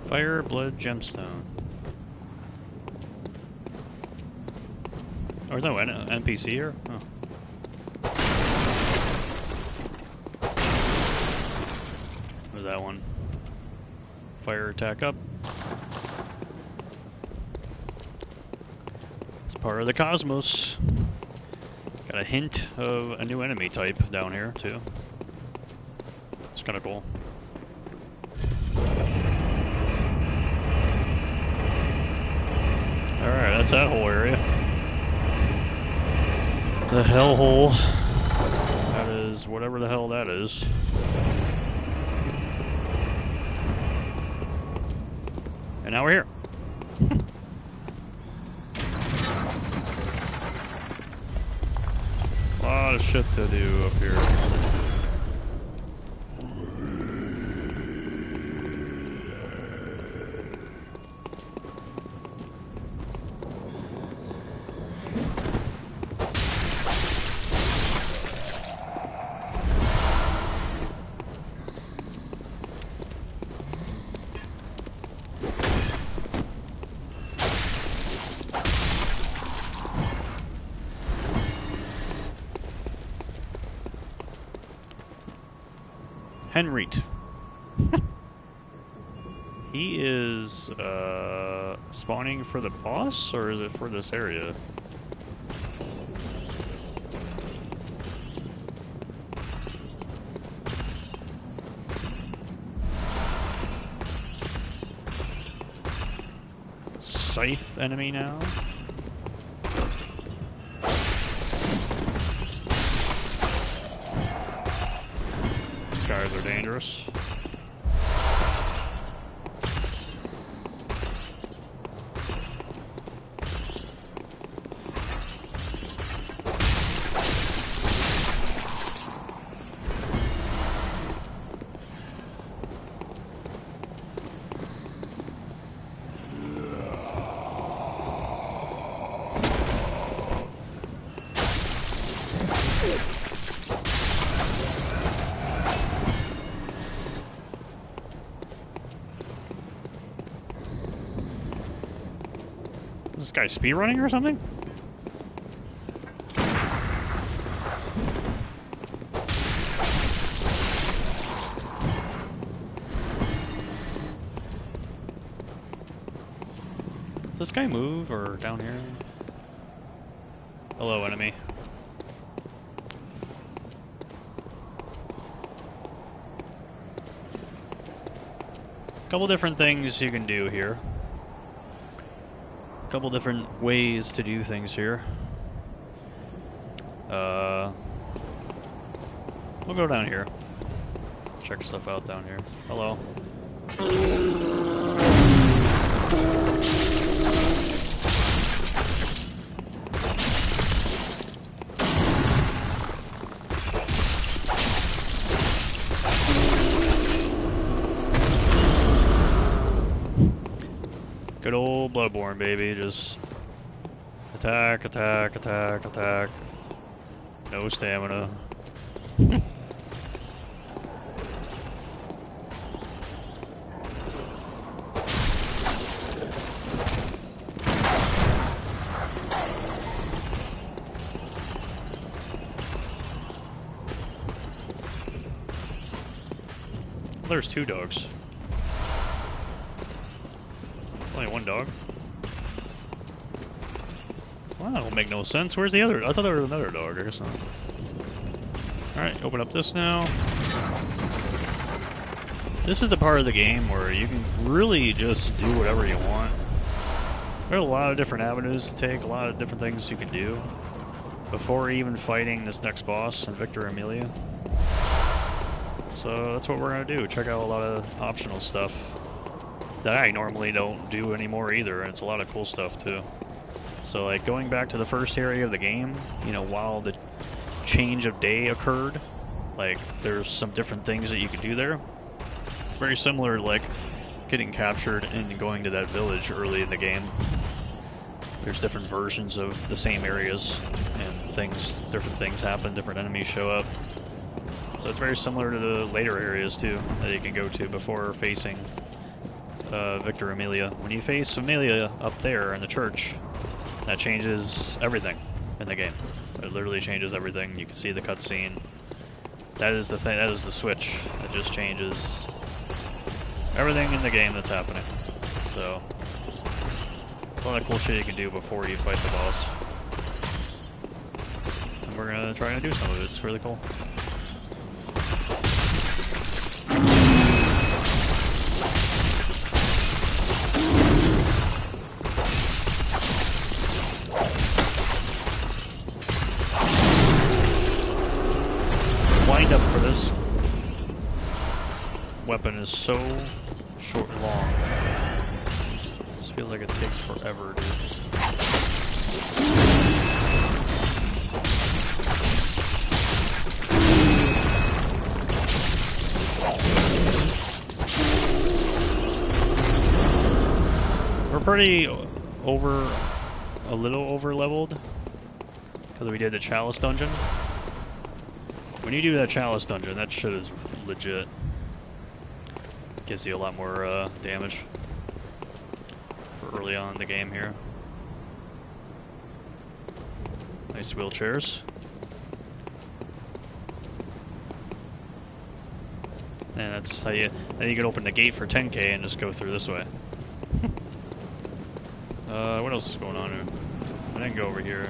Fire, blood, gemstone. Oh, there's no NPC here? Oh. Where's that one? Fire attack up. It's part of the cosmos. Got a hint of a new enemy type down here, too. It's kind of cool. Alright, that's that whole area. The hellhole. That is whatever the hell that is. And now we're here. A lot of shit to do up here. Henriette. He is spawning for the boss, or is it for this area? Scythe enemy now? Guys are dangerous. Is this guy speedrunning or something? Does this guy move or down here? Hello, enemy. Couple different things you can do here. Couple different ways to do things here. We'll go down here. Check stuff out down here. Hello. Good old Bloodborne, baby. Just attack, attack, attack, attack. No stamina. There's two dogs. Only one dog. Well, that will make no sense. Where's the other? I thought there was another dog. I guess not. Alright, open up this now. This is the part of the game where you can really just do whatever you want. There are a lot of different avenues to take, a lot of different things you can do before even fighting this next boss in Victor Amelia. So that's what we're going to do. Check out a lot of optional stuff that I normally don't do anymore either, and it's a lot of cool stuff too. So like going back to the first area of the game, you know, while the change of day occurred, like there's some different things that you can do there. It's very similar to like getting captured and going to that village early in the game. There's different versions of the same areas and different things happen, different enemies show up. So it's very similar to the later areas too that you can go to before facing Victor Amelia. When you face Amelia up there in the church, that changes everything in the game. It literally changes everything. You can see the cutscene. That is the thing. That is the switch that just changes everything in the game that's happening. So it's a lot of cool shit you can do before you fight the boss. And we're gonna try to do some of it. It's really cool. Wind up for this weapon is so short and long. This feels like it takes forever, dude. We're pretty a little over leveled because we did the Chalice dungeon. When you do that Chalice dungeon, that shit is legit. Gives you a lot more damage for early on in the game here. Nice wheelchairs. And that's how then you can open the gate for 10k and just go through this way. What else is going on here? I didn't go over here.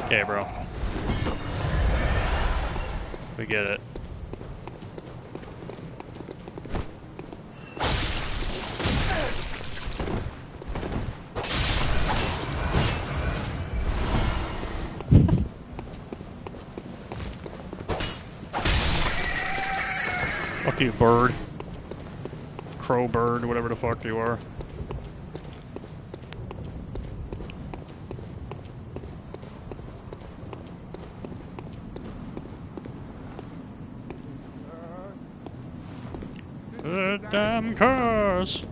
Okay, bro. We get it. Fuck you, bird. Crow bird, whatever the fuck you are. The damn cars!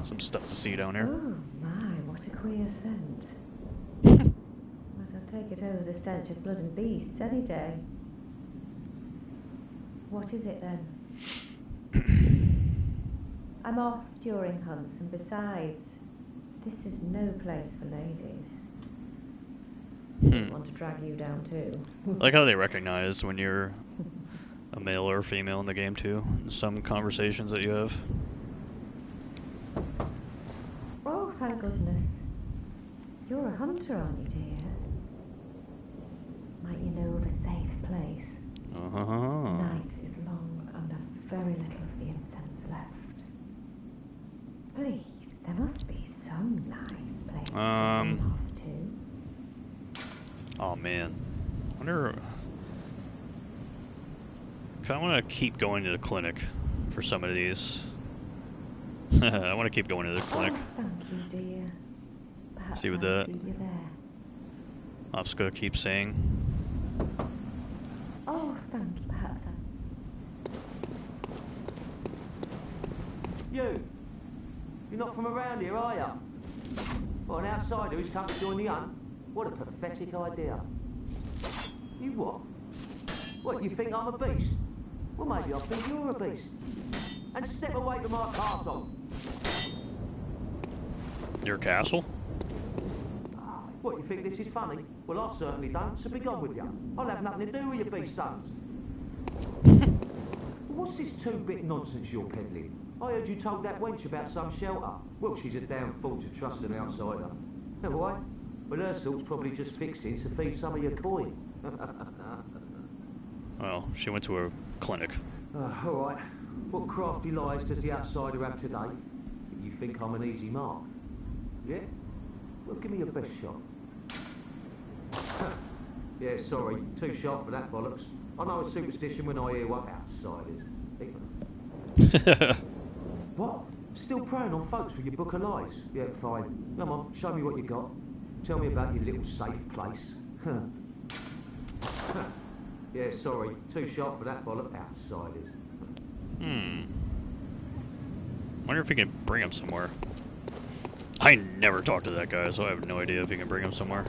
Some stuff to see down here. Oh my, what a queer scent. with the stench of blood and beasts any day. What is it then? I'm off during hunts, and besides, this is no place for ladies. I want to drag you down too. I like how they recognize when you're a male or female in the game too, in some conversations that you have. Oh, thank goodness. You're a hunter, aren't you, dear? Might you know of a safe place? Night is long and I've very little of the incense left. Please, there must be some nice place to run off to. Oh man, wonder. I want to keep going to the clinic for some of these. I want to keep going to the clinic. Oh, thank you, dear. Perhaps See what I'll that. see you there. I'm just gonna keep saying. Oh, thank you. Perhaps I. You're not from around here, are you? What, an outsider who's come to join the hunt? What a pathetic idea. You what? What, you think I'm a beast? Well, maybe I think you're a beast. And step away from our castle. Your castle? What, you think this is funny? Well, I certainly don't, so be gone with you. I'll have nothing to do with your beast stones. What's this two-bit nonsense you're peddling? I heard you told that wench about some shelter. Well, she's a damn fool to trust an outsider. Why? Well, her sort's probably just fixing to feed some of your coin. Well, she went to a clinic. All right. What crafty lies does the outsider have today? You think I'm an easy mark? Yeah? Well, give me your best shot. Yeah, sorry. Too sharp for that bollocks. I know a superstition when I hear what outsiders. What? Still preying on folks with your book of lies? Yeah, fine. Come on, show me what you got. Tell me about your little safe place. Yeah, sorry. Too sharp for that bollock. Outsiders. Wonder if we can bring him somewhere. I never talked to that guy, so I have no idea if you can bring him somewhere.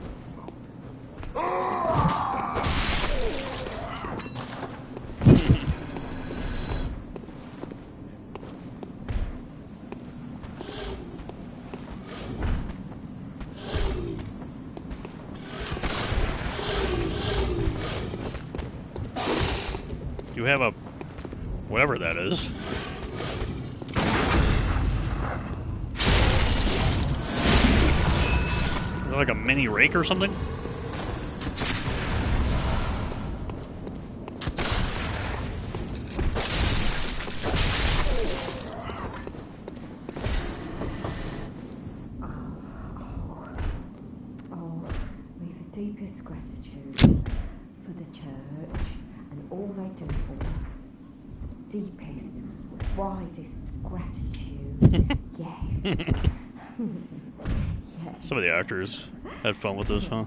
You have a... whatever that is. Is that like a mini rake or something? We've the deepest gratitude for the church and all they do for us. Deepest, widest gratitude. Yes. Yes. Some of the actors had fun with this, huh?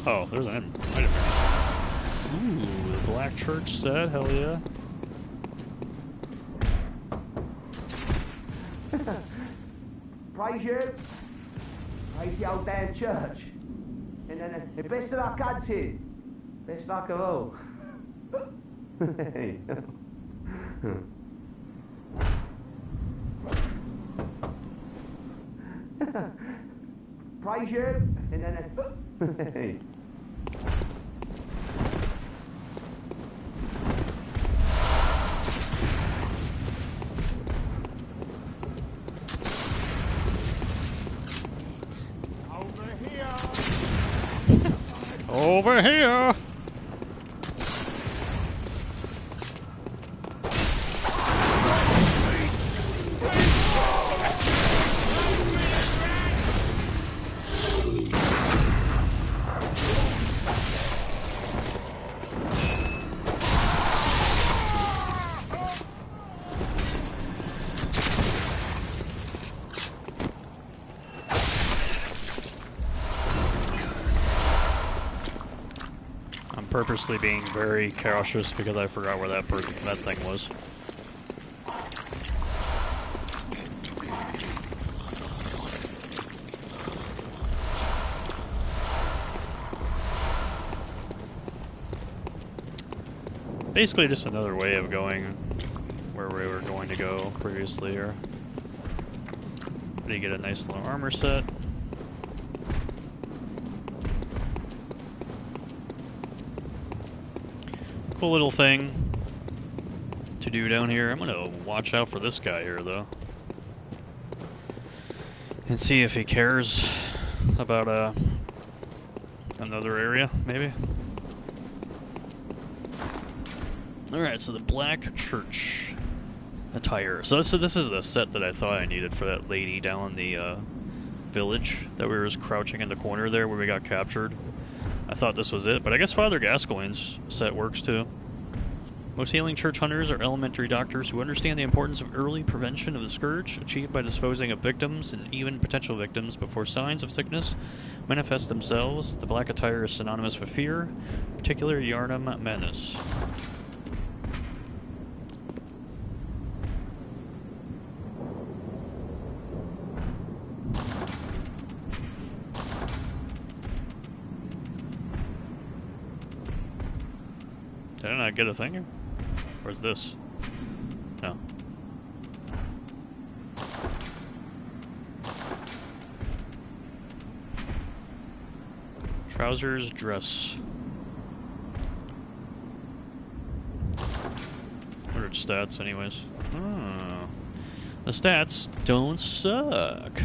Oh, there's an item. Ooh, the Black Church set, hell yeah. Praise you. Praise the old damn church. And best of luck hunting. Best luck of all. Praise you. And Over here! purposely being very cautious because I forgot where that thing was. Basically just another way of going where we were going to go previously here. You get a nice little armor set. Cool little thing to do down here. I'm gonna watch out for this guy here though. And see if he cares about another area, maybe. Alright, so the Black Church attire. So this is the set that I thought I needed for that lady down in the village that we were just crouching in the corner there where we got captured. I thought this was it, but I guess Father Gascoigne's set works too. Most healing church hunters are elementary doctors who understand the importance of early prevention of the scourge, achieved by disposing of victims and even potential victims before signs of sickness manifest themselves. The black attire is synonymous with fear, particularly Yharnam madness. Didn't I get a thing here? Where's this? No. Trousers, dress. What are its stats anyways? Oh. The stats don't suck.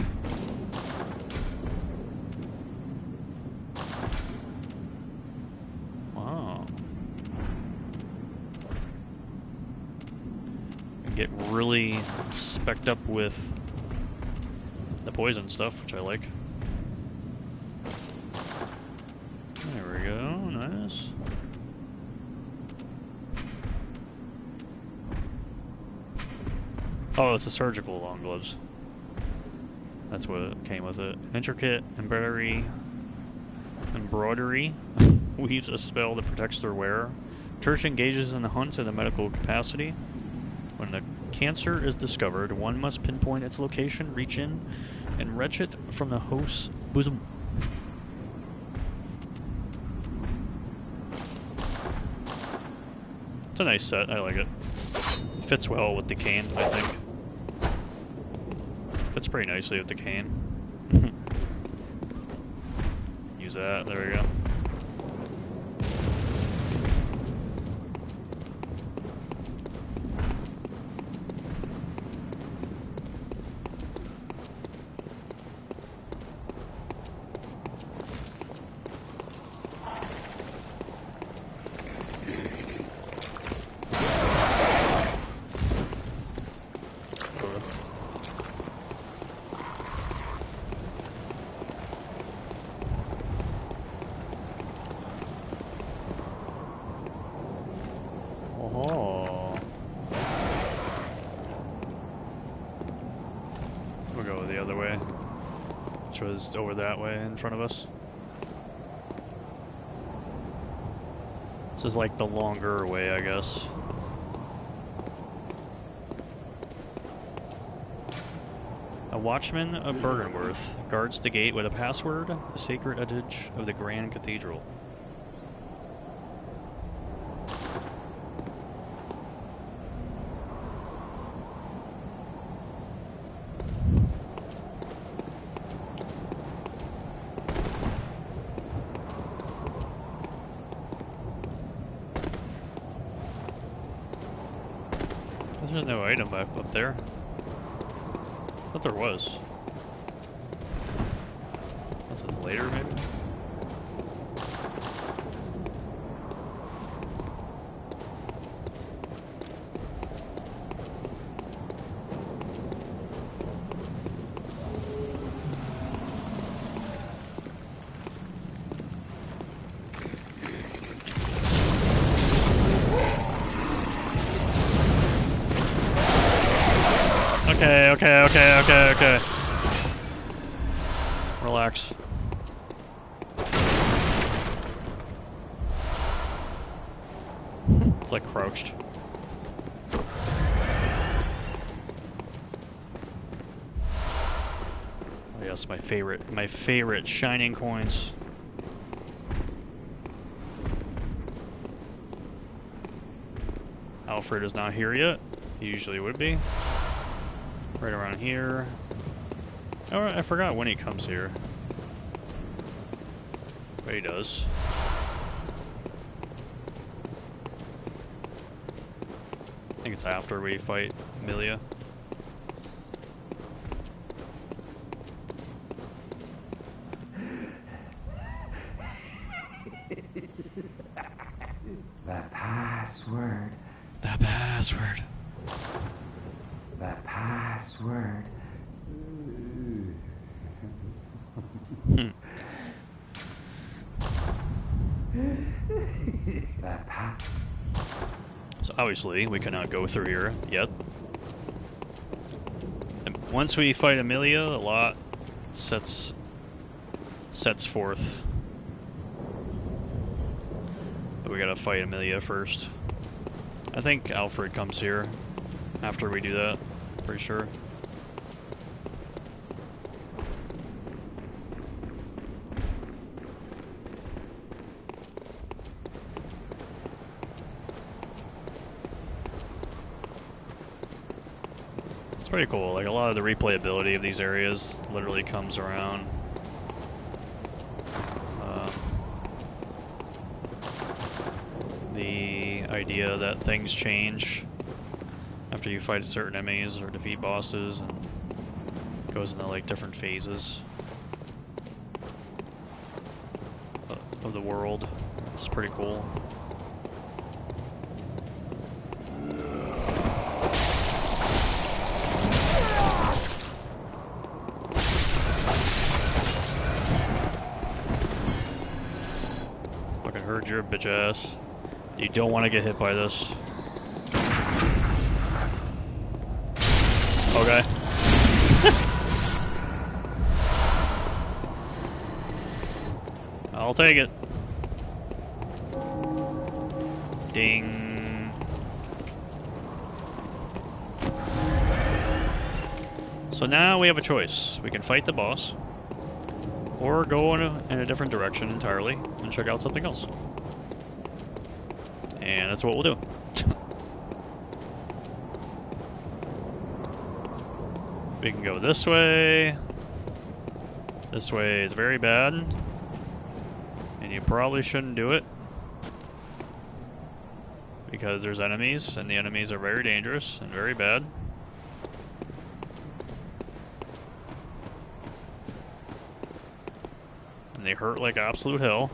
Get really specced up with the poison stuff, which I like. There we go, nice. Oh, it's the surgical long gloves. That's what came with it. Intricate embroidery weaves a spell that protects their wearer. Church engages in the hunt in a medical capacity. When the cancer is discovered, one must pinpoint its location, reach in, and wrench it from the host's bosom. It's a nice set, I like it. Fits well with the cane, I think. Fits pretty nicely with the cane. Use that, there we go. Over that way in front of us. This is like the longer way, I guess. A watchman of Bergenworth guards the gate with a password, the sacred adage of the Grand Cathedral. There's no item up there. I thought there was. Unless it's later, maybe? Okay. Relax. It's like crouched. Oh yes, my favorite shining coins. Alfred is not here yet. He usually would be. Right around here. Oh, I forgot when he comes here. But he does. I think it's after we fight Amelia. The password. The password. The password. So obviously we cannot go through here yet. And once we fight Amelia, a lot sets forth. But we gotta fight Amelia first. I think Alfred comes here after we do that, pretty sure. It's pretty cool, like a lot of the replayability of these areas literally comes around. The idea that things change after you fight certain enemies or defeat bosses, and it goes into like different phases of the world. It's pretty cool. Fucking heard your bitch ass. You don't want to get hit by this. Okay. I'll take it. Ding. So now we have a choice. We can fight the boss, or go in a different direction entirely and check out something else. And that's what we'll do. We can go this way. This way is very bad, and you probably shouldn't do it because there's enemies, and the enemies are very dangerous and very bad. And they hurt like absolute hell.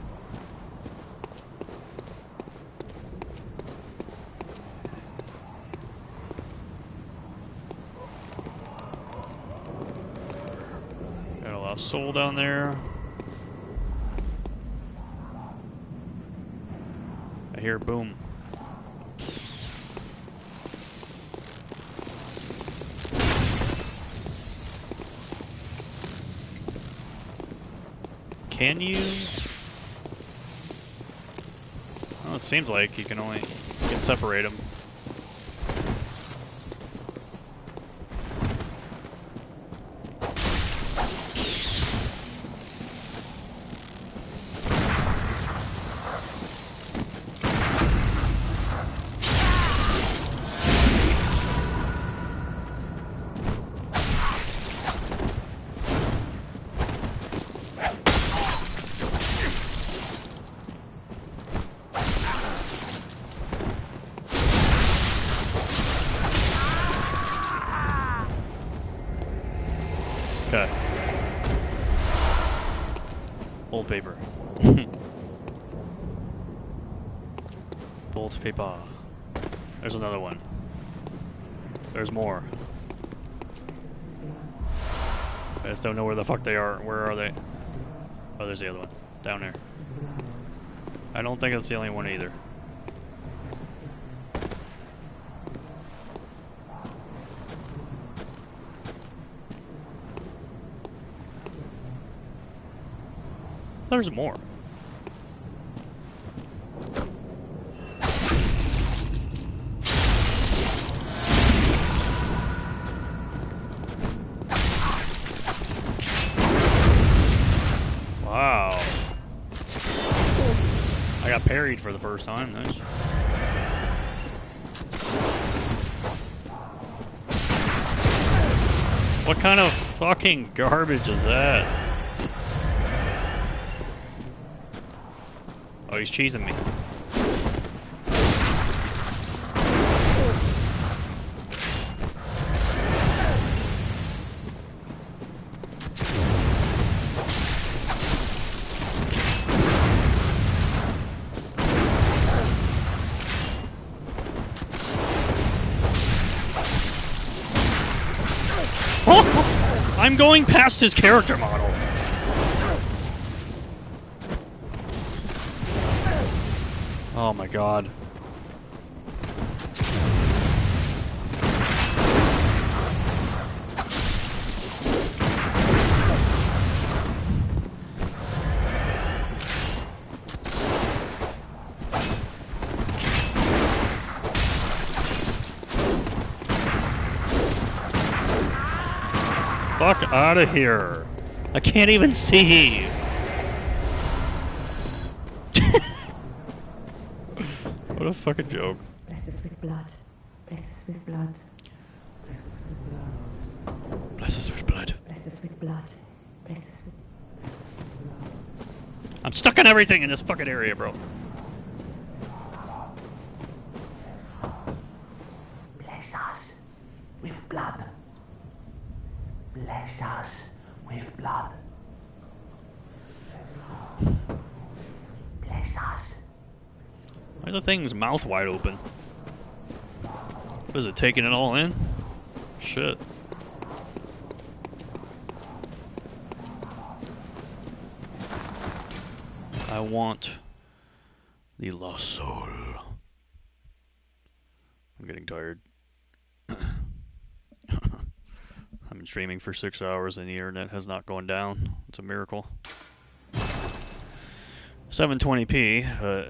Soul down there. I hear boom. Can you? Well, it seems like you can separate them. Okay. Old paper. Old paper. There's another one. There's more. I just don't know where the fuck they are. Where are they? Oh, there's the other one. Down there. I don't think it's the only one either. There's more. parried for the first time. Nice. What kind of fucking garbage is that? Oh, he's cheesing me. I'm going past his character model. Oh my god. Fuck out of here. I can't even see. What a fucking joke. Bless us with blood. Bless us with blood. Bless us with blood. Bless us with blood. Bless us with I'm stuck on everything in this fucking area, bro. Bless us with blood. Bless us with blood. Bless us. Why is the thing's mouth wide open? What is it, taking it all in? Shit. I want the lost soul. I'm getting tired. I've been streaming for 6 hours and the internet has not gone down. It's a miracle. 720p, but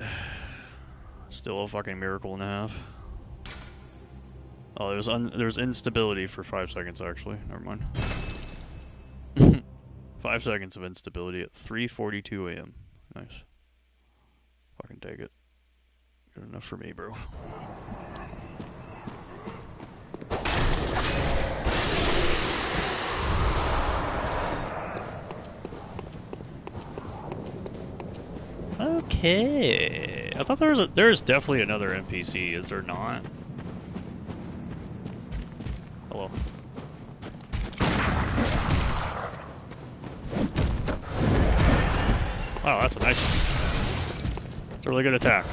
still a fucking miracle and a half. Oh, there's instability for 5 seconds actually. Never mind. 5 seconds of instability at 3:42 a.m. Nice. Fucking take it. Good enough for me, bro. Okay. I thought there's definitely another NPC. Is there not? Hello. Wow, that's a nice one. It's a really good attack.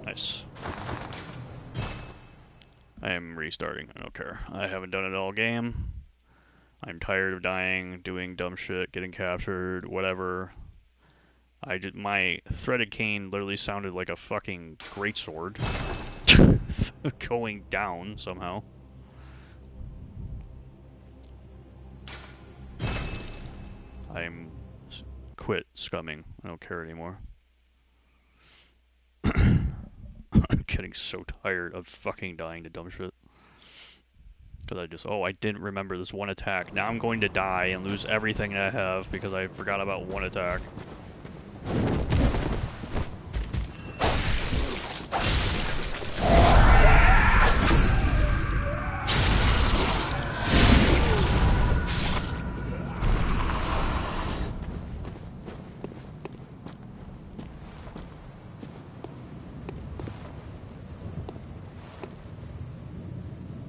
Nice. I am restarting. I don't care. I haven't done it all game. I'm tired of dying, doing dumb shit, getting captured, whatever. My threaded cane literally sounded like a fucking greatsword going down somehow. I'm quit scumming. I don't care anymore. I'm getting so tired of fucking dying to dumb shit. Because I didn't remember this one attack. Now I'm going to die and lose everything I have because I forgot about one attack.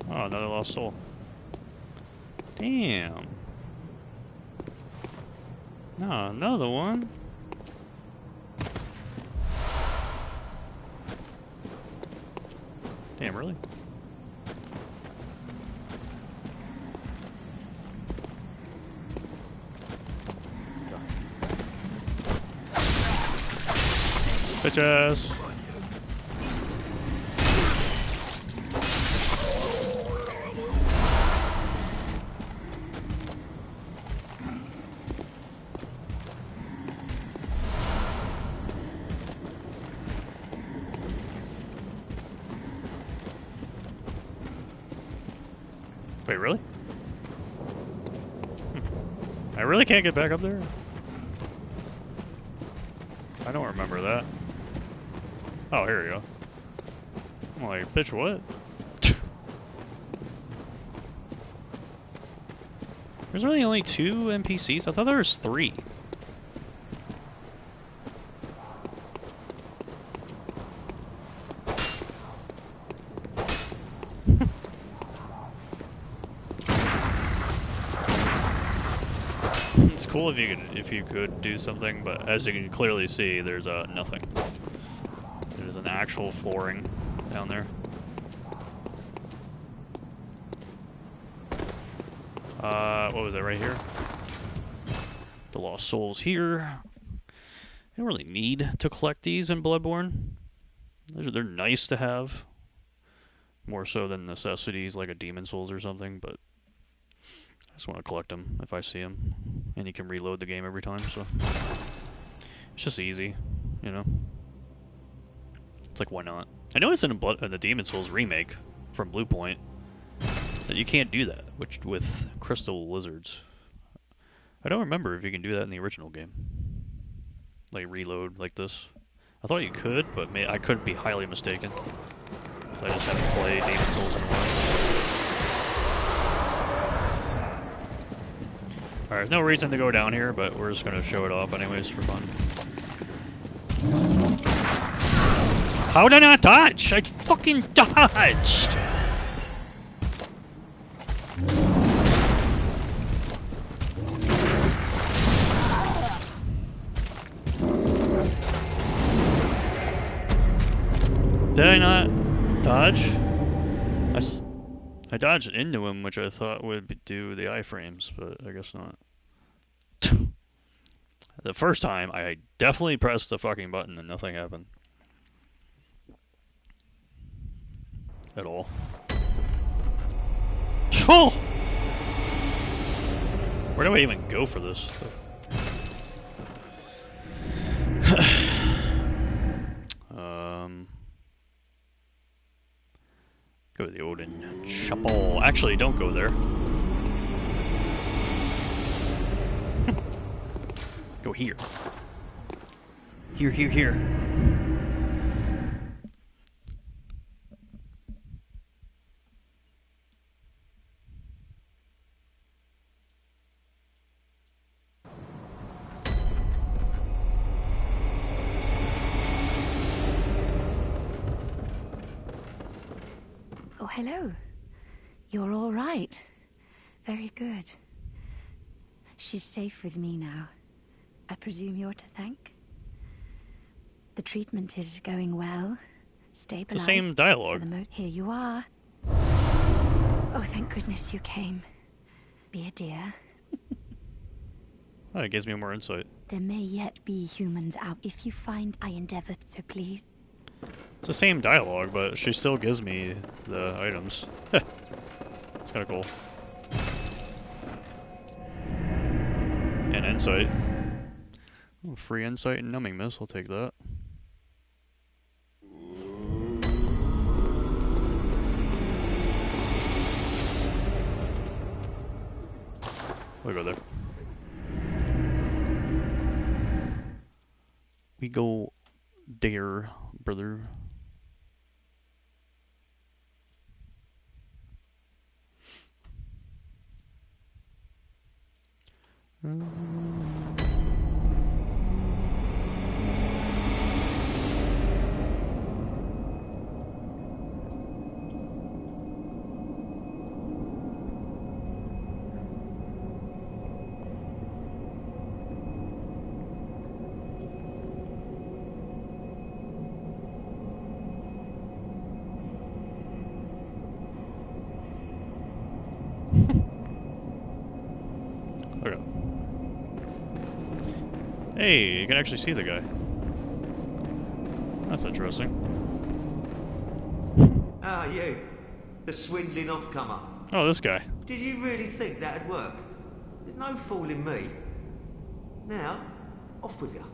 Oh, another lost soul. Damn. No, another one. Damn, really? Bitches. Wait, really? I really can't get back up there? I don't remember that. Oh, here we go. I'm like, bitch, what? There's really only 2 NPCs? I thought there was 3. It's cool if you could do something, but as you can clearly see, there's nothing. There's an actual flooring down there. What was that right here? The Lost Souls here. You don't really need to collect these in Bloodborne. They're nice to have. More so than necessities like a Demon Souls or something, but I just want to collect them if I see them. And you can reload the game every time, so it's just easy, you know? It's like, why not? I know it's in the Demon Souls remake from Blue Point that you can't do that, which with crystal lizards. I don't remember if you can do that in the original game. Like reload like this. I thought you could, but I could be highly mistaken. I just haven't played Demon Souls in a while. Alright, there's no reason to go down here, but we're just gonna show it off anyways for fun. How did I not dodge? I fucking dodged! Did I not dodge? I dodged into him, which I thought would do the iframes, but I guess not. The first time, I definitely pressed the fucking button and nothing happened. At all. Oh! Where do I even go for this? Go to the Odin Chapel. Actually, don't go there. Go here. Here, here, here. Oh, hello. You're all right. Very good. She's safe with me now. I presume you're to thank? The treatment is going well. Stabilized. It's the same dialogue. Here you are. Oh, thank goodness you came. Be a dear. Oh, it gives me more insight. There may yet be humans out. If you find, I endeavor, so please. It's the same dialogue, but she still gives me the items. It's kind of cool. And insight. Oh, free insight and numbing mist, I'll take that. We'll go there. We go there, brother. Okay. Hey, you can actually see the guy. That's interesting. Ah, you. The swindling off-comer. Oh, this guy. Did you really think that'd work? There's no fooling me. Now, off with you.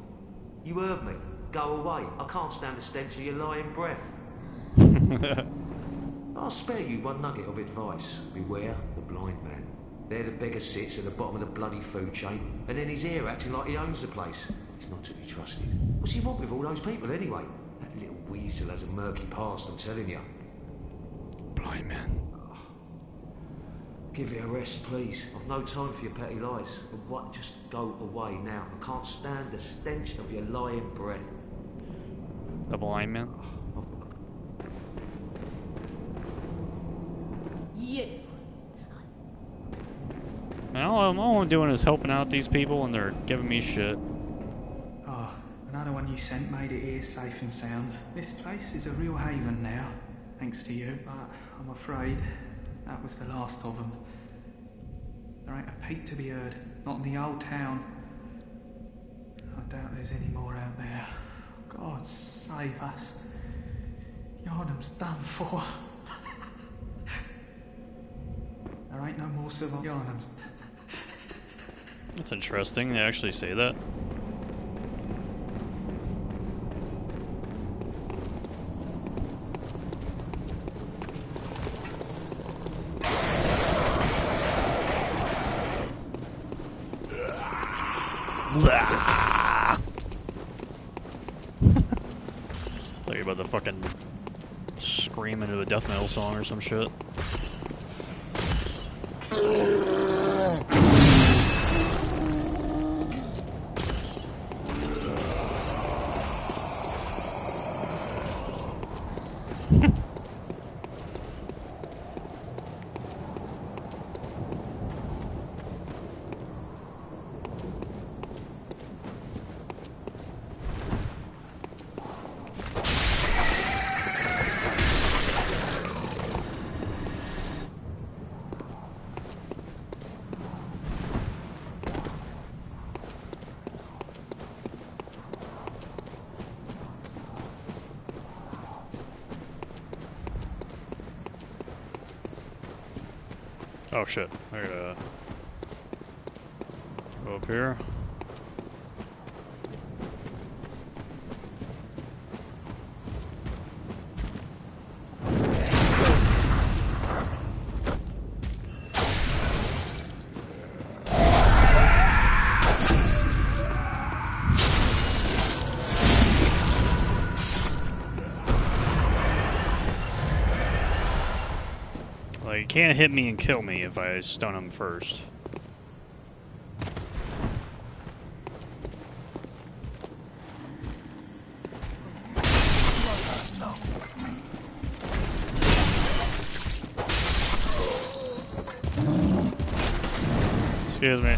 You heard me. Go away. I can't stand the stench of your lying breath. I'll spare you one nugget of advice. Beware the blind man. There the beggar sits at the bottom of the bloody food chain, and then he's here acting like he owns the place. He's not to be trusted. What's he want with all those people anyway? That little weasel has a murky past, I'm telling you. Blind man. Give it a rest, please. I've no time for your petty lies. And what? Just go away now. I can't stand the stench of your lying breath. The blind man? You. Now all I'm doing is helping out these people and they're giving me shit. Oh, another one you sent made it here safe and sound. This place is a real haven now, thanks to you, but I'm afraid that was the last of them. There ain't a peep to be heard, not in the old town. I doubt there's any more out there. God save us. Yarnum's done for. There ain't no more survivors. Yarnum's. That's interesting, they actually say that. Thought you were about to fucking scream into a death metal song or some shit. Oh shit, I gotta go up here. Like, he can't hit me and kill me if I stun him first. Excuse me.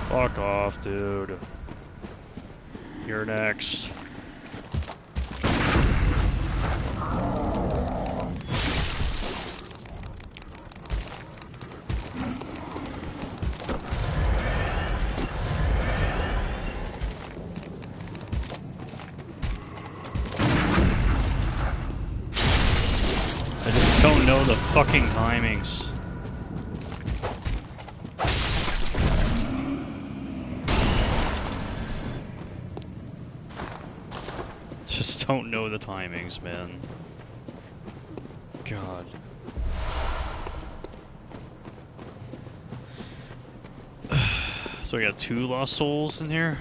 Fuck off, dude. You're next. I just don't know the fucking timings. Just don't know the timings, man. God. So we got 2 lost souls in here?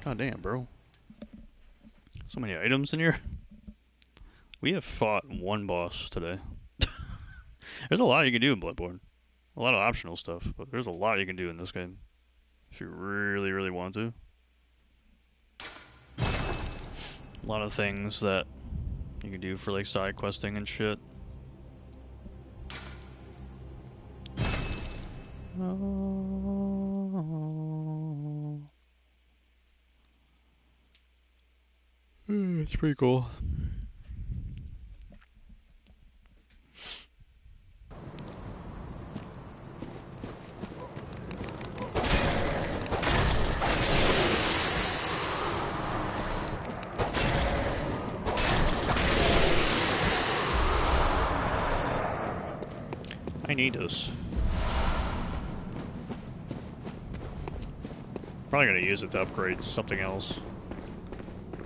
God damn, bro. So many items in here. We have fought 1 boss today. There's a lot you can do in Bloodborne. A lot of optional stuff, but there's a lot you can do in this game. If you really, really want to. A lot of things that you can do for like side questing and shit. Oh. It's pretty cool. I need this. Probably gonna use it to upgrade something else.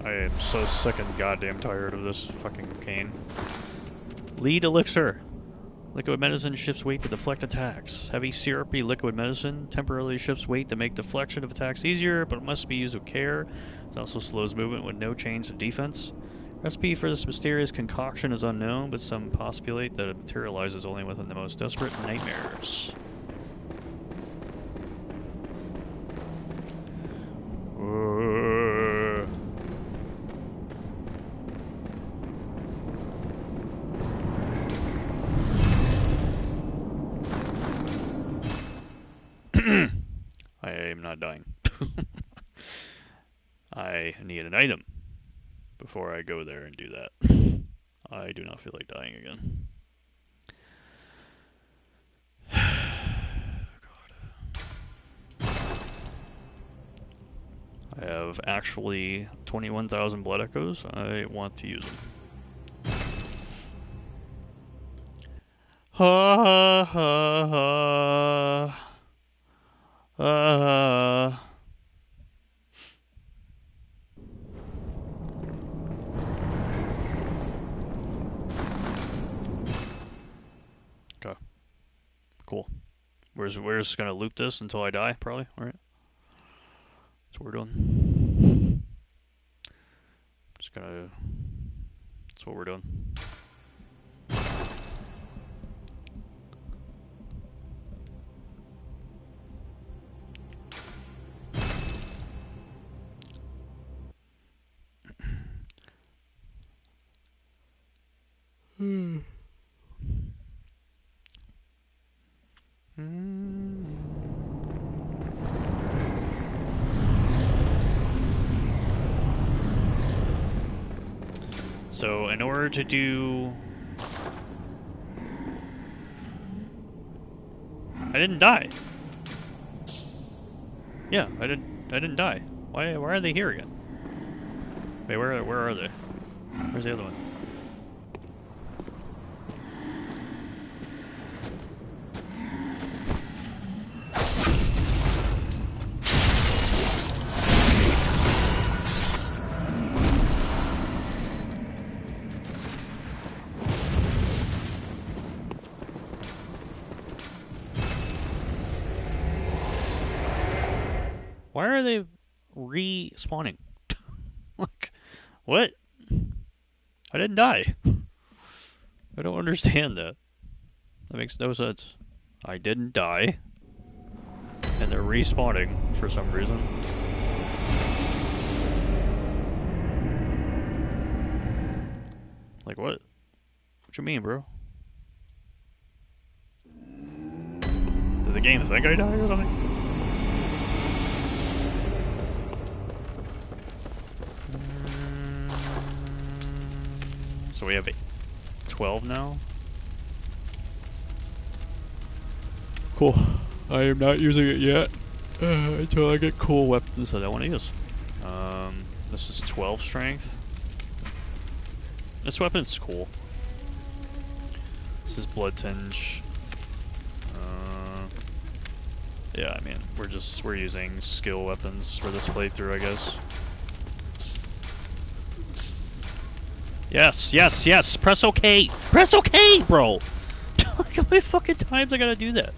I am so sick and goddamn tired of this fucking cane. Lead elixir. Liquid medicine shifts weight to deflect attacks. Heavy syrupy liquid medicine temporarily shifts weight to make deflection of attacks easier, but it must be used with care. It also slows movement with no change of defense. Recipe for this mysterious concoction is unknown, but some postulate that it materializes only within the most desperate nightmares. I am not dying. I need an item before I go there and do that. I do not feel like dying again. God. I have actually 21,000 blood echoes. I want to use them. Ha ha ha. Okay. Cool. We're just gonna loop this until I die, probably, alright? That's what we're doing. Just gonna... That's what we're doing. So, in order to do... I didn't die. Yeah, I didn't die. Why are they here again? Wait, where are they? Where's the other one? Why are they respawning? Like, what? I didn't die. I don't understand that. That makes no sense. I didn't die. And they're respawning for some reason. Like, what? What you mean, bro? Did the game think I died or something? So we have 12 now. Cool. I am not using it yet until I get cool weapons that I want to use. This is 12 strength. This weapon's cool. This is blood tinge. Yeah, I mean, we're using skill weapons for this playthrough, I guess. Yes, yes, yes! Press OK! Press OK, bro! Look how many fucking times I gotta do that.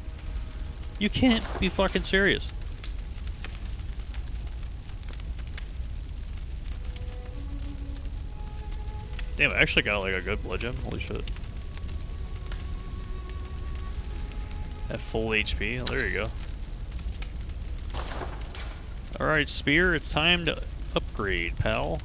You can't be fucking serious. Damn, I actually got like a good blood gem. Holy shit. At full HP. Oh, there you go. Alright, Spear, it's time to upgrade, pal.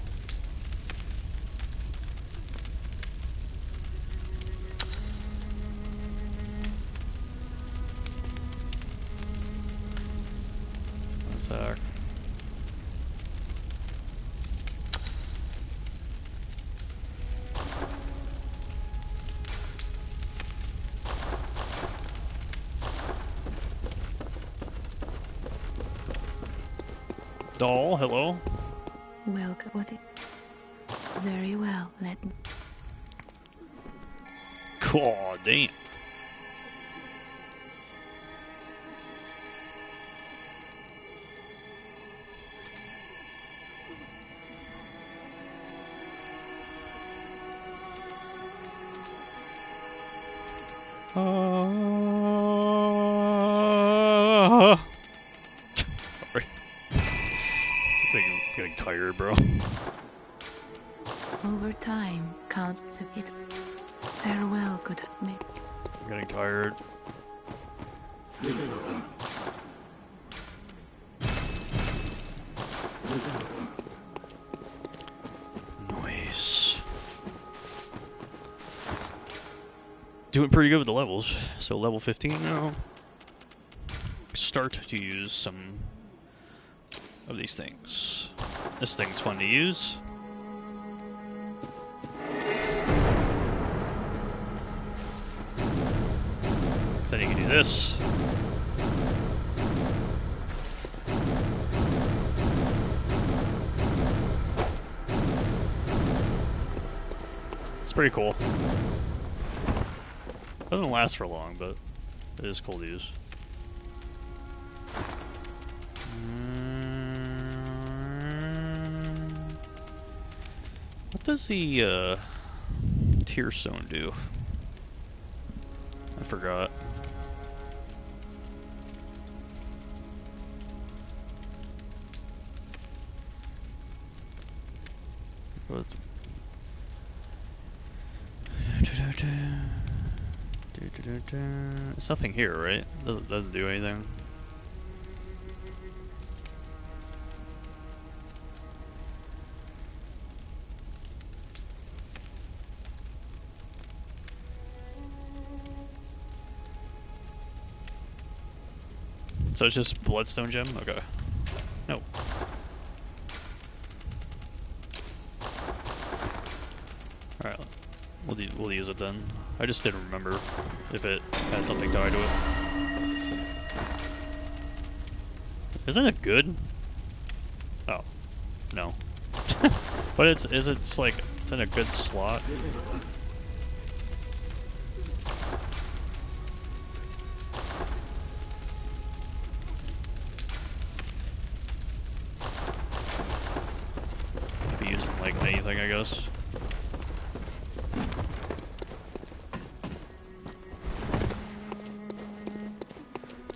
Doll, hello. Welcome. What? Very well. Let me. God damn. Sorry. I'm getting tired, bro. Over time, count it. Farewell, good me. I'm getting tired. Nice. Doing pretty good with the levels. So level 15 now. Start to use some of these things. This thing's fun to use. Then you can do this. It's pretty cool. Doesn't last for long, but it is cool to use. What does the tear stone do? I forgot. What? There's nothing here, right? Doesn't do anything. So it's just bloodstone gem? Okay. No. Alright, we'll use it then. I just didn't remember if it had something tied to it. Isn't it good? Oh. No. But it's like it's in a good slot. Could be used in like anything, I guess.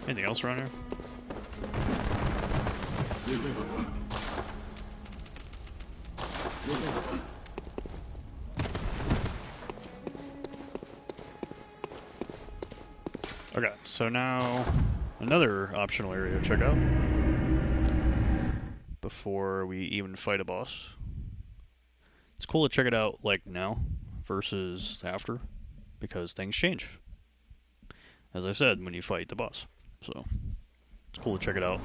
Anything else around here? Okay, so now another optional area to check out before we even fight a boss. It's cool to check it out like now versus after because things change. As I said, when you fight the boss. So it's cool to check it out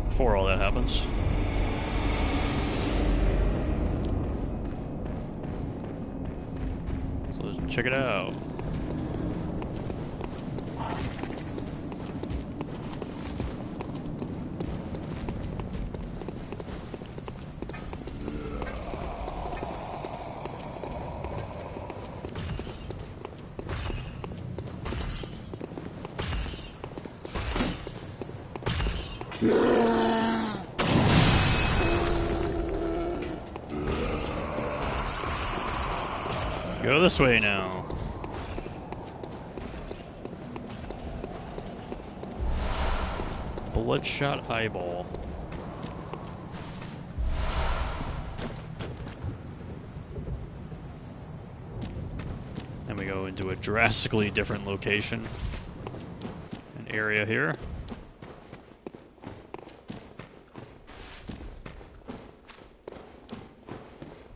before all that happens. So let's check it out. Go this way now. Bloodshot eyeball. Then we go into a drastically different location. An area here.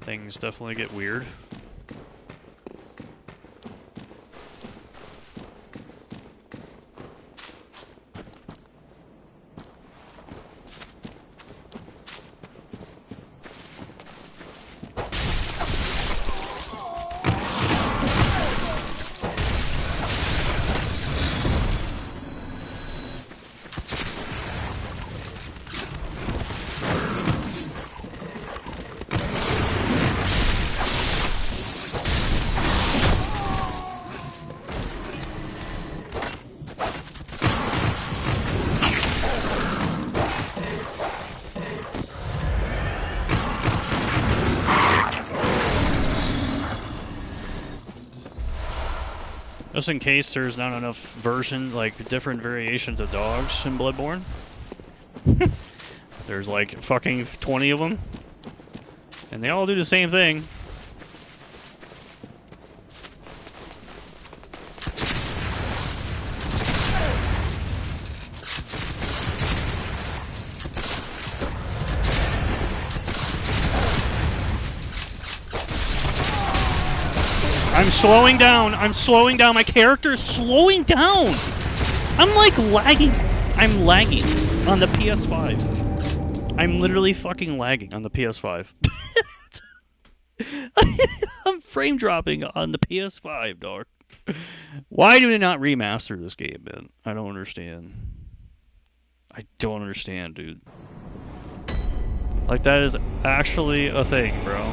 Things definitely get weird. Just in case there's not enough like different variations of dogs in Bloodborne. There's like fucking 20 of them. And they all do the same thing. I'm slowing down. I'm slowing down. My character's slowing down. I'm like lagging. I'm lagging on the PS5. I'm literally fucking lagging on the PS5. I'm frame dropping on the PS5, dog. Why do they not remaster this game, man? I don't understand. I don't understand, dude. Like, that is actually a thing, bro.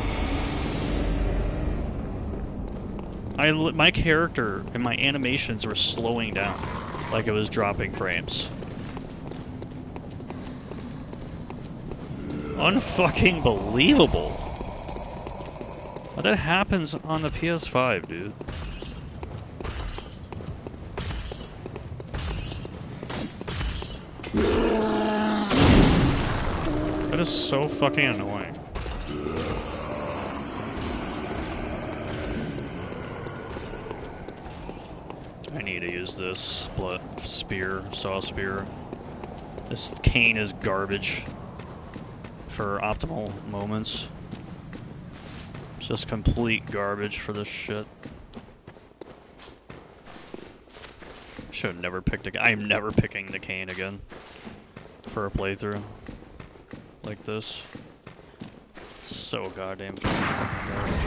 My character and my animations were slowing down, like it was dropping frames. Unfucking believable. But that happens on the PS5, dude. That is so fucking annoying. I need to use this saw spear. This cane is garbage for optimal moments. It's just complete garbage for this shit. Should have never picked a. I'm never picking the cane again for a playthrough like this. So goddamn garbage.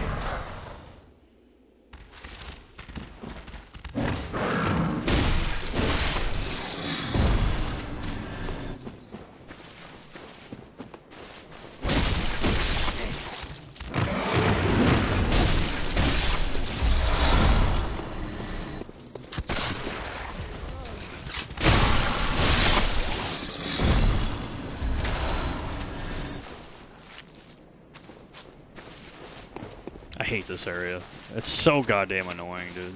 I hate this area. It's so goddamn annoying, dude.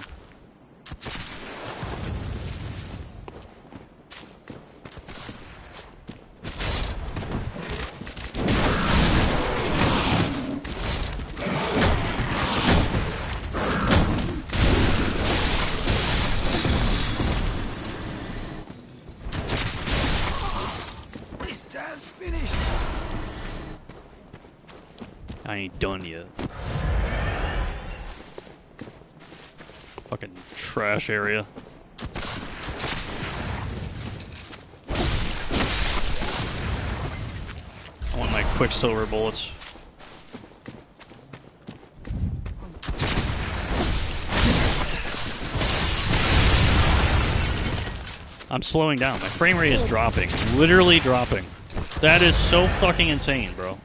This time's finished. I ain't done yet. Fucking trash area. I want my quicksilver bullets. I'm slowing down. My frame rate is dropping. Literally dropping. That is so fucking insane, bro.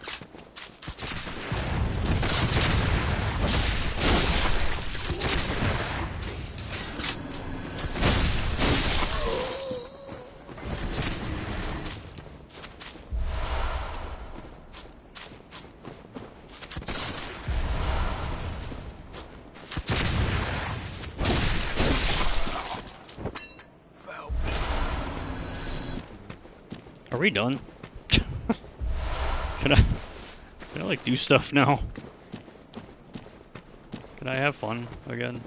Are we done? Can I like do stuff now? Can I have fun again?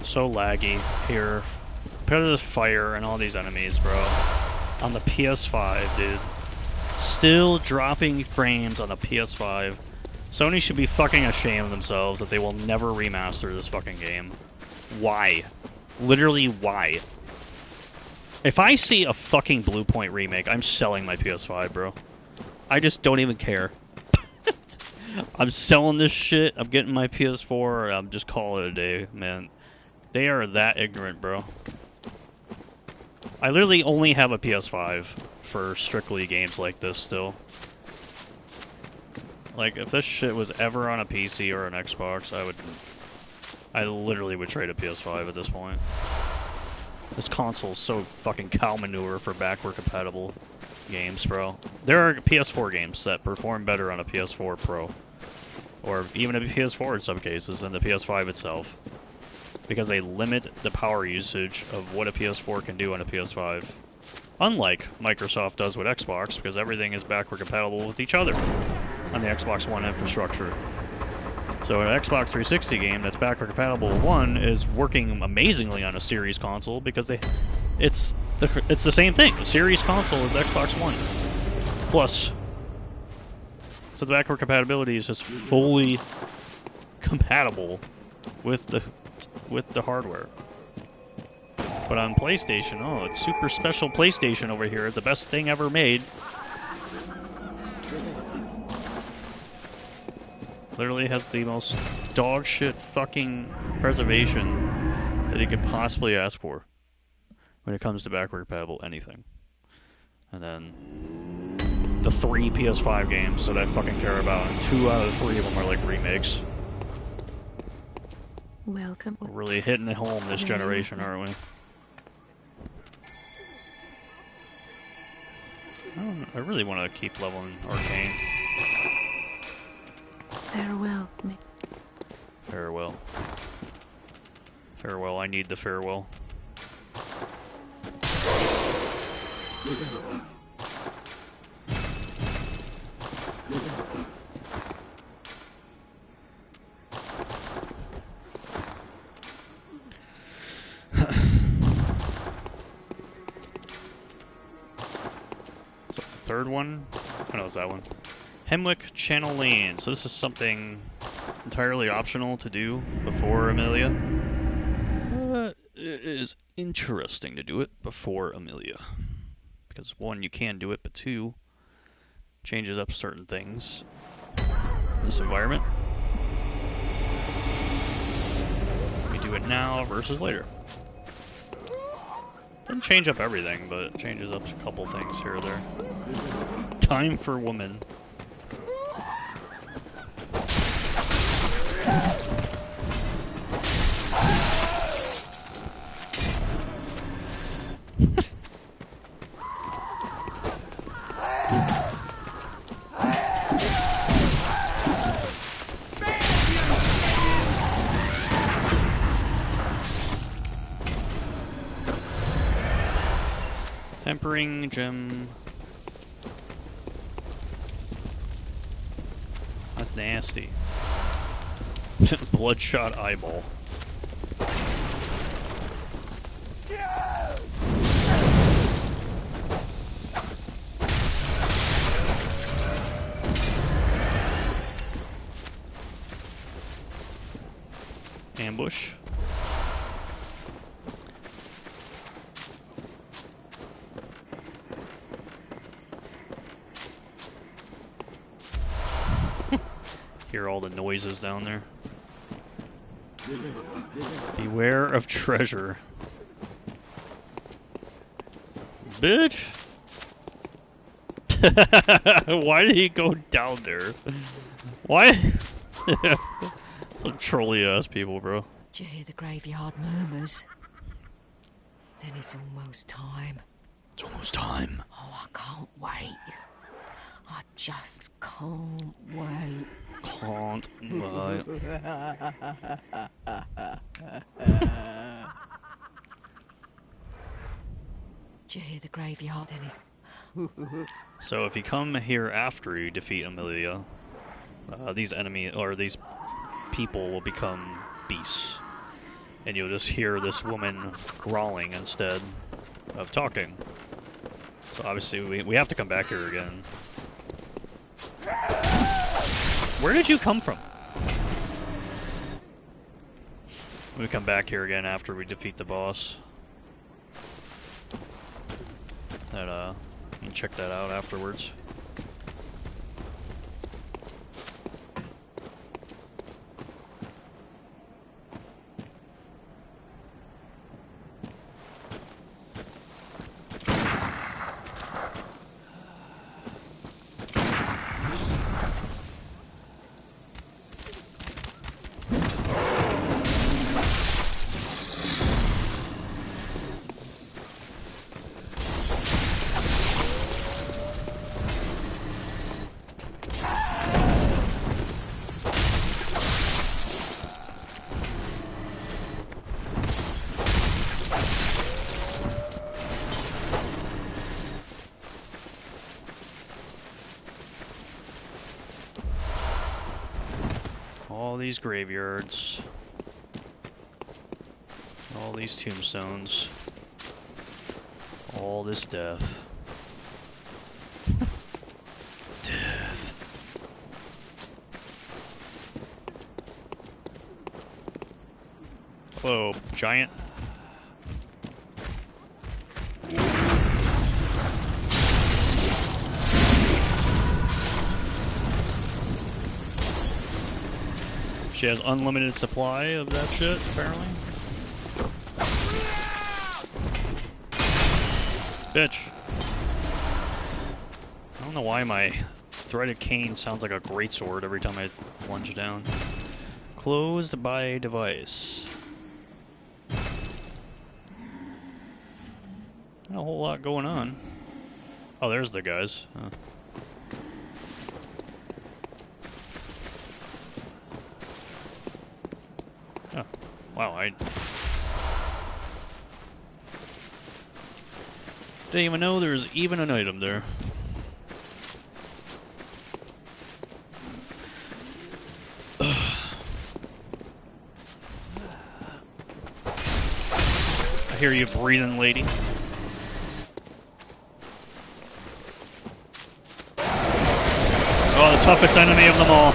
So laggy here. Compared to this fire and all these enemies, bro. On the PS5, dude. Still dropping frames on the PS5. Sony should be fucking ashamed of themselves that they will never remaster this fucking game. Why? Literally, why? If I see a fucking Blue Point remake, I'm selling my PS5, bro. I just don't even care. I'm selling this shit, I'm getting my PS4, I'm just calling it a day, man. They are that ignorant, bro. I literally only have a PS5 for strictly games like this still. Like, if this shit was ever on a PC or an Xbox, I literally would trade a PS5 at this point. This console is so fucking cow manure for backward compatible games, bro. There are PS4 games that perform better on a PS4 Pro. Or even a PS4 in some cases than the PS5 itself. Because they limit the power usage of what a PS4 can do on a PS5. Unlike Microsoft does with Xbox, because everything is backward compatible with each other on the Xbox One infrastructure. So an Xbox 360 game that's backward compatible with one is working amazingly on a Series console because it's the same thing. The Series console is Xbox One Plus. So the backward compatibility is just fully compatible with the hardware. But on PlayStation, oh, it's super special PlayStation over here, the best thing ever made. Literally has the most dog shit fucking preservation that you could possibly ask for when it comes to backward compatible anything. And then the 3 PS5 games that I fucking care about, and 2 out of 3 of them are like remakes. Welcome. We're really hitting it home this generation, aren't we? I really want to keep leveling Arcane. Farewell. Farewell. Farewell, I need the farewell. So it's the third one? Oh no, it's that one. Hemwick Channel Lane. So this is something entirely optional to do before Amelia. It is interesting to do it before Amelia. Because 1, you can do it, but 2, changes up certain things in this environment. We do it now versus later. Doesn't change up everything, but it changes up a couple things here or there. Time for woman. Tempering gem. That's nasty. Bloodshot eyeball. Ambush. Hear all the noises down there. Beware of treasure. Bitch! Why did he go down there? Why? Some trolly ass people, bro. Do you hear the graveyard murmurs? Then it's almost time. It's almost time. Oh, I can't wait. I just can't wait. Can't wait. Do you hear the graveyard? Then it's... So if you come here after you defeat Amelia, these enemies or these people will become beasts, and you'll just hear this woman growling instead of talking. So obviously we have to come back here again. Where did you come from? We come back here again after we defeat the boss. That you can check that out afterwards. All these graveyards. All these tombstones. All this death. Death. Whoa, giant. She has unlimited supply of that shit, apparently. Bitch. I don't know why my threaded cane sounds like a greatsword every time I plunge down. Closed by device. Not a whole lot going on. Oh, there's the guys. Huh. Oh, wow, I didn't even know there's even an item there. I hear you breathing, lady. Oh, the toughest enemy of them all.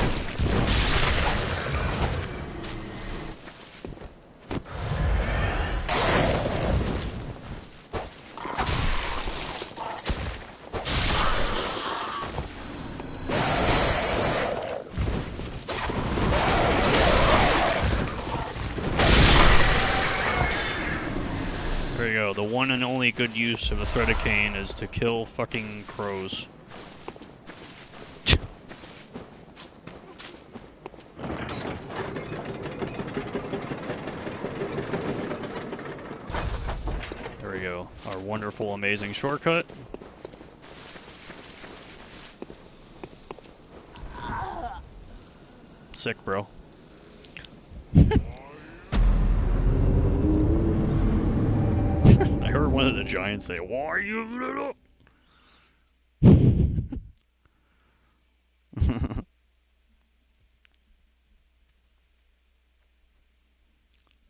There you go. The one and only good use of a threaded cane is to kill fucking crows. There we go. Our wonderful, amazing shortcut. Sick, bro. I heard one of the giants say, "Why are you little?"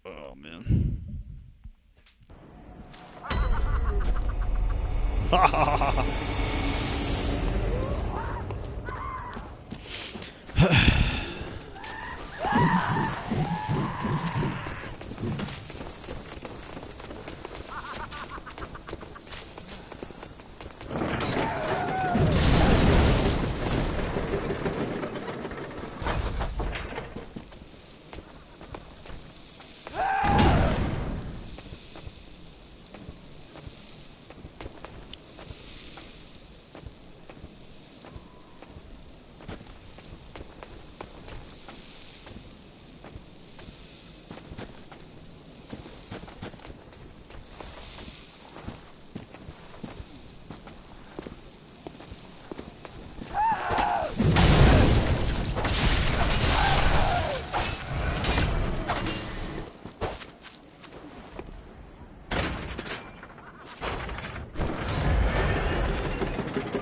Oh man. Ha ha ha ha.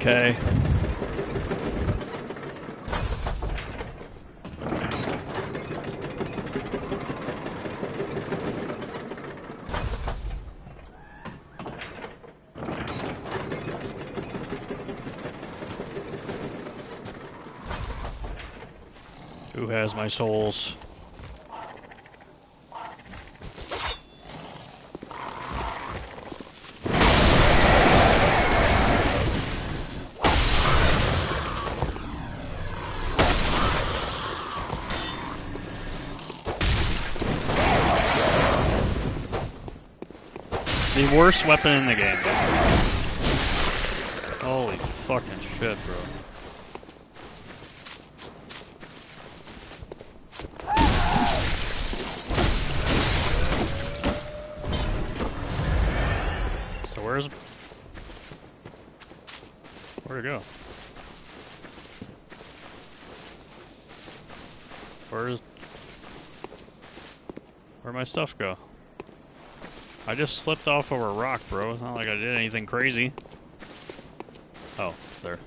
Okay. Who has my souls? The worst weapon in the game. Holy fucking shit, bro. So where'd it go? Where'd my stuff go? I just slipped off of a rock, bro. It's not like I did anything crazy. Oh, it's there.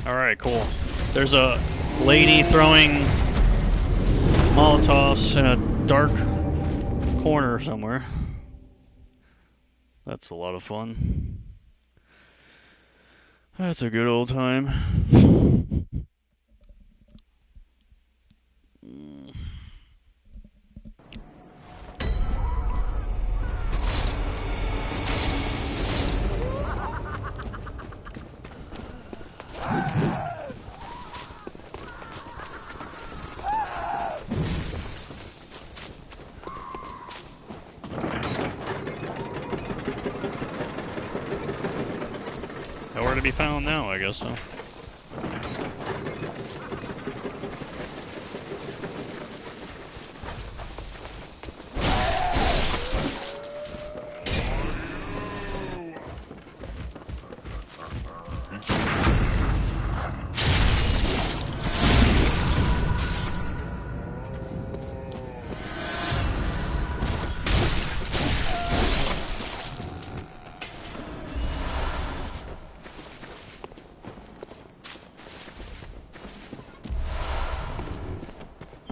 Alright, cool. There's a lady throwing Molotovs in a dark corner somewhere. That's a lot of fun. That's a good old time. Nowhere to be found now, I guess so.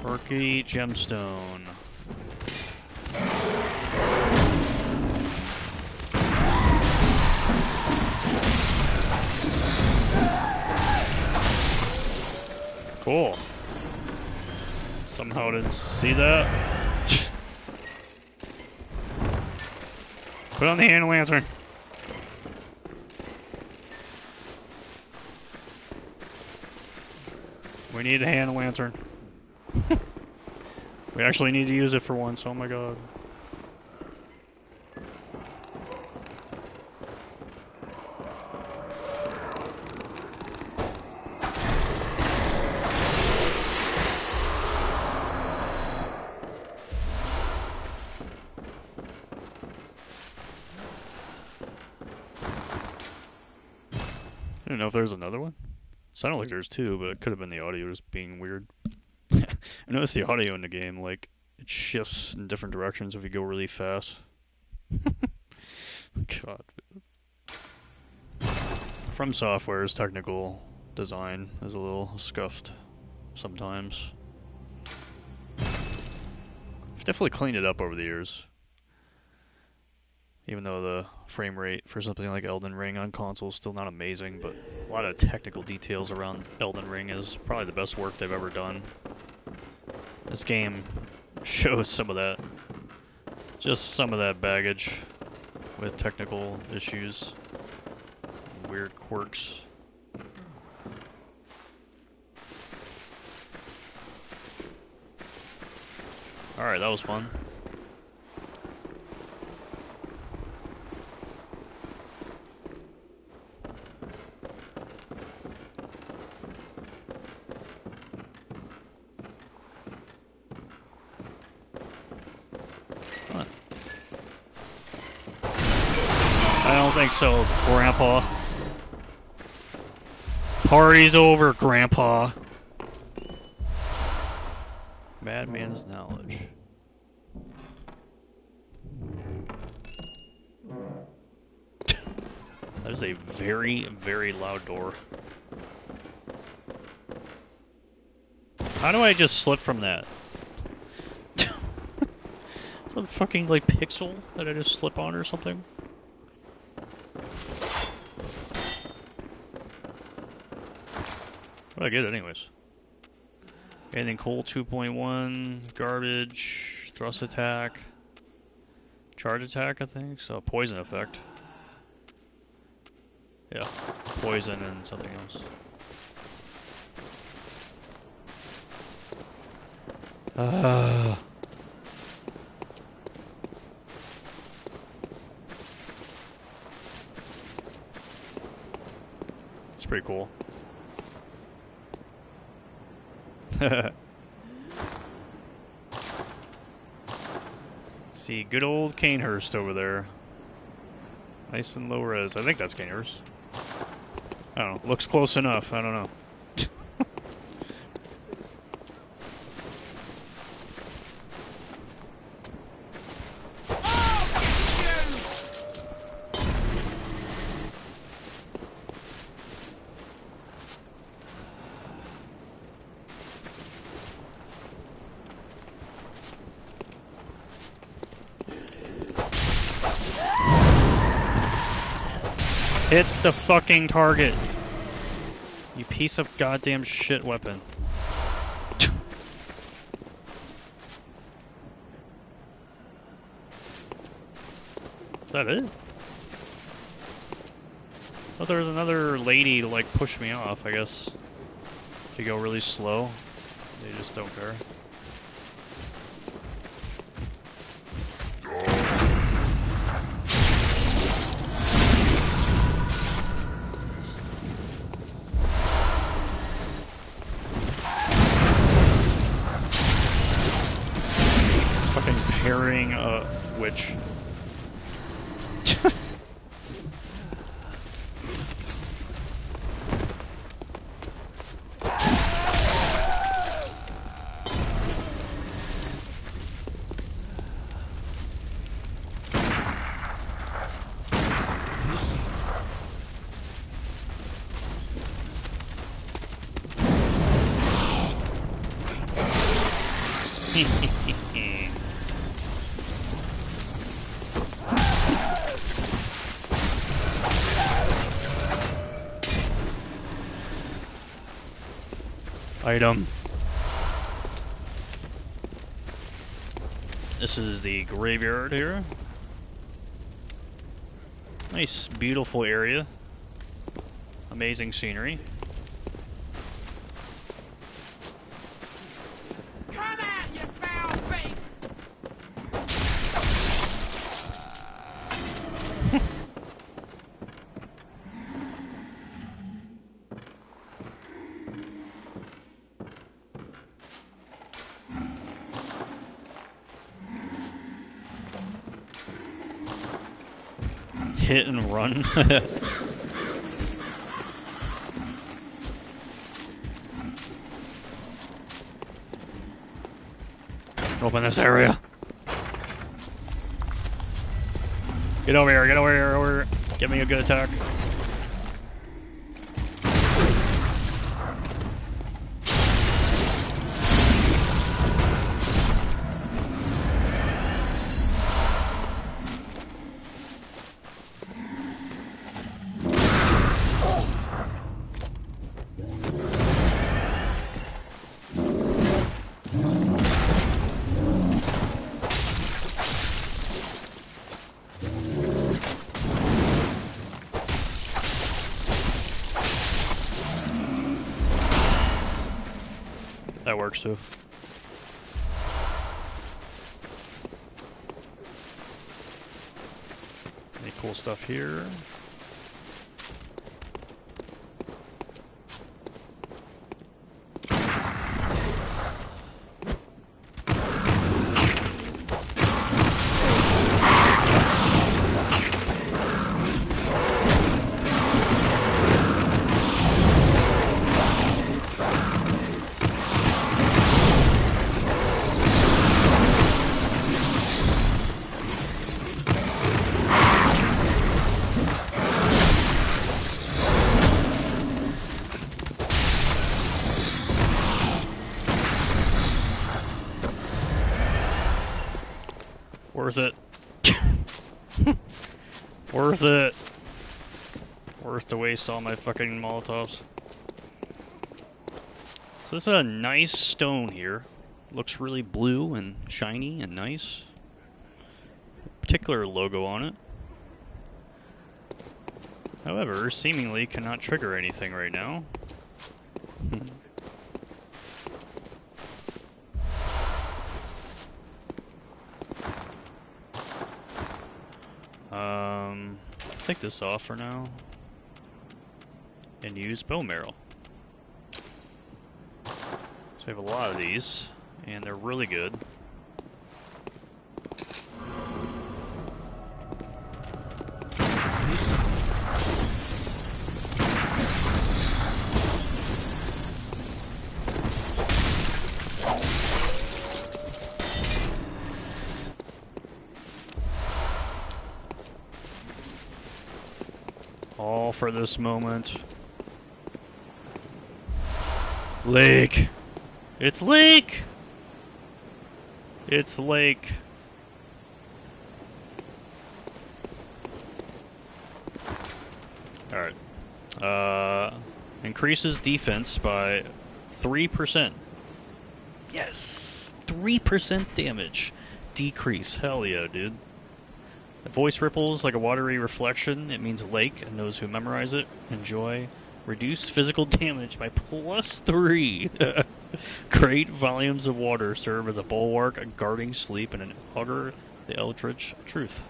Orky gemstone. Cool. Somehow didn't see that. Put on the hand lantern. We need a hand lantern. We actually need to use it for once, oh my god. I don't know if there's another one. Sounded like there's two, but it could have been the audio just being weird. I noticed the audio in the game, like, it shifts in different directions if you go really fast. God. From Software's technical design is a little scuffed sometimes. I've definitely cleaned it up over the years. Even though the frame rate for something like Elden Ring on console is still not amazing, but a lot of technical details around Elden Ring is probably the best work they've ever done. This game shows some of that. Just some of that baggage with technical issues, weird quirks. Alright, that was fun. I don't think so, Grandpa. Party's over, Grandpa. Madman's knowledge. That is a very, very loud door. How do I just slip from that? Some fucking, like, pixel that I just slip on or something? What did I get anyways? Anything cool? 2.1, garbage, thrust attack, charge attack, I think. So poison effect. Yeah, poison and something else. It's pretty cool. See, good old Canehurst over there. Nice and low res. I think that's Canehurst. I don't know. Looks close enough. I don't know. Hit the fucking target. You piece of goddamn shit weapon. Is that it? Oh, there's another lady to like push me off, I guess. If you go really slow, they just don't care. Fucking parrying a witch. Item. This is the graveyard here. Nice, beautiful area. Amazing scenery. Come out, you foul beast! Hit and run. Open this area. Get over here, get over here, over here. Give me a good attack. That works too. Any cool stuff here? Worth it. Worth it. Worth to waste all my fucking Molotovs. So this is a nice stone here. Looks really blue and shiny and nice. Particular logo on it. However, seemingly cannot trigger anything right now. Let's take this off for now. And use bone marrow. So we have a lot of these, and they're really good. All for this moment. Lake! It's Lake! It's Lake. Alright. Increases defense by 3%. Yes! 3% damage. Decrease. Hell yeah, dude. The voice ripples like a watery reflection. It means lake, and those who memorize it enjoy reduced physical damage by +3. Great volumes of water serve as a bulwark, guarding sleep, and an augur the eldritch truth.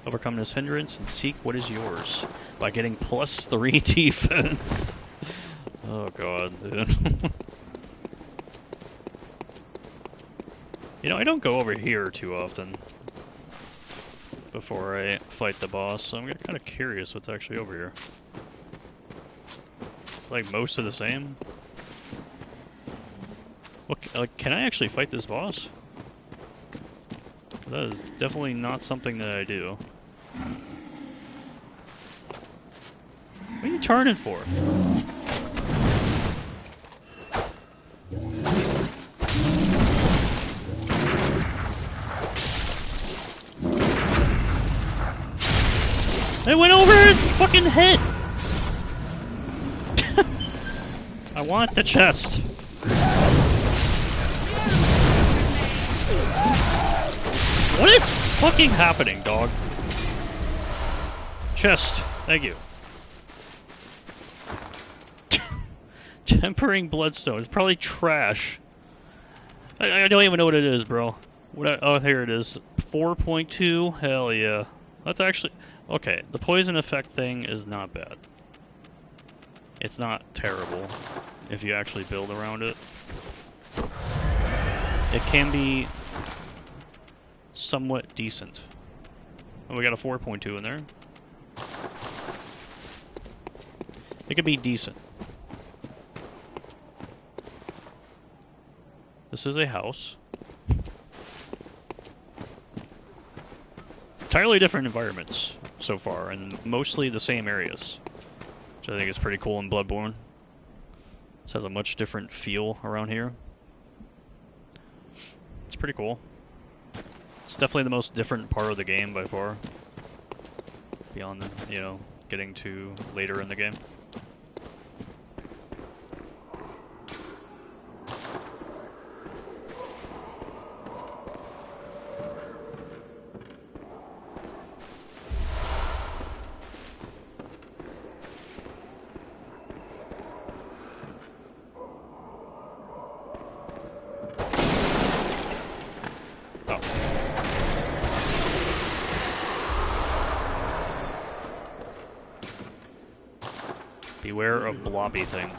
Overcome this hindrance and seek what is yours by getting +3 defense. Oh god, dude. You know, I don't go over here too often before I fight the boss, so I'm kind of curious what's actually over here. Like most of the same? What, like, can I actually fight this boss? That is definitely not something that I do. What are you turning for? It went over his fucking head! I want the chest. What is fucking happening, dog? Chest. Thank you. Tempering bloodstone. It's probably trash. I don't even know what it is, bro. Oh, here it is. 4.2. Hell yeah. That's actually... Okay, the poison effect thing is not bad. It's not terrible if you actually build around it. It can be somewhat decent. Oh, we got a 4.2 in there. It could be decent. This is a house. Entirely different environments so far, and mostly the same areas, which I think is pretty cool in Bloodborne. This has a much different feel around here. It's pretty cool. It's definitely the most different part of the game by far. Beyond the, you know, getting to later in the game. Beware of blobby thing.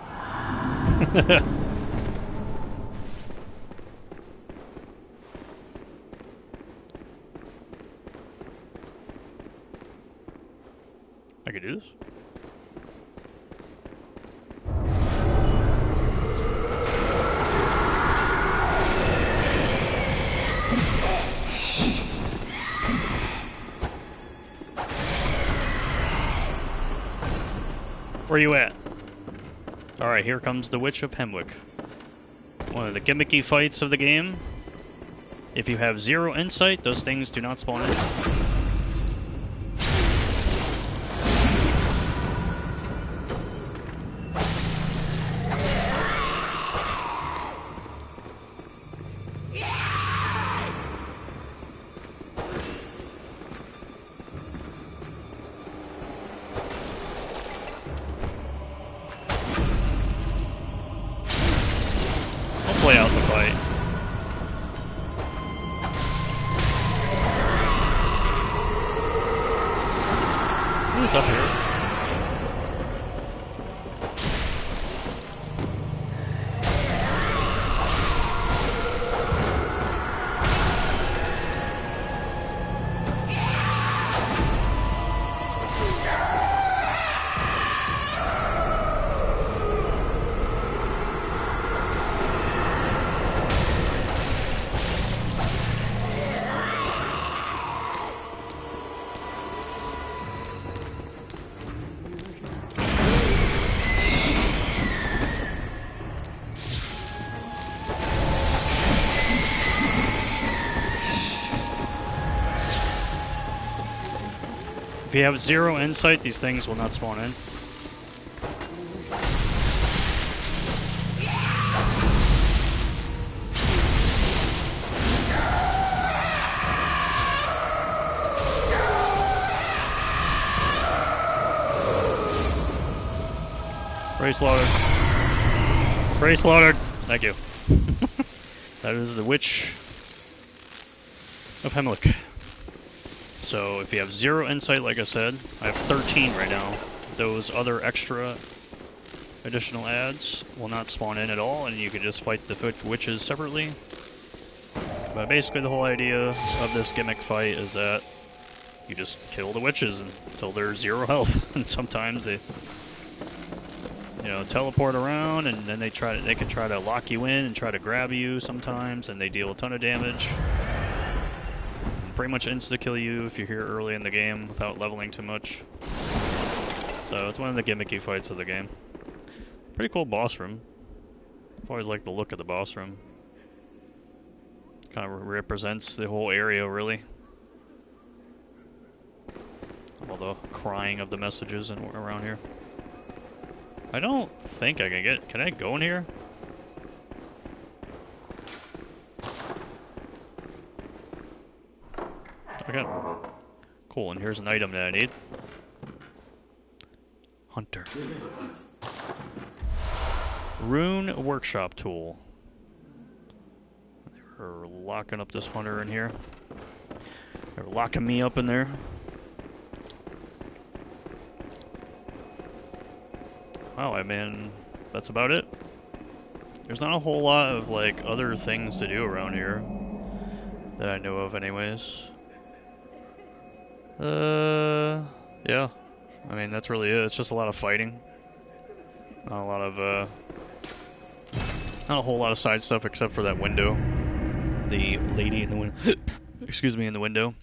I could do this. Where you at? Alright, here comes the Witch of Hemwick. One of the gimmicky fights of the game. If you have 0 insight, those things do not spawn in. Play out the fight. Who's up here? If you have 0 insight, these things will not spawn in. Prey slaughtered. Prey slaughtered. Thank you. That is the Witch of Hemlock. So if you have 0 insight, like I said, I have 13 right now. Those other extra additional ads will not spawn in at all, and you can just fight the witches separately. But basically the whole idea of this gimmick fight is that you just kill the witches until they're 0 health, and sometimes they, you know, teleport around, and then they can try to lock you in and try to grab you sometimes, and they deal a ton of damage. And pretty much insta-kill you if you're here early in the game without leveling too much. So it's one of the gimmicky fights of the game. Pretty cool boss room. I've always liked the look of the boss room. Kind of represents the whole area, really. All the crying of the messages and around here. I don't think I can get... Can I go in here? Okay. Cool, and here's an item that I need. Hunter. Rune workshop tool. They're locking up this hunter in here. They're locking me up in there. Wow, I mean, that's about it. There's not a whole lot of, like, other things to do around here that I know of anyways. Yeah. I mean, that's really it. It's just a lot of fighting. Not a lot of, not a whole lot of side stuff except for that window. The lady in the window, excuse me, in the window,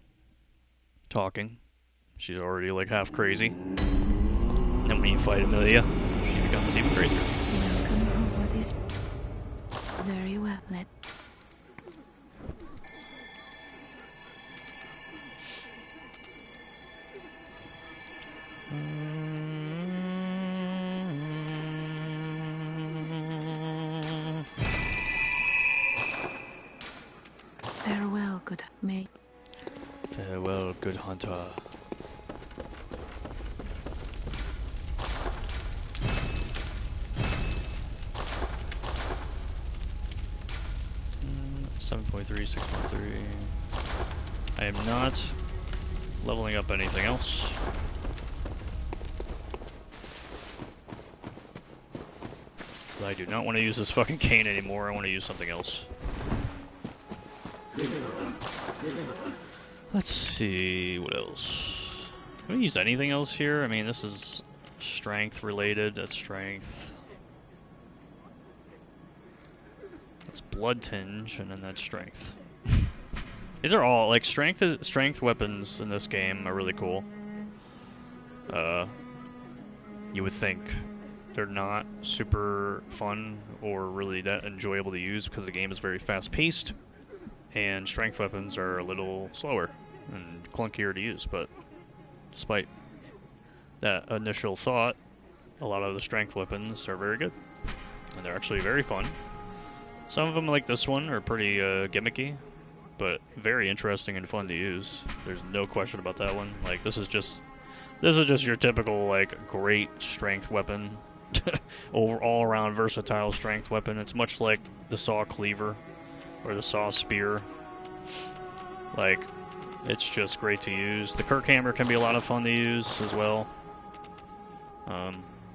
talking. She's already, like, half crazy. And then when you fight Amelia, she becomes even crazier. Welcome, what is very well lit. Farewell, good mate. Farewell, good hunter. I am not leveling up anything else. But I do not want to use this fucking cane anymore. I want to use something else. Let's see, what else? Can we use anything else here? I mean, this is strength related. That's strength. That's blood tinge, and then that's strength. These are all, like, strength weapons in this game are really cool. You would think they're not super fun or really that enjoyable to use because the game is very fast-paced, and strength weapons are a little slower and clunkier to use, but despite that initial thought, a lot of the strength weapons are very good, and they're actually very fun. Some of them, like this one, are pretty gimmicky, but very interesting and fun to use. There's no question about that one. Like, this is just your typical, like, great strength weapon. All around versatile strength weapon. It's much like the saw cleaver or the saw spear. Like, it's just great to use. The Kirk hammer can be a lot of fun to use as well.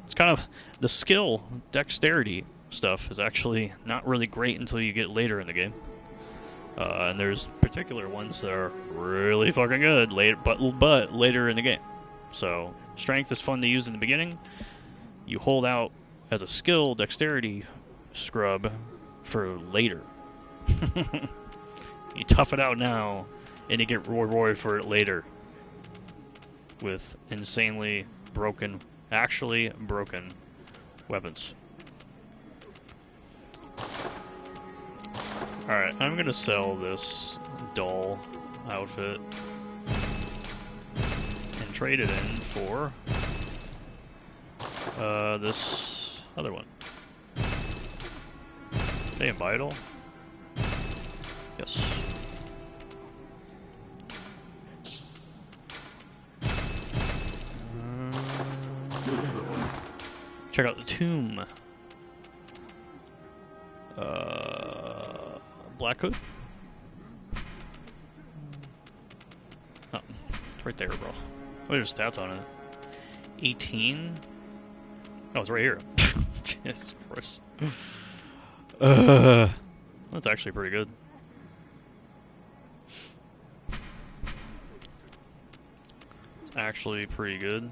It's kind of the skill, dexterity stuff is actually not really great until you get later in the game. And there's particular ones that are really fucking good but later in the game. So strength is fun to use in the beginning. You hold out as a skill dexterity scrub for later. You tough it out now, and you get rewarded for it later with insanely broken, actually broken weapons. Alright, I'm gonna sell this doll outfit and trade it in for this other one. They buy it all? Yes. Check out the tomb. Black Hood? Oh, it's right there, bro. What are your stats on it? 18? Oh, it's right here. Jesus Christ. That's actually pretty good. It's actually pretty good.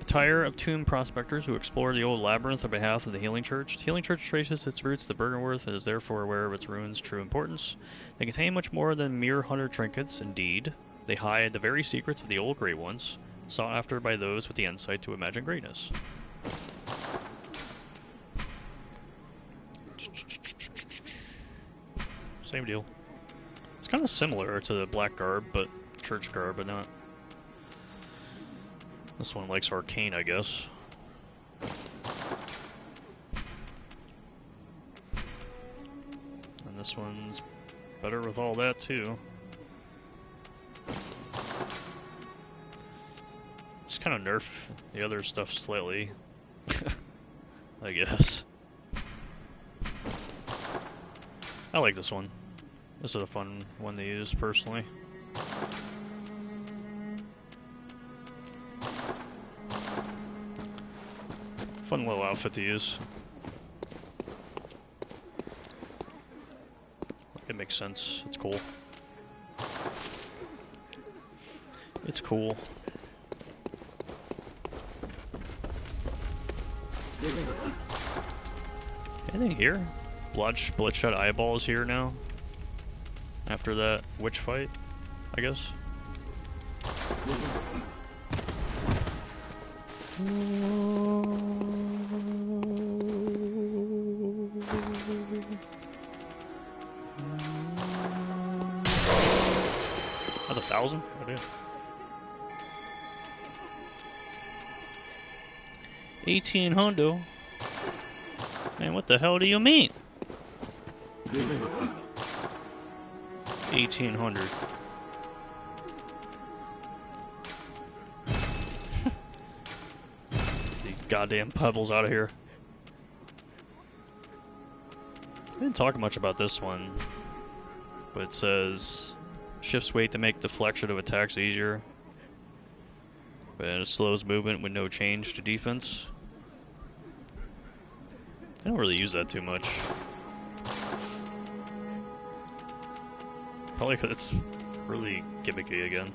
Attire of tomb prospectors who explore the old labyrinth on behalf of the Healing Church. The Healing Church traces its roots to Bergenworth and is therefore aware of its ruins' true importance. They contain much more than mere hunter trinkets, indeed. They hide the very secrets of the old Great Ones, sought after by those with the insight to imagine greatness. Same deal. It's kind of similar to the black garb, but church garb, but not. This one likes arcane, I guess. And this one's better with all that, too. Just kind of nerf the other stuff slightly, I guess. I like this one. This is a fun one to use, personally. Fun little outfit to use. It makes sense. It's cool. It's cool. Anything here? Bloodshot eyeballs here now? After that witch fight, I guess? That's 1,000? I did. 18 hundo. Man, what the hell do you mean? 1,800. These goddamn pebbles out of here. I didn't talk much about this one, but it says shifts weight to make deflection of attacks easier, but it slows movement with no change to defense. I don't really use that too much. Probably because it's really gimmicky again.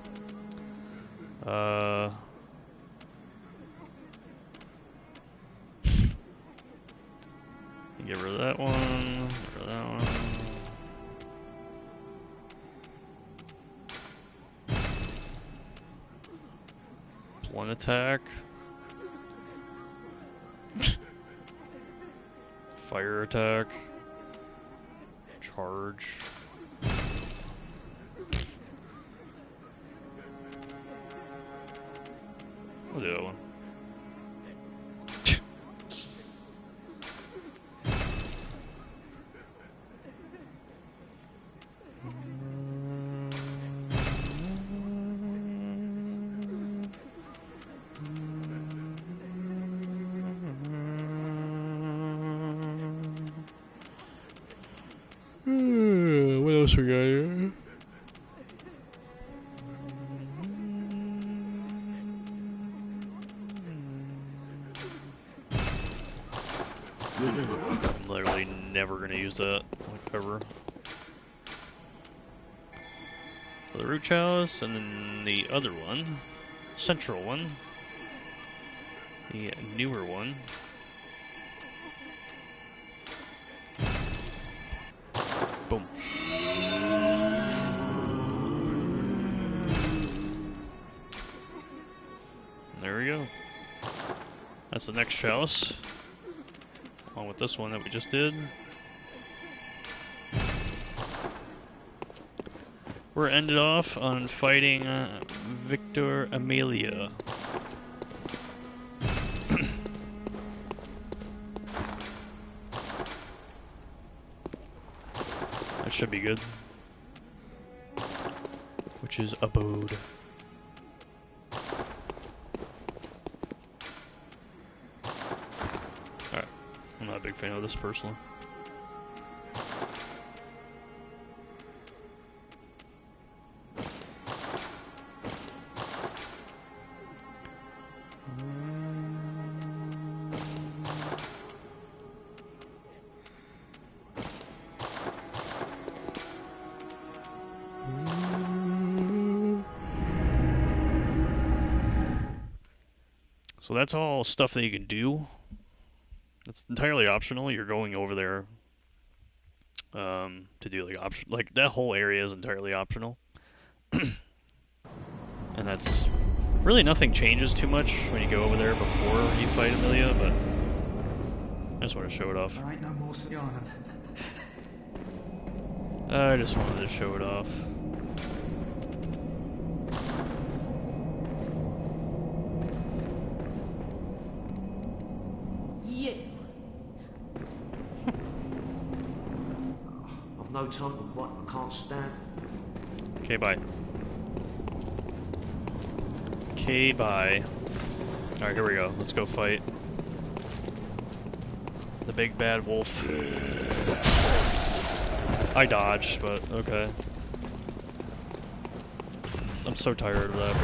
Get rid of that one. Get rid of that one. One attack. Fire attack. Charge. I'll do that one. What else we got here? I'm literally never gonna use that, like, ever. So the root chalice, and then the other one, central one, the newer one. Boom. There we go. That's the next chalice. Along with this one that we just did. We're ended off on fighting Victor Amelia. That should be good. Which is Abode. not a big fan of this personally. So that's all stuff that you can do. It's entirely optional. You're going over there to do like that whole area is entirely optional. And that's really nothing changes too much when you go over there before you fight Amelia, but I just want to show it off. There ain't no more Siana. I just wanted to show it off. I've no time to fight. I can't stand. Okay, bye. Okay, bye. Alright, here we go. Let's go fight the big bad wolf. I dodged, but okay. I'm so tired of that,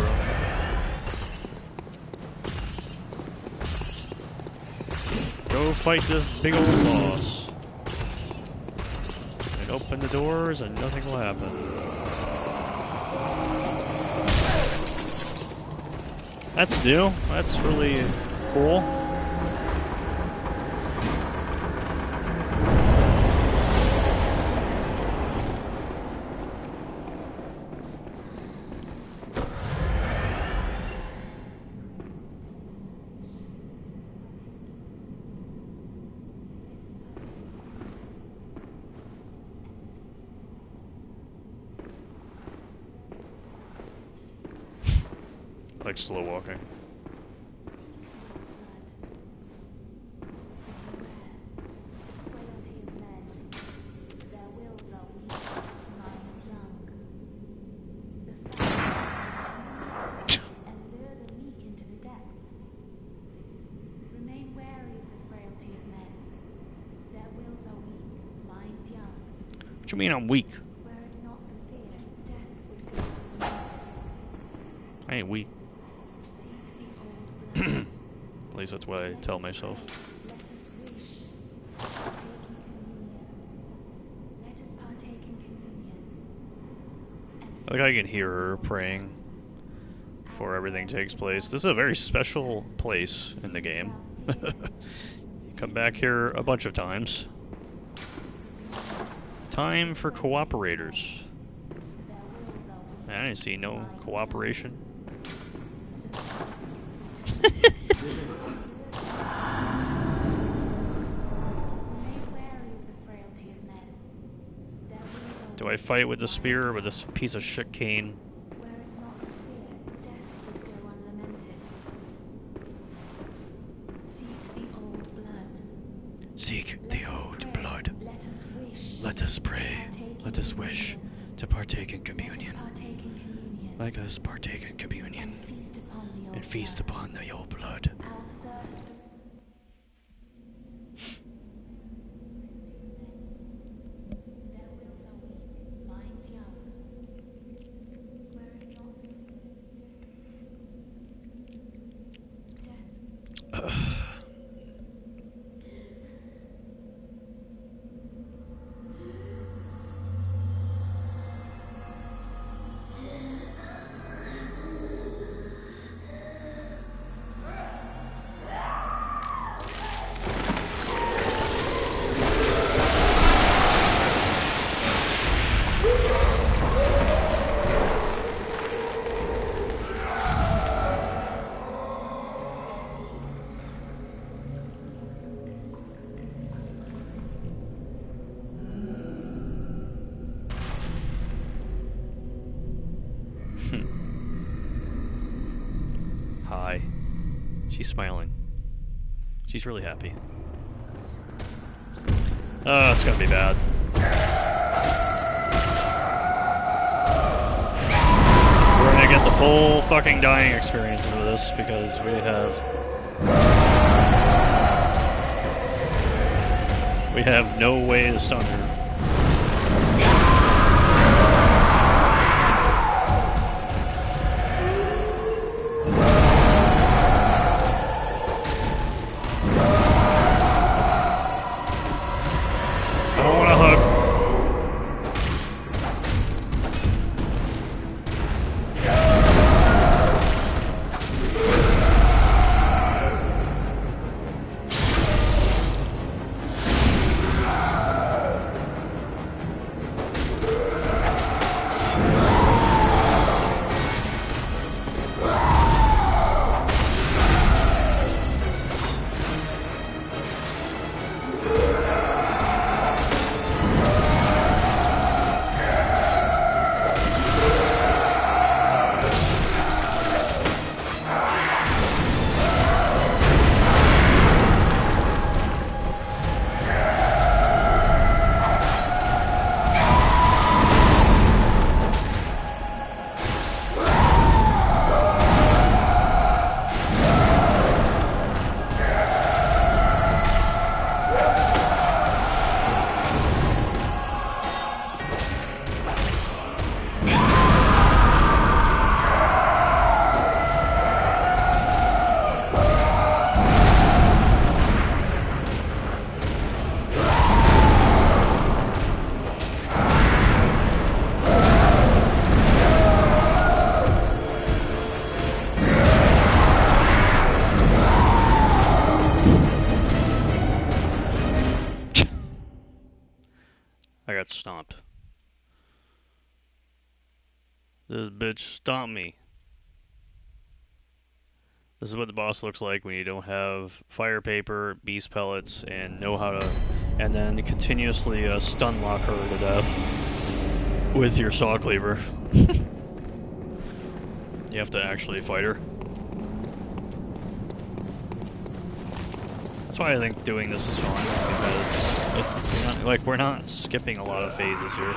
bro. Go fight this big old boss. And open the doors and nothing will happen. That's new. That's really cool. Like slow walking. What you mean I'm weak? I ain't weak. At least that's what I tell myself. I think I can hear her praying before everything takes place. This is a very special place in the game. You come back here a bunch of times. Time for cooperators. I didn't see no cooperation. Do I fight with the spear or with this piece of shit cane? Seek the old blood. Let us pray. Let us wish to partake in communion. Let us partake in communion and feast upon the old blood. Hi. She's smiling. She's really happy. Oh, it's gonna be bad. We're gonna get the full fucking dying experience into this because we have We have no way to stun her. I don't want to hug. I got stomped. This bitch stomped me. This is what the boss looks like when you don't have fire paper, beast pellets, and know how to, and then continuously stun lock her to death with your saw cleaver. You have to actually fight her. That's why I think doing this is fun, because we're not skipping a lot of phases here.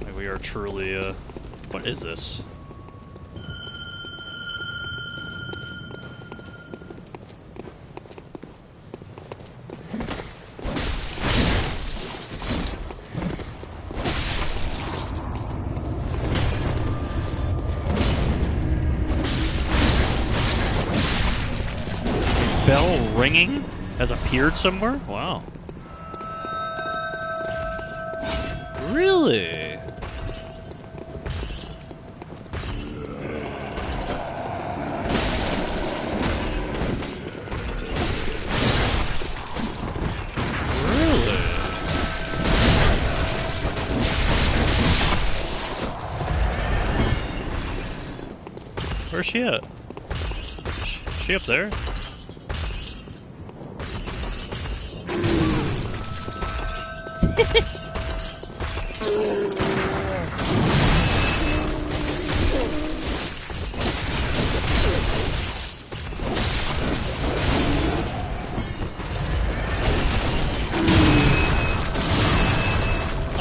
Like, we are truly, what is this? Bell ringing has appeared somewhere? Wow. Really? Really? Where's she at? Is she up there?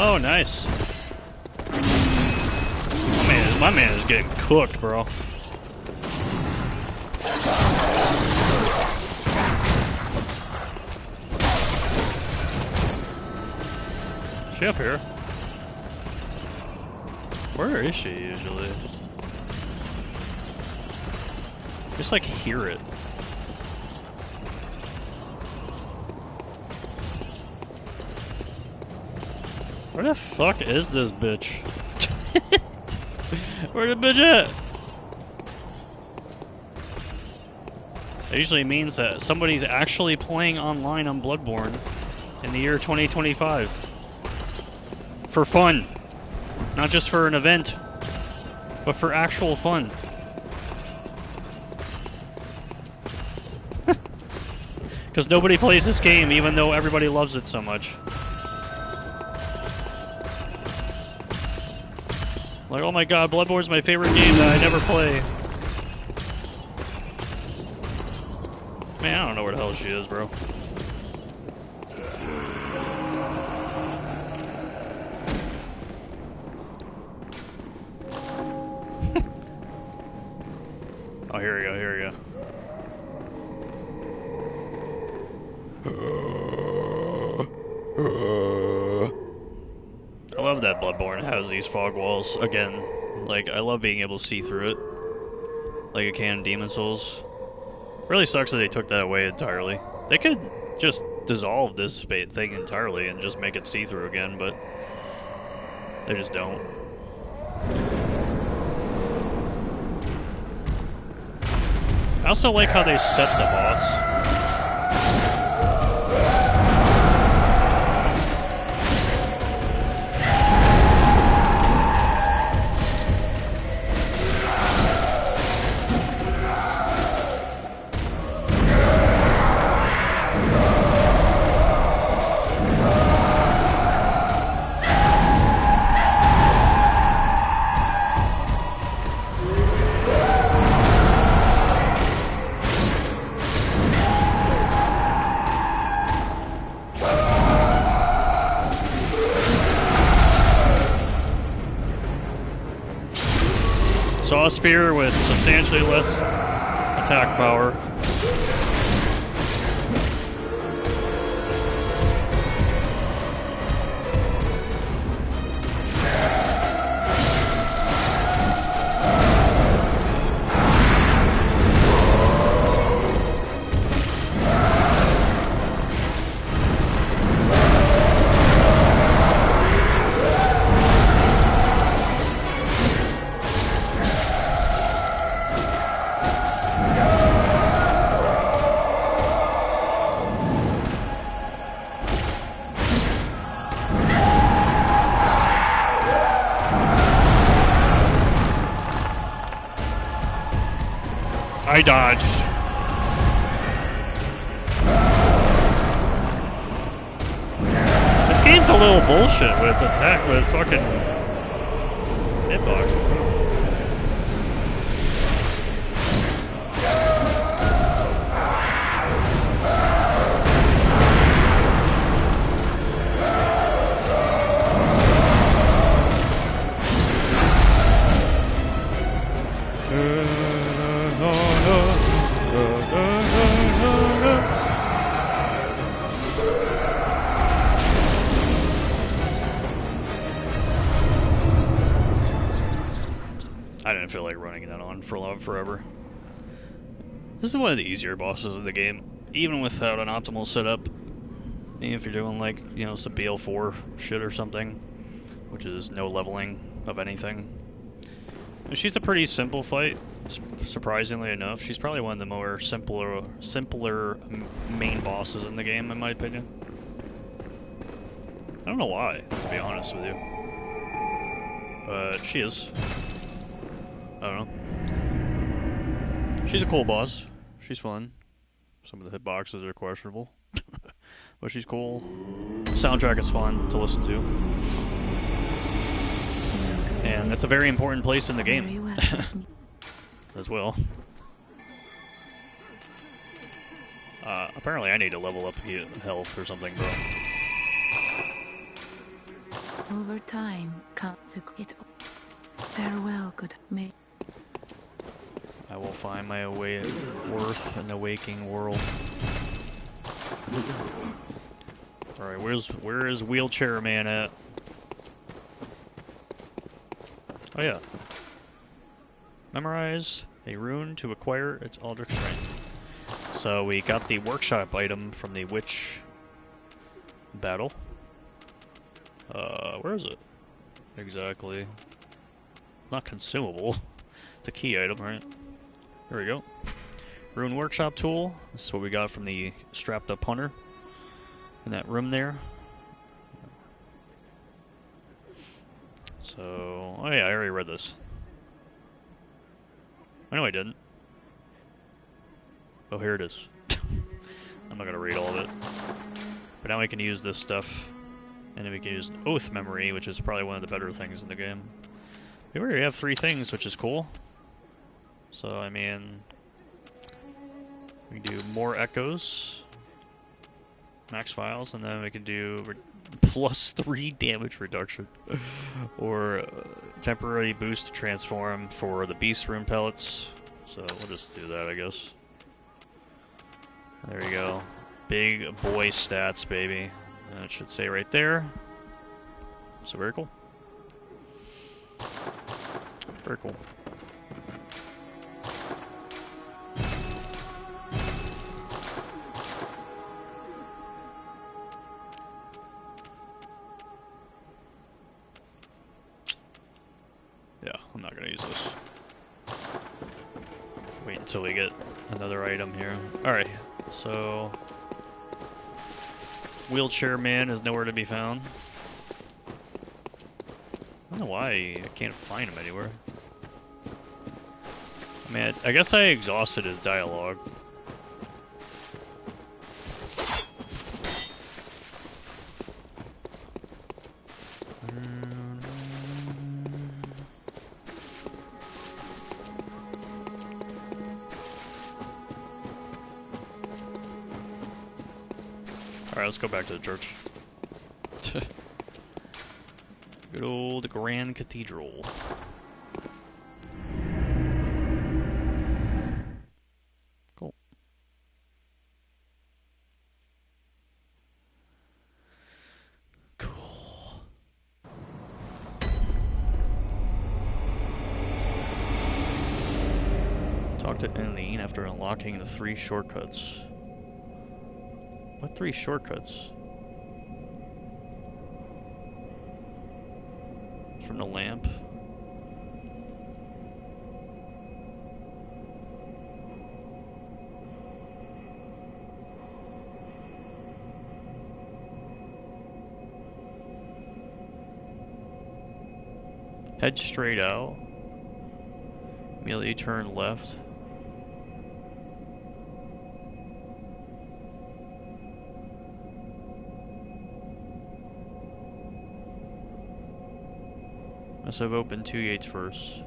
Oh, nice. My man is getting cooked, bro. Is she up here? Where is she usually? Just like hear it. Where the fuck is this bitch? Where the bitch at? That usually means that somebody's actually playing online on Bloodborne in the year 2025. For fun. Not just for an event, but for actual fun. Because nobody plays this game even though everybody loves it so much. Like, oh my god, Bloodborne's my favorite game that I never play. Man, I don't know where the hell she is, bro. Oh, here we go, here we go. that Bloodborne has these fog walls again. Like, I love being able to see through it, like a can in Demon Souls. Really sucks that they took that away entirely. They could just dissolve this thing entirely and just make it see-through again, but they just don't. I also like how they set the boss. Saw a spear with substantially less attack power. I dodged. This game's a little bullshit with attack with fucking hitboxes. I didn't feel like running that on for forever. This is one of the easier bosses in the game, even without an optimal setup. Even if you're doing like, you know, some BL4 shit or something, which is no leveling of anything. And she's a pretty simple fight, surprisingly enough. She's probably one of the more simpler main bosses in the game, in my opinion. I don't know why, to be honest with you. But she is. I don't know. She's a cool boss. She's fun. Some of the hitboxes are questionable. But she's cool. Soundtrack is fun to listen to. And that's a very important place in the game. As well. Apparently I need to level up health or something, bro. Over time comes a great farewell, good mate. I will find my way worth in the waking world. Alright, where is Wheelchair Man at? Oh yeah. Memorize a rune to acquire its Aldrich strength. So we got the workshop item from the witch battle. Where is it? Exactly. Not consumable. It's a key item, right? There we go. Rune workshop tool. This is what we got from the strapped up hunter in that room there. So, oh yeah, I already read this. I know I didn't. Oh, here it is. I'm not gonna read all of it. But now we can use this stuff. And then we can use Oath Memory, which is probably one of the better things in the game. We already have 3 things, which is cool. So, I mean, we can do more echoes, max files, and then we can do plus 3 damage reduction. Or temporary boost to transform for the beast rune pellets. So, we'll just do that, I guess. There we go. Big boy stats, baby. And it should say right there. So very cool. Very cool. Yeah, I'm not gonna use this. Wait until we get another item here. Alright, so... Wheelchair man is nowhere to be found. I don't know why I can't find him anywhere. I mean, I guess I exhausted his dialogue. Alright, let's go back to the church. Good old Grand Cathedral. Cool. Cool. Talk to Eileen after unlocking the 3 shortcuts. What 3 shortcuts? From the lamp. Head straight out. Immediately turn left. Must have opened 2 gates first.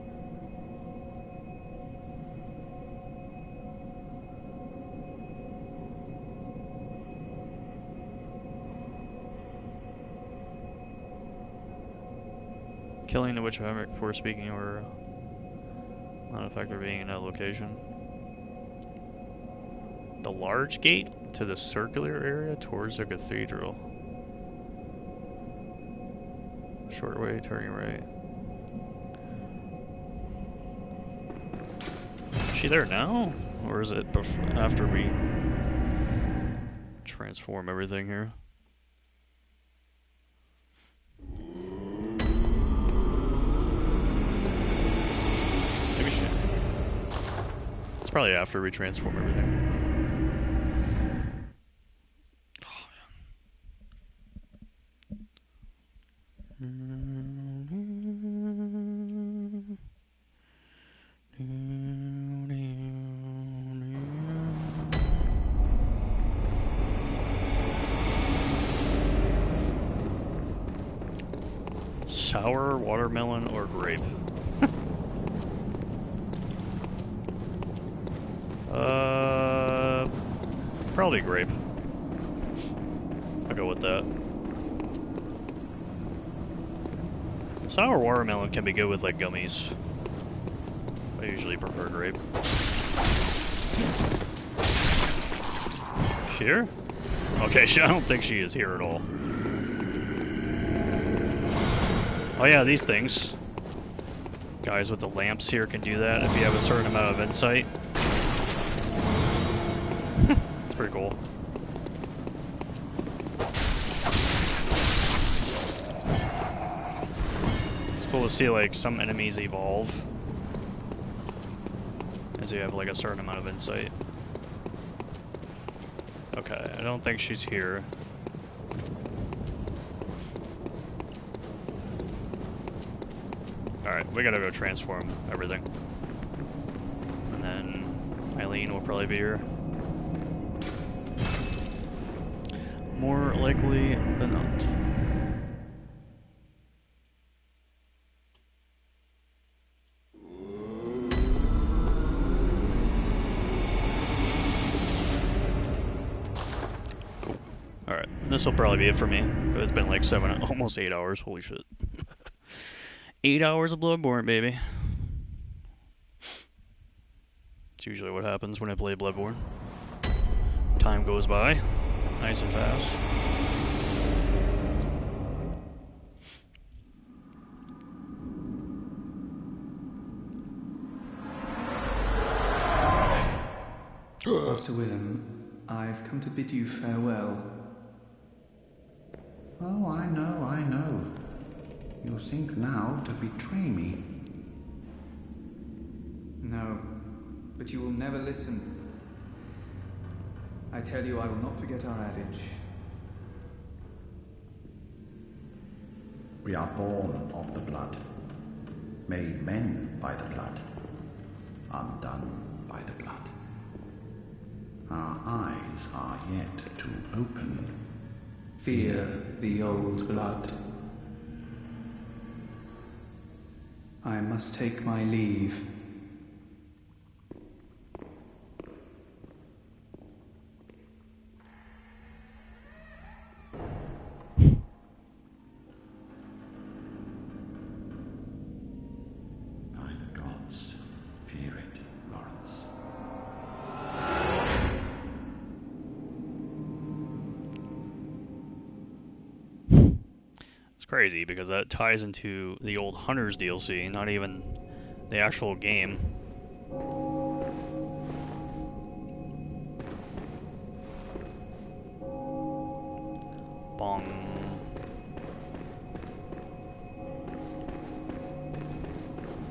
Killing the witch of Hemrick before speaking or not effective being in that location. The large gate to the circular area towards the cathedral. Short way, turning right. Is she there now? Or is it after we transform everything here? Maybe she... It's probably after we transform everything. Sour, watermelon, or grape? Probably grape. I'll go with that. Sour watermelon can be good with like gummies. I usually prefer grape. She here? Okay, I don't think she is here at all. Oh yeah, these things. Guys with the lamps here can do that if you have a certain amount of insight. It's pretty cool. It's cool to see like some enemies evolve as you have like a certain amount of insight. Okay, I don't think she's here. Alright, we gotta go transform everything. And then Eileen will probably be here. More likely than not. Cool. Alright, this will probably be it for me. It's been like almost 8 hours, holy shit. 8 hours of Bloodborne, baby. It's usually what happens when I play Bloodborne. Time goes by, nice and fast. Master Willem, I've come to bid you farewell. Oh, I know. You think now to betray me. No, but you will never listen. I tell you, I will not forget our adage. We are born of the blood, made men by the blood, undone by the blood. Our eyes are yet to open. Fear the old blood. I must take my leave. By the gods, fear it, Lawrence. It's crazy because that ties into the old Hunters DLC, not even the actual game. Bong.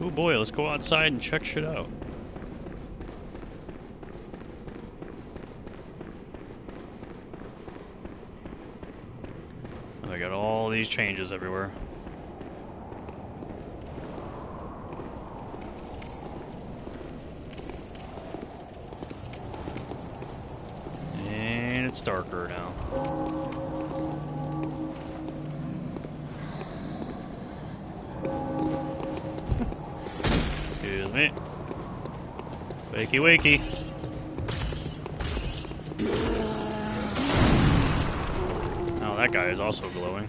Oh boy, let's go outside and check shit out. I got all these changes everywhere. And it's darker now. Excuse me. Wakey wakey. Oh, that guy is also glowing.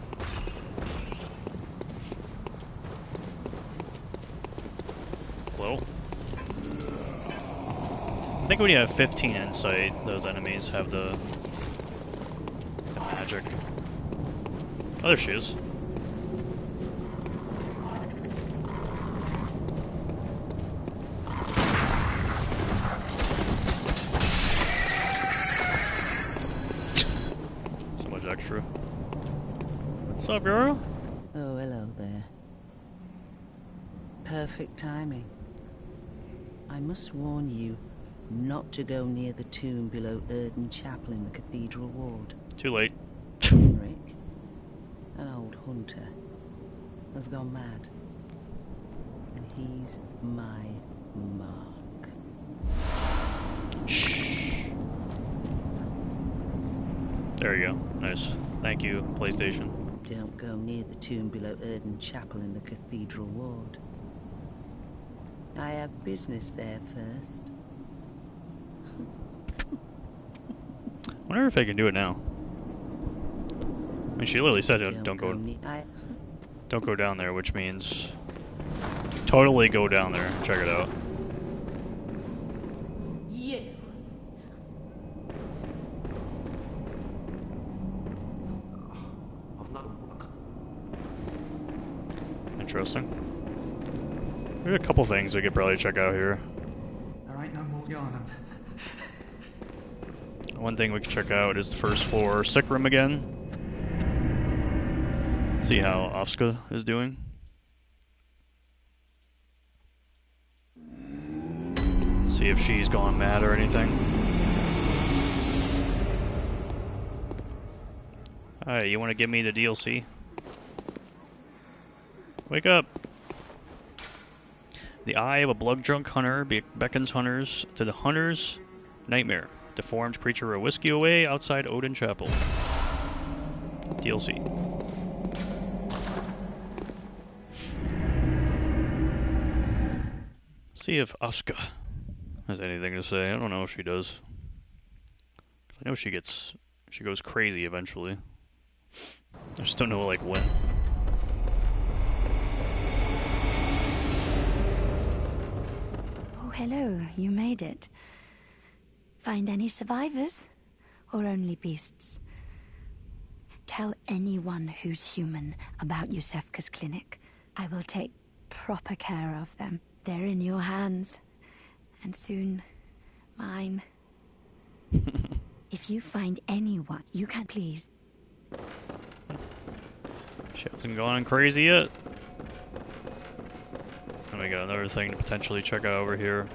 Glow. I think when you have 15 insight, those enemies have the magic. Oh, there she is. So much extra. What's up, girl? Oh, hello there. Perfect timing. I must warn you not to go near the tomb below Erden Chapel in the Cathedral Ward. Too late. Rick, an old hunter, has gone mad. And he's my mark. Shh. There you go. Nice. Thank you, PlayStation. Don't go near the tomb below Erden Chapel in the Cathedral Ward. I have business there first. I wonder if I can do it now. I mean, she literally said don't go down there, which means totally go down there and check it out. You. Interesting. There's a couple things we could probably check out here. There ain't no more Yarnum. One thing we can check out is the first floor sick room again. See how Oska is doing. See if she's gone mad or anything. Alright, you want to give me the DLC? Wake up! The eye of a blood-drunk hunter beckons hunters to the hunter's nightmare. Deformed creature will whisk you away outside Odin Chapel. DLC. See if Asuka has anything to say. I don't know if she does. I know she goes crazy eventually. I just don't know like when. Oh, hello. You made it. Find any survivors? Or only beasts? Tell anyone who's human about Yusefka's clinic. I will take proper care of them. They're in your hands. And soon, mine. If you find anyone, you can please. She hasn't gone crazy yet. And we got another thing to potentially check out over here.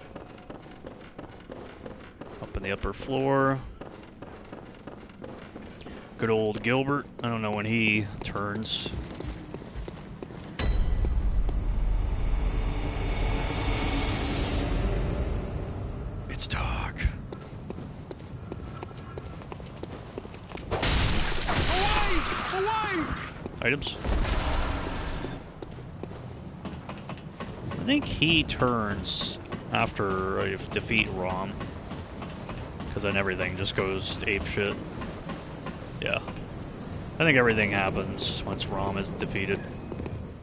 Up in the upper floor. Good old Gilbert. I don't know when he turns. It's dark. Away! Items. I think he turns after I defeat Rom. Because then everything just goes ape shit. Yeah. I think everything happens once Rom is defeated.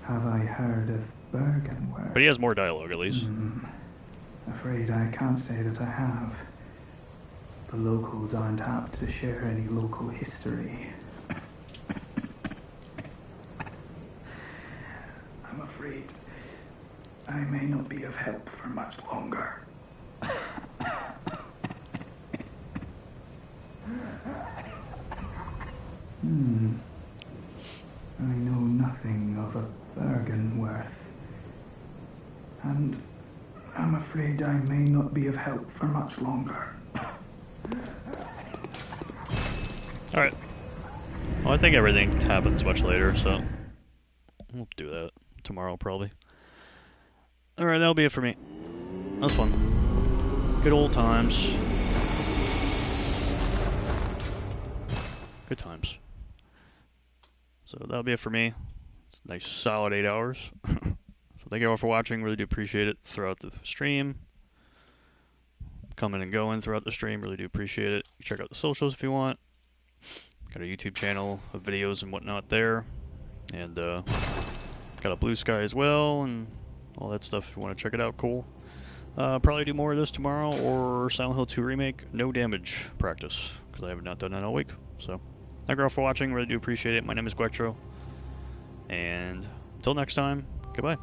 Have I heard of Bergenworth? But he has more dialogue at least. Afraid I can't say that I have. The locals aren't apt to share any local history. I'm afraid I may not be of help for much longer. I know nothing of a Bergenworth. And I'm afraid I may not be of help for much longer. Alright. Well, I think everything happens much later, so we'll do that tomorrow probably. Alright, that'll be it for me. That was fun. Good old times. Good times. So that'll be it for me. It's a nice solid 8 hours. So thank you all for watching. Really do appreciate it throughout the stream. Coming and going throughout the stream. Really do appreciate it. Check out the socials if you want. Got a YouTube channel of videos and whatnot there. And got a Blue Sky as well and all that stuff. If you want to check it out, cool. Probably do more of this tomorrow or Silent Hill 2 Remake No Damage practice. Because I have not done that all week. So thank you all for watching. Really do appreciate it. My name is Quectro. And until next time, goodbye.